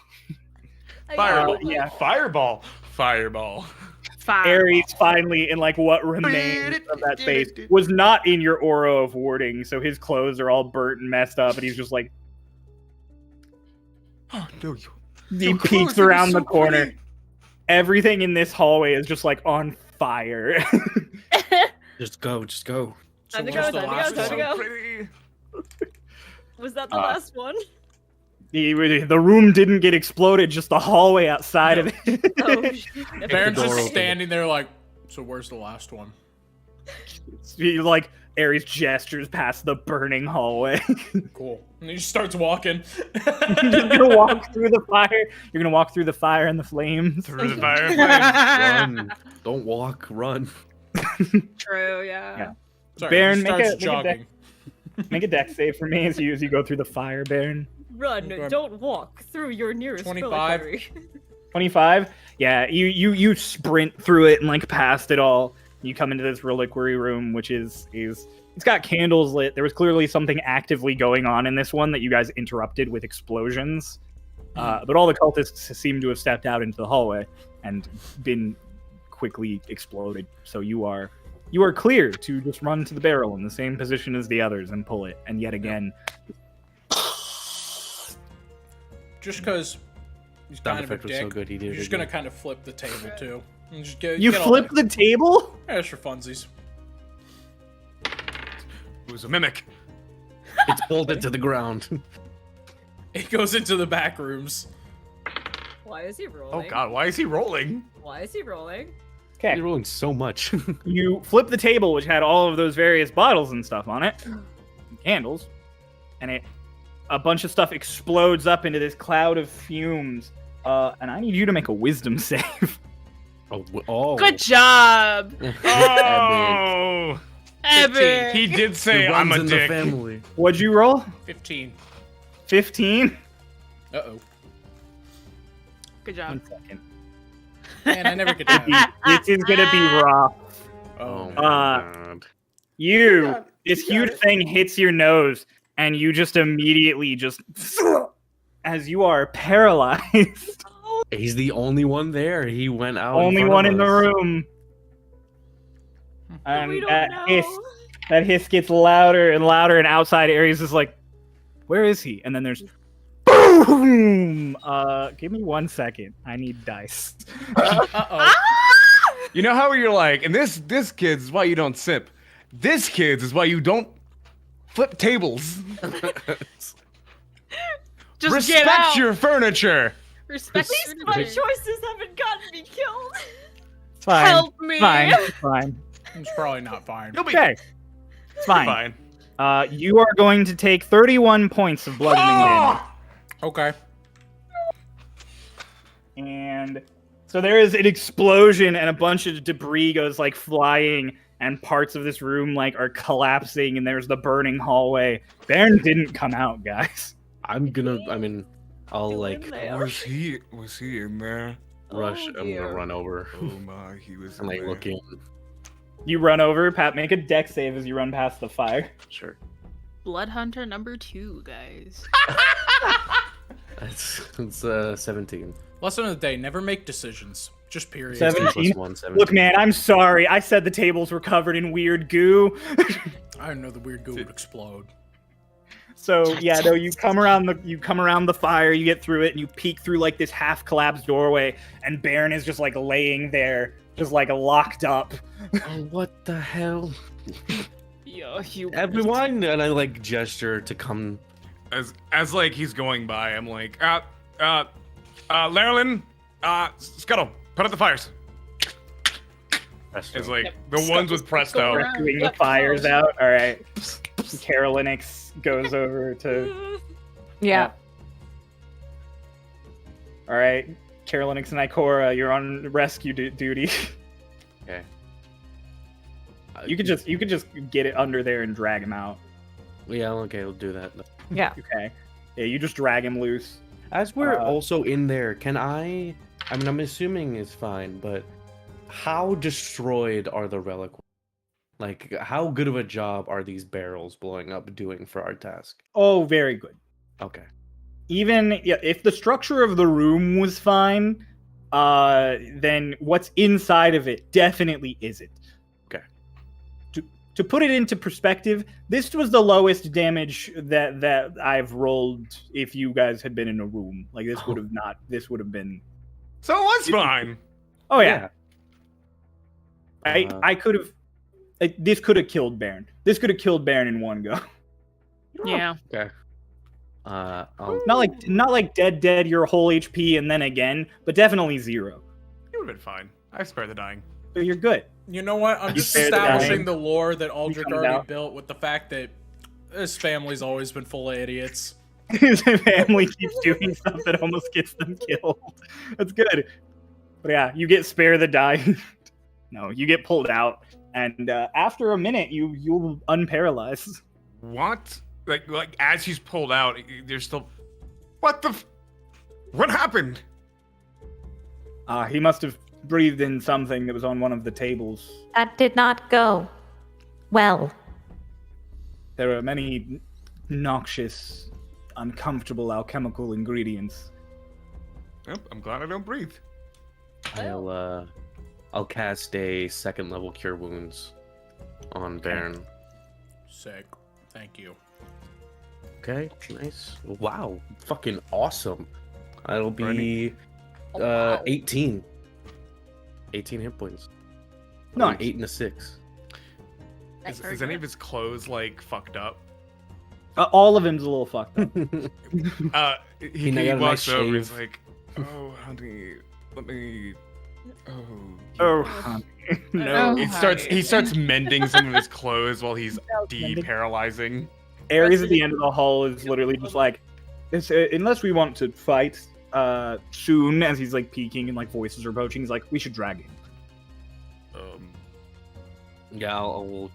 Fireball. yeah. Fireball. Fireball. Ares finally, in like what remains of that space, was not in your aura of warding, so his clothes are all burnt and messed up, and he's just like, Oh no, he peeks around the corner. Everything in this hallway is just like on fire. Just go. Time to what's go, the time last to go, time to one? go. Pretty. Was that the last one? The room didn't get exploded, just the hallway outside of it. Oh, shit. Baron's door just open. standing there like, so where's the last one? He, like, Ares gestures past the burning hallway. Cool. And he just starts walking. You're gonna walk through the fire. You're gonna walk through the fire and the flames. Through the fire. Run. Don't walk, run. True, yeah. Yeah. Sorry, Baron, he make starts a jogging. Make a dex save for me as you go through the fire, Baron. Run, don't walk through your nearest 25. reliquary. 25. Yeah, you sprint through it and like past it all. You come into this reliquary room, which is it's got candles lit. There was clearly something actively going on in this one that you guys interrupted with explosions. But all the cultists seem to have stepped out into the hallway and been quickly exploded. So you are clear to just run to the barrel in the same position as the others and pull it. And yet again, Just because he's Sound kind of a effect was dick, so good, he did you're it just gonna again. kind of flip the table too. And just you get all flip that- the table. Yeah, just for funsies. It was a mimic. It's bolted to the ground. It goes into the back rooms. Why is he Oh rolling? god, why is he rolling? Why is he rolling? Okay. You're rolling so much. You flip the table, which had all of those various bottles and stuff on it, and candles, and a bunch of stuff explodes up into this cloud of fumes. And I need you to make a wisdom save. Oh. Good job, Oh! Evan. He did say It I'm runs a in dick. the family. What'd you roll? 15. 15? Uh-oh. Good job. 1 second. Man, I never get that. This is gonna be rough. Oh, Oh, my Uh, god. This huge thing hits your nose, and you just immediately just, as you are paralyzed. He's the only one there. He went out. Only front one of in the us. room. And we don't that hiss gets louder and louder, and outside Ares is like, where is he? And then there's boom! Give me 1 second. I need dice. uh-oh. You know how you're like, and this kids is why you don't sip. This kids is why you don't flip tables. Just Respect get out. your furniture. Respect. At least my choices haven't gotten me killed. It's fine. Help me. Fine. It's fine. It's probably not fine. You'll be Okay. It's fine. fine. You are going to take 31 points of bludgeoning damage. Okay. And so there is an explosion and a bunch of debris goes like flying and parts of this room like are collapsing and there's the burning hallway. Baron didn't come out, guys. I'll like Was he in there? rush. Oh, I'm dear. gonna run over Oh my, he was in and like there. look in. You run over, Pat, make a dex save as you run past the fire. Sure. Blood Hunter number 2, guys. It's 17. Lesson of the day, never make decisions. Just period. 17. Plus 1, 17. Look, man, I'm sorry. I said the tables were covered in weird goo. I didn't know the weird goo would explode. So yeah, no, you come around the fire, you get through it, and you peek through like this half collapsed doorway, and Baron is just like laying there, just like locked up. Oh, what the hell? Yo, you. Everyone, and I like gesture to come. As like he's going by, I'm like, Lerlin, Scuttle, put out the fires. It's like the ones with Presto. Rescuing the fires out. All right. Carolinix goes over to. Yeah. All right, Carolinix and Ikora, you're on rescue duty. Okay. You could just get it under there and drag him out. Yeah, okay, we'll do that. Yeah. Okay. Yeah, you just drag him loose. As we're also in there, can I mean, I'm assuming it's fine, but how destroyed are the relic? Like, how good of a job are these barrels blowing up doing for our task? Oh, very good. Okay. Even if the structure of the room was fine, then what's inside of it definitely isn't. Okay. To put it into perspective, this was the lowest damage that I've rolled if you guys had been in a room. Like this would have been. So it was fine. Oh yeah. I could have. This could have killed Baron. This could have killed Baron in one go. Yeah. Okay. I'll... Not like dead, your whole HP and then again, but definitely 0. You would have been fine. I spare the dying. So you're good. You know what? I'm just fair to establishing dying. the lore that Aldrich comes already out. built with the fact that this family's always been full of idiots. His family keeps doing stuff that almost gets them killed. That's good. But yeah, you get spare the die. No, you get pulled out, and after a minute, you'll unparalyze. What? Like as he's pulled out, there's still. What the? What happened? He must have breathed in something that was on one of the tables. That did not go well. There are many noxious, uncomfortable alchemical ingredients. Yep, I'm glad I don't breathe. I'll cast a 2nd level Cure Wounds on Baron. Sick. Thank you. Okay, nice. Wow, fucking awesome. That'll be 18. 18 hit points. Nice. 8 and a 6. Is any of his clothes like fucked up? All of him's a little fucked up. He got a walks nice over. He's shave. like, "Oh, honey, let me." Oh. Oh, honey. No. He starts mending some of his clothes while he's deparalyzing. Ares at the end of the hall is literally just like, unless we want to fight soon, as he's like peeking and like voices are approaching, he's like, we should drag him. Yeah, we'll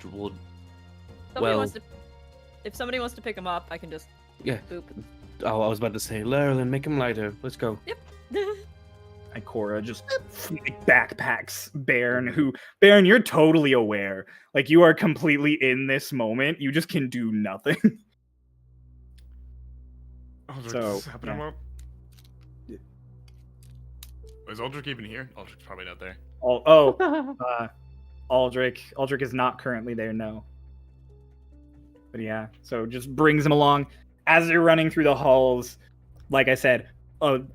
If somebody wants to pick him up, I can just yeah. boop. Oh, I was about to say, Lerlin, make him lighter. Let's go. Yep. Ikora just backpacks Baron, you're totally aware. Like, you are completely in this moment. You just can do nothing. So, him up. Is Aldrich even here? Aldrich's probably not there. Aldrich is not currently there, no. But yeah, so just brings him along. As they're running through the halls, like I said,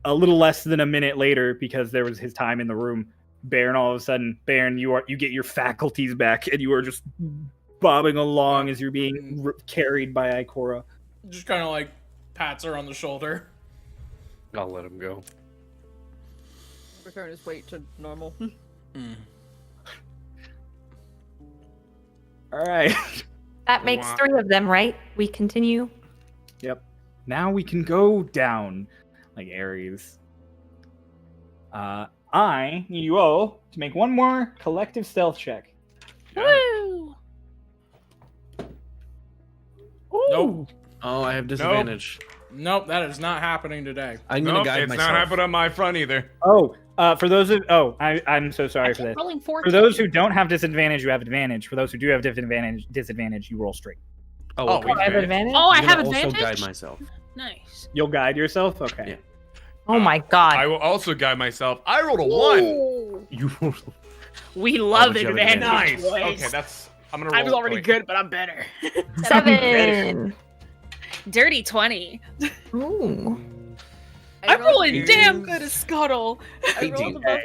a little less than a minute later, because there was his time in the room, Baron, all of a sudden, you get your faculties back, and you are just bobbing along as you're being carried by Ikora. Just kind of like pats her on the shoulder. I'll let him go. Return his weight to normal. All right. That makes 3 of them, right? We continue. Yep. Now we can go down, like Ares. I need you all to make one more collective stealth check. Woo! Nope. Oh, I have disadvantage. Nope, that is not happening today. I'm gonna guide it's myself. not happening on my front either. For those of I'm so sorry for this. Rolling For those who don't have disadvantage, you have advantage. For those who do have disadvantage, you roll straight. Oh, okay. I have advantage? Oh, I I'm have gonna also advantage. guide myself. Nice. You'll guide yourself? Okay. Yeah. Oh my god. I will also guide myself. I rolled a 1. You We love but you have advantage. Nice. Boys. Okay, I'm gonna roll. I was already good, but I'm better. 7. Dirty 20. Ooh. I'm rolling 18. damn good as Scuttle. I rolled 18. above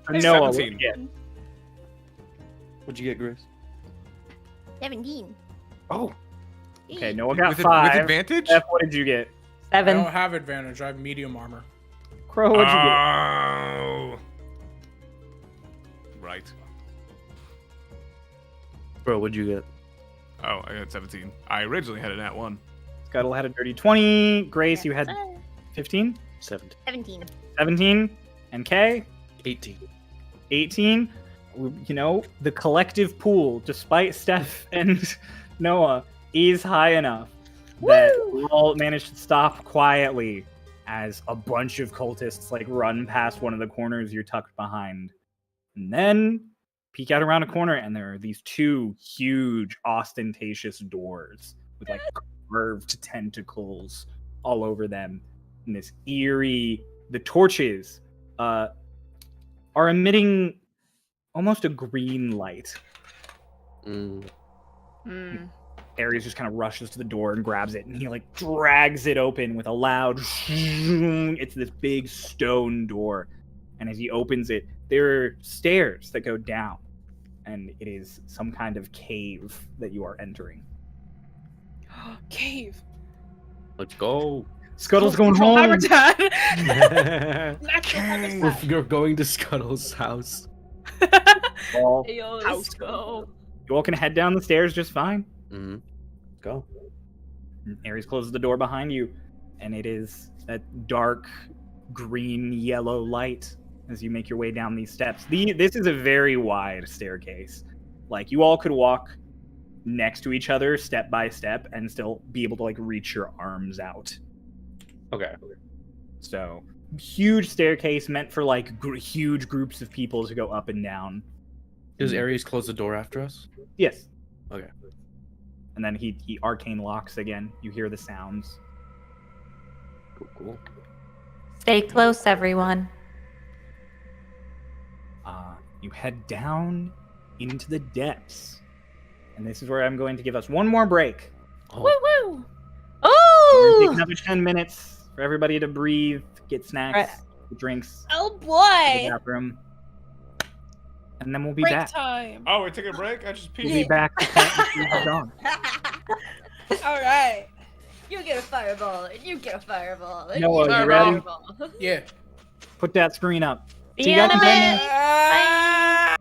10. Noah, 17. yeah. What'd you get, Grace? 17. Oh, Okay, Noah got With 5. advantage? F, what did you get? I 7. don't have advantage. I have medium armor. Crow, what'd you get? Oh. Right. bro, what'd you get? Oh, I got 17. I originally had a nat 1. Scuttle had a dirty 20. Grace, you had 15? 17. 17? And Kay? 18. 18? You know, the collective pool, despite Steph and Noah, is high enough that we all managed to stop quietly as a bunch of cultists like run past one of the corners you're tucked behind. And then peek out around a corner, and there are these 2 huge, ostentatious doors with like curved tentacles all over them. And this eerie, the torches are emitting almost a green light. Mm. Hmm. Ares just kind of rushes to the door and grabs it, and he like drags it open with a loud. It's this big stone door, and as he opens it, there are stairs that go down, and it is some kind of cave that you are entering. Cave. Let's go. Scuttle's going Control home. habitat. Natural habitat. We're going to Scuttle's house. All, Yo, House let's go. you all can head down the stairs just fine. Mm-hmm. Go. Ares closes the door behind you, and it is that dark green yellow light as you make your way down these steps. This is a very wide staircase. Like, you all could walk next to each other step by step and still be able to like reach your arms out. Okay. So, huge staircase meant for like huge groups of people to go up and down. Does Ares close the door after us? Yes. Okay. And then he arcane locks again. You hear the sounds. Cool. Stay close, everyone. You head down into the depths. And this is where I'm going to give us one more break. Oh. Woo woo! We're gonna take Oh! another 10 minutes for everybody to breathe, get snacks, Right. get drinks, Oh to the boy! bathroom. And then we'll be Break back. time. Oh, we're taking a break? I just We'll peed. be back to Cat and Steve's Dawn. All right. You get a fireball, and you get a fireball. And Noah, you get you a ready? fireball. Yeah. Put that screen up. See See you you guys in in a 10 minute. minutes. Bye.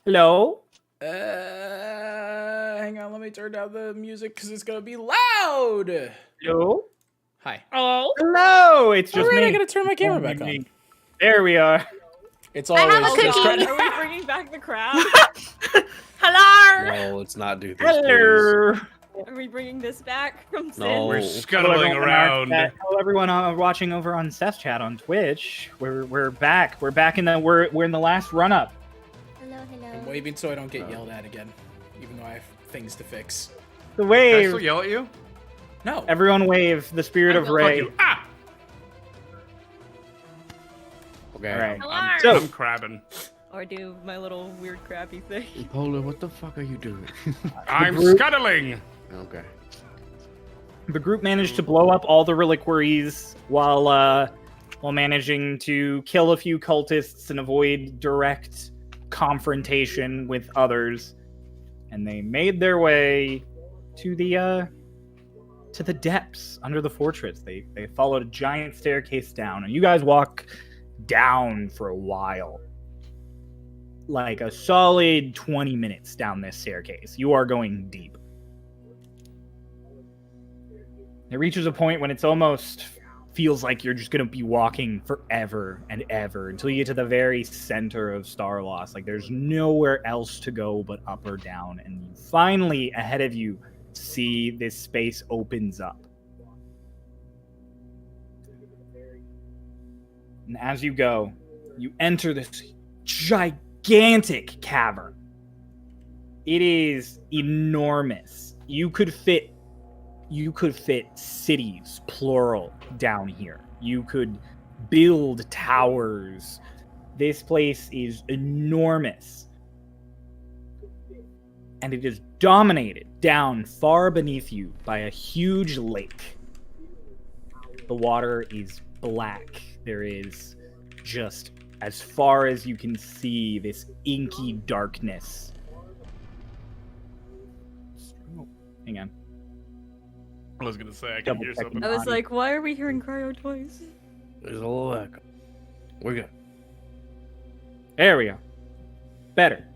Hello? Hang on, let me turn down the music because it's gonna be loud. Hello? Hi. Oh, Hello! It's just Alright, me. I gotta turn my camera Only back me. on. There we are. It's I have always a just cookie. Are we bringing back the crowd? hello. No, let's not do this, please. Hello. Are we bringing this back from Sin? No. We're Oh. scuttling Hello, everyone on our around. chat. Hello, everyone watching over on Seth's chat on Twitch. We're back. We're back in the we're in the last run up. Hello, hello. I'm waving so I don't get yelled at again, even though I have things to fix. The Can I wave. still yell at you? No. Everyone wave. The spirit of Fuck Ray. You. Ah! Okay. All right. Hello. So- I'm crabbing. Or do my little weird crappy thing. Polar, what the fuck are you doing? I'm group- scuttling. Okay. The group managed to blow up all the reliquaries while managing to kill a few cultists and avoid direct confrontation with others. And they made their way to the depths under the fortress. They followed a giant staircase down, and you guys walk down for a while. Like a solid 20 minutes down this staircase. You are going deep. It reaches a point when it's almost feels like you're just going to be walking forever and ever until you get to the very center of Starloss. Like there's nowhere else to go but up or down. And you finally, ahead of you, see this space opens up. And as you go, you enter this gigantic cavern. It is enormous. You could fit cities, plural, down here. You could build towers. This place is enormous. And it is dominated down far beneath you by a huge lake. The water is black. There is just, as far as you can see, this inky darkness. Oh, hang on. I was gonna say I can Double hear checking. something. I was like, why are we hearing cryo twice? There's a little echo. We're good. There we go. Better.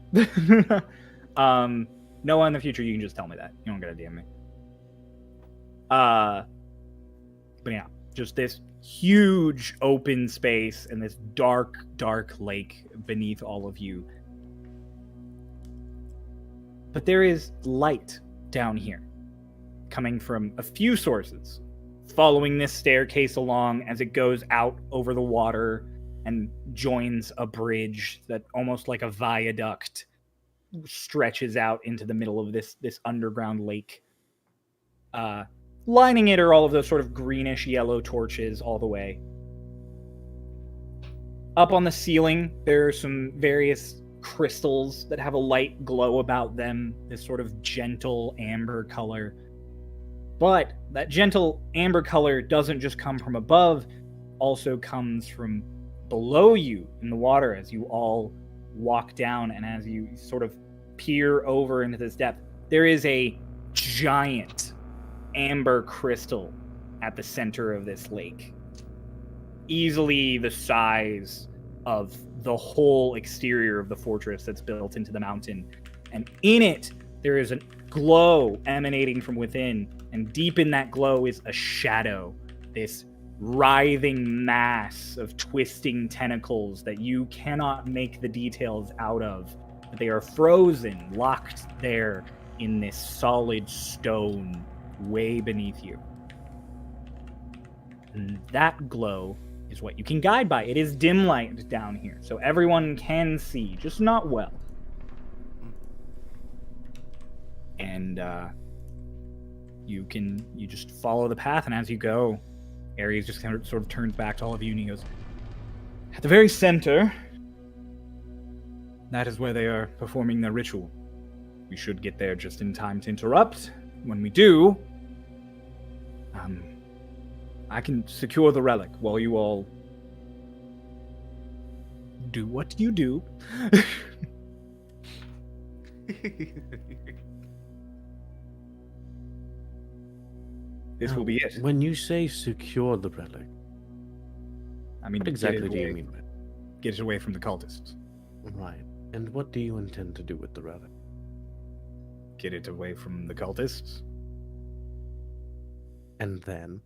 Noah, in the future, you can just tell me that. You don't gotta DM me. But yeah, just this huge open space and this dark, dark lake beneath all of you. But there is light down here, coming from a few sources, following this staircase along as it goes out over the water and joins a bridge that, almost like a viaduct, stretches out into the middle of this underground lake. Lining it are all of those sort of greenish yellow torches all the way. Up on the ceiling, there are some various crystals that have a light glow about them, this sort of gentle amber color. But that gentle amber color doesn't just come from above, also comes from below you in the water as you all walk down, and as you sort of peer over into this depth, there is a giant amber crystal at the center of this lake. Easily the size of the whole exterior of the fortress that's built into the mountain. And in it, there is a glow emanating from within, and deep in that glow is a shadow, this writhing mass of twisting tentacles that you cannot make the details out of. But they are frozen, locked there in this solid stone way beneath you. And that glow is what you can guide by. It is dim light down here, so everyone can see, just not well. And you just follow the path, and as you go, Ares just kind of sort of turns back to all of you and he goes, at the very center, that is where they are performing their ritual. We should get there just in time to interrupt. When we do, I can secure the relic while you all do what you do. This will be it. When you say secure the relic, I mean, what exactly do you away, mean by get it away from the cultists. right? And what do you intend to do with the relic? Get it away from the cultists. And then?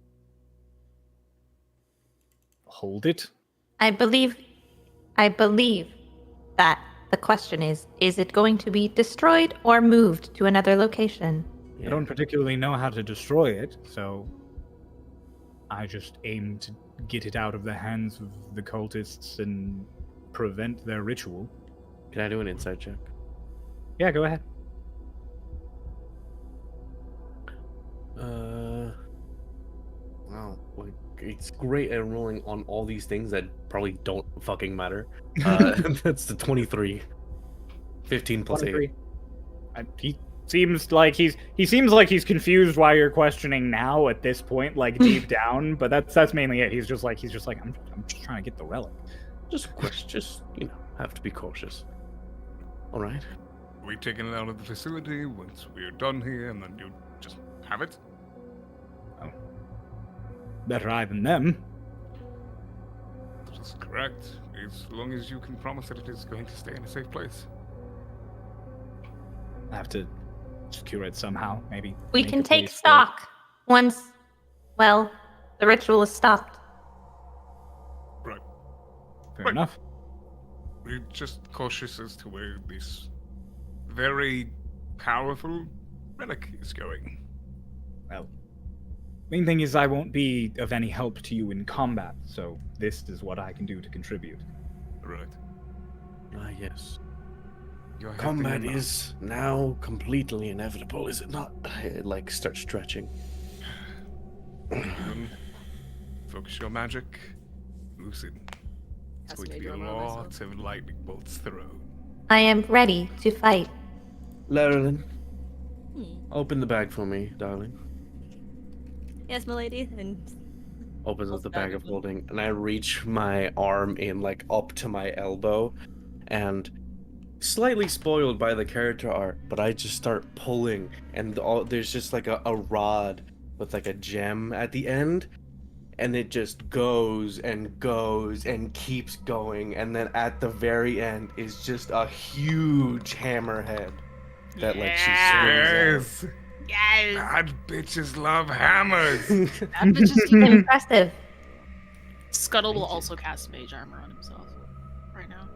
Hold it. I believe that the question is it going to be destroyed or moved to another location? I don't particularly know how to destroy it, so I just aim to get it out of the hands of the cultists and prevent their ritual. Can I do an insight check? Yeah, go ahead. Wow, like it's great at rolling on all these things that probably don't fucking matter. That's the 23. 15 plus 8. He seems like he's confused why you're questioning now at this point, like deep down. But that's mainly it. He's just like I'm just trying to get the relic. Just have to be cautious. All right. We taking it out of the facility once we're done here, and then you just have it. Better I than them. That is correct. As long as you can promise that it is going to stay in a safe place. I have to secure it somehow. Maybe We make can a take place for it. stock once, well, the ritual is stopped. Right. Fair Right. enough. We're just cautious as to where this very powerful relic is going. Well, main thing is I won't be of any help to you in combat, so this is what I can do to contribute. Right. Ah, yes. You're helping Combat them out. is now completely inevitable, is it not? It starts stretching. Focus your magic. Loosen. It's going to be lots of lightning bolts thrown. I am ready to fight. Larolin, open the bag for me, darling. Yes, milady. And Opens up the bag of holding, and I reach my arm in up to my elbow, and slightly spoiled by the character art, but I just start pulling, and there's just a rod with a gem at the end, and it just goes and goes and keeps going, and then at the very end is just a huge hammerhead that she swings out. Yes. Bad bitches love hammers. That bitch is Impressive. Scuttle will also cast mage armor on himself right now.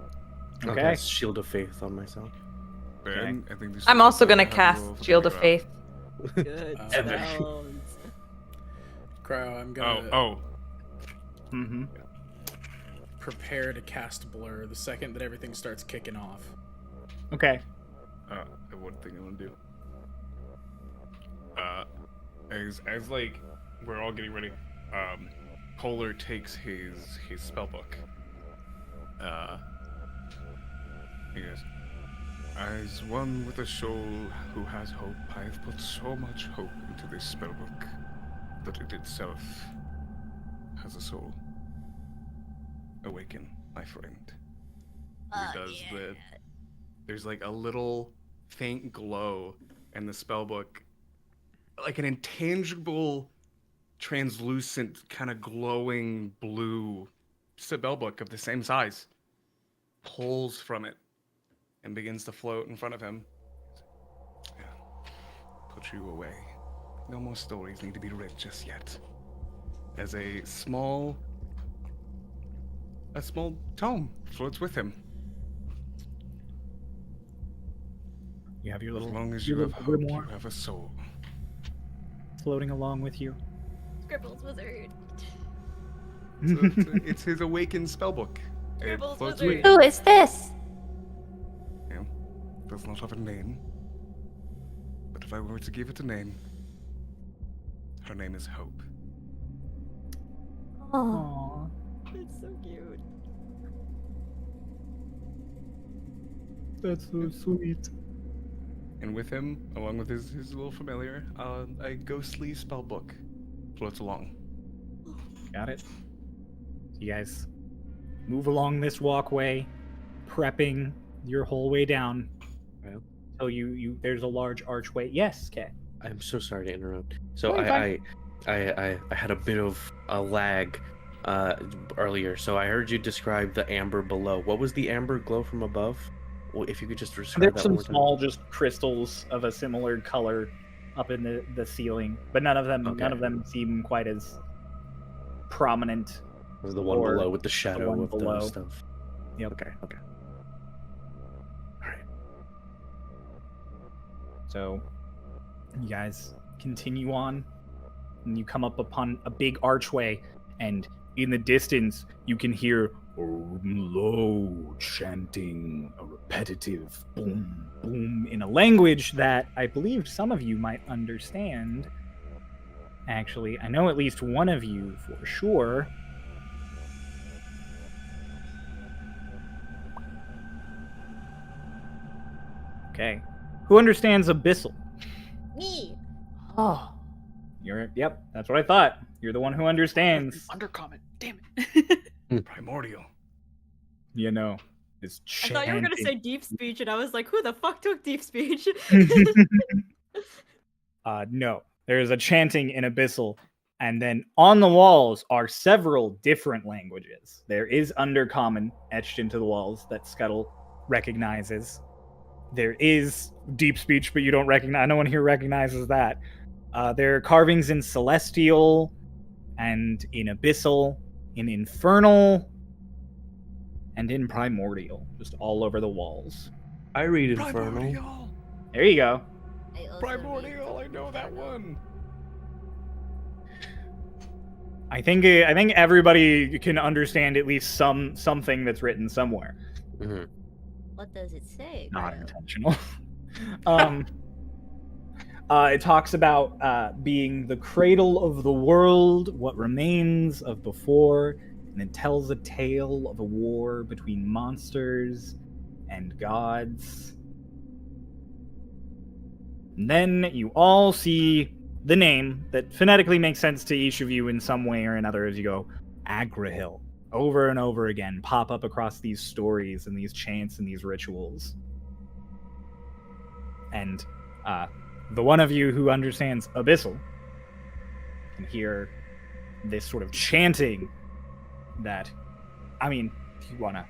Okay. Okay. Shield of Faith on myself. Ben, I think this I'm is also something gonna to have cast roll for the Shield of round. Faith. good Epic. sounds. Crow, I'm gonna Oh. Mm-hmm. prepare to cast Blur the second that everything starts kicking off. Okay. The one thing I want to do. As we're all getting ready, Polar takes his spellbook. He goes, as one with a soul who has hope, I have put so much hope into this spellbook that it itself has a soul. Awaken, my friend. He does there's a little faint glow in the spellbook, like an intangible, translucent, kind of glowing blue spellbook of the same size pulls from it and begins to float in front of him. Yeah. Put you away. No more stories need to be read just yet. As a small tome floats with him. You have your As little long as your you have little hope, you grimoire have a soul. floating along with you. Scribbles wizard. It's his awakened spellbook. It Scribbles floats wizard. with Who is this? him. Does not have a name. But if I were to give it a name, her name is Hope. Oh, It's so cute. That's so sweet. And with him, along with his little familiar, a ghostly spellbook floats along. Got it. You guys move along this walkway, prepping your whole way down. Well. So you there's a large archway. Yes, Kay. I'm so sorry to interrupt. So Oh, you're I had a bit of a lag earlier. So I heard you describe the amber below. What was the amber glow from above? if you could just describe There's that some one more time. small, just crystals of a similar color up in the ceiling, but none of them seem quite as prominent. There's the one or below with the shadow one of below. the stuff. Yep. Okay. All right. So, you guys continue on, and you come up upon a big archway, and in the distance, you can hear low chanting, a repetitive boom, boom, in a language that I believe some of you might understand. Actually, I know at least one of you for sure. Okay. Who understands Abyssal? Me. Oh. Yep, that's what I thought. You're the one who understands. Undercommon. Damn it. Primordial. You know, it's I thought you were gonna chanting. say deep speech, and I was like, who the fuck took deep speech? No. There's a chanting in Abyssal, and then on the walls are several different languages. There is Undercommon etched into the walls that Scuttle recognizes. There is deep speech, but you don't recognize. No one here recognizes that. There are carvings in Celestial, and in Abyssal, in Infernal, and in Primordial, just all over the walls. I read Infernal. Primordial. There you go. Primordial. I know that one. I think everybody can understand at least something that's written somewhere. Mm-hmm. What does it say? Not intentional. It talks about being the cradle of the world, what remains of before, and it tells a tale of a war between monsters and gods. And then you all see the name that phonetically makes sense to each of you in some way or another as you go, Agrahil, over and over again, pop up across these stories and these chants and these rituals. And the one of you who understands Abyssal can hear this sort of chanting that, I mean, if you want to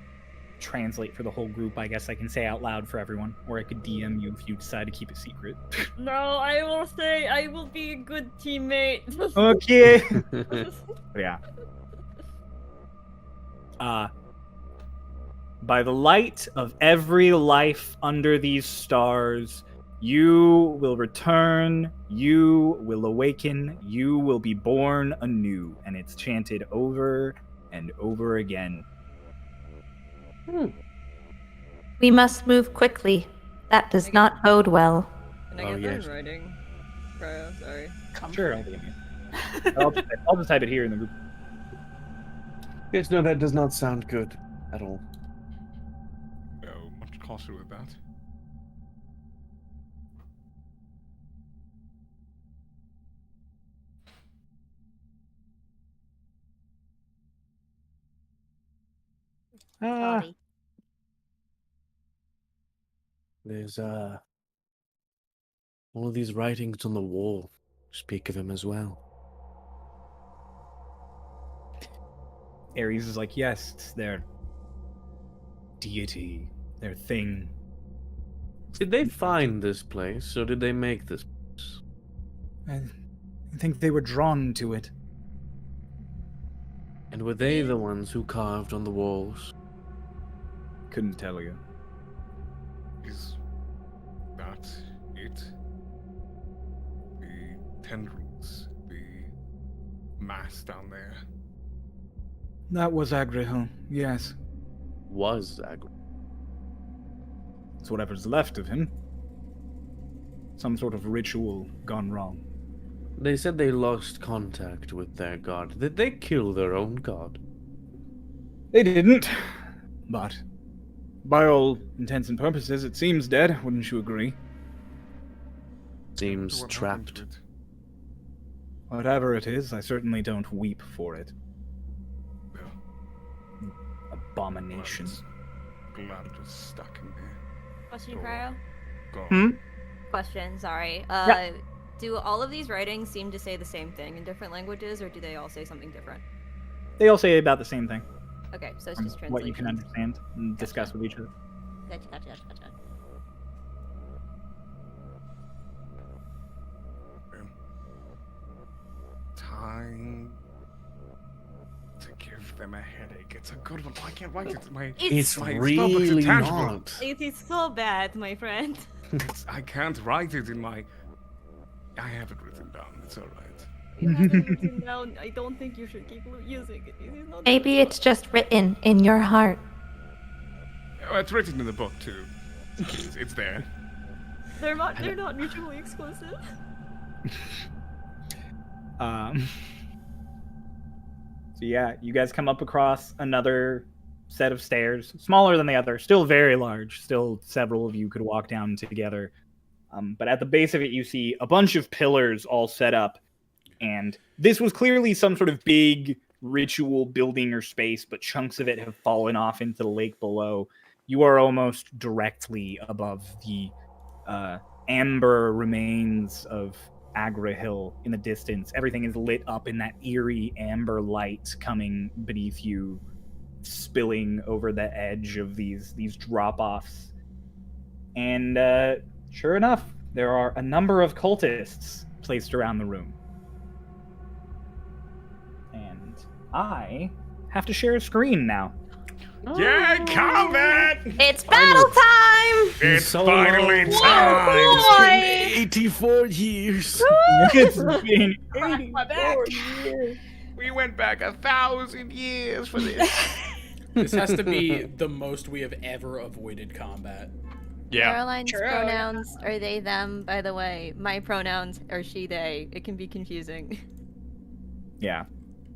translate for the whole group, I guess I can say out loud for everyone, or I could DM you if you decide to keep it secret. No, I will say I will be a good teammate. Okay. Yeah. By the light of every life under these stars, you will return, you will awaken, you will be born anew. And it's chanted over and over again. We must move quickly. That does not bode well. Can I Oh, get yes. that in writing? Cryo, sorry. Sure, I'll DM you. I'll just type it here in the group. Yes, no, that does not sound good at all. No, much closer with that. Sorry. There's all of these writings on the wall speak of him as well. Ares is like, yes, it's their deity, their thing. Did they find this place, or did they make this place? I think they were drawn to it. And were they the ones who carved on the walls? Couldn't tell you. Is that it? The tendrils, the mass down there. That was Agrahil, yes. Was Agri? It's whatever's left of him. Some sort of ritual gone wrong. They said they lost contact with their god. Did they kill their own god? They didn't, but by all intents and purposes, it seems dead, wouldn't you agree? Seems What happened to trapped. it? Whatever it is, I certainly don't weep for it. Well, Abomination. glad it was stuck in there. Question, Cryo? Go on. Hmm? Question, sorry. Yeah. Do all of these writings seem to say the same thing in different languages, or do they all say something different? They all say about the same thing. Okay, so it's From just translation. what you can understand and discuss Gotcha. with each other. Gotcha. Time to give them a headache. It's a good one. I can't write it. It's my really spellbook's intangible. not. It is so bad, my friend. I can't write it in my. I have it written down. It's all right. You have it written down. I don't think you should keep using it. It is not Maybe it's just written in your heart. Oh, it's written in the book too. It's there. They're not mutually exclusive. So yeah, you guys come up across another set of stairs, smaller than the other, still very large. Still, several of you could walk down together. But at the base of it, you see a bunch of pillars all set up, and this was clearly some sort of big ritual building or space, but chunks of it have fallen off into the lake below. You are almost directly above the amber remains of Agra Hill in the distance. Everything is lit up in that eerie amber light coming beneath you, spilling over the edge of these drop-offs. And sure enough, there are a number of cultists placed around the room. And I have to share a screen now. Yeah, combat! It's battle time! It's so finally long. time! Boy! 84 years. It's been My back. 84 years. We went back 1,000 years for this. This has to be the most we have ever avoided combat. Yeah. Caroline's True. pronouns are they, them, by the way. My pronouns are she, they. It can be confusing. Yeah.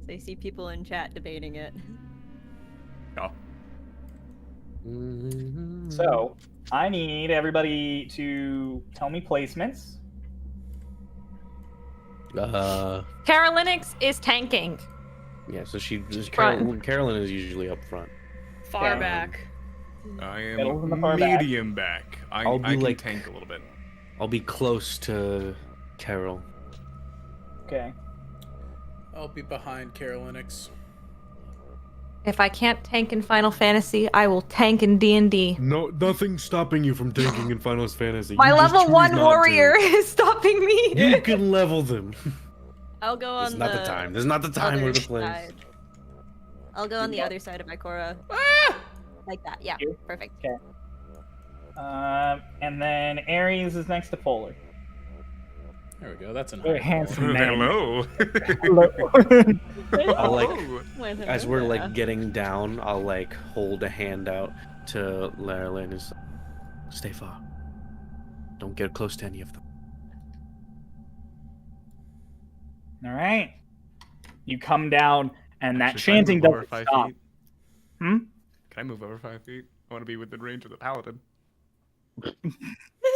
I see people in chat debating it. Oh. So, I need everybody to tell me placements. Carolinix is tanking. Yeah, so Front. Carolyn is usually up front. Far Okay. back. I Middle and the am far back. medium back. I'll be I can like- tank a little bit. I'll be close to Carol. Okay. I'll be behind Carolinix. If I can't tank in Final Fantasy, I will tank in D&D. No, nothing's stopping you from tanking in Final Fantasy. My You just level choose 1 not to. warrior is stopping me. You can level them. I'll go on It's not the time. There's not the time other or the place. side. I'll go on the other side of Ikora. Like that, yeah. You? Perfect. And then Ares is next to Polar. There we go. That's an Very handsome man. Hello. I'll like, With him, as we're yeah. like getting down, I'll like hold a hand out to Lara and just stay far. Don't get close to any of them. All right. You come down, and that Actually, can I chanting move over doesn't 5 stop. feet? Hmm? Can I move over 5 feet? I want to be within range of the paladin.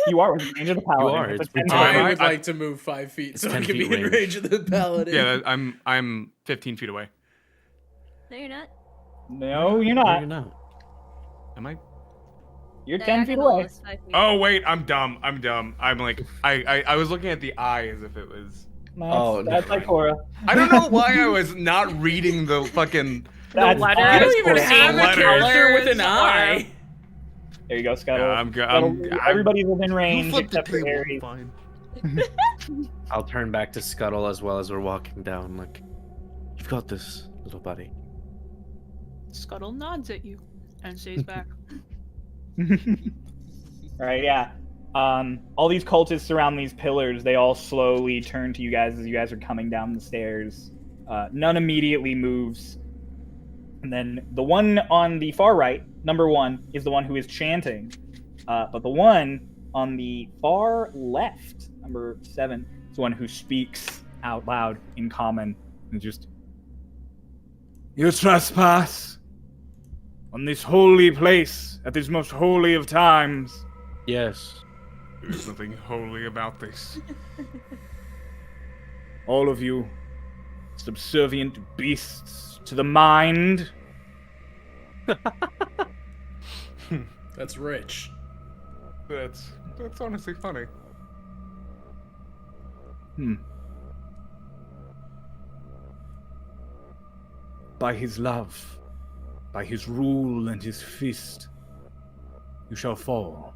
You are within range of the paladin. are, It's a it's 10 pretty I far. would like to move 5 feet It's so I 10 can be feet in range. range of the paladin. Yeah, I'm 15 feet away. No, you're not. No, you're No, not. you're not. Am I? You're 10 feet Diagonal away. is 5 feet. Oh wait, I'm dumb. I'm like I was looking at the eye as if it was. That's never mind. Ikora. I don't know why I was not reading the fucking. That's letters. You don't even Ikora. have a letters. character with an Or- eye. There you go, Scuttle. Yeah, I'm good. Scuttle, I'm- everybody's within You range flipped the except for table. Ares. Fine. I'll turn back to Scuttle as well as we're walking down. Like, you've got this, little buddy. Scuttle nods at you and stays back. All right, yeah. All these cultists around these pillars, they all slowly turn to you guys as you guys are coming down the stairs. None immediately moves. And then the one on the far right, number 1, is the one who is chanting. But the one on the far left, number 7, is the one who speaks out loud in common. And just, you trespass on this holy place at this most holy of times. Yes. There's nothing holy about this. All of you subservient beasts to the mind. That's rich. That's honestly funny. By his love, by his rule and his fist, you shall fall.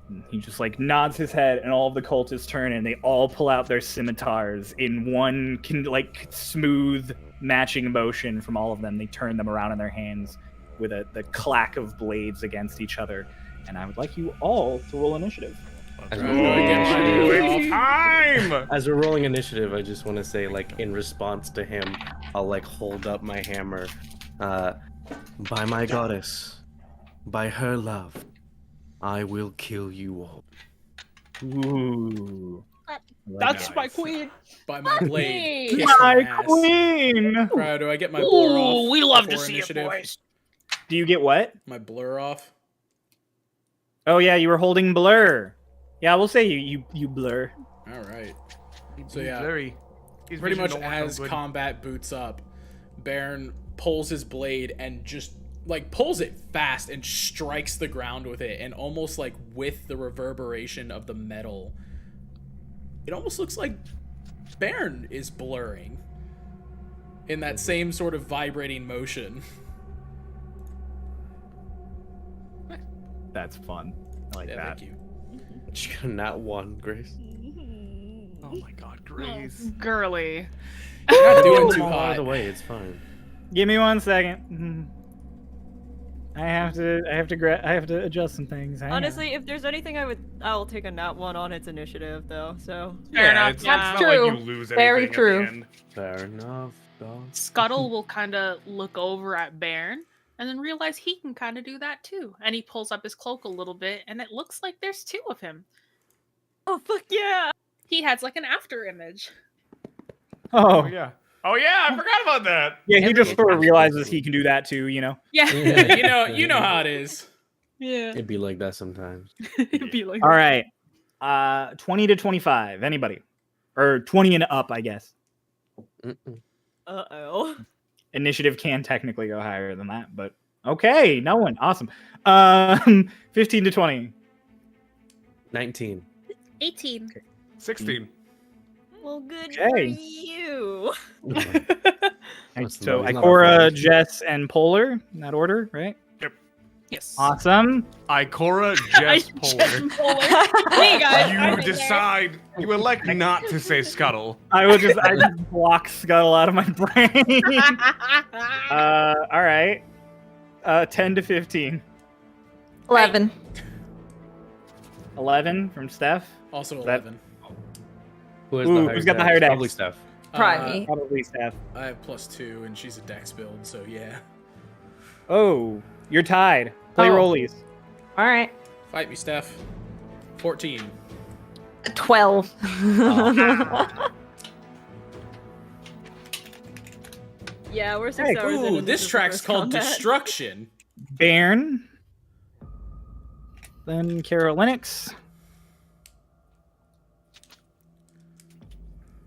And he just like nods his head, and all of the cultists turn, and they all pull out their scimitars in one like smooth matching motion from all of them. They turn them around in their hands with the clack of blades against each other. And I would like you all to roll initiative. As we're rolling initiative, Time! as we're rolling initiative, I just want to say, like, in response to him, I'll like hold up my hammer. By my goddess, by her love, I will kill you all. Ooh. That's my queen. By my blade. Hey. Kiss My ass. queen! Bro, do I get my blur off? Ooh, we love to before see initiative? it, boys. Do you get what? My blur off. Oh yeah, you were holding blur. Yeah, we'll say you blur. All right. So He's yeah, his pretty vision much don't work as out good. combat boots up, Baron pulls his blade and just like pulls it fast and strikes the ground with it, and almost like with the reverberation of the metal, it almost looks like Baron is blurring in that same sort of vibrating motion. That's fun. I like Yeah, that. thank you. She got not one, Grace. Oh my God, Grace. Girly. You're not doing Get too them all out of hot. the way. It's fine. Give me 1 second. I have to adjust some things. Hang on. Honestly, if there's anything I'll take a nat 1 on its initiative though. So Fair enough. It's Yeah. not like true. you lose Very anything true. at the end. Fair enough, dog. Scuttle will kind of look over at Baron and then realize he can kind of do that too. And he pulls up his cloak a little bit, and it looks like there's 2 of him. oh fuck yeah! He has like an after image. Oh Oh yeah. Oh yeah, I forgot about that. yeah, he just sort of realizes he can do that too. You know. Yeah. you know how it is. Yeah. It'd be like that sometimes. It'd be like All right. 20 to 25. Anybody, or 20 and up, I guess. Mm-mm. Uh-oh. Initiative can technically go higher than that, but okay, no one. Awesome. 15 to 20. 19. 18. 16. Well, good Okay. for you. That's So low. He's not Ikora, afraid. Jess, and Polar in that order, right? Yes. Awesome. Ikora, Jess, Polar. Hey guys. I'm You in there. decide. You elect not to say Scuttle. I just block Scuttle out of my brain. All right. 10 to 15. 11. 11 from Steph. Also That- 11. Who has Ooh, the who's higher got the dex? higher dex? Probably Steph. Probably. Probably Steph. I have +2, and she's a dex build, so yeah. Oh, you're tied. Play Oh. rollies. All right. Fight me, Steph. 14. 12. Yeah, we're 6 Hey, hours Ooh, into this is the track's first called combat. Destruction. Bairn. Then Chryolain.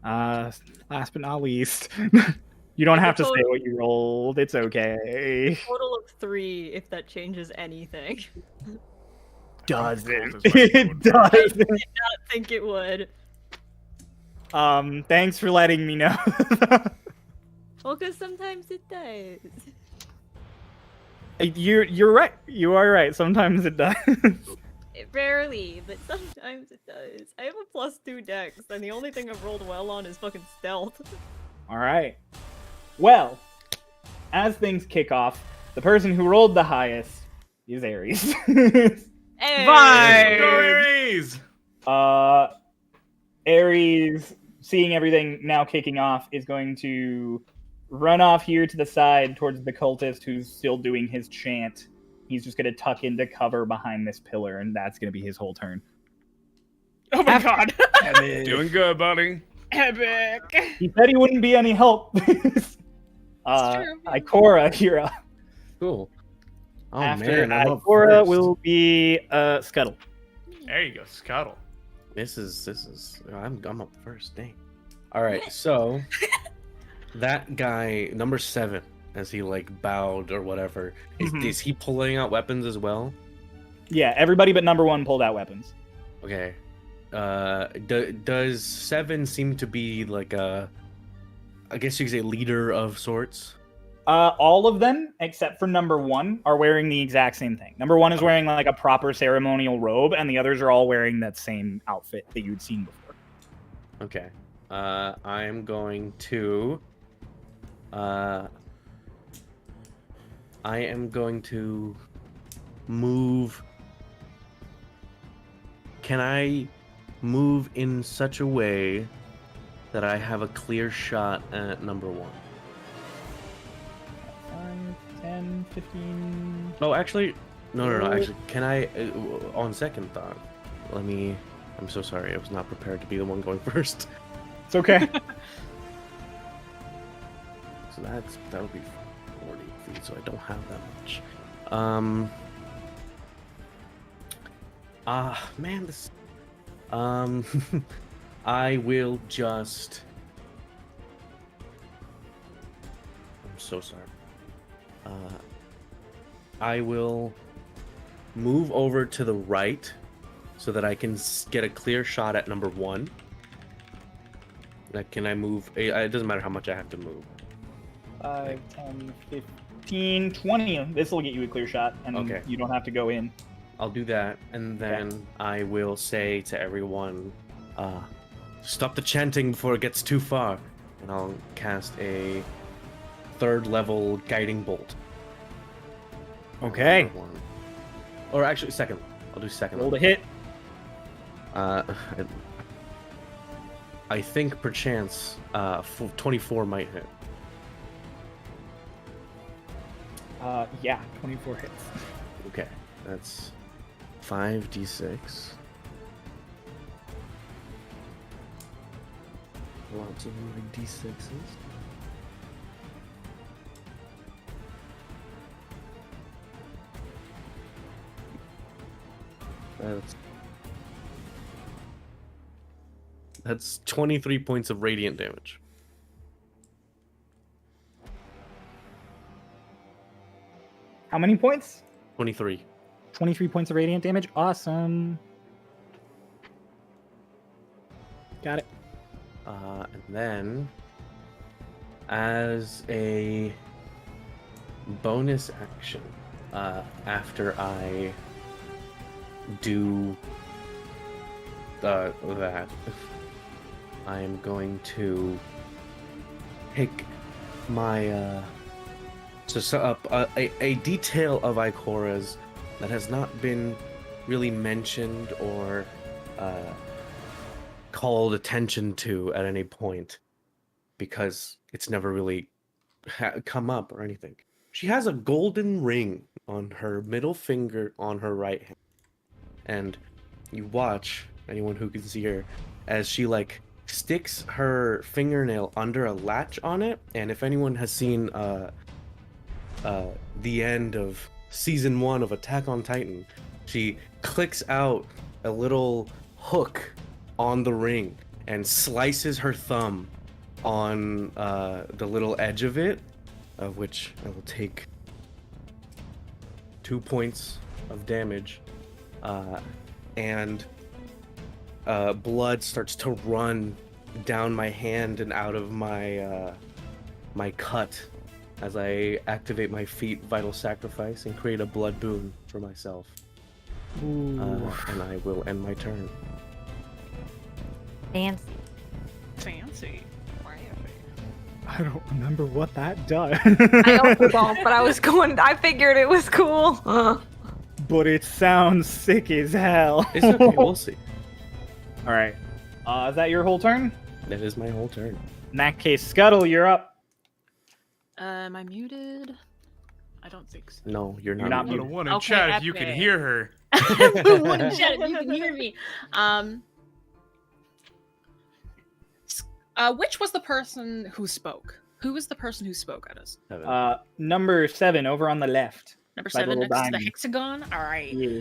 Last but not least, you don't have to say what you rolled. It's okay. Total of 3, if that changes anything. Doesn't. Cultist might It do I doesn't. did not think it would. Thanks for letting me know. Well, because sometimes it does. You're right. You are right. Sometimes it does. Rarely, but sometimes it does. I have a +2 dex, and the only thing I've rolled well on is fucking stealth. All right. Well, as things kick off, the person who rolled the highest is Ares. Hey! Go Aries! Ares, seeing everything now kicking off, is going to run off here to the side towards the cultist who's still doing his chant. He's just going to tuck into cover behind this pillar, and that's going to be his whole turn. Oh my god. Doing good, buddy. Epic. He said he wouldn't be any help. true. Ikora, you're up. Cool. Oh After man, I'm up Ikora first. will be Scuttle. There you go, Scuttle. This is. I'm up first. Dang. All right, so that guy number 7, as he like bowed or whatever, is he pulling out weapons as well? Yeah, everybody but number 1 pulled out weapons. Okay. Does 7 seem to be like a, I guess you could say, leader of sorts? All of them, except for number 1, are wearing the exact same thing. Number 1 is wearing like a proper ceremonial robe, and the others are all wearing that same outfit that you'd seen before. Okay. I'm going to. I am going to move. Can I move in such a way that I have a clear shot at number 1? 5, 10, 15. Oh, actually, no. Actually, can I? On second thought, I'm so sorry. I was not prepared to be the one going first. It's okay. So that would be 40 feet. So I don't have that much. Man, this. I will just. I'm so sorry. I will move over to the right so that I can get a clear shot at number 1. Can I move? It doesn't matter how much I have to move. 5, 10, 15, 20. This will get you a clear shot, and Okay. you don't have to go in. I'll do that, and then I will say to everyone, stop the chanting before it gets too far. And I'll cast a 3rd level guiding bolt. Okay. Or actually, second. I'll do second. Roll to hit. I think perchance 24 might hit. Yeah, 24 hits. Okay, that's 5d6. Lots of my d6s. That's 23 points of radiant damage. How many points? 23. 23 points of radiant damage. Awesome. Got it. And then, as a bonus action, after I do that, I am going to pick my a detail of Ikora's that has not been really mentioned or called attention to at any point because it's never really come up or anything. She has a golden ring on her middle finger on her right hand. And you watch, anyone who can see her, as she sticks her fingernail under a latch on it. And if anyone has seen the end of season 1 of Attack on Titan, she clicks out a little hook on the ring and slices her thumb on the little edge of it, of which I will take 2 points of damage, and blood starts to run down my hand and out of my my cut as I activate my feat Vital Sacrifice and create a blood boon for myself. And I will end my turn. Fancy. Fancy. I don't remember what that does. I also don't, but I figured it was cool. But it sounds sick as hell. It's okay, we'll see. All right. Is that your whole turn? That is my whole turn. In that case, Scuttle, you're up. Am I muted? I don't think so. No, you're not. You're not Put a muted. 1 in Okay, chat if you can epic. hear her. Everyone chat, if you can hear me. Which was the person who spoke? Who was the person who spoke at us? Number 7 over on the left. Number By the 7 little next to the diamond. hexagon? Alright. Yeah.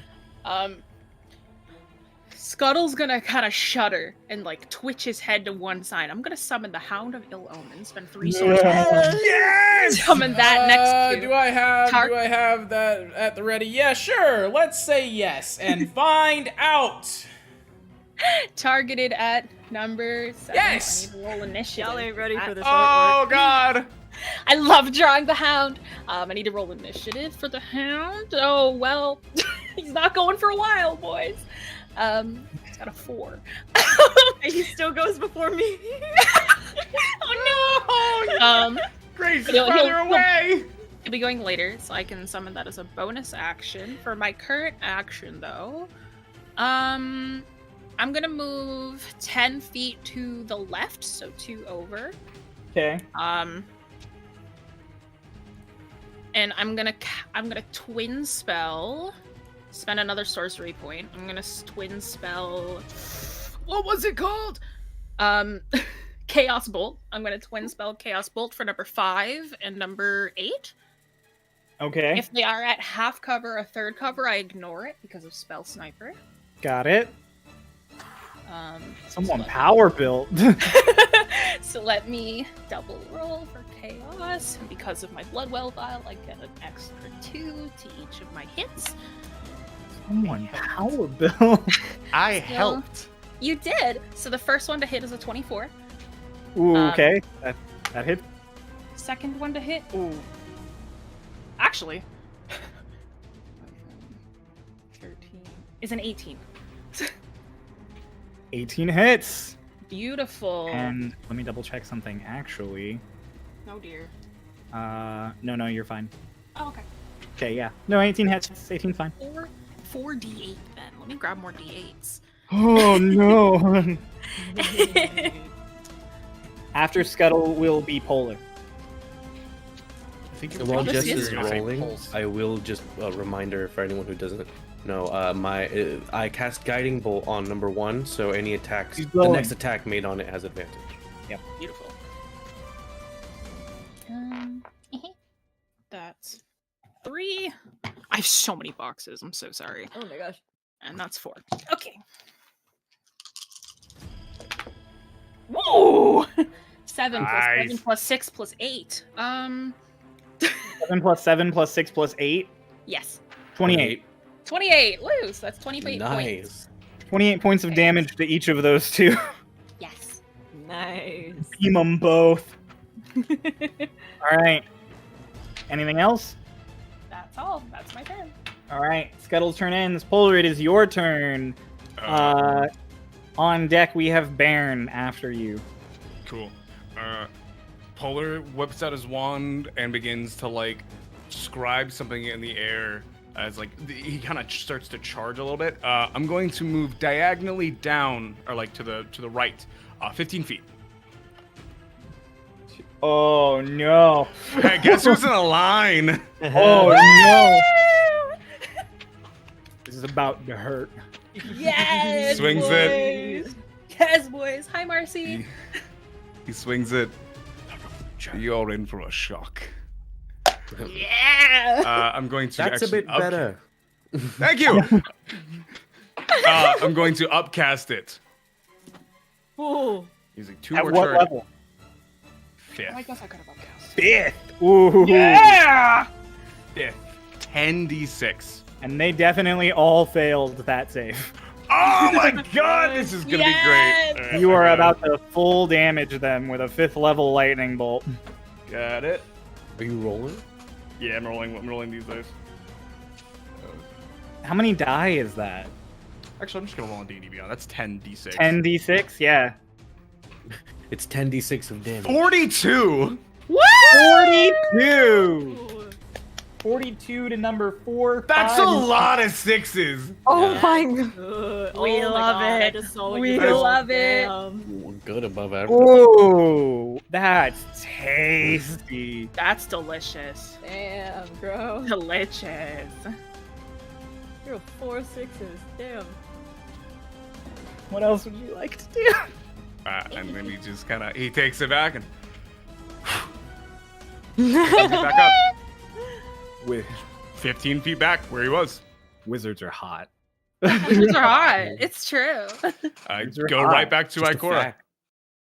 Scuttle's gonna kind of shudder and twitch his head to one side. I'm gonna summon the Hound of Ill Omen. Spend 3 swords. Yes! Summon that next to. Do I have that at the ready? Yeah, sure. Let's say yes and find out. Targeted at number 7. Yes! I need to roll initiative. Y'all ain't ready for this Oh artwork. God! I love drawing the hound. I need to roll initiative for the hound. Oh well, he's not going for a while, boys. He's got a 4. And he still goes before me. Oh no! Grace, He'll- farther he'll- away! It'll be going later, so I can summon that as a bonus action. For my current action, though, I'm gonna move 10 feet to the left, so 2 over. Okay. And I'm gonna twin spell. Spend another sorcery point. I'm gonna twin spell. What was it called? Chaos Bolt. I'm gonna twin spell Chaos Bolt for number 5 and number 8. Okay. If they are at half cover or third cover, I ignore it because of Spell Sniper. Got it. Someone so power built. So let me double roll for chaos, and because of my Bloodwell vial, I get an extra 2 to each of my hits. Someone power built. I So- helped. You did. So the first one to hit is a 24. Ooh, okay. That hit. Second one to hit. Ooh. Actually, 13 is an 18. 18 hits. Beautiful. And let me double check something. Actually, Oh dear. no, you're fine. Oh, okay. Okay, yeah. No, 18 hits. 18 fine. 4 d8 then. Let me grab more d8s. Oh no. After Scuttle will be Polar. I think it While was this Jess is is gonna say rolling, pulse. I will just a reminder for anyone who doesn't know. I cast Guiding Bolt on number 1, so any attacks, He's the going. next attack made on it has advantage. Beautiful. That's 3. I have so many boxes. I'm so sorry. Oh my gosh. And that's 4. Okay. Whoa! 7 plus 7 Nice. plus 6 plus 8. 7 plus 7 plus 6 plus 8. Yes. 28. 28. Woo! So that's 28 points. Nice. 28 points of damage to each of those two. Yes. Nice. Beam them both. All right. Anything else? That's all. That's my turn. All right. Scuttle's turn ends. Polar, it is your turn. On deck, we have Bairn after you. Cool. Polar whips out his wand and begins to like scribe something in the air as like he kind of starts to charge a little bit. I'm going to move diagonally down, or like to the right, 15 feet. Oh no! Hey, guess who's in a line? Oh no! This is about to hurt. Yes. Swings it. boys. Yes, boys. Hi, Marcy. He swings it. You're in for a shock. Yeah. I'm going to. That's a actually bit better. Thank you. I'm going to upcast it. Ooh. Using 2 At more what charge. level? 5th. I guess I could have upcast. 5th. Ooh. Yeah. 5th. 10d6. And they definitely all failed that save. Oh my god, this is gonna Yes! be great. All right, You are I got about to full damage them with a 5th level lightning bolt. it. Got it. Are you rolling? Yeah, I'm rolling these dice. How many die is that? Actually, I'm just gonna roll on D&D Beyond. That's 10d6. 10d6? Yeah. It's 10d6 of damage. 42. 42! 42 to number 4. That's 5, a and lot of 6s. Oh my god. We love it. We love it. We're good above average. Ooh, that's tasty. That's delicious. Damn, bro. Delicious. You're 4 sixes. Damn. What else would you like to do? And then he just he takes it back and pulls it back up. With 15 feet back where he was. wizards are hot. Wizards are hot. It's true. I These are go hot. right back to Just a Ikora. fact.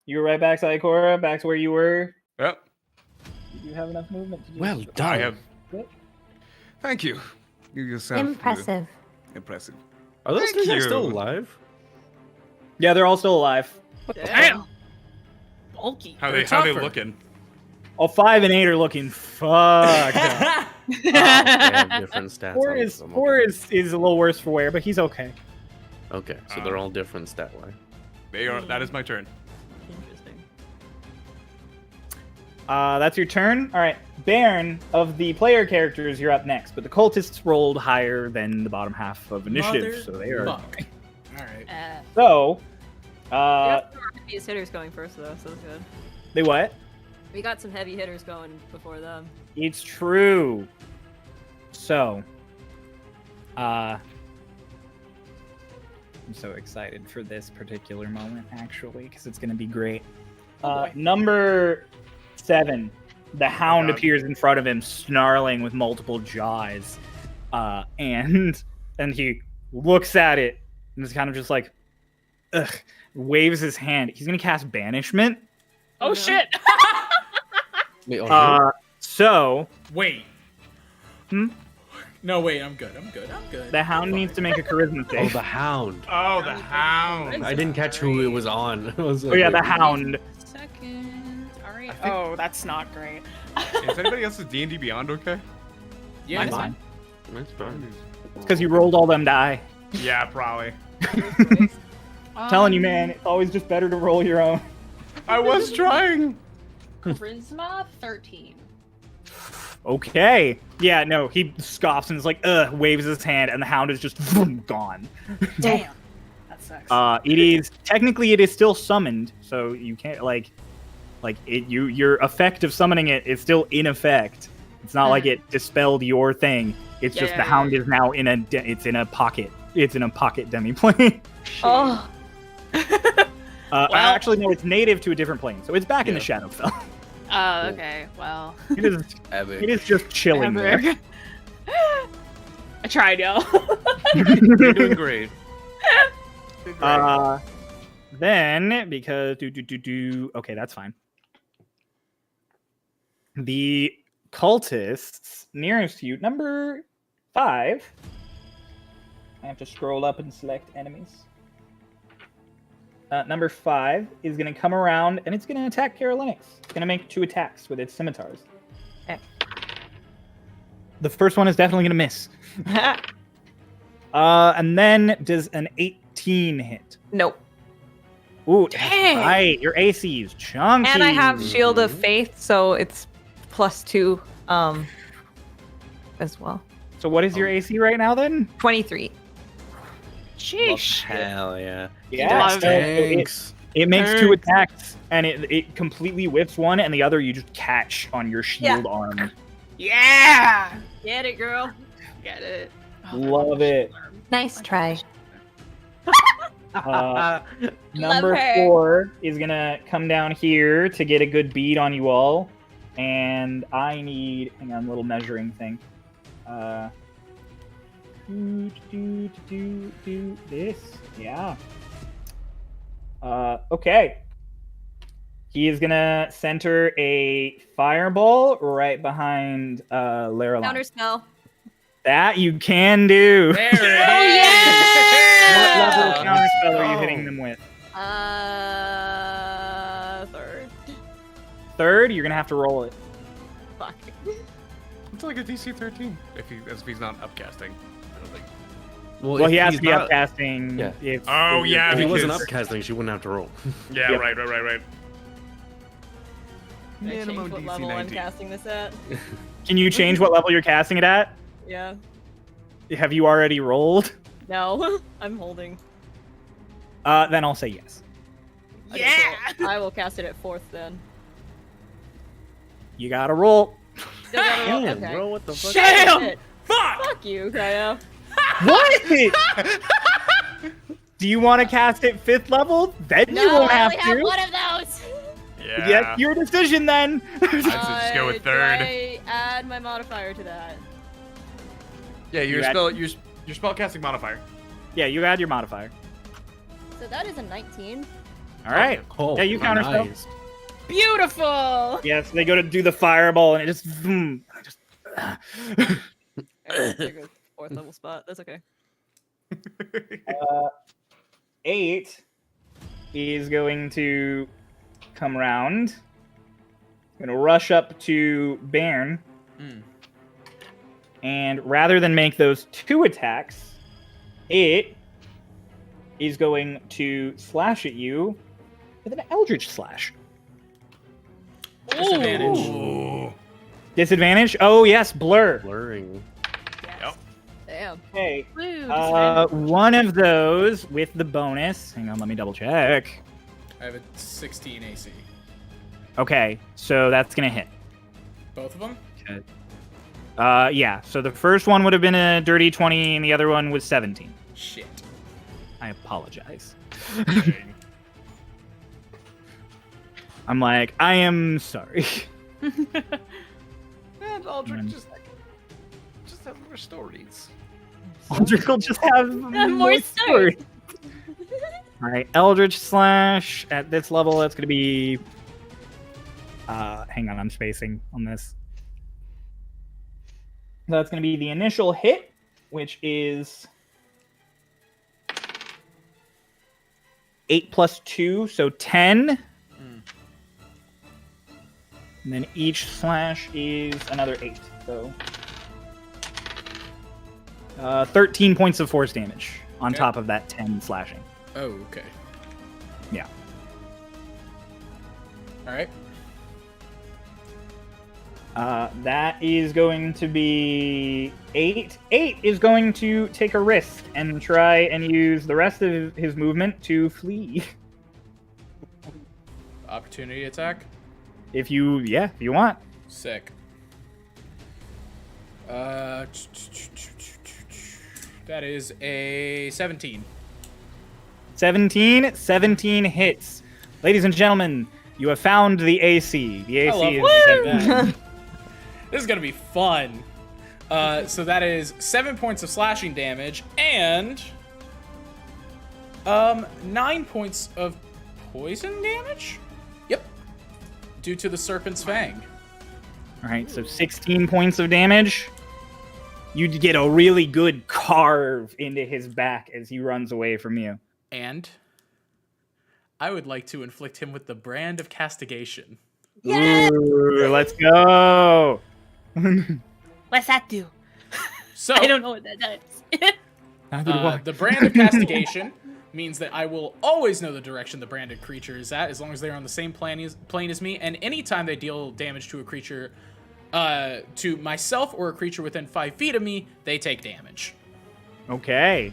You were right back to Ikora, back to where you were. Yep. Did you have enough movement to do Well this? done. I have. Thank you. You yourself. Impressive. Impressive. Are those Thank things you. still alive? Yeah, they're all still alive. Damn. Bulky. How They're they tougher. looking? Oh, 5 and 8 are looking fucked up. They have different stats. 4 on is them, 4 okay. is a little worse for wear, but he's okay. Okay, so they're all different stat wise. They are. That is my turn. Interesting. That's your turn. All right, Bairn, of the player characters, you're up next, but the cultists rolled higher than the bottom half of initiative, so they are. All right. So, We got some heaviest hitters going first, though, so that's good. they what? We got some heavy hitters going before them. It's true. So, I'm so excited for this particular moment, actually, because it's going to be great. Number 7, the hound appears in front of him, snarling with multiple jaws, and he looks at it and is kind of just like, ugh, waves his hand. He's going to cast Banishment. Oh shit! Wait, oh, So, Wait. Hmm? No, wait. I'm good. the hound needs to make a charisma oh, save. the hound. Oh, the hound. I didn't catch who it was on. I was Oh like, yeah, the wait, hound. Second. All right. think- Oh, that's not great. Is anybody else's D&D Beyond okay? Yeah. Mine's it's fine. That's fine. It's because you rolled all them die. Yeah, probably. Telling you, man, it's always just better to roll your own. I was trying. Charisma 13. Okay. Yeah, no, he scoffs and is like, waves his hand, and the hound is just gone. Damn. That sucks. It is still summoned, so you can't your effect of summoning it is still in effect. It's not like it dispelled your thing. It's just the hound is now in a pocket. It's in a pocket demiplane. Oh, Actually, no, it's native to a different plane, so it's back in the Shadowfell. Oh, okay. Well. It is just chilling there. I tried, yo. You're doing great. Then, because okay, that's fine. The cultists nearest to you, number 5. I have to scroll up and select enemies. Number 5 is going to come around and it's going to attack Chryolain. It's going to make 2 attacks with its scimitars. Okay. The first one is definitely going to miss. And then does an 18 hit? nope. Ooh, right. Your AC is chunky. And I have Shield of Faith, so it's +2 as well. So what is your AC right now then? 23. Sheesh. Hell yeah. Yeah, so Thanks. it makes 2 attacks, and it completely whiffs one, and the other you just catch on your shield arm. Yeah. Get it, girl. Get it. Love it. Nice try. Number her. 4 is gonna come down here to get a good bead on you all, and I need hang on, a little measuring thing. Do this, yeah. Okay. He is gonna center a fireball right behind Laraline. Counterspell. That you can do. There it is. What level of counterspell are you hitting them with? 3rd. 3rd, you're gonna have to roll it. Fuck. It's like a DC 13 if he's not upcasting. I don't think. Well, if he has he's to be not- upcasting. Yeah. If, Oh, yeah, If he wasn't because- upcasting, she wouldn't have to roll. Yeah, Yep. right. Can I change Minimum what DC level I'm 19. casting this at? Can you change what level you're casting it at? Yeah. Have you already rolled? No, I'm holding. Then I'll say yes. Okay, cool. I will cast it at 4th then. You gotta roll. Still gotta roll. Damn, Okay. bro, what the fuck? Shit. Fuck! Fuck you, Kaya. What? Do you want to cast it 5th level? Then you No, won't I have only have to. one of those. Yeah. Yes, your decision then. Just go with Do 3rd. I add my modifier to that? Yeah, your You add- spellcasting modifier. Yeah, you add your modifier. So that is a 19. All right. Oh, Yeah, you counterspell. nice. Beautiful. Yes, they go to do the fireball, and it just. There goes 4th level spot. That's okay. 8 is going to come around gonna rush up to Bairn, and rather than make those 2 attacks, it is going to slash at you with an Eldritch Slash. Disadvantage. Disadvantage? Oh yes, blur. Blurring. Yep. Damn. Okay. Woo, disadvantage. One of those with the bonus. Hang on, let me double check. I have a 16 AC. Okay, so that's gonna hit. Both of them? Yeah. So the first one would have been a dirty 20, and the other one was 17. Shit. I apologize. I'm like, I am sorry. And Aldrich just have more stories. Aldrich will just have More stories. All right, Eldritch Slash at this level. That's gonna be. Hang on, I'm spacing on this. That's gonna be the initial hit, which is 8 plus 2, so 10. And then each slash is another 8, so 13 points of force damage on Okay. top of that 10 slashing. Oh, okay. Yeah. All right. That is going to be 8. 8 is going to take a risk and try and use the rest of his movement to flee. Opportunity attack. If you want. Sick. That is a 17. 17 hits. Ladies and gentlemen, you have found the AC. The AC I is love that. This is gonna be fun. So that is 7 points of slashing damage and 9 points of poison damage. Yep. Due to the serpent's fang. All right, so 16 points of damage. You get a really good carve into his back as he runs away from you. And I would like to inflict him with the brand of castigation. Yes! Ooh, let's go. What's that do? So I don't know what that does. the brand of castigation means that I will always know the direction the branded creature is at, as long as they're on the same plane as me. And anytime they deal damage to a creature, to myself or a creature within 5 feet of me, they take damage. Okay.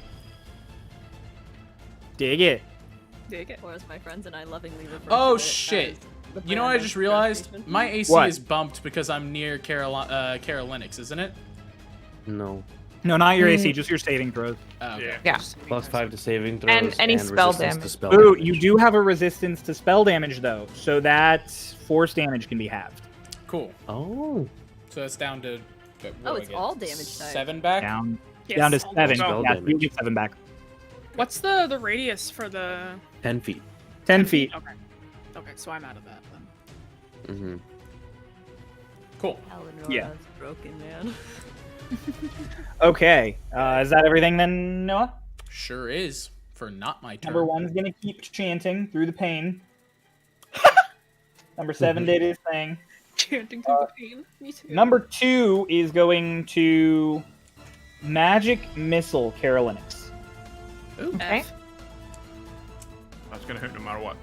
Dig it. Dig it. Or as my friends and I lovingly refer Oh to it shit! as the You know what I brand just of realized? devastation. My AC What? is bumped because I'm near Carolinix, isn't it? No. No, not your AC, just your saving throws. Oh, okay. Yeah. +5 to saving throws And any spell resistance damage. to spell Ooh, damage. you do have a resistance to spell damage, though, so that force damage can be halved. Cool. Oh. So that's down to. What Oh, do I it's get? all damage type. 7 back. Down Yes, down to almost. 7. Spell Yeah, damage. you get 7 back. What's the radius for the? 10 feet. 10 feet. Okay. Okay, so I'm out of that then. Mm-hmm. Cool. Eleanor's Yeah. broken, man. Okay. Is that everything then, Noah? Sure is. For not my turn. Number 1's going to keep chanting through the pain. Number 7 did his thing. Chanting through the pain. Me too. Number 2 is going to Magic Missile Carolinix. Okay. F. That's gonna hit no matter what.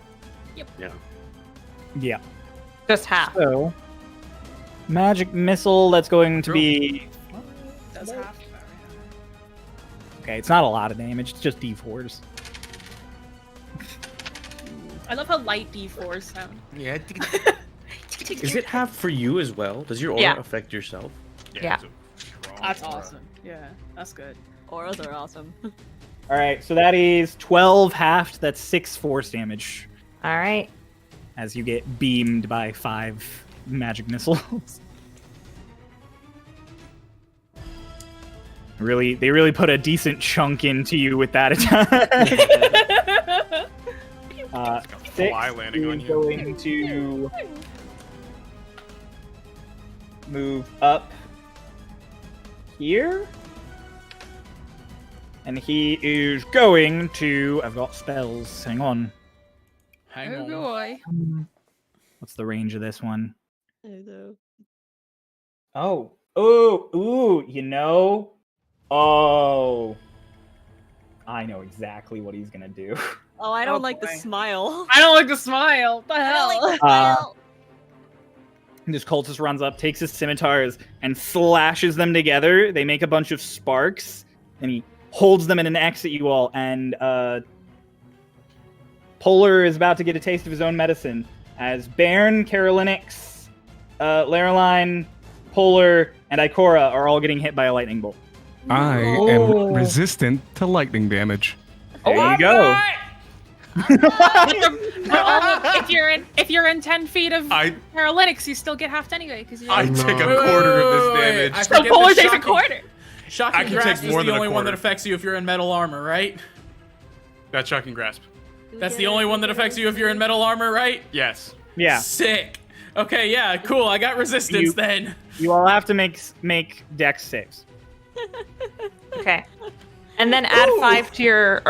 Yeah. Yeah. Just half. So, Magic Missile, that's going to be... Does half. Okay, it's not a lot of damage, it's just D4s. I love how light D4s sound. Yeah. Is it half for you as well? Does your aura Yeah. affect yourself? Yeah. it's a strong That's aura. awesome. Yeah, that's good. Auras are awesome. Alright, so that is 12 halved, that's 6 force damage. All right. As you get beamed by 5 magic missiles. They really put a decent chunk into you with that attack. It's got a 6 fly landing on is you. going to move up here. And he is going to... I've got spells. Hang on. Hang Oh on. boy. What's the range of this one? I know. Ooh, you know? Oh. I know exactly what he's gonna do. Oh, I don't Oh, like the boy. smile. I don't like the smile. The I hell? don't like the smile. This cultist runs up, takes his scimitars, and slashes them together. They make a bunch of sparks, and he holds them in an X at you all. And Polar is about to get a taste of his own medicine as Bairn, Carolinix, Lareline, Polar, and Ikora are all getting hit by a lightning bolt. I am resistant to lightning damage. There you go. If you're in 10 feet of paralytics, you still get halved anyway because you're. I take a quarter of this damage. I So forget Polar the takes a quarter. I Shocking can grasp take is more the than a only one that quarter. affects you if you're in metal armor, right? That's shocking grasp. That's the only one that affects you if you're in metal armor, right? Yes. Yeah. Sick. Okay, yeah, cool. I got resistance then. You all have to make dex saves. Okay. And then add 5 to your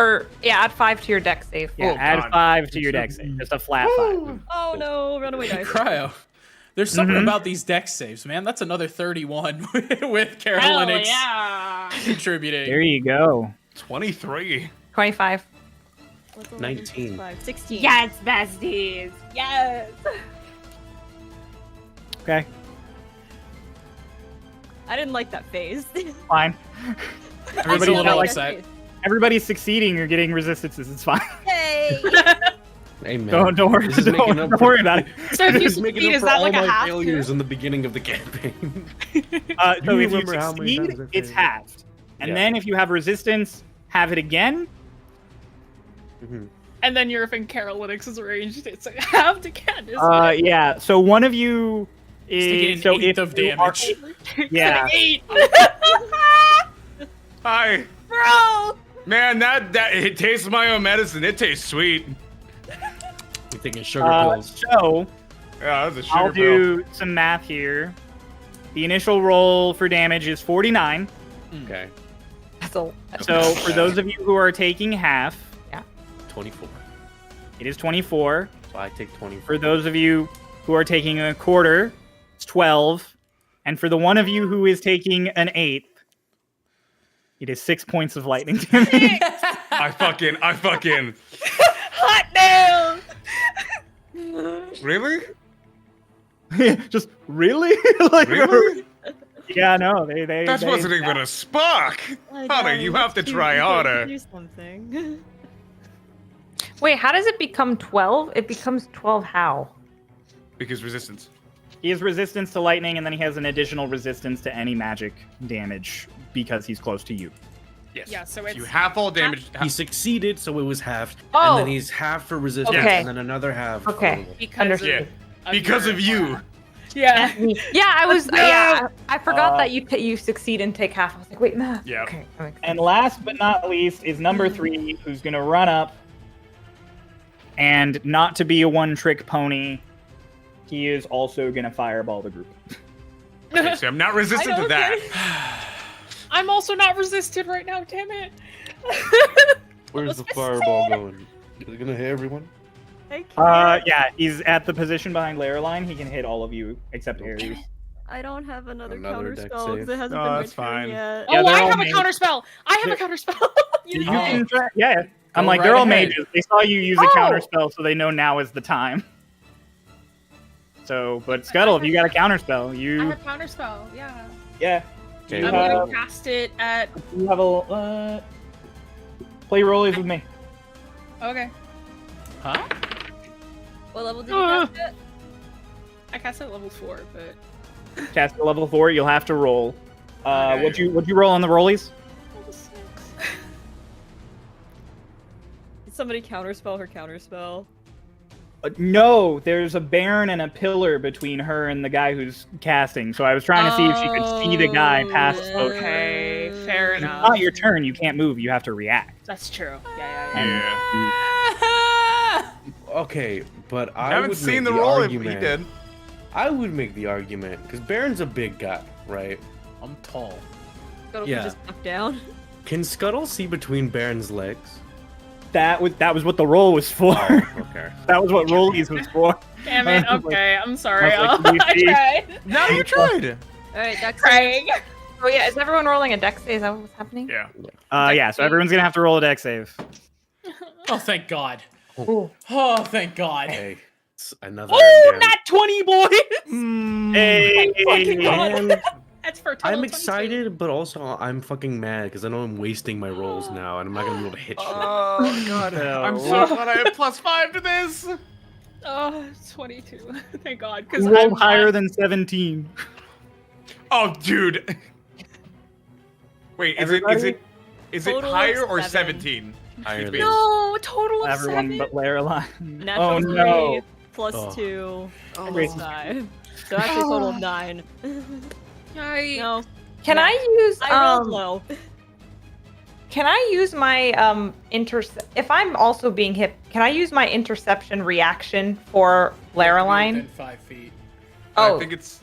add 5 to your dex save. Yeah, Oh, add God. 5 to your dex save. Just a flat 5. Oh no, runaway dice. Cryo. There's something about these dex saves, man. That's another 31 with Hell Carolinix yeah. contributing. There you go. 23. 25. What's 19. 5? 16. Yes, besties. Yes. Okay, I didn't like that phase. fine. Everybody's a little upset. Everybody's succeeding or getting resistances. It's fine. Yay! Hey man. Don't worry. This is making up Don't for- worry about it. So if This you is making succeed, up is for that all like a my half? failures in the beginning of the campaign. So you if you remember how many succeed, times I it's failed? halved. And Yeah. then if you have resistance, have it again. And then you're in Carolinix's range. It's like halved again. Isn't it? Yeah. So one of you Taking is an so eighth if of you are- damage. yeah. 8. Hi. Bro! Man, that it tastes my own medicine. It tastes sweet. You're taking sugar pills. So Yeah, that's a sugar I'll pill. do some math here. The initial roll for damage is 49. Okay. So for those of you who are taking half, 24. it is 24. So I take 24. For those of you who are taking a quarter, it's 12. And for the one of you who is taking an eighth, it is 6 points of lightning damage. I fucking. Hot nails. Really? Just really? Like, Really? Yeah, no, they That wasn't even a spark. Hunter, you have to try harder. Do something. Wait, how does it become 12? It becomes 12 how? Because resistance. He has resistance to lightning, and then he has an additional resistance to any magic damage because he's close to you. Yes. Yeah, so it's you half all damage. He succeeded, so it was half. Oh. And then he's half for resistance, Okay. and then another half. Okay. because Understood. Yeah. Because of you. Yeah. Yeah, I was. Yeah, I forgot that you succeed and take half. I was like, wait, no. Yeah. Okay. that makes sense. And last but not least is number 3, who's going to run up. And not to be a one-trick pony, he is also going to fireball the group. Okay, so I'm not resistant to that. I'm also not resisted right now, damn it. Where's the fireball going? Is it gonna hit everyone? I can't. Yeah, he's at the position behind Lareline. He can hit all of you except Ares. I don't have another Another dex counterspell because save. it hasn't No, been my that's turn fine. yet. Yeah, Oh, they're I all have a made- counterspell. I have a counterspell. You Oh. can try, yeah. I'm Go like, right they're all ahead. mages. They saw you use a Oh. counterspell, so they know now is the time. So, but Scuttle, if you got a counterspell, I you have counterspell, yeah. yeah, Okay. you I'm have, gonna cast it at. you have a play rollies with me. Okay. Huh? What level did you cast it? I cast it at level 4, but. Cast at level 4, you'll have to roll. Okay. What'd you roll on the rollies? Level 6. Did somebody counterspell her counterspell? No, there's a baron and a pillar between her and the guy who's casting. So I was trying to see if she could see the guy past. Okay, fair It's enough. not your turn. You can't move. You have to react. That's true. Yeah. Yeah. Okay, but I I haven't would seen make the roll if argument. he did. I would make the argument because Baron's a big guy, right? I'm tall. Scuttle Yeah. can just duck down. Can Scuttle see between Baron's legs? That was what the roll was for. Oh, okay. That was what rollies was for. Yeah, Damn it. Okay, I'm sorry. I was like, I tried. Now you tried. All right, Dex. Crying. Oh yeah, is everyone rolling a dex save? Is that what's happening? Yeah. Yeah, so everyone's gonna have to roll a dex save. Oh, thank God. Oh, thank God. Hey, it's another. Oh, damn- nat 20, boys! Hey, Fucking God. Man, That's for a total I'm of 22. excited, but also I'm fucking mad because I know I'm wasting my rolls now, and I'm not gonna be able to hit shit. Oh god. I'm so glad I have +5 to this. Oh, 22. Thank God. Because you rolled I'm higher not- than 17. Oh, dude. Wait, is it Total of higher or 7. 17? Higher Keep than- it. No, total of Everyone 7. but Laerline. Natural Oh 3 no. plus Oh. 2 Grace. plus 5. So actually a total of 9. I, No, Can I use I rolled low. Can I use my if I'm also being hit, can I use my interception reaction for Laerline? Within 5 feet. Oh, I think it's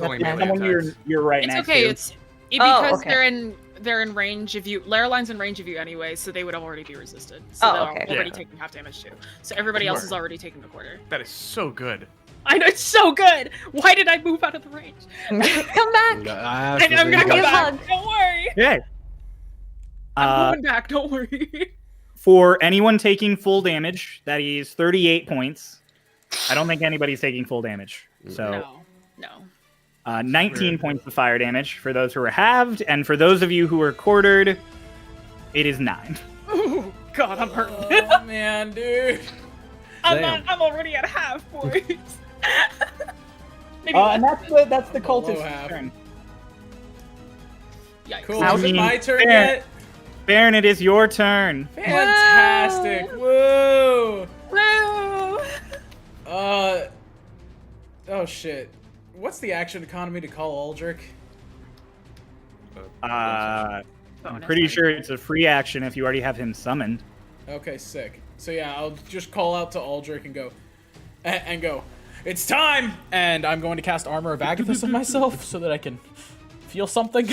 only melee Someone attacks. you're right it's next okay. to. It's because okay. they're in range of you. Laerline's in range of you anyway, so they would already be resisted. So Oh, they're okay. already Yeah. taking half damage too. So everybody else is already taking a quarter. That is so good. I know it's so good. Why did I move out of the range? come back. I I'm gonna Give come a back. hug. Don't worry. Yeah. I'm going back. Don't worry. For anyone taking full damage, that is 38 points. I don't think anybody's taking full damage. So No. 19 Weird. points of fire damage for those who are halved, and for those of you who are quartered, it is 9. Oh God, I'm hurting. Oh, man, dude. Damn. I'm already at half, boys. Maybe And that's the Below cultist half. turn. Yikes. Cool. I Is it mean, my turn fair. yet? Baron, it is your turn. Fantastic. Woo. Woo! Oh, shit. What's the action economy to call Aldrich? I'm Bonus. pretty sure it's a free action if you already have him summoned. Okay, sick. So yeah, I'll just call out to Aldrich and go, it's time! And I'm going to cast Armor of Agathis on myself so that I can feel something.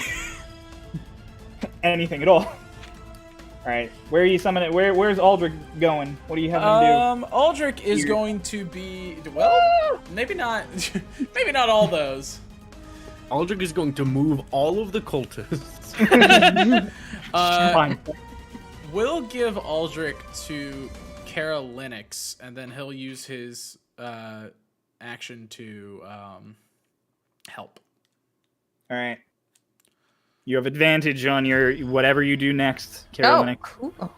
Anything at all. All right, where are you summoning? Where's Aldrich going? What do you have him do? Aldrich is Here. going to be, well, maybe not, maybe not all those. Aldrich is going to move all of the cultists. Fine. We'll give Aldrich to Chryolain, and then he'll use his action to help. All right. You have advantage on your whatever you do next, Chryolain. Oh, cool.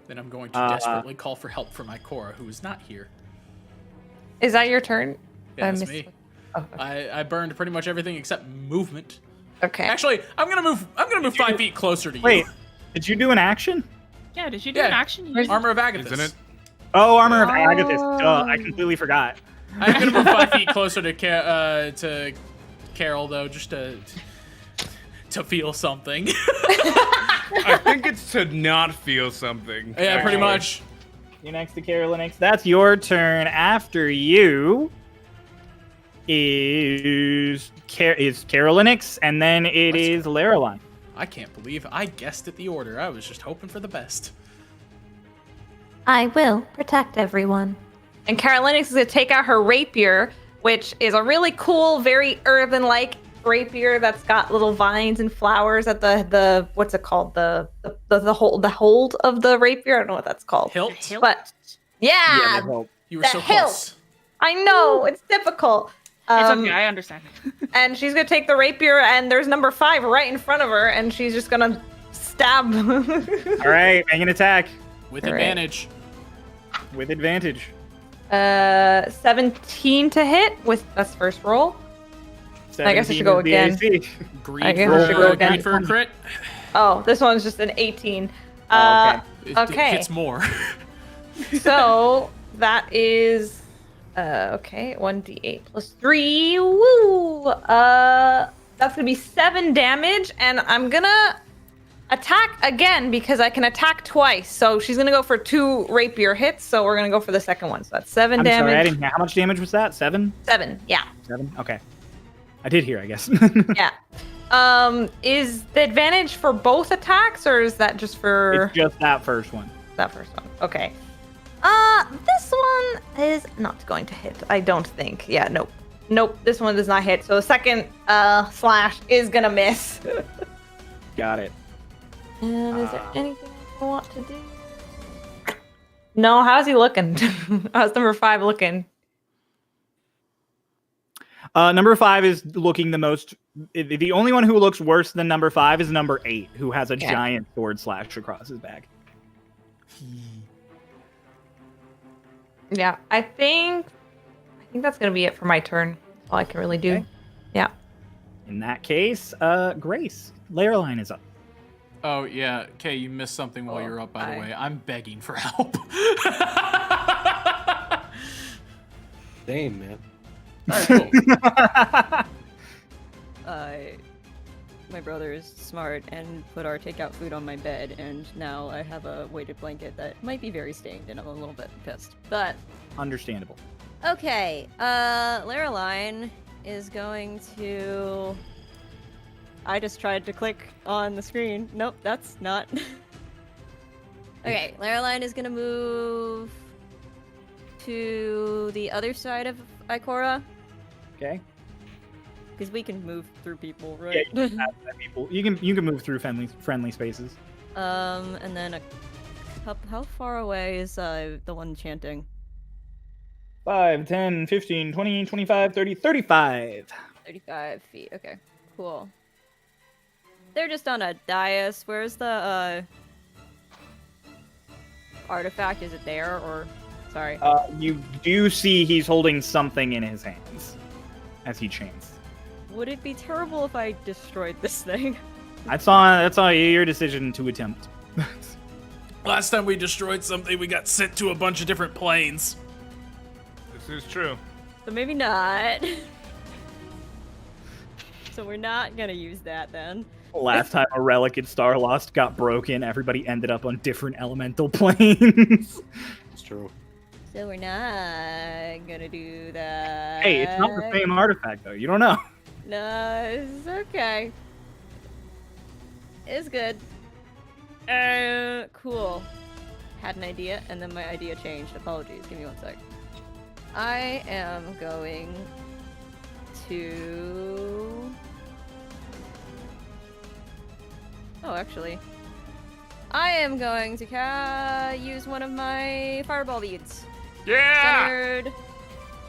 Then I'm going to desperately call for help from my Korra, who is not here. Is that your turn? Yeah, I that's missed me. it. Oh, okay. I burned pretty much everything except movement. Okay. Actually, I'm gonna move 5 feet closer to you. Wait, did you do an action? Yeah, did you do Yeah. an action? Where's Armor of Agathis. Isn't it? Oh, Armor of Agathis. Duh, I completely forgot. I'm gonna move 5 feet closer to Carol though, just to feel something. I think it's to not feel something. Yeah, pretty actually. much. You're next to Chryolain. That's your turn. After you is Chryolain, and then it is Laerline. I can't believe I guessed at the order. I was just hoping for the best. I will protect everyone. And Chryolain is going to take out her rapier, which is a really cool, very earthen-like rapier that's got little vines and flowers at the what's it called? The hold of the rapier. I don't know what that's called. Hilt? But yeah, You were the so hilt. close. I know it's difficult. It's okay, I understand. And she's gonna take the rapier, and there's number 5 right in front of her, and she's just gonna stab. All right, make an attack With All right. advantage. with advantage. 17 to hit that's first roll. I guess I should go 17 is the again. AC. Greed I guess for, I should go again. greed for a crit. Oh, this one's just an 18. Oh, It Okay. hits more. So that is okay, 1d8 plus 3. Woo! That's gonna be 7 damage, and I'm gonna attack again because I can attack twice. So she's gonna go for 2 rapier hits. So we're gonna go for the second one. So that's 7 I'm sorry, I damage. didn't hear. How much damage was that? 7? 7, yeah. 7? Okay. I did hear, I guess. Yeah. Is the advantage for both attacks, or is that just for It's just that first one. that first one? Okay. This one is not going to hit. I don't think. Yeah, nope. Nope, this one does not hit. So the second slash is gonna miss. Got it. And is there anything I want to do? No, how's he looking? How's number 5 looking? Number 5 is looking the most. The only one who looks worse than number 5 is number 8, who has a giant sword slash across his back. Yeah, I think that's gonna be it for my turn. That's all I can really do. Okay. Yeah. In that case, Grace, Leyerline is up. Oh yeah, Kay, you missed something while you're up. By the way, I'm begging for help. Same, man. My brother is smart and put our takeout food on my bed, and now I have a weighted blanket that might be very stained, and I'm a little bit pissed. But Understandable. okay, Leyerline is going to. I just tried to click on the screen. Nope, that's not. Okay, Leyerline is gonna move to the other side of Ikora. Okay. Because we can move through people, right? Yeah, you can move through friendly spaces. And then how far away is the one chanting? 5, 10, 15, 20, 25, 30, 35. 35 feet. Okay, cool. They're just on a dais. Where's the artifact? Is it there or? Sorry. You do see he's holding something in his hands as he chants. Would it be terrible if I destroyed this thing? That's on your decision to attempt. Last time we destroyed something, we got sent to a bunch of different planes. This is true. So maybe not. So we're not gonna use that then. Last time a relic in Starlost got broken, everybody ended up on different elemental planes. It's true. So we're not gonna do that. Hey, it's not the same artifact though. You don't know. No, it's okay. It's good. Cool. Had an idea, and then my idea changed. Apologies. Give me one sec. I am going to... Oh, actually. I am going to use one of my fireball beads. Yeah! Centered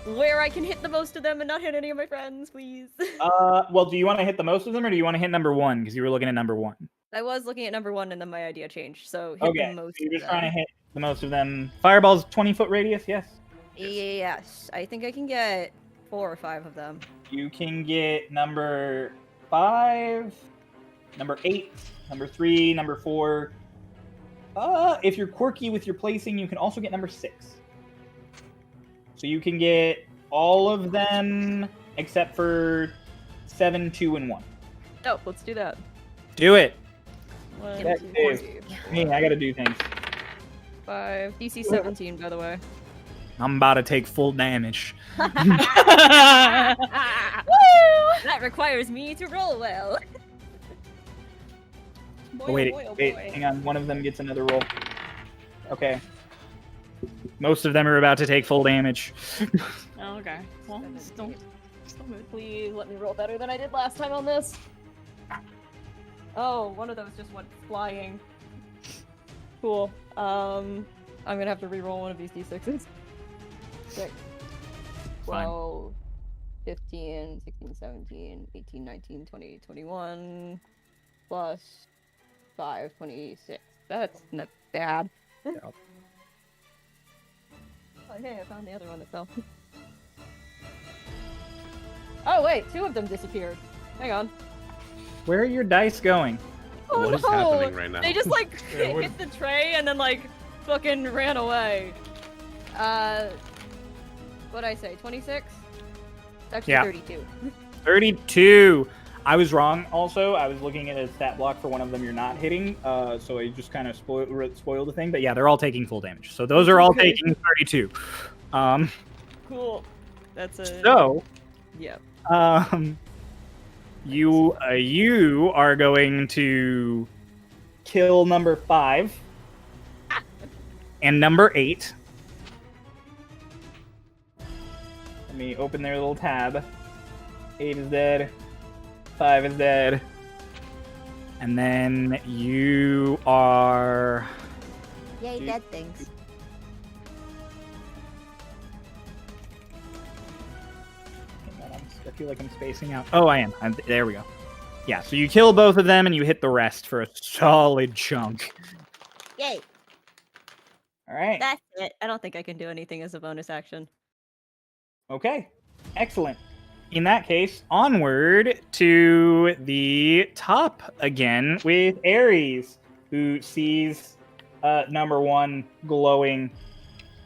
where I can hit the most of them and not hit any of my friends, please. Well, do you want to hit the most of them, or do you want to hit number 1? Because you were looking at number 1. I was looking at number 1, and then my idea changed, so hit Okay, the most so you're of just trying to them. hit the most of them. Fireball's 20-foot radius, yes? Yes, I think I can get 4 or 5 of them. You can get number 5, number 8, number 3, number 4. If you're quirky with your placing, you can also get number 6. So you can get all of them except for 7, 2, and 1. Oh, let's do that. Do it. 1, That 2, is 3, me. I gotta do things. 5. DC 17, by the way. I'm about to take full damage. Woo! That requires me to roll well. Boy, Wait, oh boy, oh wait, boy. hang on. One of them gets another roll. Okay. Most of them are about to take full damage. Oh, okay. Well, 7, still 8. Please let me roll better than I did last time on this. Oh, one of those just went flying. Cool. I'm gonna have to re-roll one of these d6s. 6, 12, 15, 16, 17, 18, 19, 20, 21, plus 5, 26. That's not bad. Oh, hey, I found the other one that fell. Oh, wait, 2 of them disappeared. Hang on. Where are your dice going? Oh, What is no! happening right now? They just, like, Yeah, what- hit the tray and then, like, fucking ran away. What'd I say, 26? It's actually Yeah. 32. 32. I was wrong. Also, I was looking at a stat block for one of them you're not hitting, so I just kind of spoiled the thing. But yeah, they're all taking full damage. So those are all Okay. taking 32. Cool. That's a... So, Yep. You are going to kill number 5 and number 8. Let me open their little tab. 8 is dead. 5 is dead. And then you are... Yay, dead things. I feel like I'm spacing out. Oh, I am. There we go. Yeah, so you kill both of them and you hit the rest for a solid chunk. Yay. All right. That's it. I don't think I can do anything as a bonus action. Okay. Excellent. In that case, onward to the top again with Ares, who sees number 1 glowing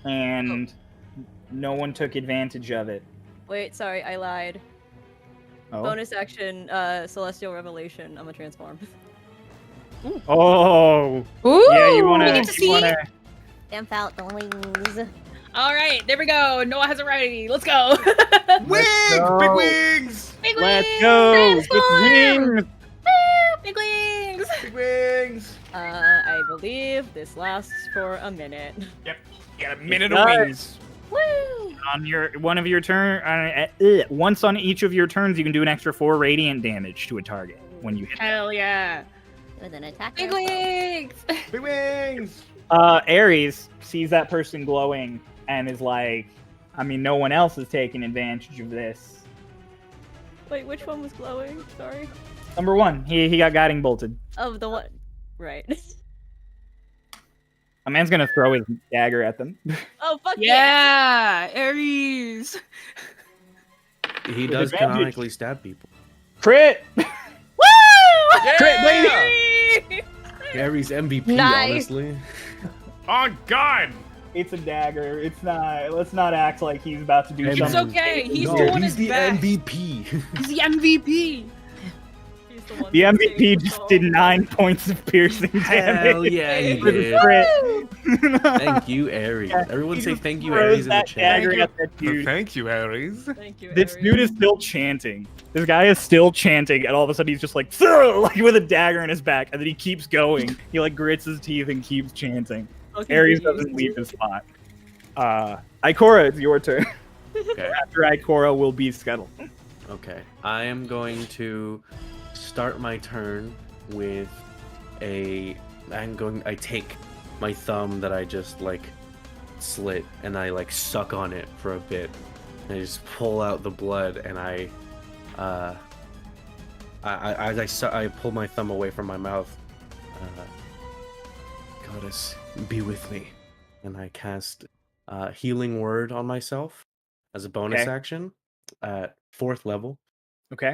and no one took advantage of it. Wait, sorry, I lied. Oh. Bonus action, Celestial Revelation. I'm a transform. Oh. Ooh, Yeah, you want we get to see? Stamp out the wings. All right, there we go. Noah has it ready. Let's go. Wings! go. Big wings! Big Let's wings! go with Transform! wings. Big wings! Big wings! I believe this lasts for a minute. Yep. You got a minute It of does. wings. Woo! On your one of your turn, once on each of your turns, you can do an extra 4 radiant damage to a target when you hit. Hell yeah. With an attack. Big roll. wings! Big wings! Ares sees that person glowing and is like, I mean, no one else is taking advantage of this. Wait, which one was glowing? Sorry. Number 1, he got guiding bolted. Of the one. Right. A man's gonna throw his dagger at them. Oh, fuck yeah! Yeah, Ares. He With does advantage. canonically stab people. Crit! Woo! Crit, baby! Gary's MVP, Nice. honestly. Oh, God! It's a dagger. It's not. Let's not act like he's about to do It's It's something. okay. He's no, doing he's his the best. MVP. He's the MVP. He's the one The who MVP saved just us did all. 9 points of piercing damage. Hell yeah, he for the did. crit. Thank you, Aries. Yeah, Everyone he say just thank you, throws Aries, in the that chat. dagger at that dude. Thank you, Aries. Thank you, This Aries. dude is still chanting. This guy is still chanting, and all of a sudden he's just like, like with a dagger in his back, and then he keeps going. He like grits his teeth and keeps chanting. Okay, Ares please. doesn't leave his spot. Ikora, it's your turn. Okay. After Ikora will be Scuttle. Okay. I am going to start my turn with I take my thumb that I just like slit and I like suck on it for a bit. And I just pull out the blood and I pull my thumb away from my mouth. Goddess, be with me. And I cast Healing Word on myself as a bonus Okay. action at 4th level. Okay.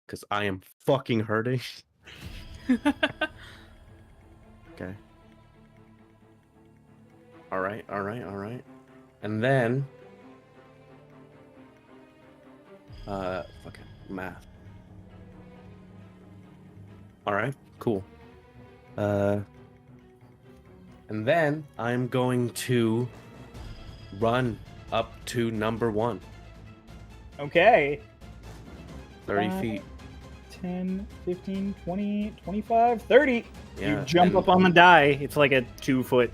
Because I am fucking hurting. Okay. Alright. And then fucking math. Alright, cool. And then I'm going to run up to number 1. Okay. 30 Five. feet. 10, 15, 20, 25, 30. Yeah. You jump and- up on the die. It's like a 2-foot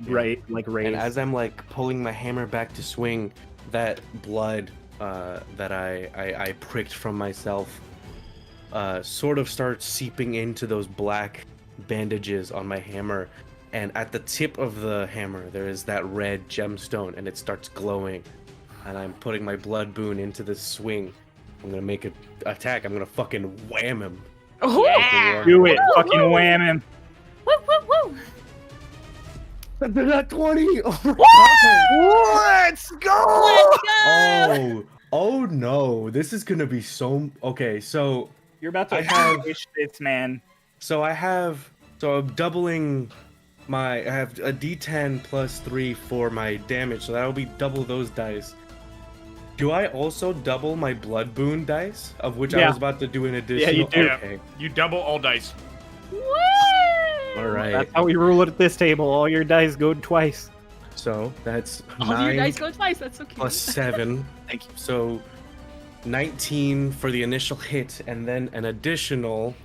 Yeah. raise. And as I'm like pulling my hammer back to swing, that blood that I pricked from myself sort of starts seeping into those black bandages on my hammer. And at the tip of the hammer, there is that red gemstone, and it starts glowing. And I'm putting my blood boon into this swing. I'm gonna make an attack. I'm gonna fucking wham him. Yeah. Do it. Fucking wham him. Woo, woo, woo. That 20! Oh my god! Let's go! Let's go! Oh no! This is gonna be so. Okay, so You're about to I have- wish this, man. I'm doubling my. I have a D10 plus 3 for my damage, so that'll be double those dice. Do I also double my blood boon dice, of which I Yeah. was about to do an additional? you do. Okay. You double all dice. Woo! All right. That's how we rule it at this table. All your dice go twice. So that's All your 9 dice go twice. That's okay. plus 7. Thank you. So 19 for the initial hit, and then an additional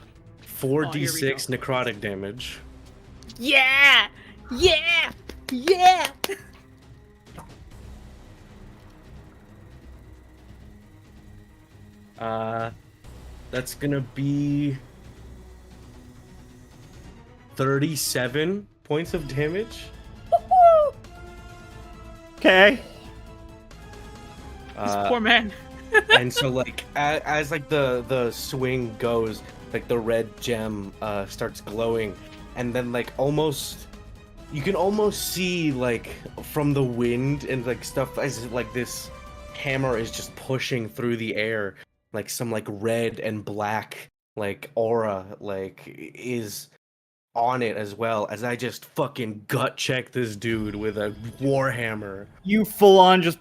4d6 necrotic damage. Yeah! Yeah! Yeah! That's gonna be 37 points of damage. Okay. This poor man. And so like as like the swing goes, like the red gem starts glowing, and then like almost you can almost see like from the wind and like stuff as like this hammer is just pushing through the air, like some like red and black like aura like is on it, as well as I just fucking gut check this dude with a warhammer. You full on just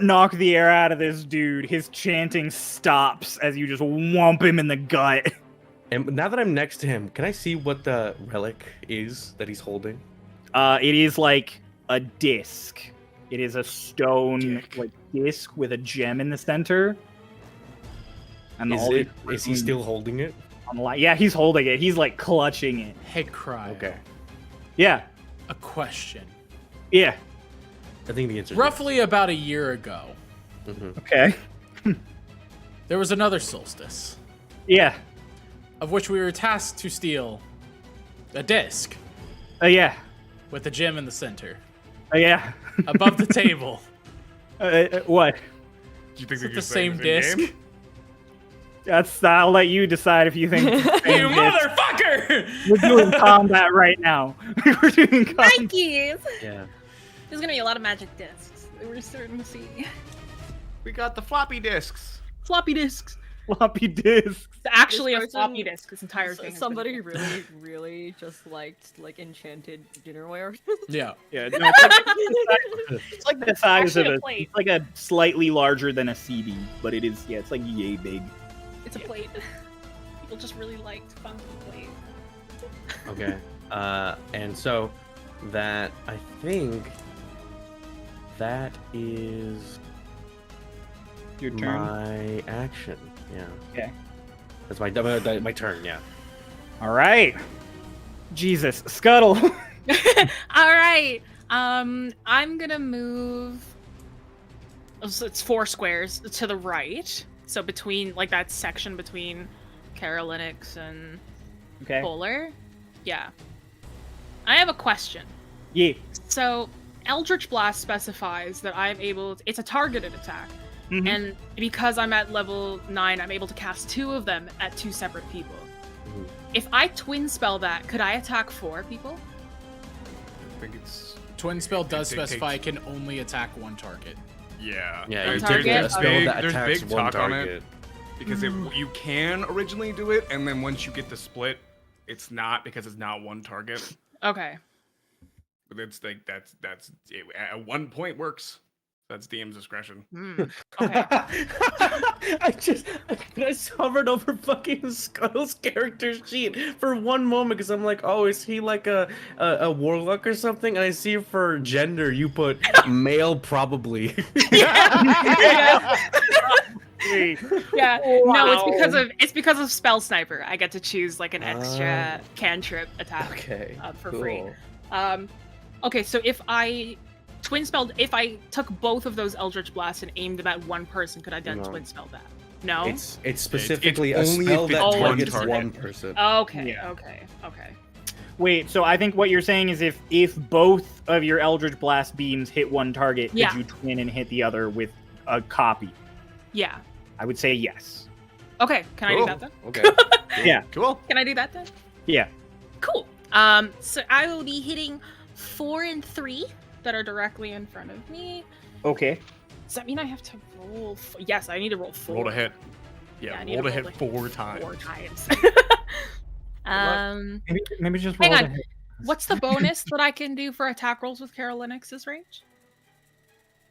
knock the air out of this dude. His chanting stops as you just whomp him in the gut. And now that I'm next to him, can I see what the relic is that he's holding? It is like a disc. It is a stone like disc with a gem in the center. And Is he still holding it? Yeah, he's holding it. He's like clutching it. Hey, Cry. Okay. Yeah. A question. Yeah. I think the answer is Roughly about a year ago, yes. Mhm. Okay. there was another solstice, Yeah. of which we were tasked to steal a disc Yeah. with a gem in the center, Yeah. above the table. What? Do you think Is it the same disc? Game? I'll let you decide if you think. it's the same You disc. motherfucker! We're doing combat right now. We're doing combat. Nikes! Yeah. There's gonna be a lot of magic discs. We're starting to see. We got the floppy disks. Floppy discs. Floppy disks. It's actually This a floppy person- disk. This entire thing. has been- Somebody really just liked like enchanted dinnerware. Yeah. Yeah, no, it's like the size Actually of a plate. It's like a slightly larger than a CD, but it is. Yeah, it's like yay big. It's a plate. People just really liked funky plate. Okay. And so that I think that is Your turn. my action. Yeah. Okay. That's my turn. Yeah. All right. Jesus, Scuttle. All right. I'm gonna move. So it's 4 squares to the right. So between like that section between Chryolain and Okay. Polar. Yeah. I have a question. Yeah. So Eldritch Blast specifies that I'm able. It's a targeted attack, Mhm. and because I'm at level 9, I'm able to cast 2 of them at 2 separate people. Mhm. If I twin spell that, could I attack 4 people? I think it's Twin spell does It takes- specify it can only attack one target. yeah. Yeah. One There's target? a spell Okay. that There's attacks big one talk on it. target. Because you can originally do it, and then once you get the split, it's not because it's not one target. Okay. But it's like that's it, at one point works. That's DM's discretion. Hmm. Okay. I just hovered over fucking Scuttle's character sheet for one moment because I'm like, oh, is he like a warlock or something? And I see for gender you put male probably. Yeah. No, it's because of spell sniper. I get to choose like an extra cantrip attack Okay. for cool. free. Okay, so if I twin spelled, if I took both of those Eldritch Blasts and aimed them at one person, could I then No. twin spell that? No. It's specifically It's a only spell if that it's one targets target. one person. Okay. Yeah. Okay. Okay. Wait, so I think what you're saying is if both of your Eldritch Blast beams hit one target, Yeah. could you twin and hit the other with a copy? Yeah. I would say yes. Okay. Can I do that then? Okay. Yeah. Cool. Can I do that then? Yeah. Cool. So I will be hitting 4 and 3 that are directly in front of me. Okay. Does that mean I have to roll? Yes, I need to roll 4. Roll to hit. Yeah, Yeah, I need roll to to roll hit to 4 times. 4 times. Maybe just roll Hang the on. hit. What's the bonus that I can do for attack rolls with Chryolain's range?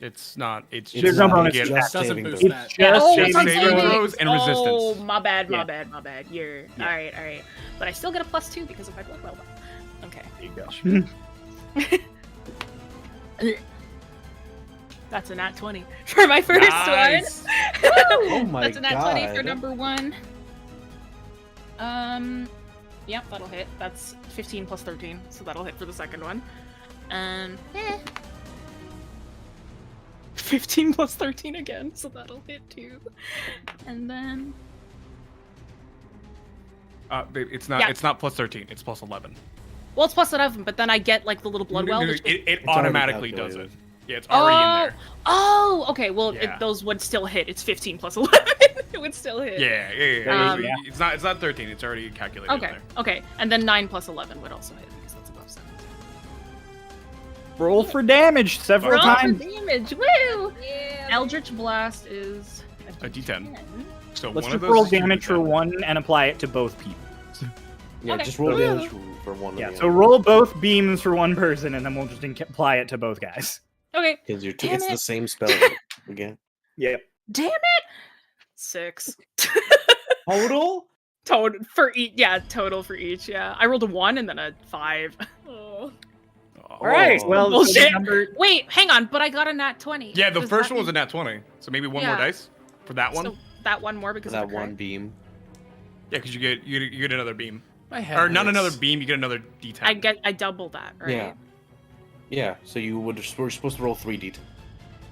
It's not. It's It's There's no not- bonus it's to just that. saving Doesn't throws. boost It's that. just Oh, saving it's on saving throws. throws and resistance. Oh, my bad, my Yeah. bad, my bad. You're Yeah. all right. But I still get a +2 because of my blood level. Okay. There you go. That's a nat 20 for my first Nice. one. Oh my That's a nat 20 for God. number 1. Yep, that'll hit. That's 15 plus 13, so that'll hit for the second one. 15 plus 13 again, so that'll hit too. And then Babe, it's not. Yeah. It's not plus 13. It's plus 11. well, it's plus 11, but then I get like the little blood well. Which it already automatically does it. calculated. Yeah, it's already in there. Oh, okay. Well, Yeah. those would still hit. It's 15 plus 11. It would still hit. Yeah. Um, It's not 13. It's already calculated. in Okay. there. Okay. And then 9 plus 11 would also hit because that's above 7. Roll for damage several Roll for times. damage. Woo! Yeah. Eldritch Blast is A D10. So Let's one of just those roll is your damage for D10. one and apply it to both people. Yeah, Okay. just roll damage for one. Yeah, so roll both beams for one person, and then we'll just apply it to both guys. Okay. Because Damn it's the it. same spell again. Yep. Damn it! 6. Total? Total for each. Yeah, total for each. Yeah, I rolled a 1 and then a 5. Oh. All right. Oh. Well, so the Bullshit. number. Wait, hang on, but I got a nat 20. Yeah, the Does first that one was a mean- nat 20. So maybe one Yeah. more dice for that one. So that one more For because that of the one crit? beam. Yeah, because you get another beam, My head or not hurts. another beam. You get another D10. I double that, right? Yeah. Yeah, so we're supposed to roll 3d.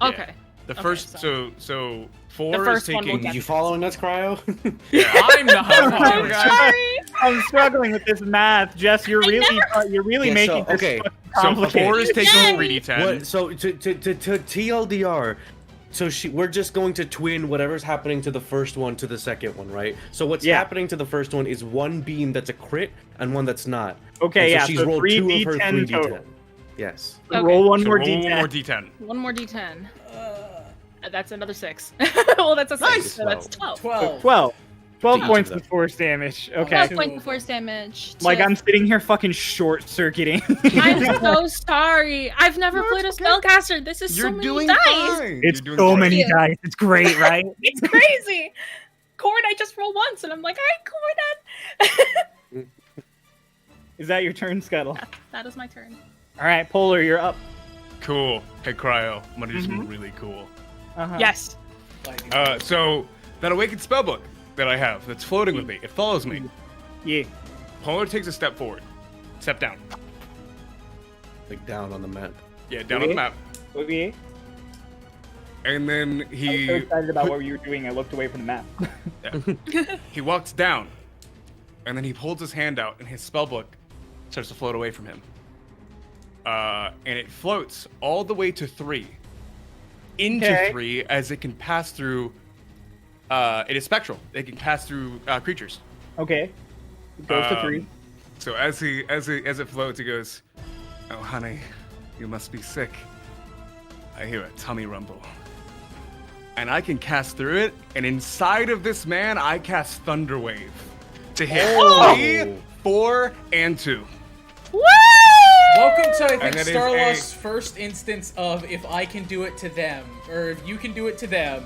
Yeah. Okay. The Okay, first, so- so 4 is first one will taking. get- You following us, Cryo? Yeah, I'm not. I'm guys. Sorry. I'm struggling with this math, Jess. You're really Yeah, making so- this okay. fucking So complicated. 4 is taking Yay! 3d10. What? So to TLDR, so we're just going to twin whatever's happening to the first one to the second one, right? So what's Yeah. happening to the first one is one beam that's a crit and one that's not. Okay, And so yeah. she's So rolled 3 two of her D10 3d10. total. Yes. Okay. Roll one So more roll D10. One more D10. One more D10. That's another 6. Well, that's a 6. Nice. So that's 12. 12. 12. 12 Each points of of force damage. 12 Okay. points of force damage. Like to- I'm sitting here fucking short circuiting. I'm so sorry. I've never played a spellcaster. This is You're so many doing dice. fine. It's You're doing so great. many Yeah. dice. It's great, right? It's crazy. Corn, I just rolled once, and I'm like, all right, Corn. Is that your turn, Scuttle? That is my turn. All right, Polar, you're up. Cool. Hey, Cryo. I'm gonna do Mhm. something really cool. Uh-huh. Yes. So that awakened spellbook that I have that's floating with me, it follows me. Yeah. Polar takes a step forward. Step down. Like down on the map. Yeah, down on the map. Okay. And then I was he so excited about what you were doing. I looked away from the map. he walks down, and then he holds his hand out, and his spellbook starts to float away from him. And it floats all the way to 3. Into Okay. 3 as it can pass through. It is spectral. It can pass through creatures. Okay. It goes to 3. So as it floats, he goes, "Oh, honey, you must be sick. I hear a tummy rumble." And I can cast through it, and inside of this man, I cast Thunderwave to hit 3, 4, and 2. Woo! Welcome to, I think, And that is Starloss' first instance of if I can do it to them, or if you can do it to them,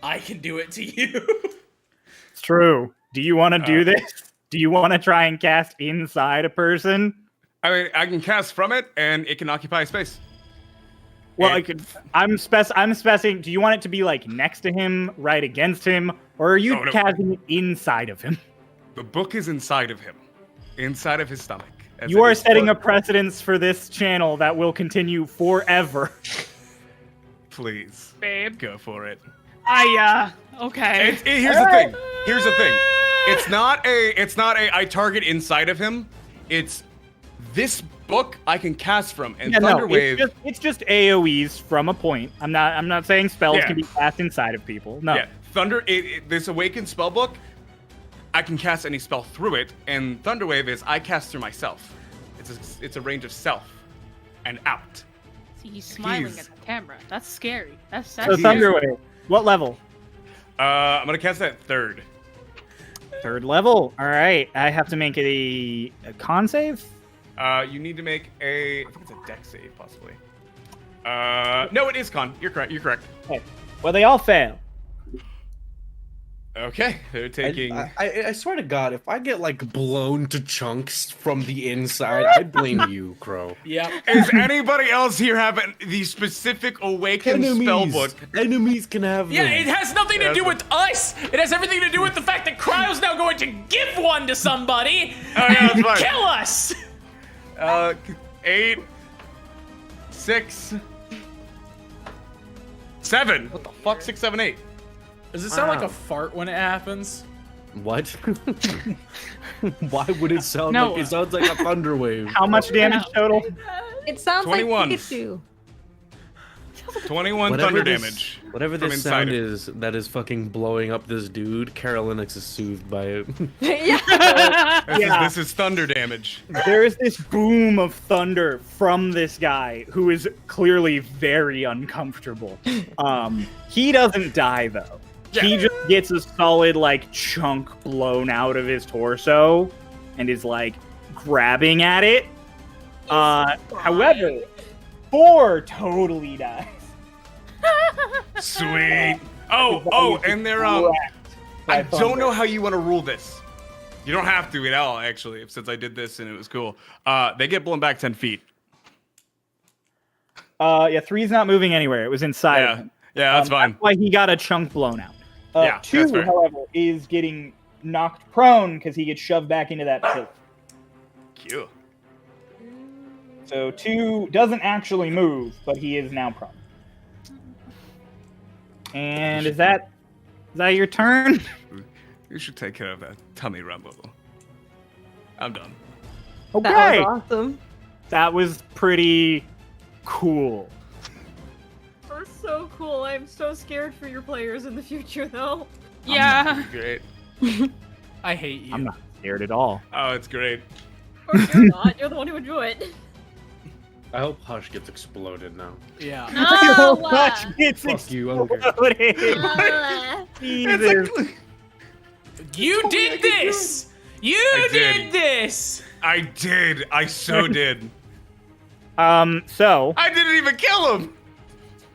I can do it to you. It's true. Do you want to do this? Do you want to try and cast inside a person? I mean, I can cast from it, and it can occupy space. Well, And- I'm specing. Do you want it to be like next to him, right against him, or are you No, no. casting it inside of him? The book is inside of him, inside of his stomach. as You it are is setting a float- precedence for this channel that will continue forever. Please, Babe. go for it. Okay. Here's the thing. Here's the thing. It's not a I target inside of him. It's this book I can cast from, and Yeah, no, Thunderwave. it's just AoEs from a point. I'm not saying spells Yeah. can be cast inside of people. No. Yeah, this awakened spell book, I can cast any spell through it, and Thunderwave is I cast through myself. It's a range of self and out. See, he's smiling He's- at the camera. That's scary. That's So scary. Thunderwave. What level? I'm gonna cast that 3rd. 3rd level. All right. I have to make a con save. You need to make I think it's a dex save possibly. No, it is con. You're correct. Okay. Well, they all fail. Okay, they're taking. I swear to God, if I get like blown to chunks from the inside, I blame you, Crow. Yep. Is anybody else here having the specific awakened spellbook? Enemies can have Yeah, them. it has nothing to do with us. It has everything to do with the fact that Cryo's now going to give one to somebody Oh, yeah, that's and fine. kill us. 8, 6, 7. What the fuck? 6, 7, 8. Does it sound like a fart when it happens? What? Why would it sound No. like it sounds like a thunder wave? How much damage total? It sounds 21. like Pikachu. 21 Whatever thunder this- damage. Whatever from this inside sound it. is that is fucking blowing up this dude, Carolinix is soothed by it. This is thunder damage. There is this boom of thunder from this guy who is clearly very uncomfortable. He doesn't die though. He just gets a solid like chunk blown out of his torso and is like grabbing at it. However, 4 totally dies. Sweet. Oh, and they're I don't know how you want to rule this. You don't have to at all, actually, since I did this and it was cool. They get blown back 10 feet. 3's not moving anywhere. It was inside of him. Yeah, that's fine. That's why he got a chunk blown out. Yeah, 2, that's fair. however, is getting knocked prone because he gets shoved back into that pillar. Cute. So 2 doesn't actually move, but he is now prone. And is that your turn? You should take care of that tummy rumble. I'm done. Okay. That was awesome. That was pretty cool. We're so cool. I'm so scared for your players in the future, though. Yeah. Great. I hate you. I'm not scared at all. Oh, it's great. Of course you're not. You're the one who would do it. I hope Hush gets exploded now. Yeah. No! It's Fuck you, I don't care. exploding. Jesus. You did this. You I did. did this. I did. I so did. So I didn't even kill him.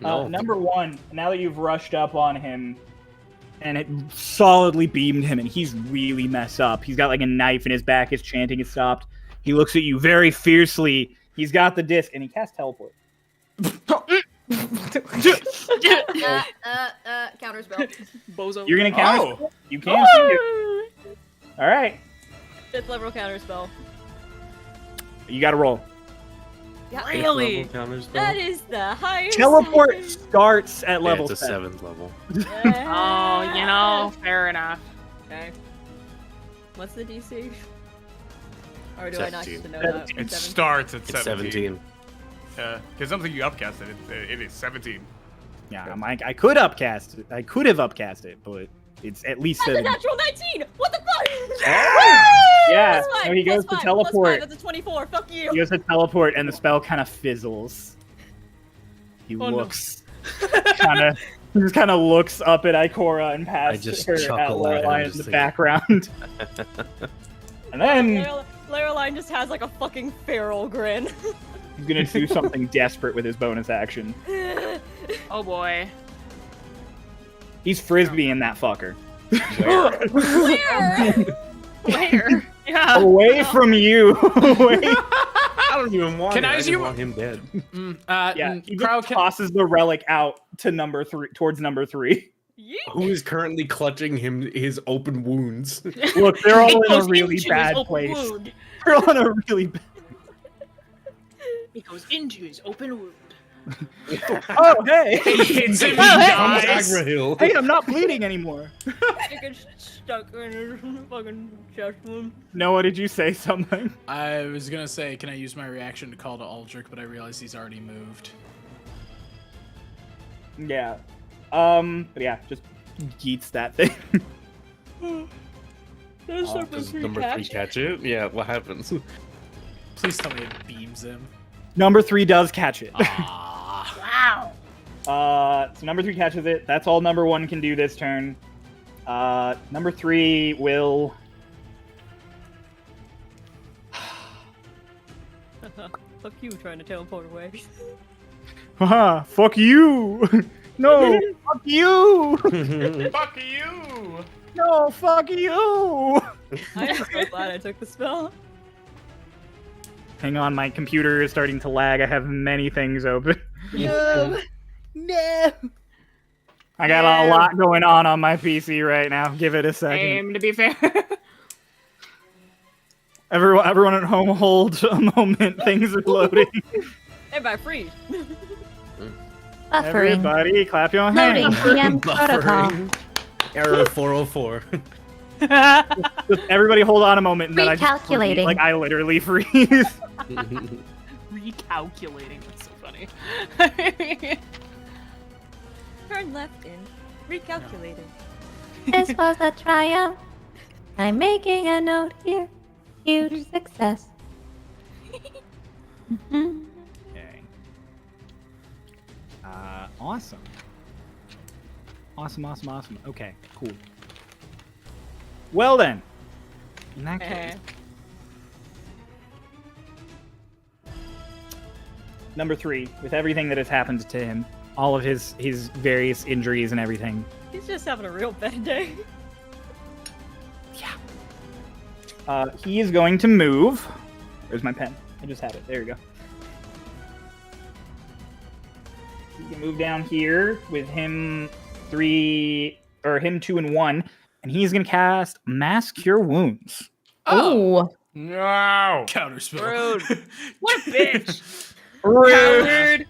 number 1, now that you've rushed up on him and it solidly beamed him and he's really messed up. He's got like a knife in his back, his chanting is stopped. He looks at you very fiercely. He's got the disc and he casts teleport. Counterspell. Bozo. You're gonna count. Oh. You can see it. All right. 5th level counterspell. You got to roll. Really? That is the highest. Teleport I starts at Yeah, level it's a 7. 7th level. can- Oh, you know, fair enough. Okay. What's the DC? Or do I not 17. need to know that? It 7? starts at It's 17. 17. Because something you upcast it is 17. Yeah, I'm like, I could upcast it. I could have upcast it, but it's at least That's a 7. natural 19! What the fuck? Yeah, Plus 5, so he goes plus to 5, teleport. Plus 5, that's a 24. Fuck you. He goes to teleport, and the spell kind of fizzles. He Oh, no. looks he just kind of looks up at Ikora and past I just her at chuckle at him, Lorelai in just the thinking. background. And then Lorelai just has like a fucking feral grin. he's gonna do something desperate with his bonus action. Oh boy. He's frisbeeing that fucker. Where? Where? Yeah. Away from you. Away. I don't even want Can it. I I use just you- want him dead. Yeah, he Crowd just tosses the relic out to number 3, towards number 3. Yeet. Who is currently clutching his open wounds? Look, they're all in a Goes really into his bad open place. wound. They're all in a really bad. He goes into his open wound. Oh, hey! He hits him. He Oh, hey. dies. Hill. Hey, I'm not bleeding anymore. Chicken stuck in his fucking chest wound. Noah, did you say something? I was gonna say, can I use my reaction to call to Aldrich, but I realized he's already moved. Yeah. But yeah, just yeets that thing. Does Does number 3 catch it? Yeah, what happens? Please tell me it beams him. Number 3 does catch it. Ah. Wow. So number 3 catches it. That's all number 1 can do this turn. Number 3 will. Fuck you trying to teleport away. Haha, fuck you! No, fuck you! Fuck you! No, fuck you! I'm so glad I took the spell. Hang on, my computer is starting to lag. I have many things open. No. No. I got a lot going on my PC right now. Give it a second. Aim to be fair. Everyone at home, hold a moment. Things are loading. Everybody freeze. Buffering. Everybody, clap your Loading. hands. DM protocol. Error 404. Just everybody, hold on a moment. And then I just freeze. Recalculating. Like I literally freeze. Recalculating. That's so funny. Turn left in. Recalculating. This was a triumph. I'm making a note here. Huge success. Mhm. Okay. Awesome. Awesome. Okay, cool. Well then, in that case, number 3, with everything that has happened to him, all of his various injuries and everything, He's just having a real bad day. he is going to move. Where's my pen? I just had it. There you go. He can move down here with him 2 and 1, and he's gonna cast Mass Cure Wounds. Oh. No. Counterspell. Rude. What a bitch. Rude.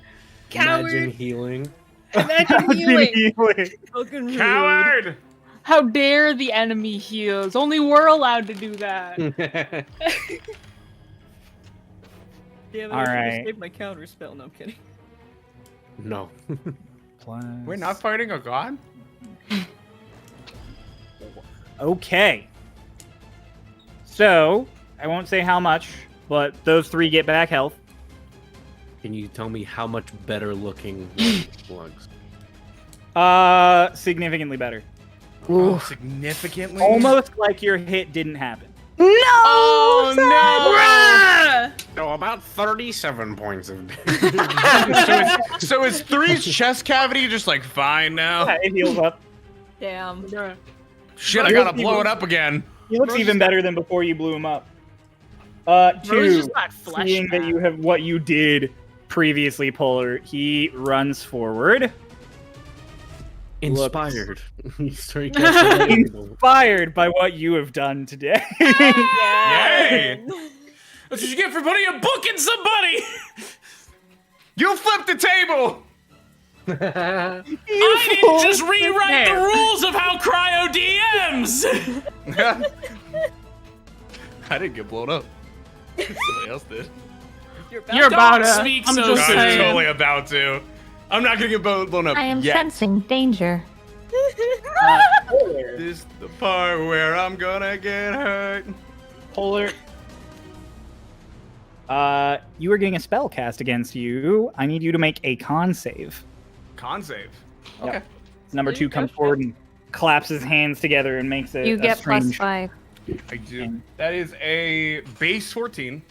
Coward. Imagine healing. Imagine healing. Fucking rude. Coward. How dare the enemy heals? Only we're allowed to do that. Damn it, All I should've right. saved my counter spell. No, I'm kidding. No. We're not fighting a god? Okay. So, I won't say how much, but those 3 get back health. Can you tell me how much better looking slugs? Significantly better. Oh, significantly? Almost like your hit didn't happen. No! Oh, Sad. no! No, about 37 points of damage. So is 3's chest cavity just like fine now? Yeah, it heals up. Damn. Shit, I gotta blow it up again. He looks even better than before you blew him up. Bro's 2, just got flesh seeing that now. you have what you did previously, Polar, he runs forward. Inspired. You start casting people. Inspired by what you have done today. Yay! That's what you get for putting a book in somebody! You flipped the table! I didn't just rewrite the rules of how Cryo DMs! I didn't get blown up. Somebody else did. You're about to. Speak I'm so just soon. I'm saying. totally about to. I'm not gonna get blown up I am yet. sensing danger. Polar. This is the part where I'm gonna get hurt. Polar. You are getting a spell cast against you. I need you to make a con save. Con save. Yep. Okay. Number 2 comes forward and claps his hands together and makes it You a get strange... +5. I do. That is a base 14.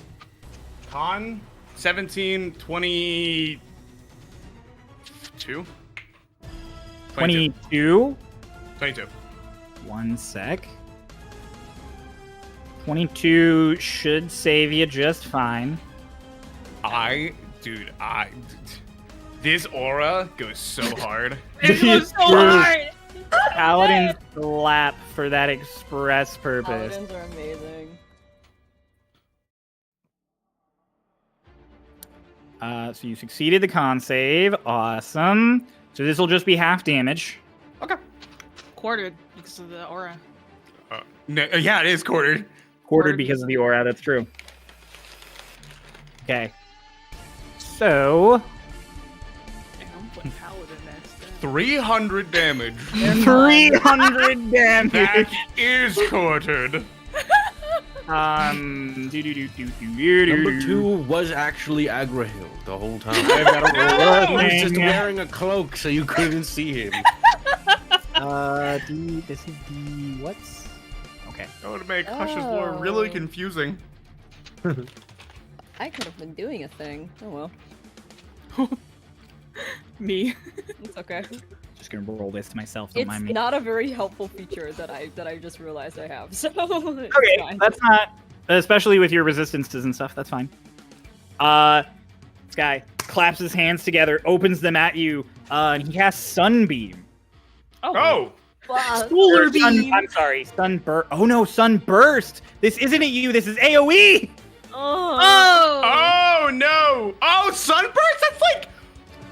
Con 17, 22. 22. 22. 1 sec. 22 should save you just fine. This aura goes so hard. It was so hard. Paladin slap for that express purpose. Paladins are amazing. So you succeeded the con save. Awesome. So this will just be half damage. Quartered because of the aura. Yeah, it is quartered. Quartered because of the aura, that's true. Okay. So... Damn, put paladin next. 300 damage. 300 damage! That is quartered. Number 2 was actually Agrahil the whole time. I've got a roll. He was just wearing a cloak so you couldn't see him. This is the... What's... Okay. That would make Hush's lore really confusing. I could have been doing a thing. Oh well. Me. It's okay. Just can roll this to myself. Don't It's mind me. not a very helpful feature that I just realized I have. So Okay, it's fine. that's not, especially with your resistances and stuff. That's fine. This guy claps his hands together, opens them at you, and he casts Sunbeam. Oh! Solar beam. I'm sorry, Sunburst. Oh no, Sunburst. This isn't at you. This is AOE. Oh no! Oh, Sunburst? That's like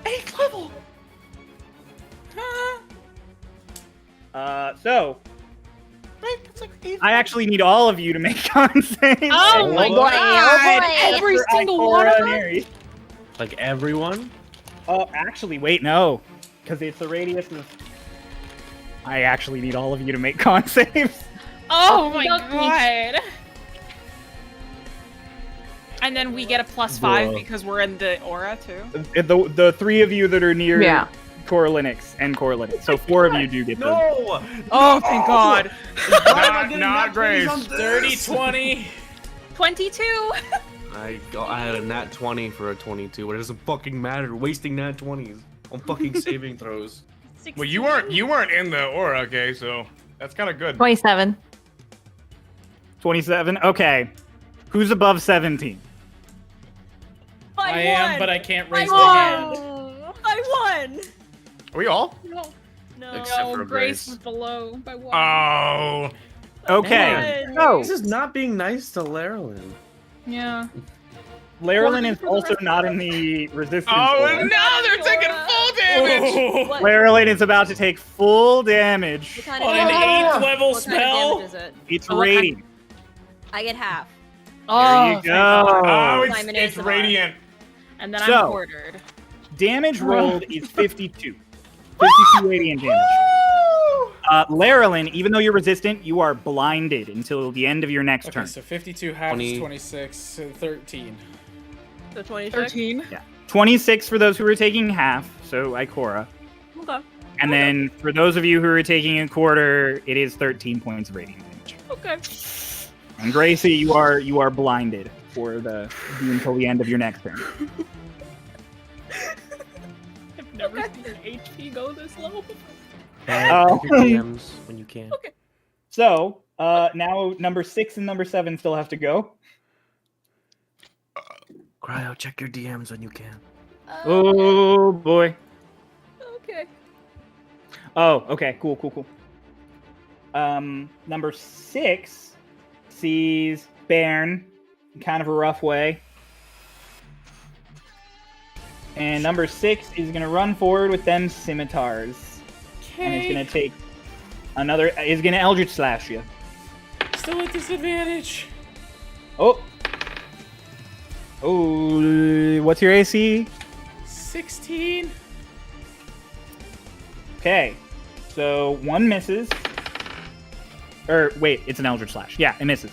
8th level. So I actually need all of you to make con saves. Oh my god! Every For single Ikora one of and them? Ares. Like everyone? Oh, actually, wait, no, because it's the radius of. I actually need all of you to make con saves. Oh my god! And then we get a +5 Bruh. because we're in the aura too. The three of you that are near Yeah. Coriolanix and Coriolanix. So 4 of you do get them. No! Oh, thank God! Not Grace. 30, 20. 22. I had a nat 20 for a 22, but it doesn't fucking matter. Wasting nat 20s on fucking saving throws. Well, you weren't in the aura, okay? So that's kind of good. 27. 27. Okay, who's above 17? I am, but I can't raise I my hand. won. I won. Are we all? No, Except for Grace Grace. was below by 1. Oh. Okay. Won. So This is not being nice to Lerlin. Yeah. Laerlin is also not in the resistance. Oh aura. no! They're taking full damage. What, Laerlin is about to take full what damage. kind On of an damage? 8th level What kind of spell? damage is it? It's Oh, what kind- radiant. I get half. There you thank go. God. Oh, Simon it's ASMR. radiant. And then So- I'm quartered. Damage rolled is 52. 52 radiant damage. Laerlin, even though you're resistant, you are blinded until the end of your next Okay, turn. so 52 half 20. is 26, 13. So 26. 13. 26 for those who are taking half, so Ikora. Okay. And then for those of you who are taking a quarter, it is 13 points of radiant damage. Okay. And Gracie, you are blinded for until the end of your next turn. I've never seen an HP go this low before. Oh. Check your DMs when you can. So now number 6 and number 7 still have to go. Cryo, check your DMs when you can. Oh boy. Okay. Oh, okay. Cool. Number 6 sees Bairn in kind of a rough way. And number 6 is going to run forward with them scimitars. And it's going to take another... Is going to Eldritch Slash you. Still at disadvantage. Oh, what's your AC? 16. Okay. So 1 misses. Or, wait, it's an Eldritch Slash. Yeah, it misses.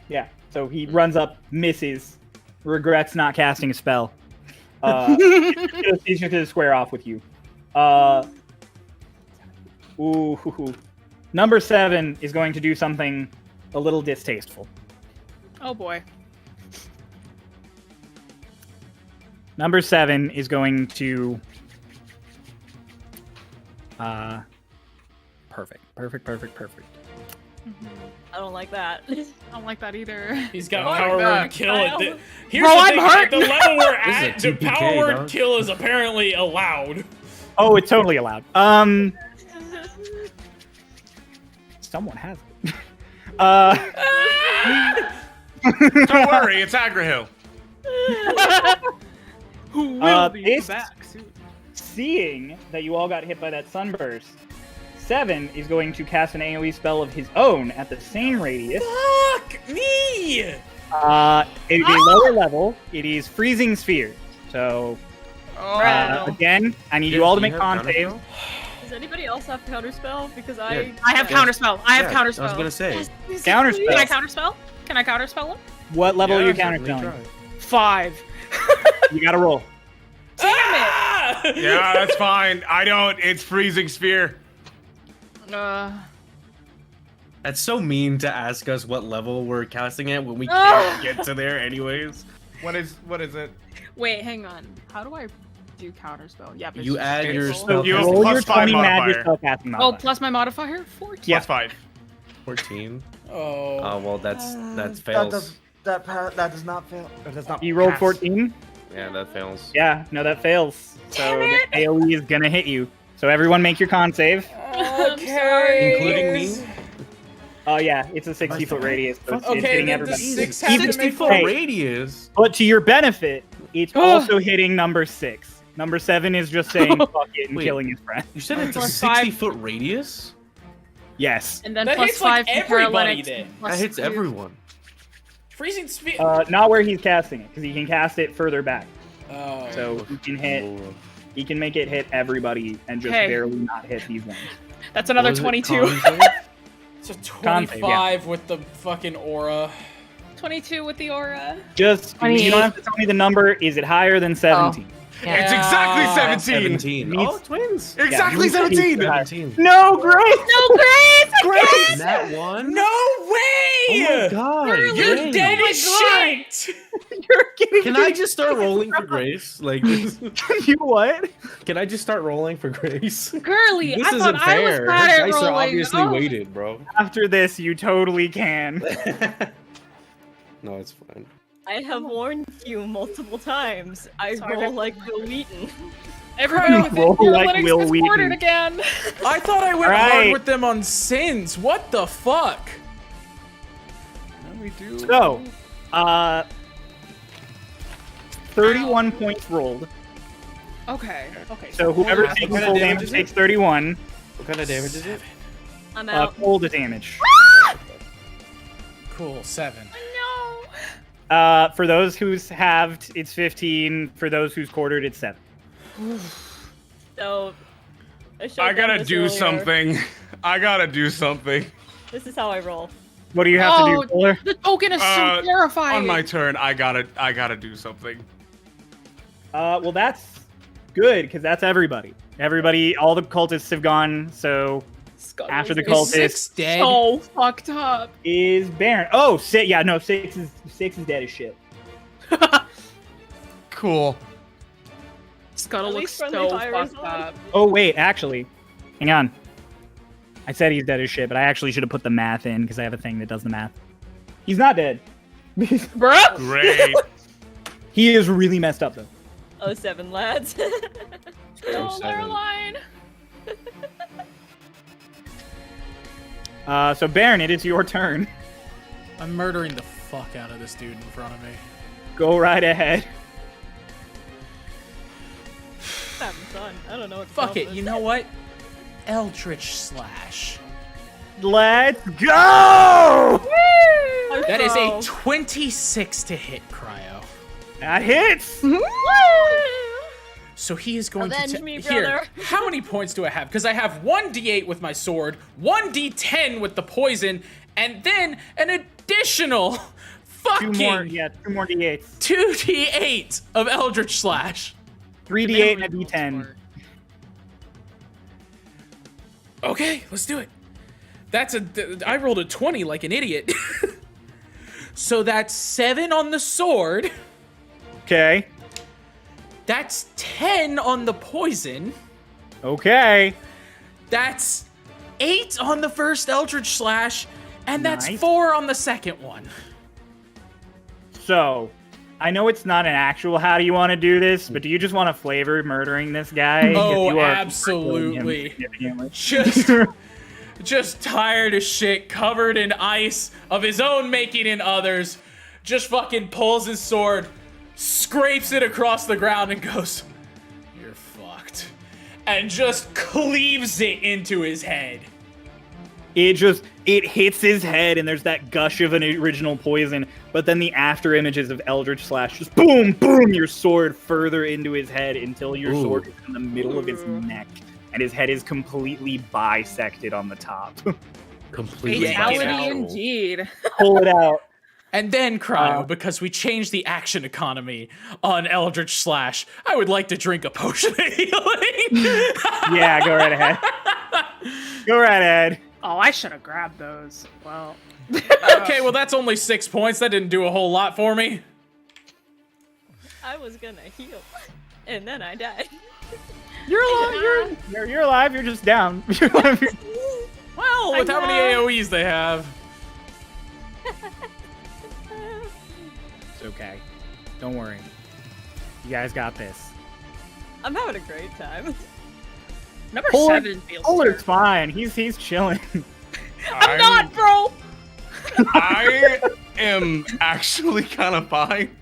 Yeah, so he runs up, misses, regrets not casting a spell. He's just gonna square off with you. Number 7 is going to do something a little distasteful. Oh boy. Number 7 is going to... Perfect. I don't like that. I don't like that either. He's got Oh my power God. word kill. Here's Bro, the I'm thing, hurt. at the level we're This is a at, the TPK, power word dog. kill is apparently allowed. Oh, it's totally allowed. Someone has it. Don't worry, it's Agrahill. Who will be this- back soon? Seeing that you all got hit by that sunburst, 7 is going to cast an AoE spell of his own at the same radius. Fuck me! It is a lower level. It is Freezing Sphere. So, again, I need you all to make con saves. Does anybody else have counterspell? Because Yeah. I have counterspell. I have Yeah, counterspell. I was gonna say. Counterspell. Can I counterspell? Can I counterspell him? What level are you Let me counterspelling? try. 5. You gotta roll. Damn Ah! Yeah, that's fine. I don't. It's freezing sphere. it! That's so mean to ask us what level we're casting at when we can't get to there anyways. What is it? Wait, hang on. How do I Do counterspell. Yeah, but You it's add just your roll. spell You have Roll your plus 5 20 magic modifier. spellcasting Oh, modifier. plus my modifier? 14. Yeah. Plus 5. 14. Oh. Well, that That fails. does not fail. That does not. You rolled pass. 14? Yeah, that fails. Yeah, no, that fails. So the AoE is gonna hit you. So everyone make your con save. Okay. Including me? Oh yeah, it's a 60-foot radius. So it's Okay, hitting then everybody. the 6 have to make 60-foot Hey. radius. But to your benefit, it's also hitting number 6. Number 7 is just saying fuck it and Wait. killing his friend. You said it's a Plus 5. 60-foot radius? Yes. And then That plus hits, like, 5 from everybody Chryolain. then. That hits everyone. Freezing speed. Not where he's casting it, because he can cast it further back. Oh. So he can hit. He can make it hit everybody and just Hey. barely not hit these ones. That's another Was it 22. con save? It's a Con save, 25 with the fucking aura. 22 with the aura. Just you 28. don't have to tell me the number. Is it higher than 17? It's exactly 17. 17. Meets- Oh, twins. Exactly you 17. 17. No, Grace. No, Grace! Grace! That one? No way! Oh my god. You're Grace. dead as shit! You're kidding Can me. I just start rolling for Grace? Like, You what? can I just start rolling for Grace? Girly, This I isn't thought I was fair. bad Her at dice are rolling. obviously Oh. weighted, bro. After this, you totally can. No, it's fine. I have warned you multiple times. I roll like Bill Wheaton. Everybody Roll within like analytics Will gets Wheaton. quartered again. I thought I went Right. hard with them on sins. What the fuck? We do. So, 31 points rolled. Okay. So whoever What takes kind of full damage damage is it? takes 31. What kind of damage is it? I'm out. Cold damage. Cool, 7. No. For those who's halved, it's 15. For those who's quartered, it's 7. So, showed I them gotta this do earlier. something. I gotta do something. This is how I roll. What do you have to do, Fuller? The token is so terrifying. On my turn, I gotta do something. Well, that's good, because that's everybody. Everybody, all the cultists have gone, so Scuttle after the is cultists 6 dead. so fucked up. is Baron. Oh, 6, yeah, no, 6 is dead as shit. Cool. Scuttle At looks least friendly so fire is fucked on. up. Oh, wait, actually, hang on. I said he's dead as shit, but I actually should have put the math in, because I have a thing that does the math. He's not dead. Bruh! Great. He is really messed up, though. 07, lads. No, 07. Caroline. So Baron, it is your turn. I'm murdering the fuck out of this dude in front of me. Go right ahead. Having fun. I don't know what to Fuck tell it, them. you know what? Eldritch Slash. Let's go! That is a Wow. 26 to hit, Cryo. That hits. So he is going Avenge to me, here. brother. How many points do I have? Because I have 1d8 with my sword, 1d10 with the poison, and then an additional fucking 2 more d8s. 2d8 of Eldritch Slash. 3d8 and a d10. Okay, let's do it. I rolled a 20 like an idiot. So that's 7 on the sword. Okay. That's 10 on the poison. Okay. That's 8 on the first Eldritch Slash. And that's Nice. 4 on the second one. So, I know it's not an actual how do you want to do this, but do you just want to flavor murdering this guy? 'Cause Oh, you are absolutely. killing him significantly. Just tired as shit, covered in ice of his own making and others. Just fucking pulls his sword, scrapes it across the ground and goes, "You're fucked." And just cleaves it into his head. It hits his head, and there's that gush of an original poison, but then the after images of Eldritch Slash just boom, boom, your sword further into his head until your sword is in the middle of his neck, and his head is completely bisected on the top. Completely. Fatality out. indeed. Pull it out. And then, Cryo, because we changed the action economy on Eldritch Slash, I would like to drink a potion of healing. Yeah, go right ahead. Go right ahead. Oh, I should have grabbed those. Well, Okay, well, that's only 6 points. That didn't do a whole lot for me. I was gonna heal. and then I died. You're alive. You're alive. You're just down. You're alive. Well, with how many AoEs they have. It's okay. Don't worry. You guys got this. I'm having a great time. Number Polar- 7 feels Polar's fine. He's chilling. I'm not, bro. I am actually kind of fine.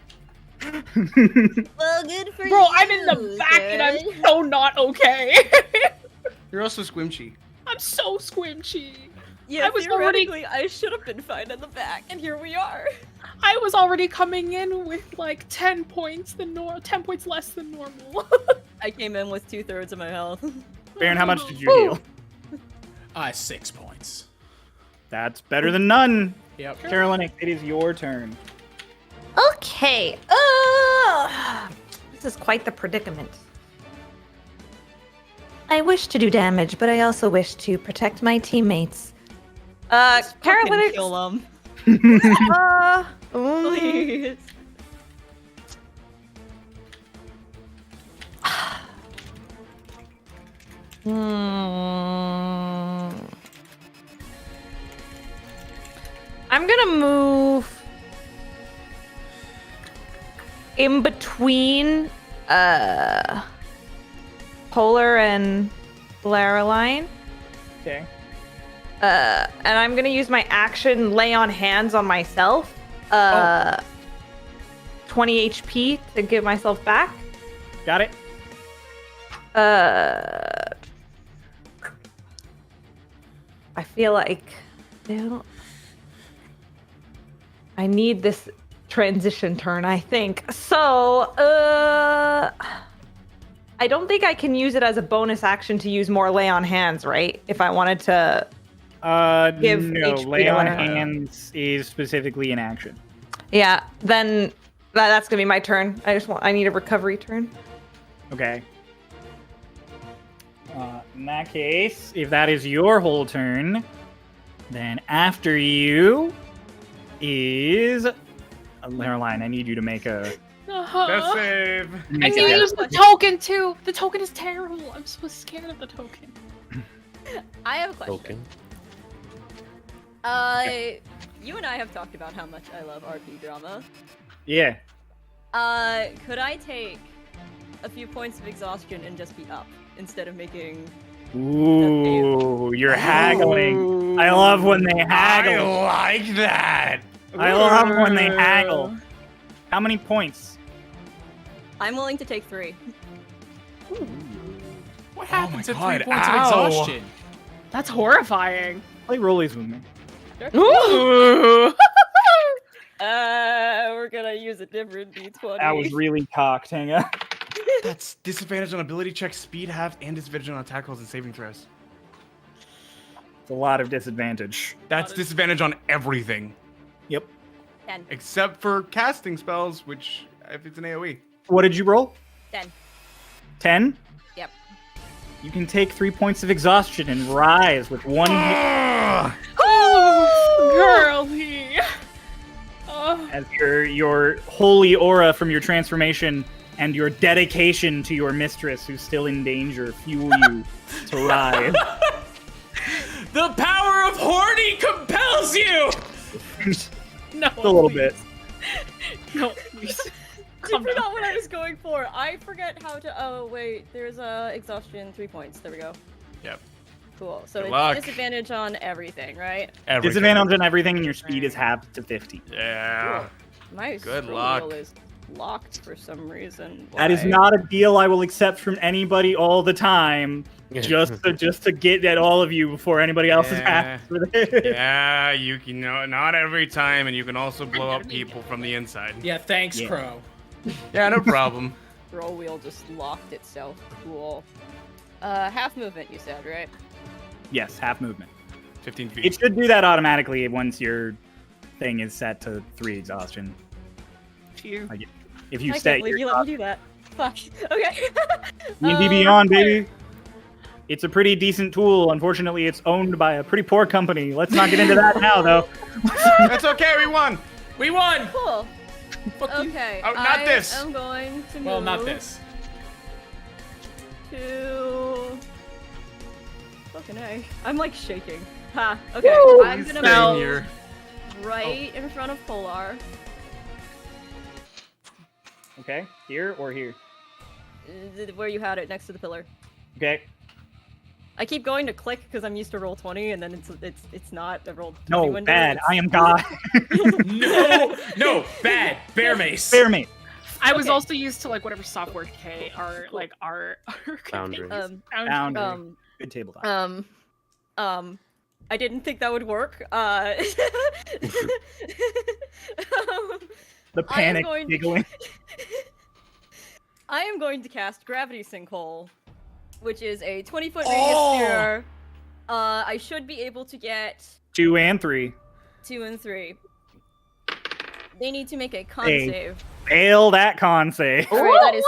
Well, good for you. Bro, I'm in the back and I'm so not okay. You're also squimchy. I'm so squinchy. Yeah, I was already I should have been fine in the back, and here we are. I was already coming in with like 10 points 10 points less than normal. I came in with 2/3 of my health. Baron, how much did you heal? 6 points. That's better than none. Yep. Chryolain, it is your turn. Okay. This is quite the predicament. I wish to do damage, but I also wish to protect my teammates. Chryolain. Kill them. Please. I'm gonna move in between Polar and Chryolain. Okay. And I'm gonna use my action lay on hands on myself. 20 HP to give myself back. Got it. I feel like I need this transition turn, I think. So, I don't think I can use it as a bonus action to use more lay on hands, right? If I wanted to give no, HP lay to on one- hands is specifically an action. Yeah, then that's gonna be my turn. I need a recovery turn. Okay. In that case, if that is your whole turn, then after you is Chryolain. I need you to make a Death save. I make need a to death use the token too. The token is terrible. I'm so scared of the token. I have a question. Token. You and I have talked about how much I love RP drama. Yeah. Could I take a few points of exhaustion and just be up instead of making? Ooh, you're haggling. I love when they haggle. I like that. I love when they haggle. How many points? I'm willing to take 3. What happened to 3 God, points ow. of exhaustion? That's horrifying. Play rollies with me. Ooh. We're gonna use a different D20. That was really cocked. Hang on. That's disadvantage on ability checks, speed half, and disadvantage on attack rolls and saving throws. It's a lot of disadvantage. That's disadvantage on everything. Yep. 10. Except for casting spells, which, if it's an AoE. What did you roll? 10. 10? Yep. You can take 3 points of exhaustion and rise with 1 hit Girlie. as your holy aura from your transformation and your dedication to your mistress who's still in danger fuel you to rise. The power of horny compels you! No. A little bit. No, please. I forgot what I was going for. I forget how to. Oh wait, there's exhaustion 3 points. There we go. Yep. Cool. So Good it's luck. disadvantage on everything, right? Everything. Disadvantage on everything and your speed is halved to 50. Yeah. My Good scroll luck. wheel is locked for some reason. That is Why? not a deal I will accept from anybody all the time. Just to get at all of you before anybody else is Yeah. asked for this. Yeah, you can know not every time, and you can also blow up people from the inside. Yeah, thanks, Yeah. Crow. Yeah, no problem. Scroll wheel just locked itself. Cool. Half movement, you said, right? Yes, half movement. 15 feet. It should do that automatically once your thing is set to 3 exhaustion. Phew. Like if you I set can't believe you let me do that. Fuck. Okay. D&D Beyond, baby. It's a pretty decent tool. Unfortunately, it's owned by a pretty poor company. Let's not get into that now, though. That's okay, we won! We won! Cool. Fuck you. Okay. Oh, not this. I'm going to move. Well, not this. to. Fucking A. I'm like shaking. Ha. Okay. I'm gonna Same move here. right in front of Polar. Okay, here or here? Where you had it, next to the pillar. Okay. I keep going to click because I'm used to roll 20, and then it's not a roll 20 No, window. bad. it's- I am God. No, bad. Bear mace. Bear me. I was Okay. also used to like whatever software K are like our Boundary. Boundary. Good tabletop. I didn't think that would work. The panic going- giggling. I am going to cast Gravity Sinkhole, which is a 20-foot Oh! radius sphere. I should be able to get 2 and 3. 2 and 3. They need to make a con Hey. save. Fail that con save. Alright, that is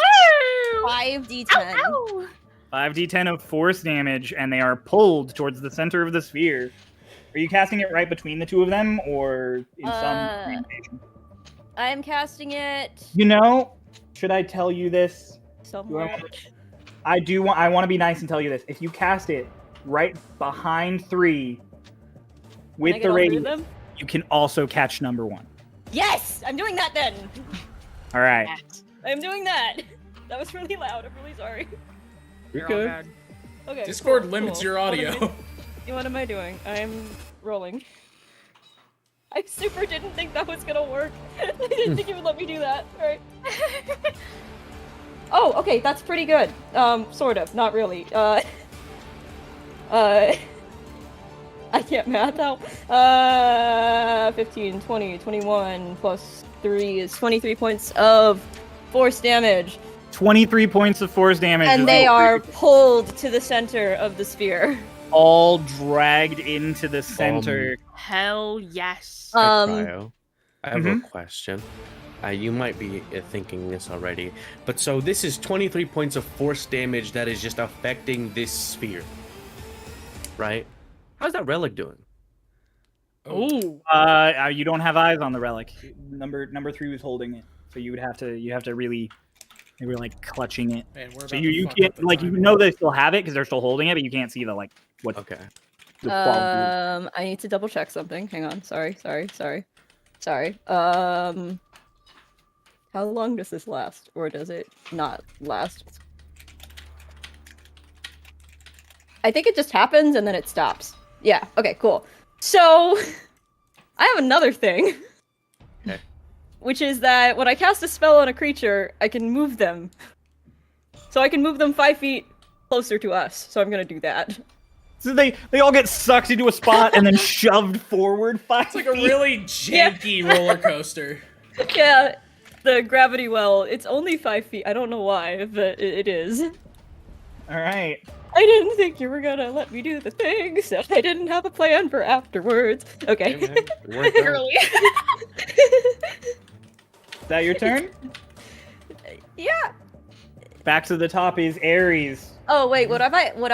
5d10. 5d10 of force damage, and they are pulled towards the center of the sphere. Are you casting it right between the two of them, or in some orientation? I am casting it You know, should I tell you this? somewhere. I want to be nice and tell you this. If you cast it right behind 3 Can I with get the all three of radius, them? you can also catch number 1. Yes! I'm doing that then! All right. I'm doing that! That was really loud, I'm really sorry. You're You're all good. bad. Okay. Discord cool, limits cool. your audio. What am I doing? I'm rolling. I super didn't think that was gonna work. I didn't think you would let me do that. Alright. Oh, okay, that's pretty good. Sort of, not really. I can't math out. 15, 20, 21 plus 3 is 23 points of force damage. 23 points of force damage. And is they all- are pulled to the center of the sphere. all dragged into the center. Hell yes. Hey, Um, Cryo, I have a question. You might be thinking this already, but so this is 23 points of force damage that is just affecting this sphere, right? How's that relic doing? Oh. You don't have eyes on the relic. Number 3 was holding it, so you have to really, they were like clutching it. Man, we're So about you to fuck can't up the like you timing. know they still have it because they're still holding it, but you can't see the like what Okay. the quality. I need to double check something. Hang on. Sorry. How long does this last? Or does it not last? I think it just happens and then it stops. Yeah, okay, cool. So, I have another thing. Okay. Which is that when I cast a spell on a creature, I can move them. So I can move them 5 feet closer to us. So I'm gonna do that. So they all get sucked into a spot and then shoved forward 5 It's like a really janky roller coaster. Yeah, the gravity well, it's only 5 feet. I don't know why, but it is. All right. I didn't think you were gonna let me do the thing, so I didn't have a plan for afterwards. Okay. Hey, man, it worked out. Girly. Is that your turn? Yeah. Back to the top is Ares. Oh wait, would I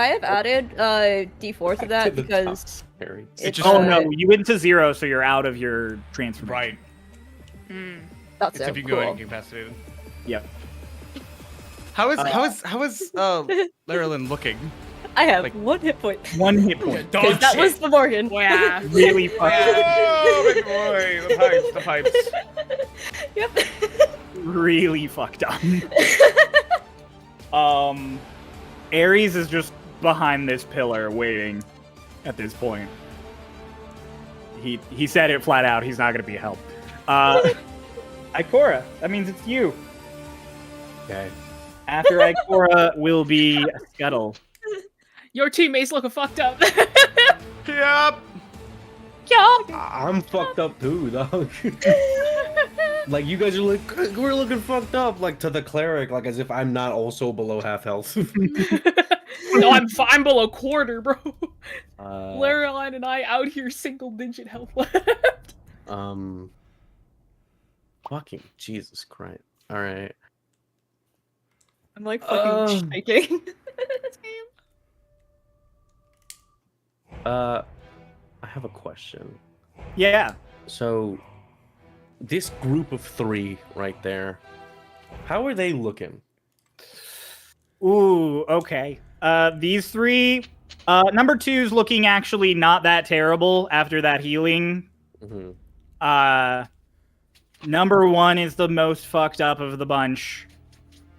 have added D4 to that To the top, because Harry. it's Oh no, you went to 0, so you're out of your transformation. Right. That's It's so if you cool. go incapacitated. Yep. How is Laralyn looking? I have like- 1 hit point. 1 hit point. Dog Because that shit. was the Morgan. Yeah. Really fucked. Oh, big boy! The pipes. Yep. Really fucked up. Ares is just behind this pillar waiting at this point. He said it flat out, he's not gonna be helped. Ikora, that means it's you. Okay. After Ikora will be Scuttle. Your teammates looking fucked up. Yep. I'm fucked up too, dog. Like you guys are like we're looking fucked up, like to the cleric, like as if I'm not also below half health. No, I'm below quarter, bro. Uh, Lareline and I out here single digit health left. Fucking Jesus Christ. All right. I'm like fucking shaking. I have a question. Yeah. So, this group of 3 right there, how are they looking? Ooh, okay. These three. Number two's looking actually not that terrible after that healing. Mm-hmm. Number one is the most fucked up of the bunch.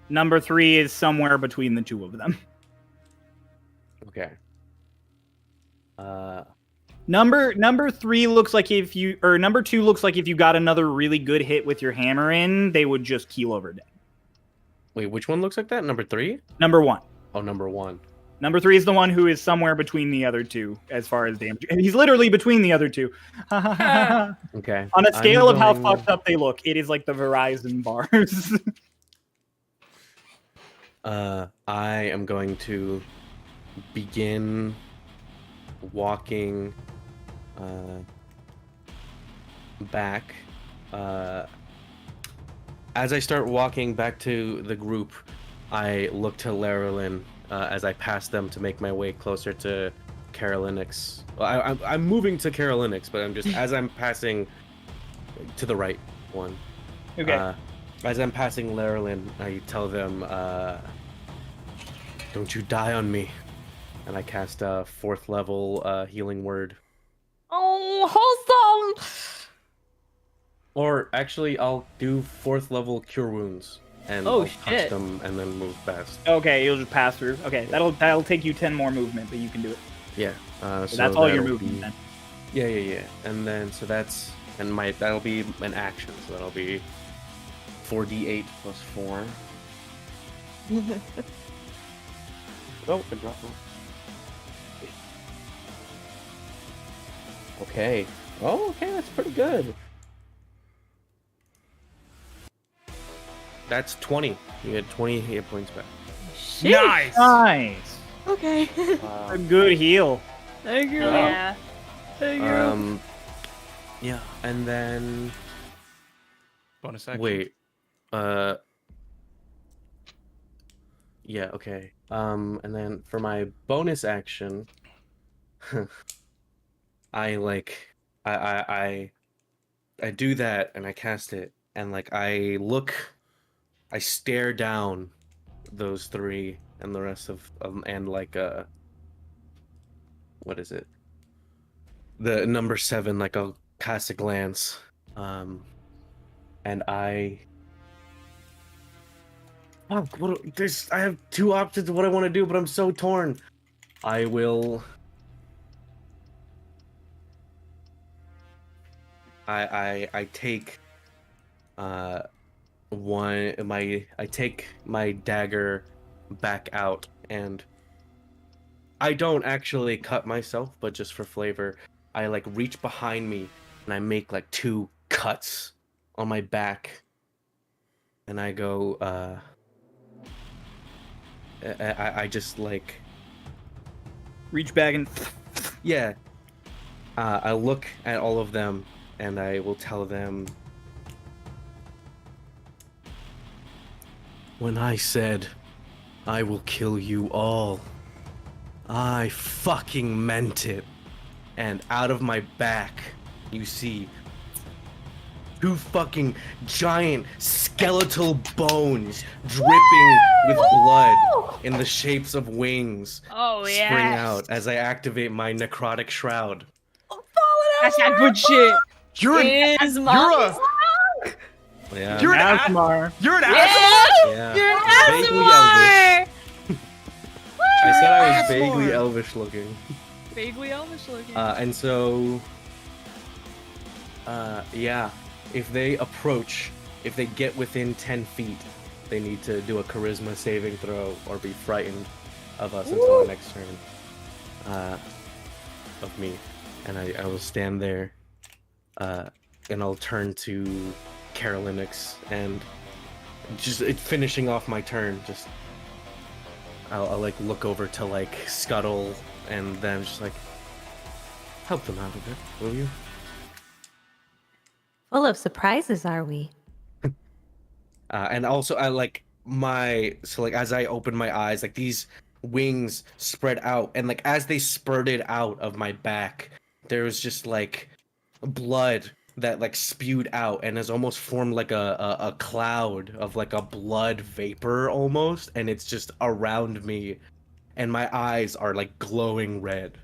Number three is somewhere between the two of them. Okay. Number three looks like number two looks like if you got another really good hit with your hammer in, they would just keel over dead. Wait, which one looks like that? Number 3? Number one. Oh, number 1. Number 3 is the one who is somewhere between the other two as far as damage. And he's literally between the other two. Okay. On a scale of how fucked up they look, it is like the Verizon bars. I am going to begin walking back. As I start walking back to the group, I look to Larolin as I pass them to make my way closer to Carolinix. Well, I'm moving to Carolinix, but I'm just as I'm passing to the right one. Okay. As I'm passing Larolin, I tell them, "Don't you die on me," and I cast a 4th level healing word. Oh, wholesome! Or actually, I'll do 4th level cure wounds, and I'll touch them and then move past. Okay, you'll just pass through. Okay, that'll take you 10 more movement, but you can do it. Yeah. So that's all your movement then. Yeah. And then that'll be an action, so that'll be 4d8 plus 4. Oh, I dropped one. Okay. Oh, okay, that's pretty good. That's 20. You get 20 hit points back. Shit. Nice. Okay. A good heal. Thank you. Yeah. Thank you. Yeah, and then Bonus action. wait. Yeah, okay. And then for my bonus action, I do that and I cast it and like I stare down those 3 and the rest of and like what is it? The number 7, like I'll cast a glance. And I have 2 options of what I want to do, but I'm so torn. I will I take I take my dagger back out and I don't actually cut myself, but just for flavor, I like reach behind me and I make like 2 cuts on my back and I go I just like reach back and yeah. I look at all of them and I will tell them, when I said I will kill you all, I fucking meant it. And out of my back, you see 2 fucking giant skeletal bones dripping with blood in the shapes of wings spring out as I activate my necrotic shroud. That's that good shit. You're an Asmar. Yeah. You're an Asmar. You're an Yeah. You're an Vaguely Asmar! elvish. I said I was vaguely elvish looking. Vaguely elvish looking. And so, yeah, if they get within 10 feet, they need to do a charisma saving throw or be frightened of us until the next turn of me. And I will stand there, and I'll turn to Carolinix and just finishing off my turn. Just I'll like look over to like Scuttle and then just like help them out a bit, will you? Full of surprises, are we? And also I like as I open my eyes, like these wings spread out, and like as they spurted out of my back, there was just like blood that like spewed out and has almost formed like a cloud of like a blood vapor almost, and it's just around me, and my eyes are like glowing red.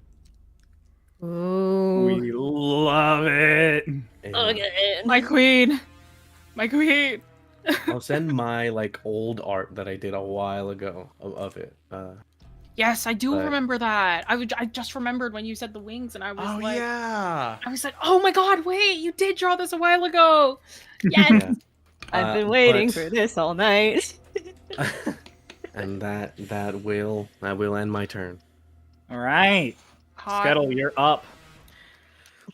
Ooh. We love it. Yeah. My queen. My queen. I'll send my like old art that I did a while ago of it. Yes, I do But- remember that. I just remembered when you said the wings, and I was like, yeah. I was like, oh my god, wait, you did draw this a while ago. Yes. Yeah. I've been waiting but- for this all night. And that will end my turn. All right, Hot. Scuttle, you're up.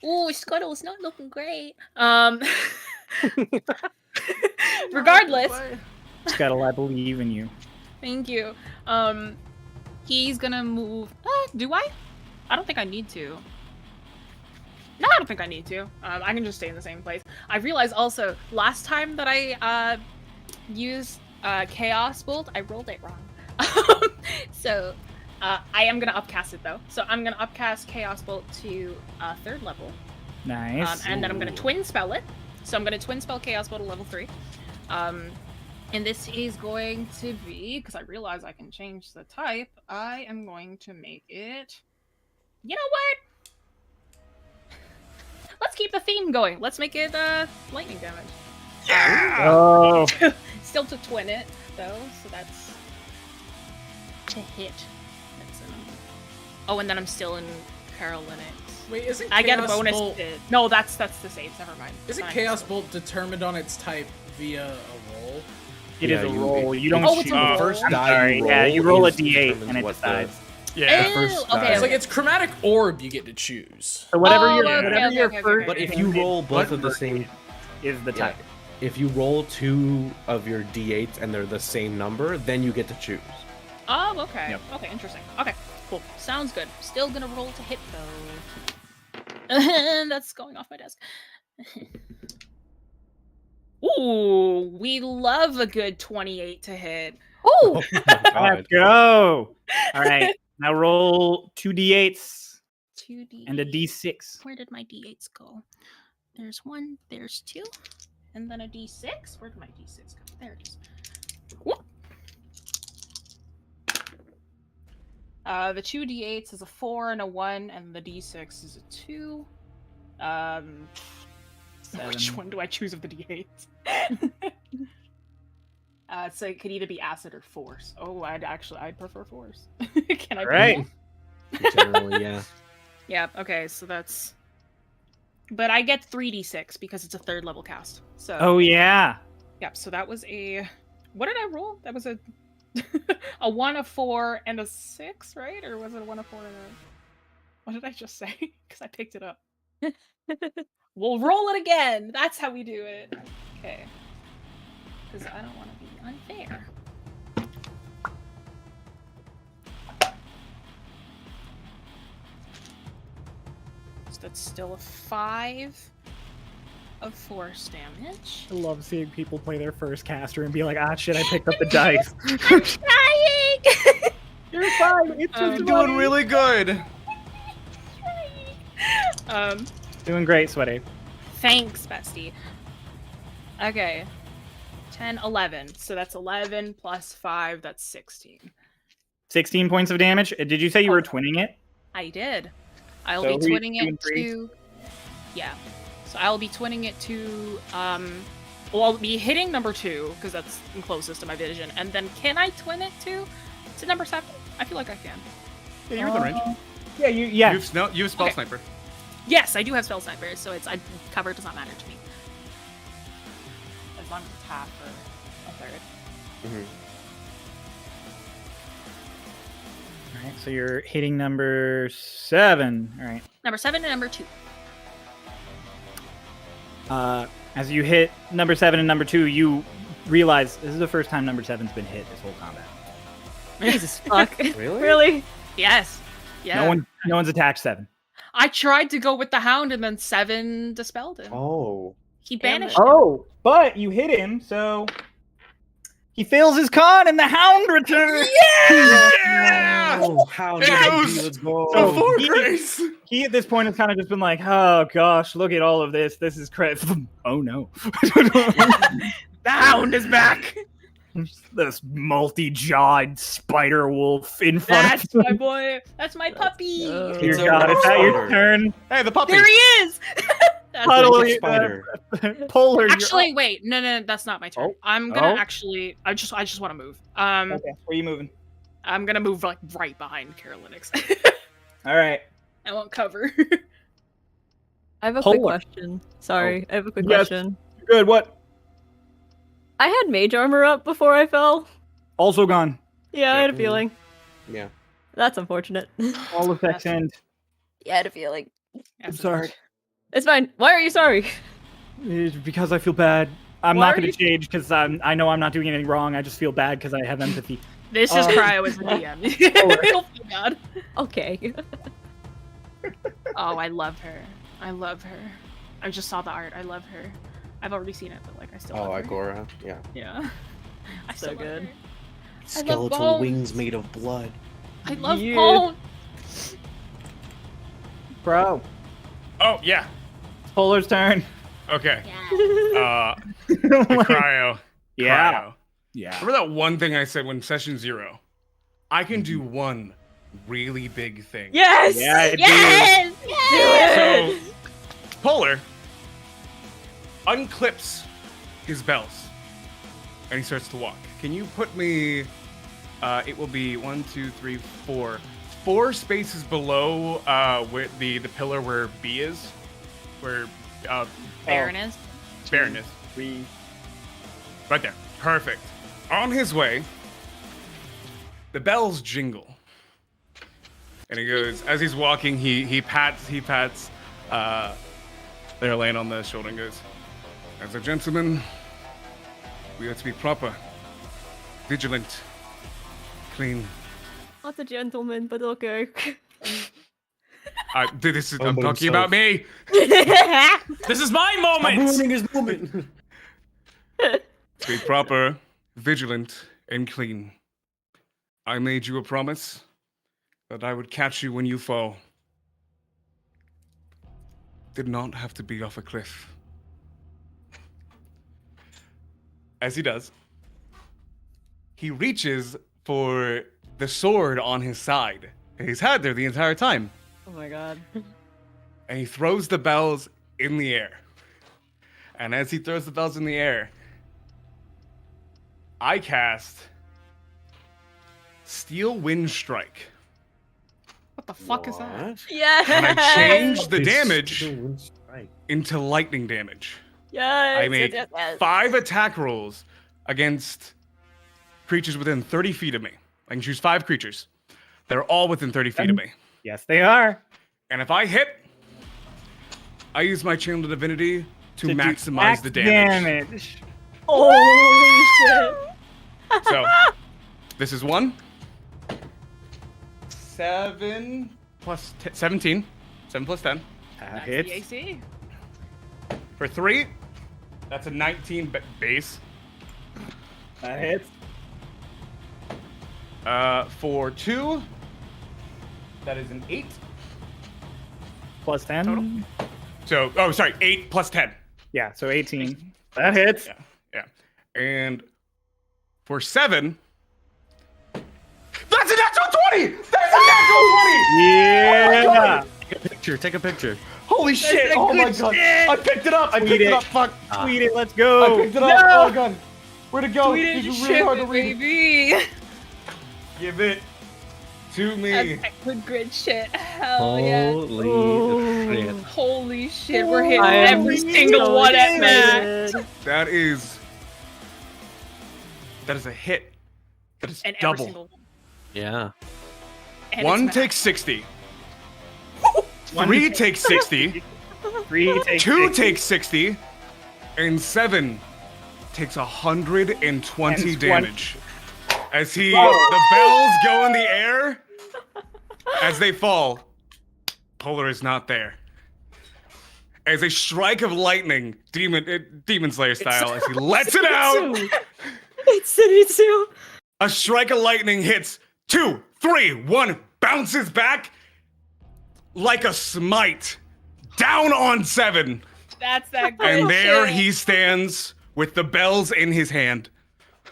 Ooh, Scuttle's not looking great. Regardless, Scuttle, I believe in you. thank you. He's gonna move. Do I? I don't think I need to. No, I don't think I need to. I can just stay in the same place. I realized also last time that I used Chaos Bolt, I rolled it wrong. So I am gonna upcast it though. So I'm gonna upcast Chaos Bolt to 3rd level. Nice. And then I'm gonna twin spell it. So I'm gonna twin spell Chaos Bolt to level 3. And this is going to be, because I realize I can change the type, I am going to make it... You know what? Let's keep the theme going. Let's make it lightning damage. Oh. Still to twin it, though, so that's to hit. Oh, and then I'm still in Chryolain. Wait, isn't I get a Chaos bonus. Bolt- No, that's the saves. Never mind. Isn't Fine. Chaos Bolt determined on its type via a roll? It is a roll. You don't Oh, it's choose. a roll. First I'm die sorry. you Yeah, roll you roll a is d8 determines and it what the- decides. Yeah. The first okay, die. It's like it's chromatic orb you get to choose. So whatever Oh, your okay, whatever okay, your okay, first. okay. But if you roll both of the same, is the Yeah. type. if you roll 2 of your d8s and they're the same number, then you get to choose. Oh, okay. Yep. Okay, interesting. Okay, cool. Sounds good. Still gonna roll to hit though. That's going off my desk. Ooh, we love a good 28 to hit. Ooh! Oh my god. Let's go. All right. Now roll 2d8s 2d. and a d6. Where did my d8s go? There's 1, there's 2, and then a d6. Where did my d6 go? There it is. Whoop. The 2d8s is a 4 and a 1, and the d6 is a 2. Which one do I choose of the d8s? So it could either be acid or force. Oh, I'd prefer force. Can I? pick Right. one? Generally, yeah. Yeah. Okay. So that's. But I get 3d6 because it's a 3rd level cast. So. Oh yeah. Yeah. So that was a. What did I roll? That was a. A 1, a 4, and a 6, right? Or was it a 1, a 4, and a. What did I just say? Because I picked it up. We'll roll it again. That's how we do it. Okay. Because I don't want to be unfair. So that's still a 5 of force damage. I love seeing people play their first caster and be like, ah, shit, I picked up the dice. I'm trying! You're fine. It's You're just Doing really good. Doing great, Sweaty. Thanks, bestie. Okay. 10, 11. So that's 11 plus 5, that's 16. 16 points of damage. Did you say you were twinning it? I did. I'll So be who are you twinning doing, it 3? to... Yeah. So I'll be twinning it to... Well, I'll be hitting number 2, because that's closest to my vision. And then can I twin it to number 7? I feel like I can. Yeah, you're in the range. Yeah, You have spell Okay. sniper. Yes, I do have spell sniper, so it's cover does not matter to me. As long as it's half or a third. Mm-hmm. All right, so you're hitting number 7. All right. Number 7 and number 2. As you hit number 7 and number 2, you realize this is the first time number 7's been hit this whole combat. Jesus fuck. Really? Really? Yes. Yeah. No one's attacked 7. I tried to go with the hound and then 7 dispelled him. Oh. He Damn banished Oh, but you hit him, so He fails his con, and the Hound returns. Yeah! Oh, how It goes let's go. before he- Grace. He at this point has kind of just been like, "Oh gosh, look at all of this. This is crazy." Oh no. The Hound is back. This multi-jawed spider wolf in front That's of my boy. That's my puppy. Dear It's a God, is that your spider. turn? Hey, the puppy. There he is. That's Puddle, my- Like a spider. Polar. you're Actually, wait. No, that's not my turn. Oh. I'm gonna Oh. actually. I just want to move. okay. Where are you moving? I'm gonna move like right behind Carolinix. All right. I won't cover. I have a Polar. quick question. Sorry, I have a quick Yes. question. Good. What? I had mage armor up before I fell. Also gone. Yeah, I had a Mhm. feeling. Yeah. That's unfortunate. All effects end. Yeah, I had a feeling. I'm sorry. It's fine. Why are you sorry? It's because I feel bad. I'm Why not are going you- to change because I know I'm not doing anything wrong. I just feel bad because I have empathy. This is Um, Cryo as a DM. He'll feel bad. Okay. Oh, I love her. I love her. I just saw the art. I love her. I've already seen it, but like I still Oh, love her. Igora. Yeah. Yeah. I So still love good. her. Skeletal bones. wings made of blood. I love Yeah. Bone. Bro, Oh, yeah. Polar's turn. Okay. The cryo. Yeah. Cryo. Yeah. Remember that one thing I said when session 0? I can do one really big thing. Yes! Yeah, it Yes! So, Polar unclips his bells and he starts to walk. Can you put me? It will be 1, 2, 3, 4. 4 spaces below where the pillar where B is, where Baron is. Baron is. Right there. Perfect. On his way, the bells jingle. And he goes, as he's walking, he pats Chryolain on the shoulder and goes, as a gentleman, we are to be proper, vigilant, clean. Not a gentleman, but okay. I'm Humble talking himself. about me. This is my I'm moment. ruining his moment. To be proper, vigilant, and clean. I made you a promise that I would catch you when you fall. Did not have to be off a cliff. As he does, he reaches for the sword on his side. He's had there the entire time. Oh my god. And he throws the bells in the air. And as he throws the bells in the air, I cast Steel Wind Strike. What the fuck is that? What? Yeah. And I change the It's damage still wins, right. into lightning damage. Yes. I make yes, yes. 5 attack rolls against creatures within 30 feet of me. I can choose 5 creatures. They're all within 30 feet of me. Yes, they are. And if I hit, I use my Channel of Divinity to do maximize max the damage. damage. Holy shit. So, this is 1. 7 plus 17. 7 plus 10. That That's hits. the AC. For 3, that's a 19 base. That hits. For 2, that is an 8. Plus 10. Total? So, oh, sorry, 8 plus 10. Yeah, so 18. That hits. Yeah. And for 7, that's a natural 20! That's a natural 20! Yeah. Take a picture. Take a picture. Holy shit! Oh my god! I picked it up! I Tweet picked it it. up! Fuck! Tweet it. Let's I go. picked it up! Oh my god! Where'd it go? We It's didn't really ship hard to it, read. baby. Give it to me. That's liquid grid shit. Hell yeah. Holy shit. Holy shit, we're hitting I am every single one at max. That is a hit. That is And every double. single one. Yeah. And 1 it's takes 60. One 3 takes 60. 3 takes 2 60. takes 60. And 7 takes 120 And 20. damage. As the bells go in the air, as they fall, Polar is not there. As a strike of lightning, Demon Slayer style, as he lets it out, It's City 2. A strike of lightning hits 2, 3, 1, bounces back like a smite. Down on 7. That's that good And there shit. he stands with the bells in his hand.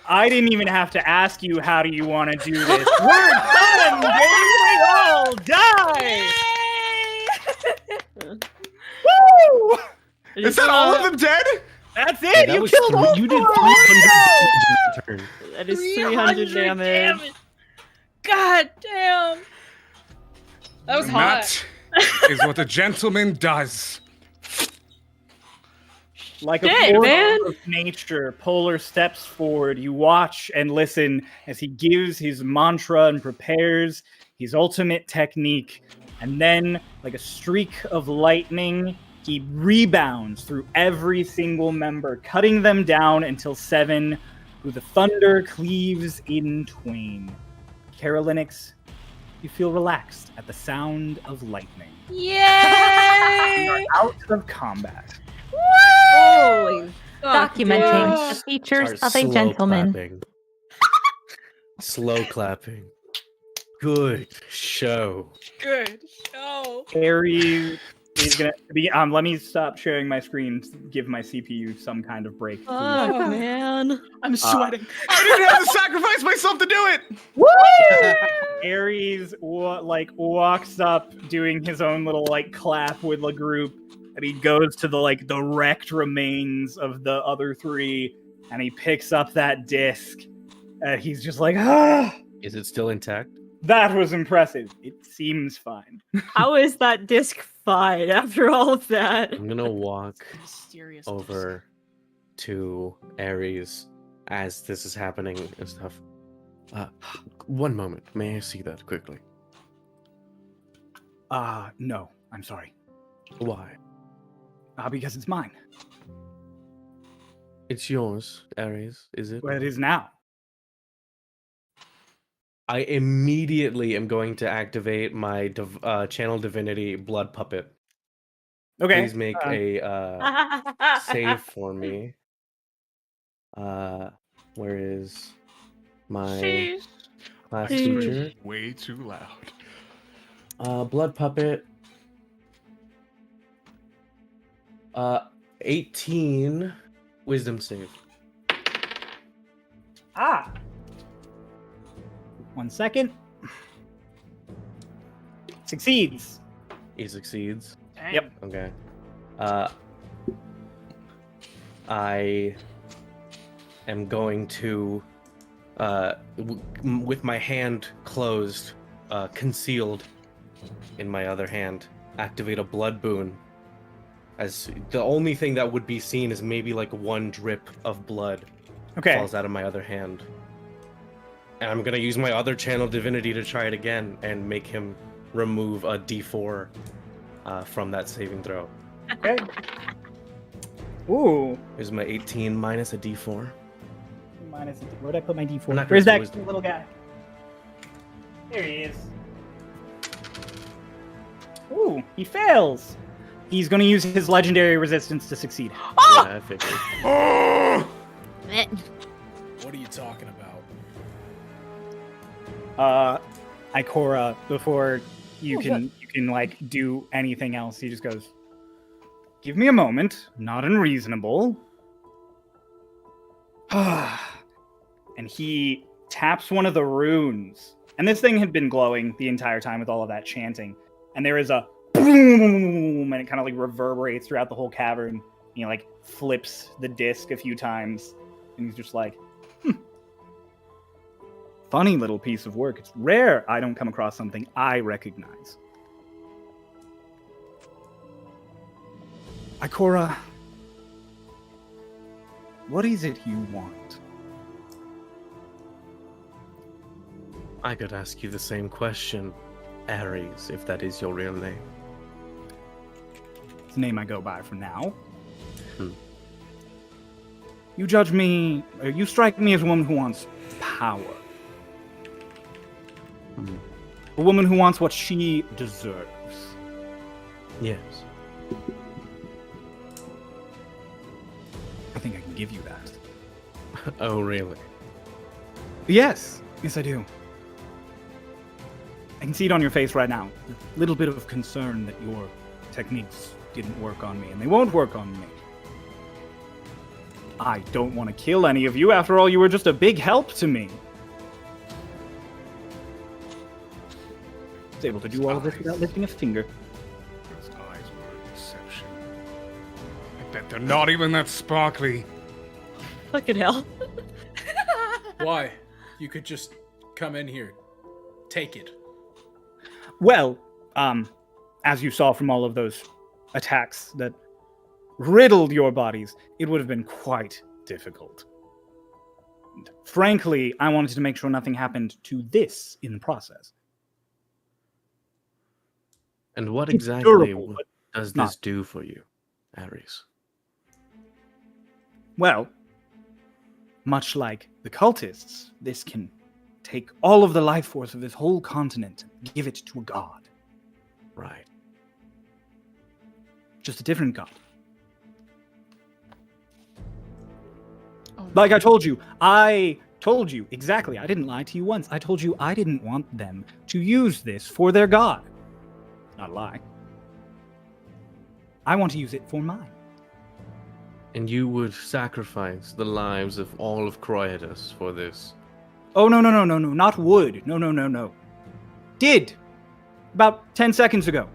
I didn't even have to ask you how do you want to do this. We're done, baby. We all die. Woo! Is that all of them dead? That's it. You killed all You did 4. 300 turn. That is 300 damage. God damn. That was hot. That is what a gentleman does. Like a Shit, force man. of nature, Polar steps forward. You watch and listen as he gives his mantra and prepares his ultimate technique. And then, like a streak of lightning, he rebounds through every single member, cutting them down until 7, who the thunder cleaves in twain. Chryolain, you feel relaxed at the sound of lightning. You are Yay! out of combat. Holy Documenting the features of a Slow gentleman. clapping. Slow clapping. Good show. Good show. Aries is gonna be. Let me stop sharing my screen. To give my CPU some kind of break. please. Fuck, man. I'm sweating. I didn't have to sacrifice myself to do it. Aries walks up, doing his own little clap with the group, and he goes to the wrecked remains of the other 3, and he picks up that disc. He's just like, ah. Is it still intact? That was impressive. It seems fine. How is that disc fine after all of that? I'm gonna walk Mysterious. over to Ares as this is happening and stuff. One moment. May I see that quickly? No, I'm sorry. Why? Because it's mine. It's yours, Ares, is it? Well, it is now. I immediately am going to activate my channel divinity blood puppet. Okay. Please make a save for me. Where is my class teacher? Way too loud. Blood puppet. 18 wisdom save. Ah. 1 second. Succeeds. He succeeds. Yep. Okay. I am going to, with my hand closed, concealed in my other hand, activate a blood boon. As the only thing that would be seen is maybe one drip of blood falls out of my other hand. And I'm gonna use my other channel divinity to try it again and make him remove a D4 from that saving throw. Okay. Ooh. Here's my 18 minus a D4. Minus. Where'd I put my D4? I'm not Where's gonna that do little guy? There he is. Ooh, he fails. He's going to use his legendary resistance to succeed. Oh! Yeah, I figured. What are you talking about? Ikora, before you can do anything else, he just goes, "Give me a moment, not unreasonable." And he taps one of the runes. And this thing had been glowing the entire time with all of that chanting. And there is a boom, and it kind of reverberates throughout the whole cavern. He flips the disc a few times, and he's just like, funny little piece of work. It's rare I don't come across something I recognize. Ikora, what is it you want? I could ask you the same question, Ares, if that is your real name. It's the name I go by for now. You judge me, you strike me as a woman who wants power. A woman who wants what she deserves. Yes. I think I can give you that. Oh, really? Yes, I do. I can see it on your face right now. A little bit of concern that your techniques didn't work on me, and they won't work on me. I don't want to kill any of you. After all, you were just a big help to me. I was able to do all of this without lifting a finger. Those eyes were a deception. I bet they're not even that sparkly. Fucking hell. Why? You could just come in here. Take it. Well, as you saw from all of those attacks that riddled your bodies, it would have been quite difficult. And frankly, I wanted to make sure nothing happened to this in the process. And what It's exactly durable, but does not- this do for you, Ares? Well, much like the cultists, this can take all of the life force of this whole continent and give it to a god. Right. Just a different god. Oh, Like I told you exactly. I didn't lie to you once. I told you I didn't want them to use this for their god. Not a lie. I want to use it for mine. And you would sacrifice the lives of all of Croitus for this? Oh, no, not would. No. Did. About 10 seconds ago.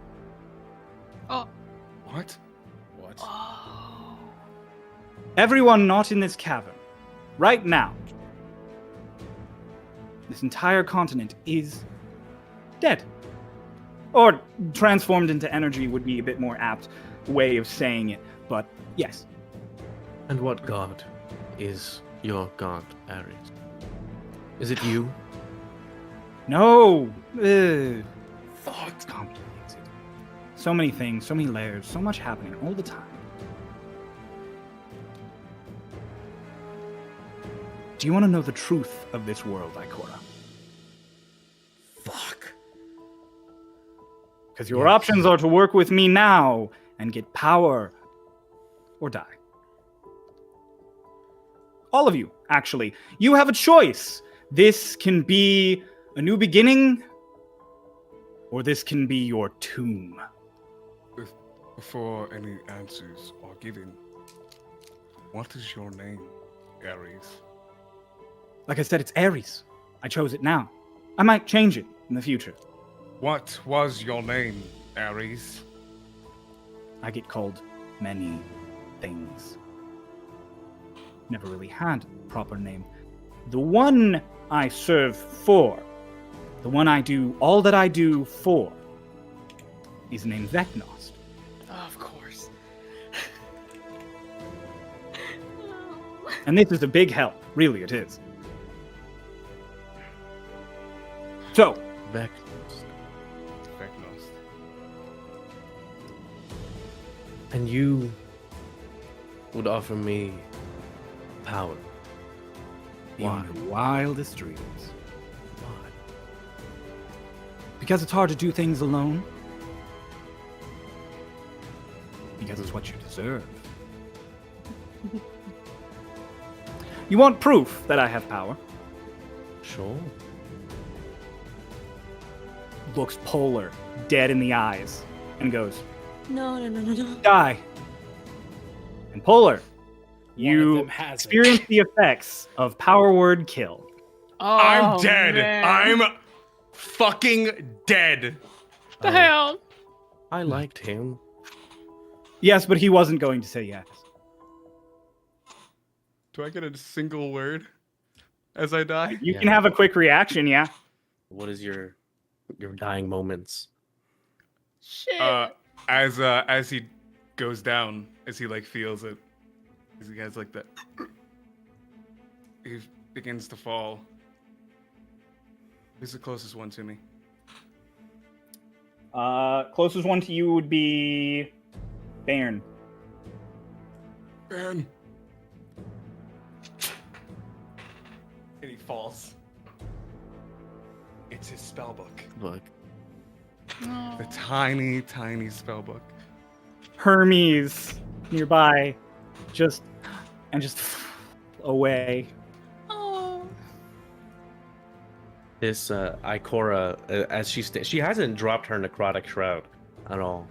What? What? Everyone not in this cavern, right now, this entire continent is dead. Or transformed into energy would be a bit more apt way of saying it, but yes. And what god is your god, Ares? Is it you? No! It's complicated. So many things, so many layers, so much happening all the time. Do you want to know the truth of this world, Ikora? Fuck. Because your options are to work with me now and get power, or die. All of you, actually. You have a choice. This can be a new beginning, or this can be your tomb. Before any answers are given, what is your name, Ares? Like I said, it's Ares. I chose it now. I might change it in the future. What was your name, Ares? I get called many things. Never really had a proper name. The one I serve for, the one I do all that I do for, is named Vecnost. of course. And this is a big help. Really, it is. So, Vecnost. And you would offer me power. beyond your wildest dreams. Why? Because it's hard to do things alone. Because it's what you deserve. You want proof that I have power? Sure. Looks polar, dead in the eyes, and goes, No. die. And Polar, One you of them has it. experience the effects of power word kill. Oh, I'm dead. man. I'm fucking dead. The hell? I liked him. Yes, but he wasn't going to say yes. Do I get a single word as I die? You can have a quick reaction, yeah. What is your dying moments? Shit. As he goes down, as he like feels it, as he has like that, he begins to fall. Who's the closest one to me? Closest one to you would be Bairn. Ben. And he falls. It's his spell book. Look, The tiny, tiny spell book. Hermes nearby, just away. Oh. This Ikora, as she hasn't dropped her necrotic shroud at all,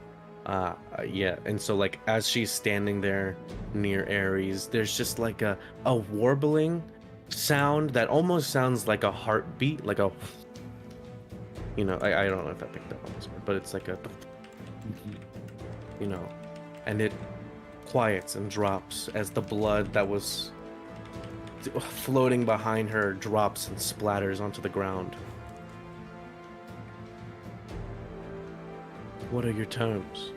yet, and so like as she's standing there near Ares, there's just like a warbling sound that almost sounds like a heartbeat, like a, I don't know if I picked up on this one, but it's like a, and it quiets and drops as the blood that was floating behind her drops and splatters onto the ground. What are your terms?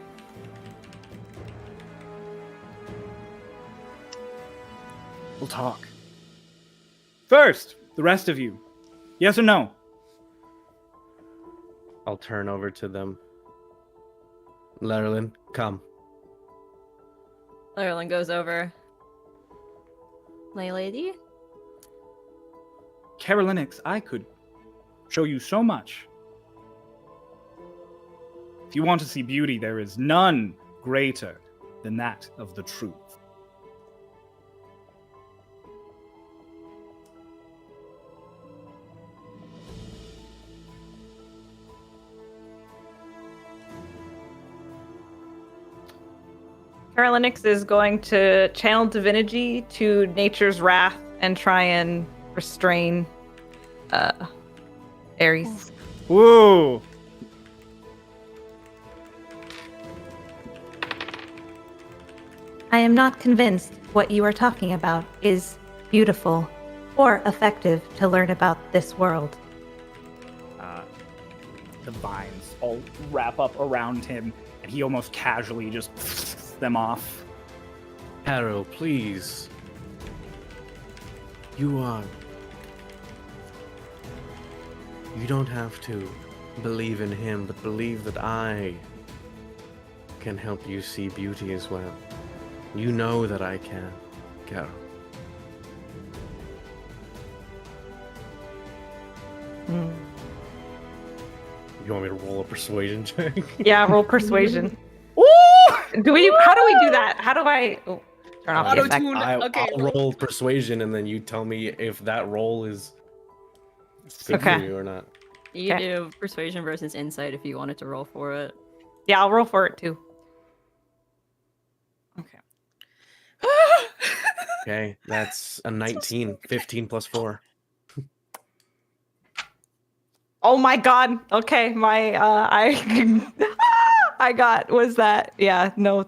We'll talk. First, the rest of you. Yes or no? I'll turn over to them. Lerlin, come. Lerlin goes over. My lady? Carolinix, I could show you so much. If you want to see beauty, there is none greater than that of the truth. Carolinix is going to channel divinity to nature's wrath and try and restrain Ares. Whoa! I am not convinced what you are talking about is beautiful or effective to learn about this world. The vines all wrap up around him, and he almost casually just them off. Harrow, please. You don't have to believe in him, but believe that I can help you see beauty as well. You know that I can, Carol. You want me to roll a persuasion check? Yeah, roll persuasion. How do we do that? How do I turn off the effect? I'll roll persuasion, and then you tell me if that roll is good Okay. for you or not. You Okay. do persuasion versus insight if you wanted to roll for it. Yeah, I'll roll for it too. Okay, that's a 19. 15 plus 4. Oh my god. Okay, my I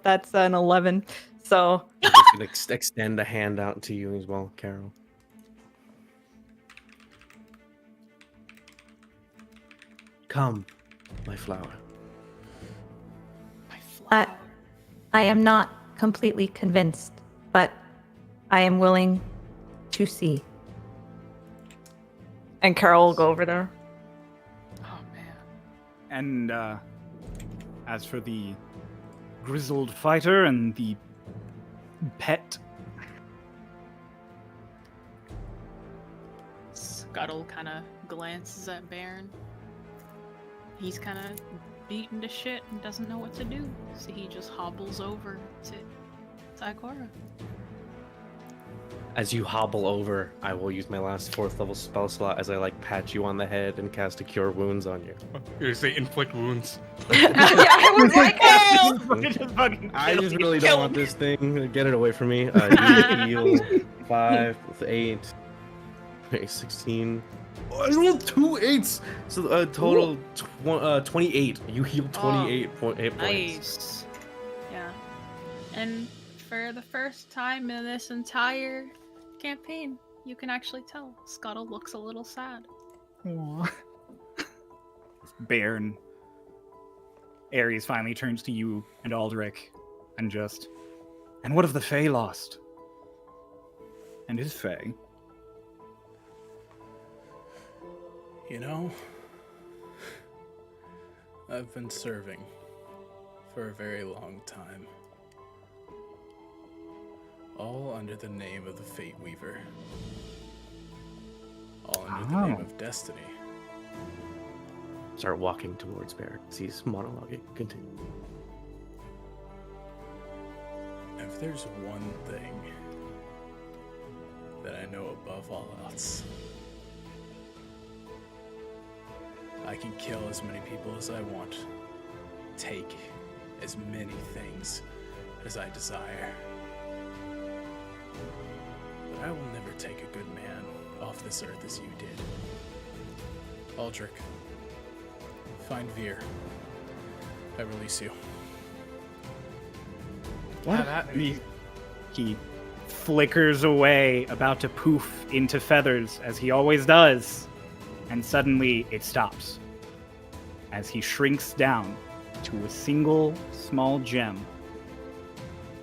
that's an 11. So I'm just gonna extend a hand out to you as well, Carol. Come, my flower. I am not completely convinced, but I am willing to see. and Carol will go over there. Oh man. And as for the grizzled fighter and the pet, Scuttle kind of glances at Baron. He's kind of beaten to shit and doesn't know what to do, so he just hobbles over to Ikora. As you hobble over, I will use my last 4th level spell slot as I pat you on the head and cast a Cure Wounds on you. You say inflict wounds. Yeah, I was like, oh! I just really don't want this thing. Get it away from me. You heal 5 with 8. 16. Oh, I rolled 2 8s! So total 28. You heal 28 hit points. Nice. Yeah. And for the first time in this entire campaign, you can actually tell Scuttle looks a little sad. Aww. Bairn. Ares finally turns to you and Aldrich and just, and what of the Fae lost? And is Fae? You know, I've been serving for a very long time. All under the name of the Fate Weaver. All under the name of Destiny. Start walking towards Baron. He's monologuing. Continue. If there's one thing that I know above all else, I can kill as many people as I want, take as many things as I desire. But I will never take a good man off this earth as you did. Aldrich, find Veer. I release you. What? He flickers away, about to poof into feathers, as he always does. And suddenly it stops, as he shrinks down to a single small gem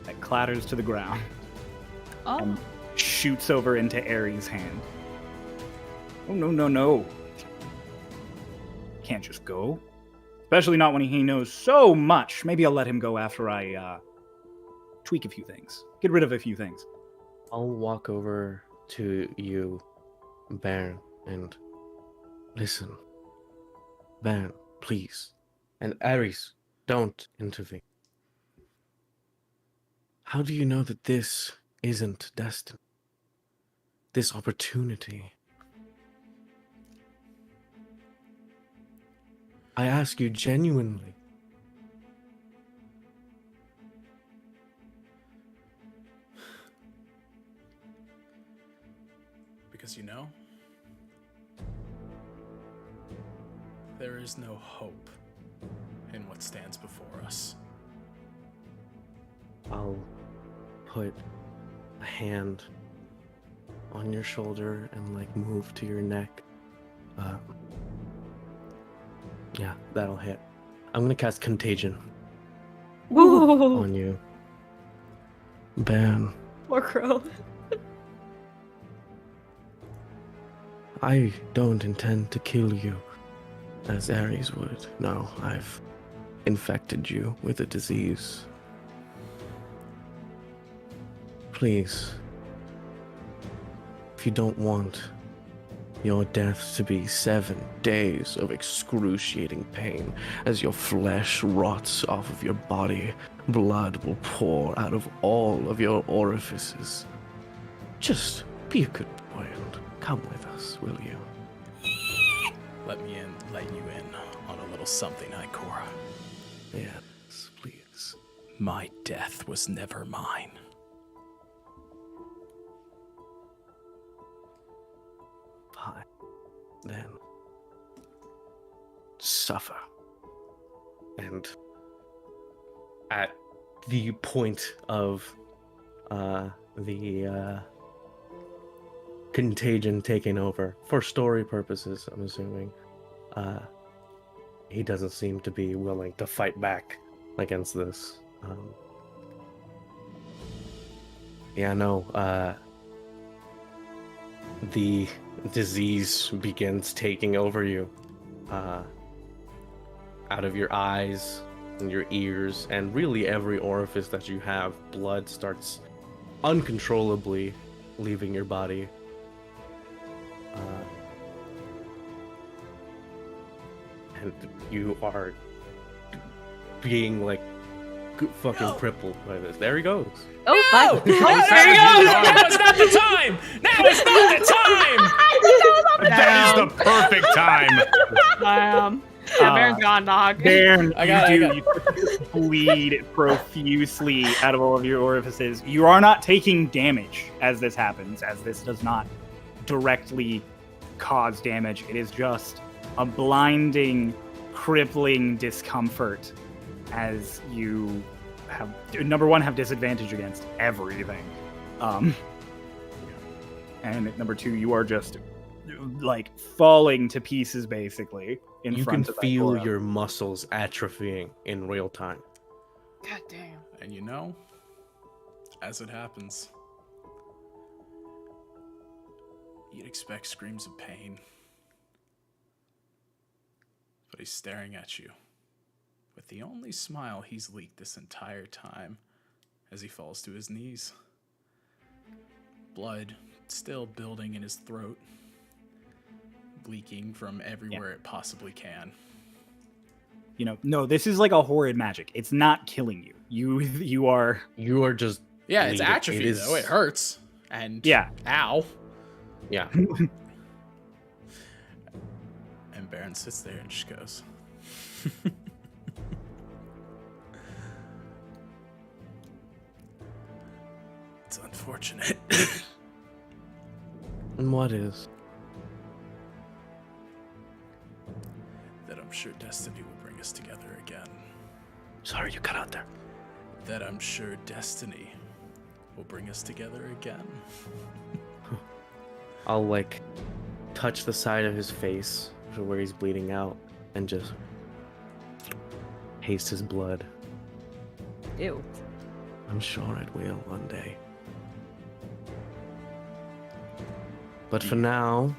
that clatters to the ground and shoots over into Ares' hand. Oh, no. Can't just go. Especially not when he knows so much. Maybe I'll let him go after I tweak a few things. Get rid of a few things. I'll walk over to you, Baron, and listen. Baron, please. And Ares, don't intervene. How do you know that this isn't destiny? This opportunity? I ask you genuinely. Because you know, there is no hope in what stands before us. I'll put a hand on your shoulder and move to your neck. Yeah, that'll hit. I'm gonna cast Contagion on you. Bam. Poor crow. I don't intend to kill you as Ares would. No, I've infected you with a disease. Please, if you don't want your death to be 7 days of excruciating pain as your flesh rots off of your body, blood will pour out of all of your orifices. Just be a good boy and come with us, will you? Let you in on a little something, Ikora. Yes, please. My death was never mine. Fine. Then suffer. And at the point of the contagion taking over, for story purposes, I'm assuming, he doesn't seem to be willing to fight back against this. The disease begins taking over you. Out of your eyes and your ears and really every orifice that you have, blood starts uncontrollably leaving your body. And you are being fucking crippled by this. There he goes. Oh, fuck. There he goes! Now is not the time! Now is not the time! That is the perfect time. Baron's gone, dog. Baron, you bleed profusely out of all of your orifices. You are not taking damage as this happens, as this does not directly cause damage. It is just a blinding, crippling discomfort as you have, number one, have disadvantage against everything. And number two, you are just falling to pieces basically in front of you can feel Ikora. your muscles atrophying in real time. God damn. And you know, as it happens, you'd expect screams of pain. But he's staring at you with the only smile he's leaked this entire time as he falls to his knees. Blood still building in his throat, leaking from everywhere it possibly can. No, this is like a horrid magic. It's not killing you. You are just it's bleeding. atrophy though. It hurts. And yeah. Ow. Yeah. And And Baron sits there and just goes. It's unfortunate. And what is? That I'm sure destiny will bring us together again. Sorry, you cut out there. That I'm sure destiny will bring us together again. I'll like touch the side of his face where he's bleeding out and just taste his blood. Ew. I'm sure it will one day. But for now,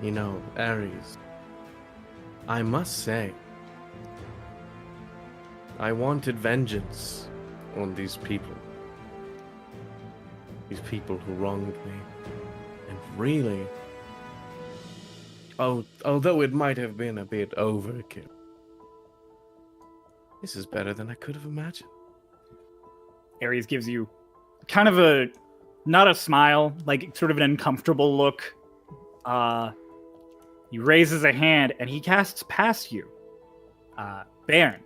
you know, Ares, I must say, I wanted vengeance on these people. These people who wronged me. And really, although it might have been a bit overkill, this is better than I could have imagined. Ares gives you kind of a, not a smile, like sort of an uncomfortable look. He raises a hand and he casts past you. Baron.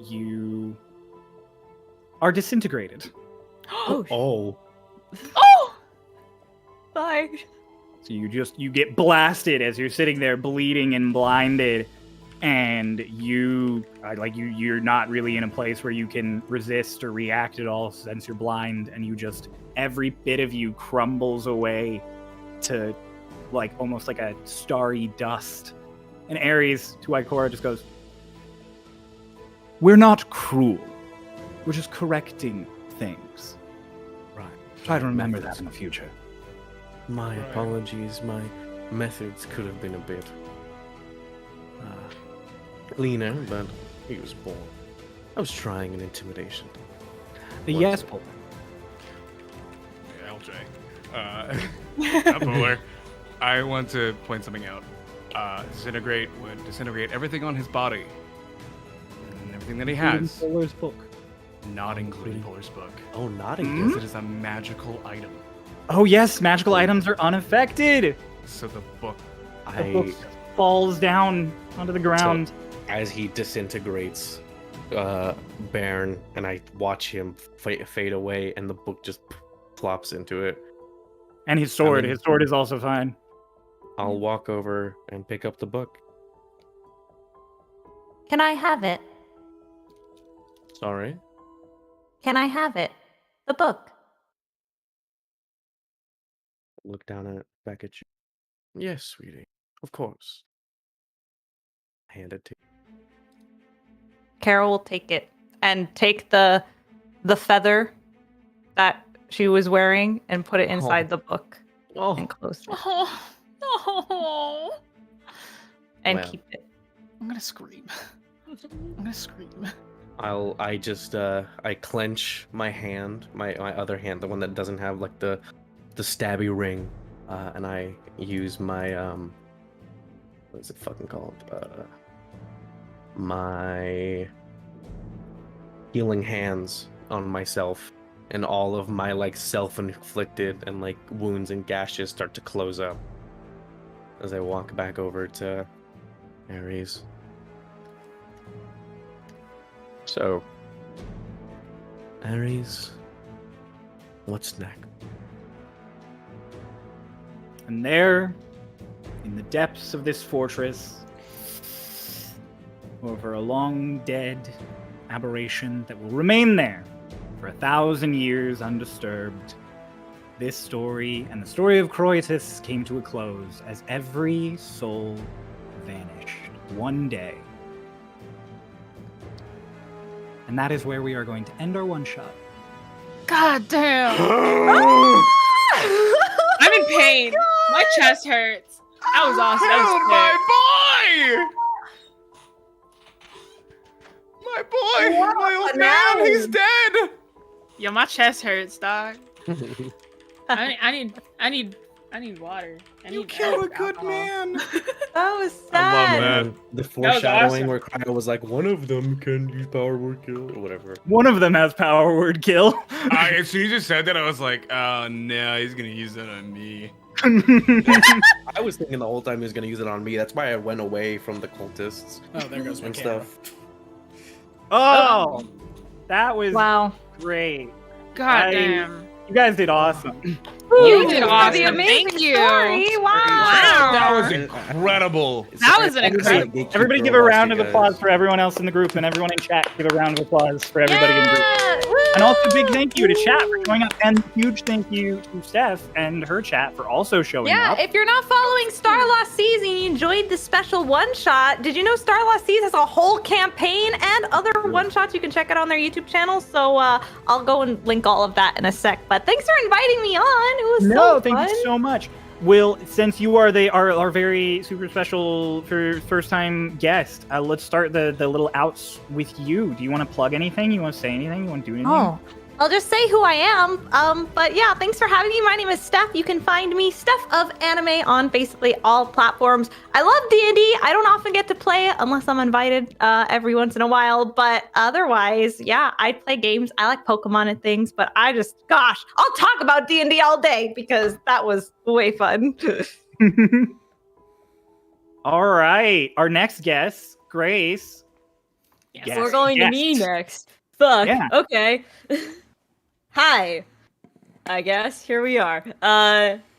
You are disintegrated. Oh. Oh. Oh! Bye. So you get blasted as you're sitting there bleeding and blinded, and you're not really in a place where you can resist or react at all since you're blind, and every bit of you crumbles away to like almost like a starry dust. And Ares to Ikora just goes, "We're not cruel. We're just correcting things. Right. Try to remember that in the future." My apologies, my methods could have been a bit cleaner, but he was born. I was trying an intimidation. Yes, Paul. LJ. Polar. I want to point something out. Disintegrate would disintegrate everything on his body. And everything that he has. Polar's book. Not including Polar's book. Oh, not Because it is a magical item. Oh yes, magical items are unaffected. So the book. The book falls down onto the ground. So, as he disintegrates Baron, and I watch him fade away, and the book just plops into it. And his sword. His sword is also fine. I'll walk over and pick up the book. Can I have it? Sorry? Can I have it? The book. Look down at back at you. Yes, sweetie. Of course. Hand it to you. Carol will take it and take the feather that she was wearing and put it inside the book and close it Oh, and Well. keep it. I'm gonna scream. I'm gonna scream. I clench my hand, my other hand, the one that doesn't have like the stabby ring, and I use my what is it fucking called? My healing hands on myself, and all of my like self-inflicted and like wounds and gashes start to close up as I walk back over to Ares. So, Ares, what's next? And there, in the depths of this fortress, over a long dead aberration that will remain there for 1,000 years undisturbed, this story and the story of Chryolain came to a close as every soul vanished one day. And that is where we are going to end our one-shot. God damn. I'm in pain. My chest hurts. That was awesome. That was My boy! My old man! He's dead! Yo, my chest hurts, dog. I need water. You killed a good man! That was sad. I love The foreshadowing awesome. where Cryo was like, one of them can use power word kill or whatever. One of them has power word kill. As soon as you just said that, I was like, oh no, he's gonna use that on me. I was thinking the whole time he was gonna use it on me. That's why I went away from the cultists Oh, there goes my and camera. stuff. Oh, that was Wow. great. God damn. You guys did awesome. You did For awesome. the amazing Thank you. story. Wow. That was incredible. That was an incredible. Everybody give a round of applause for everyone else in the group, and everyone in chat give a round of applause for everybody in the group. And also big thank you to chat for showing up, and huge thank you to Steph and her chat for also showing Yeah, up. if you're not following Starlost Seas and you enjoyed the special one-shot, did you know Starlost Seas has a whole campaign and other one-shots? You can check it on their YouTube channel. So I'll go and link all of that in a sec. But thanks for inviting me on. It was so Thank fun. you so much. Will, since you are our very super special for first time guest, let's start the little outs with you. Do you want to plug anything? You want to say anything? You want to do anything? Oh, I'll just say who I am. But yeah, thanks for having me. My name is Steph. You can find me, Steph of Anime, on basically all platforms. I love D&D. I don't often get to play it unless I'm invited every once in a while. But otherwise, yeah, I play games. I like Pokemon and things. But gosh, I'll talk about D&D all day because that was way fun. All right. Our next guest, Grace. Yes. We're going to me next. Fuck. Yeah. Okay. Hi. I guess. Here we are.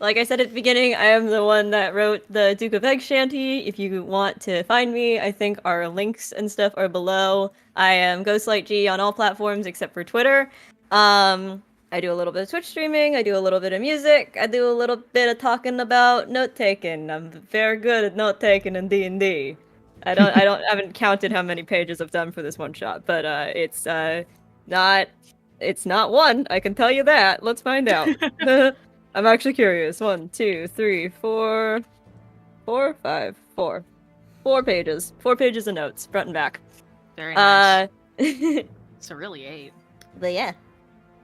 Like I said at the beginning, I am the one that wrote the Duke of Egg shanty. If you want to find me, I think our links and stuff are below. I am GhostlightG on all platforms except for Twitter. I do a little bit of Twitch streaming, I do a little bit of music, I do a little bit of talking about note-taking. I'm very good at note-taking in D&D. I haven't counted how many pages I've done for this one shot, but it's not one, I can tell you that. Let's find out. I'm actually curious. 1, 2, 3, 4, 5, 4. 4 pages. 4 pages of notes, front and back. Very nice. But So really 8. yeah.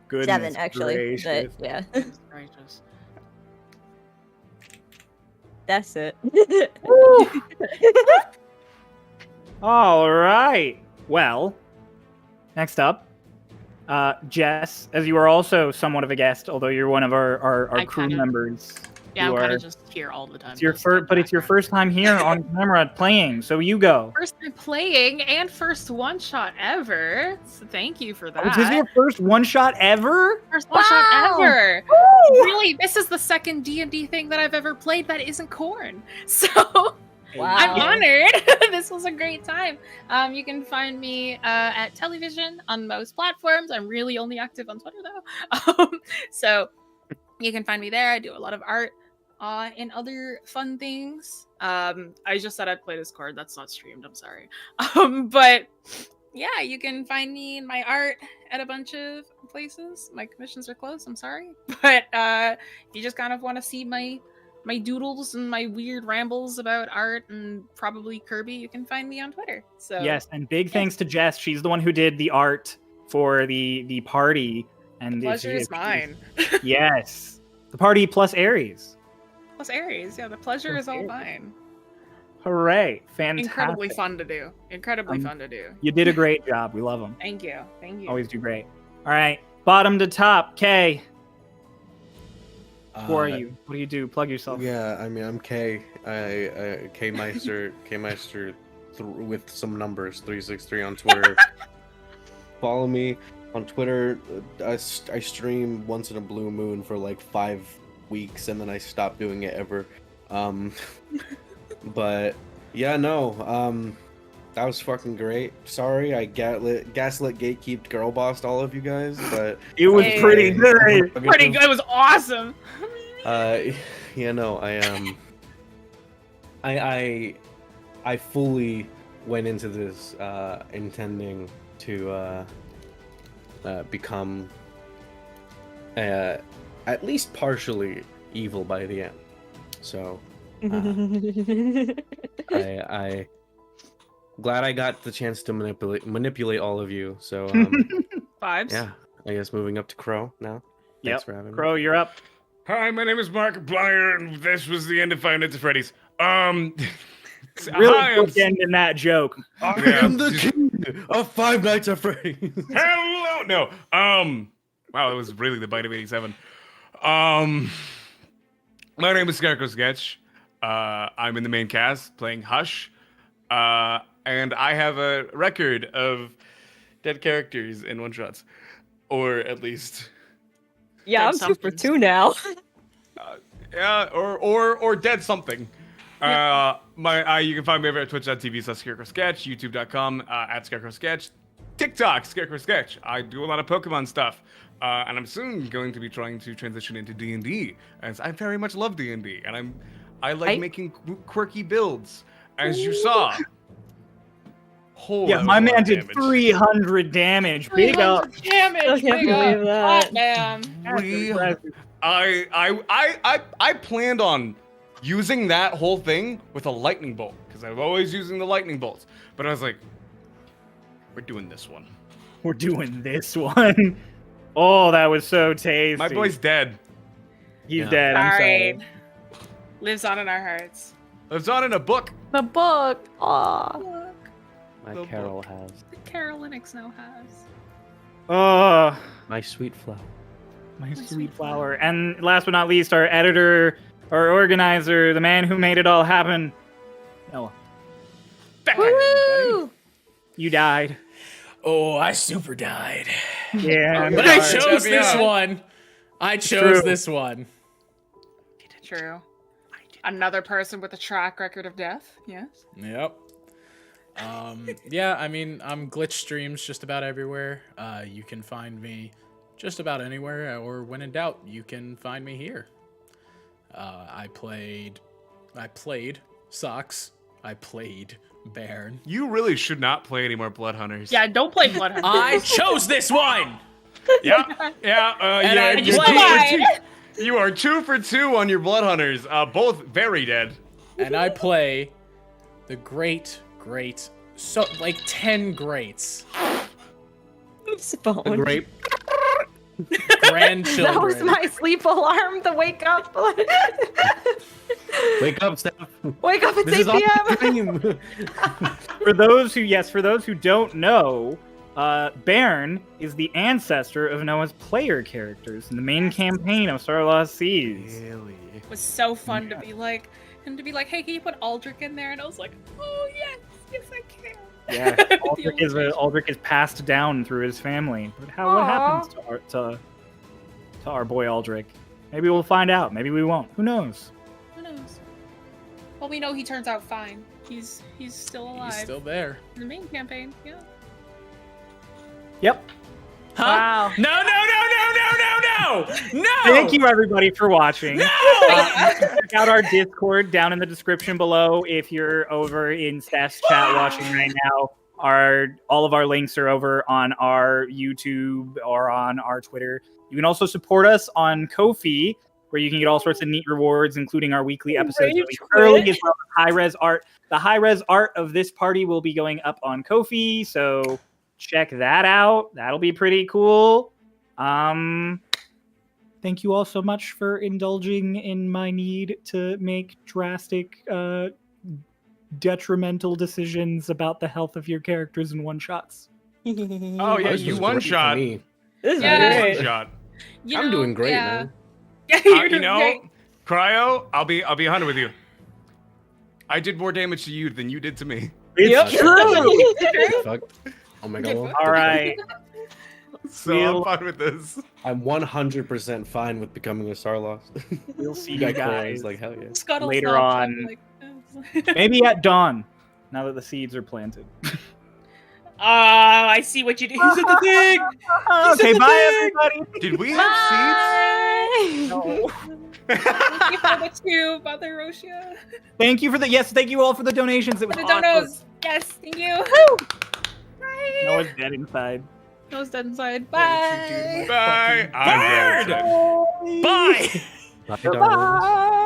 Goodness 7 actually. gracious. But yeah. Gracious. That's it. All right. Well, next up, Jess, as you are also somewhat of a guest, although you're one of our crew members. Yeah, you I'm kind are- of just here all the time. It's your first, but it's your first time here on camera playing, so you go. First time playing and first one shot ever. So thank you for that. Oh, this is your first one shot ever? First one shot Wow. ever. Woo! Really, this is the second D&D thing that I've ever played that isn't corn. So I'm honored. This was a great time. You can find me at television on most platforms. I'm really only active on Twitter though. So you can find me there. I do a lot of art and other fun things. I just said I'd play Discord. That's not streamed. I'm sorry. But yeah, you can find me in my art at a bunch of places. My commissions are closed. I'm sorry. But if you just kind of want to see my doodles and my weird rambles about art and probably Kirby, you can find me on Twitter. So Yes, and big thanks to Jess. She's the one who did the art for the party. And the pleasure is mine. Yes, the party plus Aries. Plus Aries, yeah, the pleasure Plus is all Aries. mine. Hooray! Fantastic. Incredibly fun to do. Incredibly fun to do. You did a great job. We love them. Thank you. Thank you. Always do great. All right, bottom to top, Kay. Who are you? What do you do? Plug yourself. Yeah, I mean, I'm K. K Meister, K Meister, with some numbers, 363 on Twitter. Follow me on Twitter. I stream once in a blue moon for like 5 weeks, and then I stopped doing it ever. But yeah, no. That was fucking great. Sorry, I gaslit, gatekeeped, girl bossed all of you guys, but it was pretty good. Pretty good. It was awesome. Yeah, no, I fully went into this intending to become at least partially evil by the end. So I glad I got the chance to manipulate all of you. So Vibes. yeah, I guess moving up to Crow now. Thanks for having me. Crow, you're up. Hi, my name is Markiplier, and this was the end of Five Nights at Freddy's. Really hi, I'm- quick end in that joke. I Yeah. am the king of Five Nights at Freddy's. Hello, no. Wow, it was really the bite of 87. My name is Scarecrow Sketch. I'm in the main cast playing Hush. And I have a record of dead characters in one-shots. Or at least... Yeah, I'm 2 now. Yeah, or dead something. You can find me over at twitch.tv/scarecrowsketch, youtube.com @scarecrowsketch, TikTok scarecrowsketch. I do a lot of Pokemon stuff, and I'm soon going to be trying to transition into D&D, as I very much love D&D, and I like making quirky builds, as you saw. Oh, yeah, my man did 300 damage. Big up. Damage. I can't believe that. Man. I planned on using that whole thing with a lightning bolt, because I'm always using the lightning bolts. But I was like, we're doing this one. We're doing this one. Oh, that was so tasty. My boy's dead. He's dead. I'm sorry. Lives on in our hearts. Lives on in a book. The book. Aw. My Carol has. The Carolinix now has. Oh, My sweet flower. my sweet flower. And last but not least, our editor, our organizer, the man who made it all happen, Noah. Woo! You died. Oh, I super died. Yeah. But I chose this one. I chose this one. True. Another person with a track record of death. Yes. Yep. Yeah, I mean, I'm glitch streams just about everywhere. You can find me just about anywhere, or when in doubt, you can find me here. I played Socks. I played Bairn. You really should not play any more Blood Hunters. Yeah, don't play Blood Hunters. I chose this one! You are 2 for 2 on your Blood Hunters, both very dead. And I play the great, so like 10 greats. The grape. Grandchildren. That was my sleep alarm. The wake up. Wake up, Steph. Wake up at This 8 is all p.m. a dream. For those who don't know, Bairn is the ancestor of Noah's player characters in the main campaign of Starlost Seas. Really? It was so fun to be like, hey, can you put Aldrich in there? And I was like, oh yes, I can. Yeah, Aldrich is passed down through his family. But what happens to our boy Aldrich? Maybe we'll find out. Maybe we won't. Who knows? Who knows? Well, we know he turns out fine. He's still alive. He's still there. In the main campaign, yeah. Yep. Huh? Wow. No! Thank you, everybody, for watching. No! Check out our Discord down in the description below. If you're over in Steph's chat watching right now, all of our links are over on our YouTube or on our Twitter. You can also support us on Ko-fi, where you can get all sorts of neat rewards, including our weekly episodes early as well as high-res art. The high-res art of this party will be going up on Ko-fi, so check that out. That'll be pretty cool. Thank you all so much for indulging in my need to make drastic, detrimental decisions about the health of your characters in one-shots. Oh yeah, you one-shot. This is Yeah. great. One-shot. I'm doing great, man. Yeah, you're doing You know, great. Cryo, I'll be 100 with you. I did more damage to you than you did to me. It's true! Fuck. Oh my god. All right. So I'm fine with this. I'm 100% fine with becoming a Starloss. We'll see you Guy Cole guys is like, hell yeah. Scuttle's later not on. like, Maybe at dawn, now that the seeds are planted. Oh, I see what you did. He's at the thing. Okay, bye, everybody. Did we have seeds? No. Thank you for the tube, Mother Roshia. Thank you all for the donations. It was For the awesome. donos. Yes, thank you. Bye. Noah's dead inside. Noah's dead inside. Bye. Bye. I'm dead. Bye! Bye, darlings.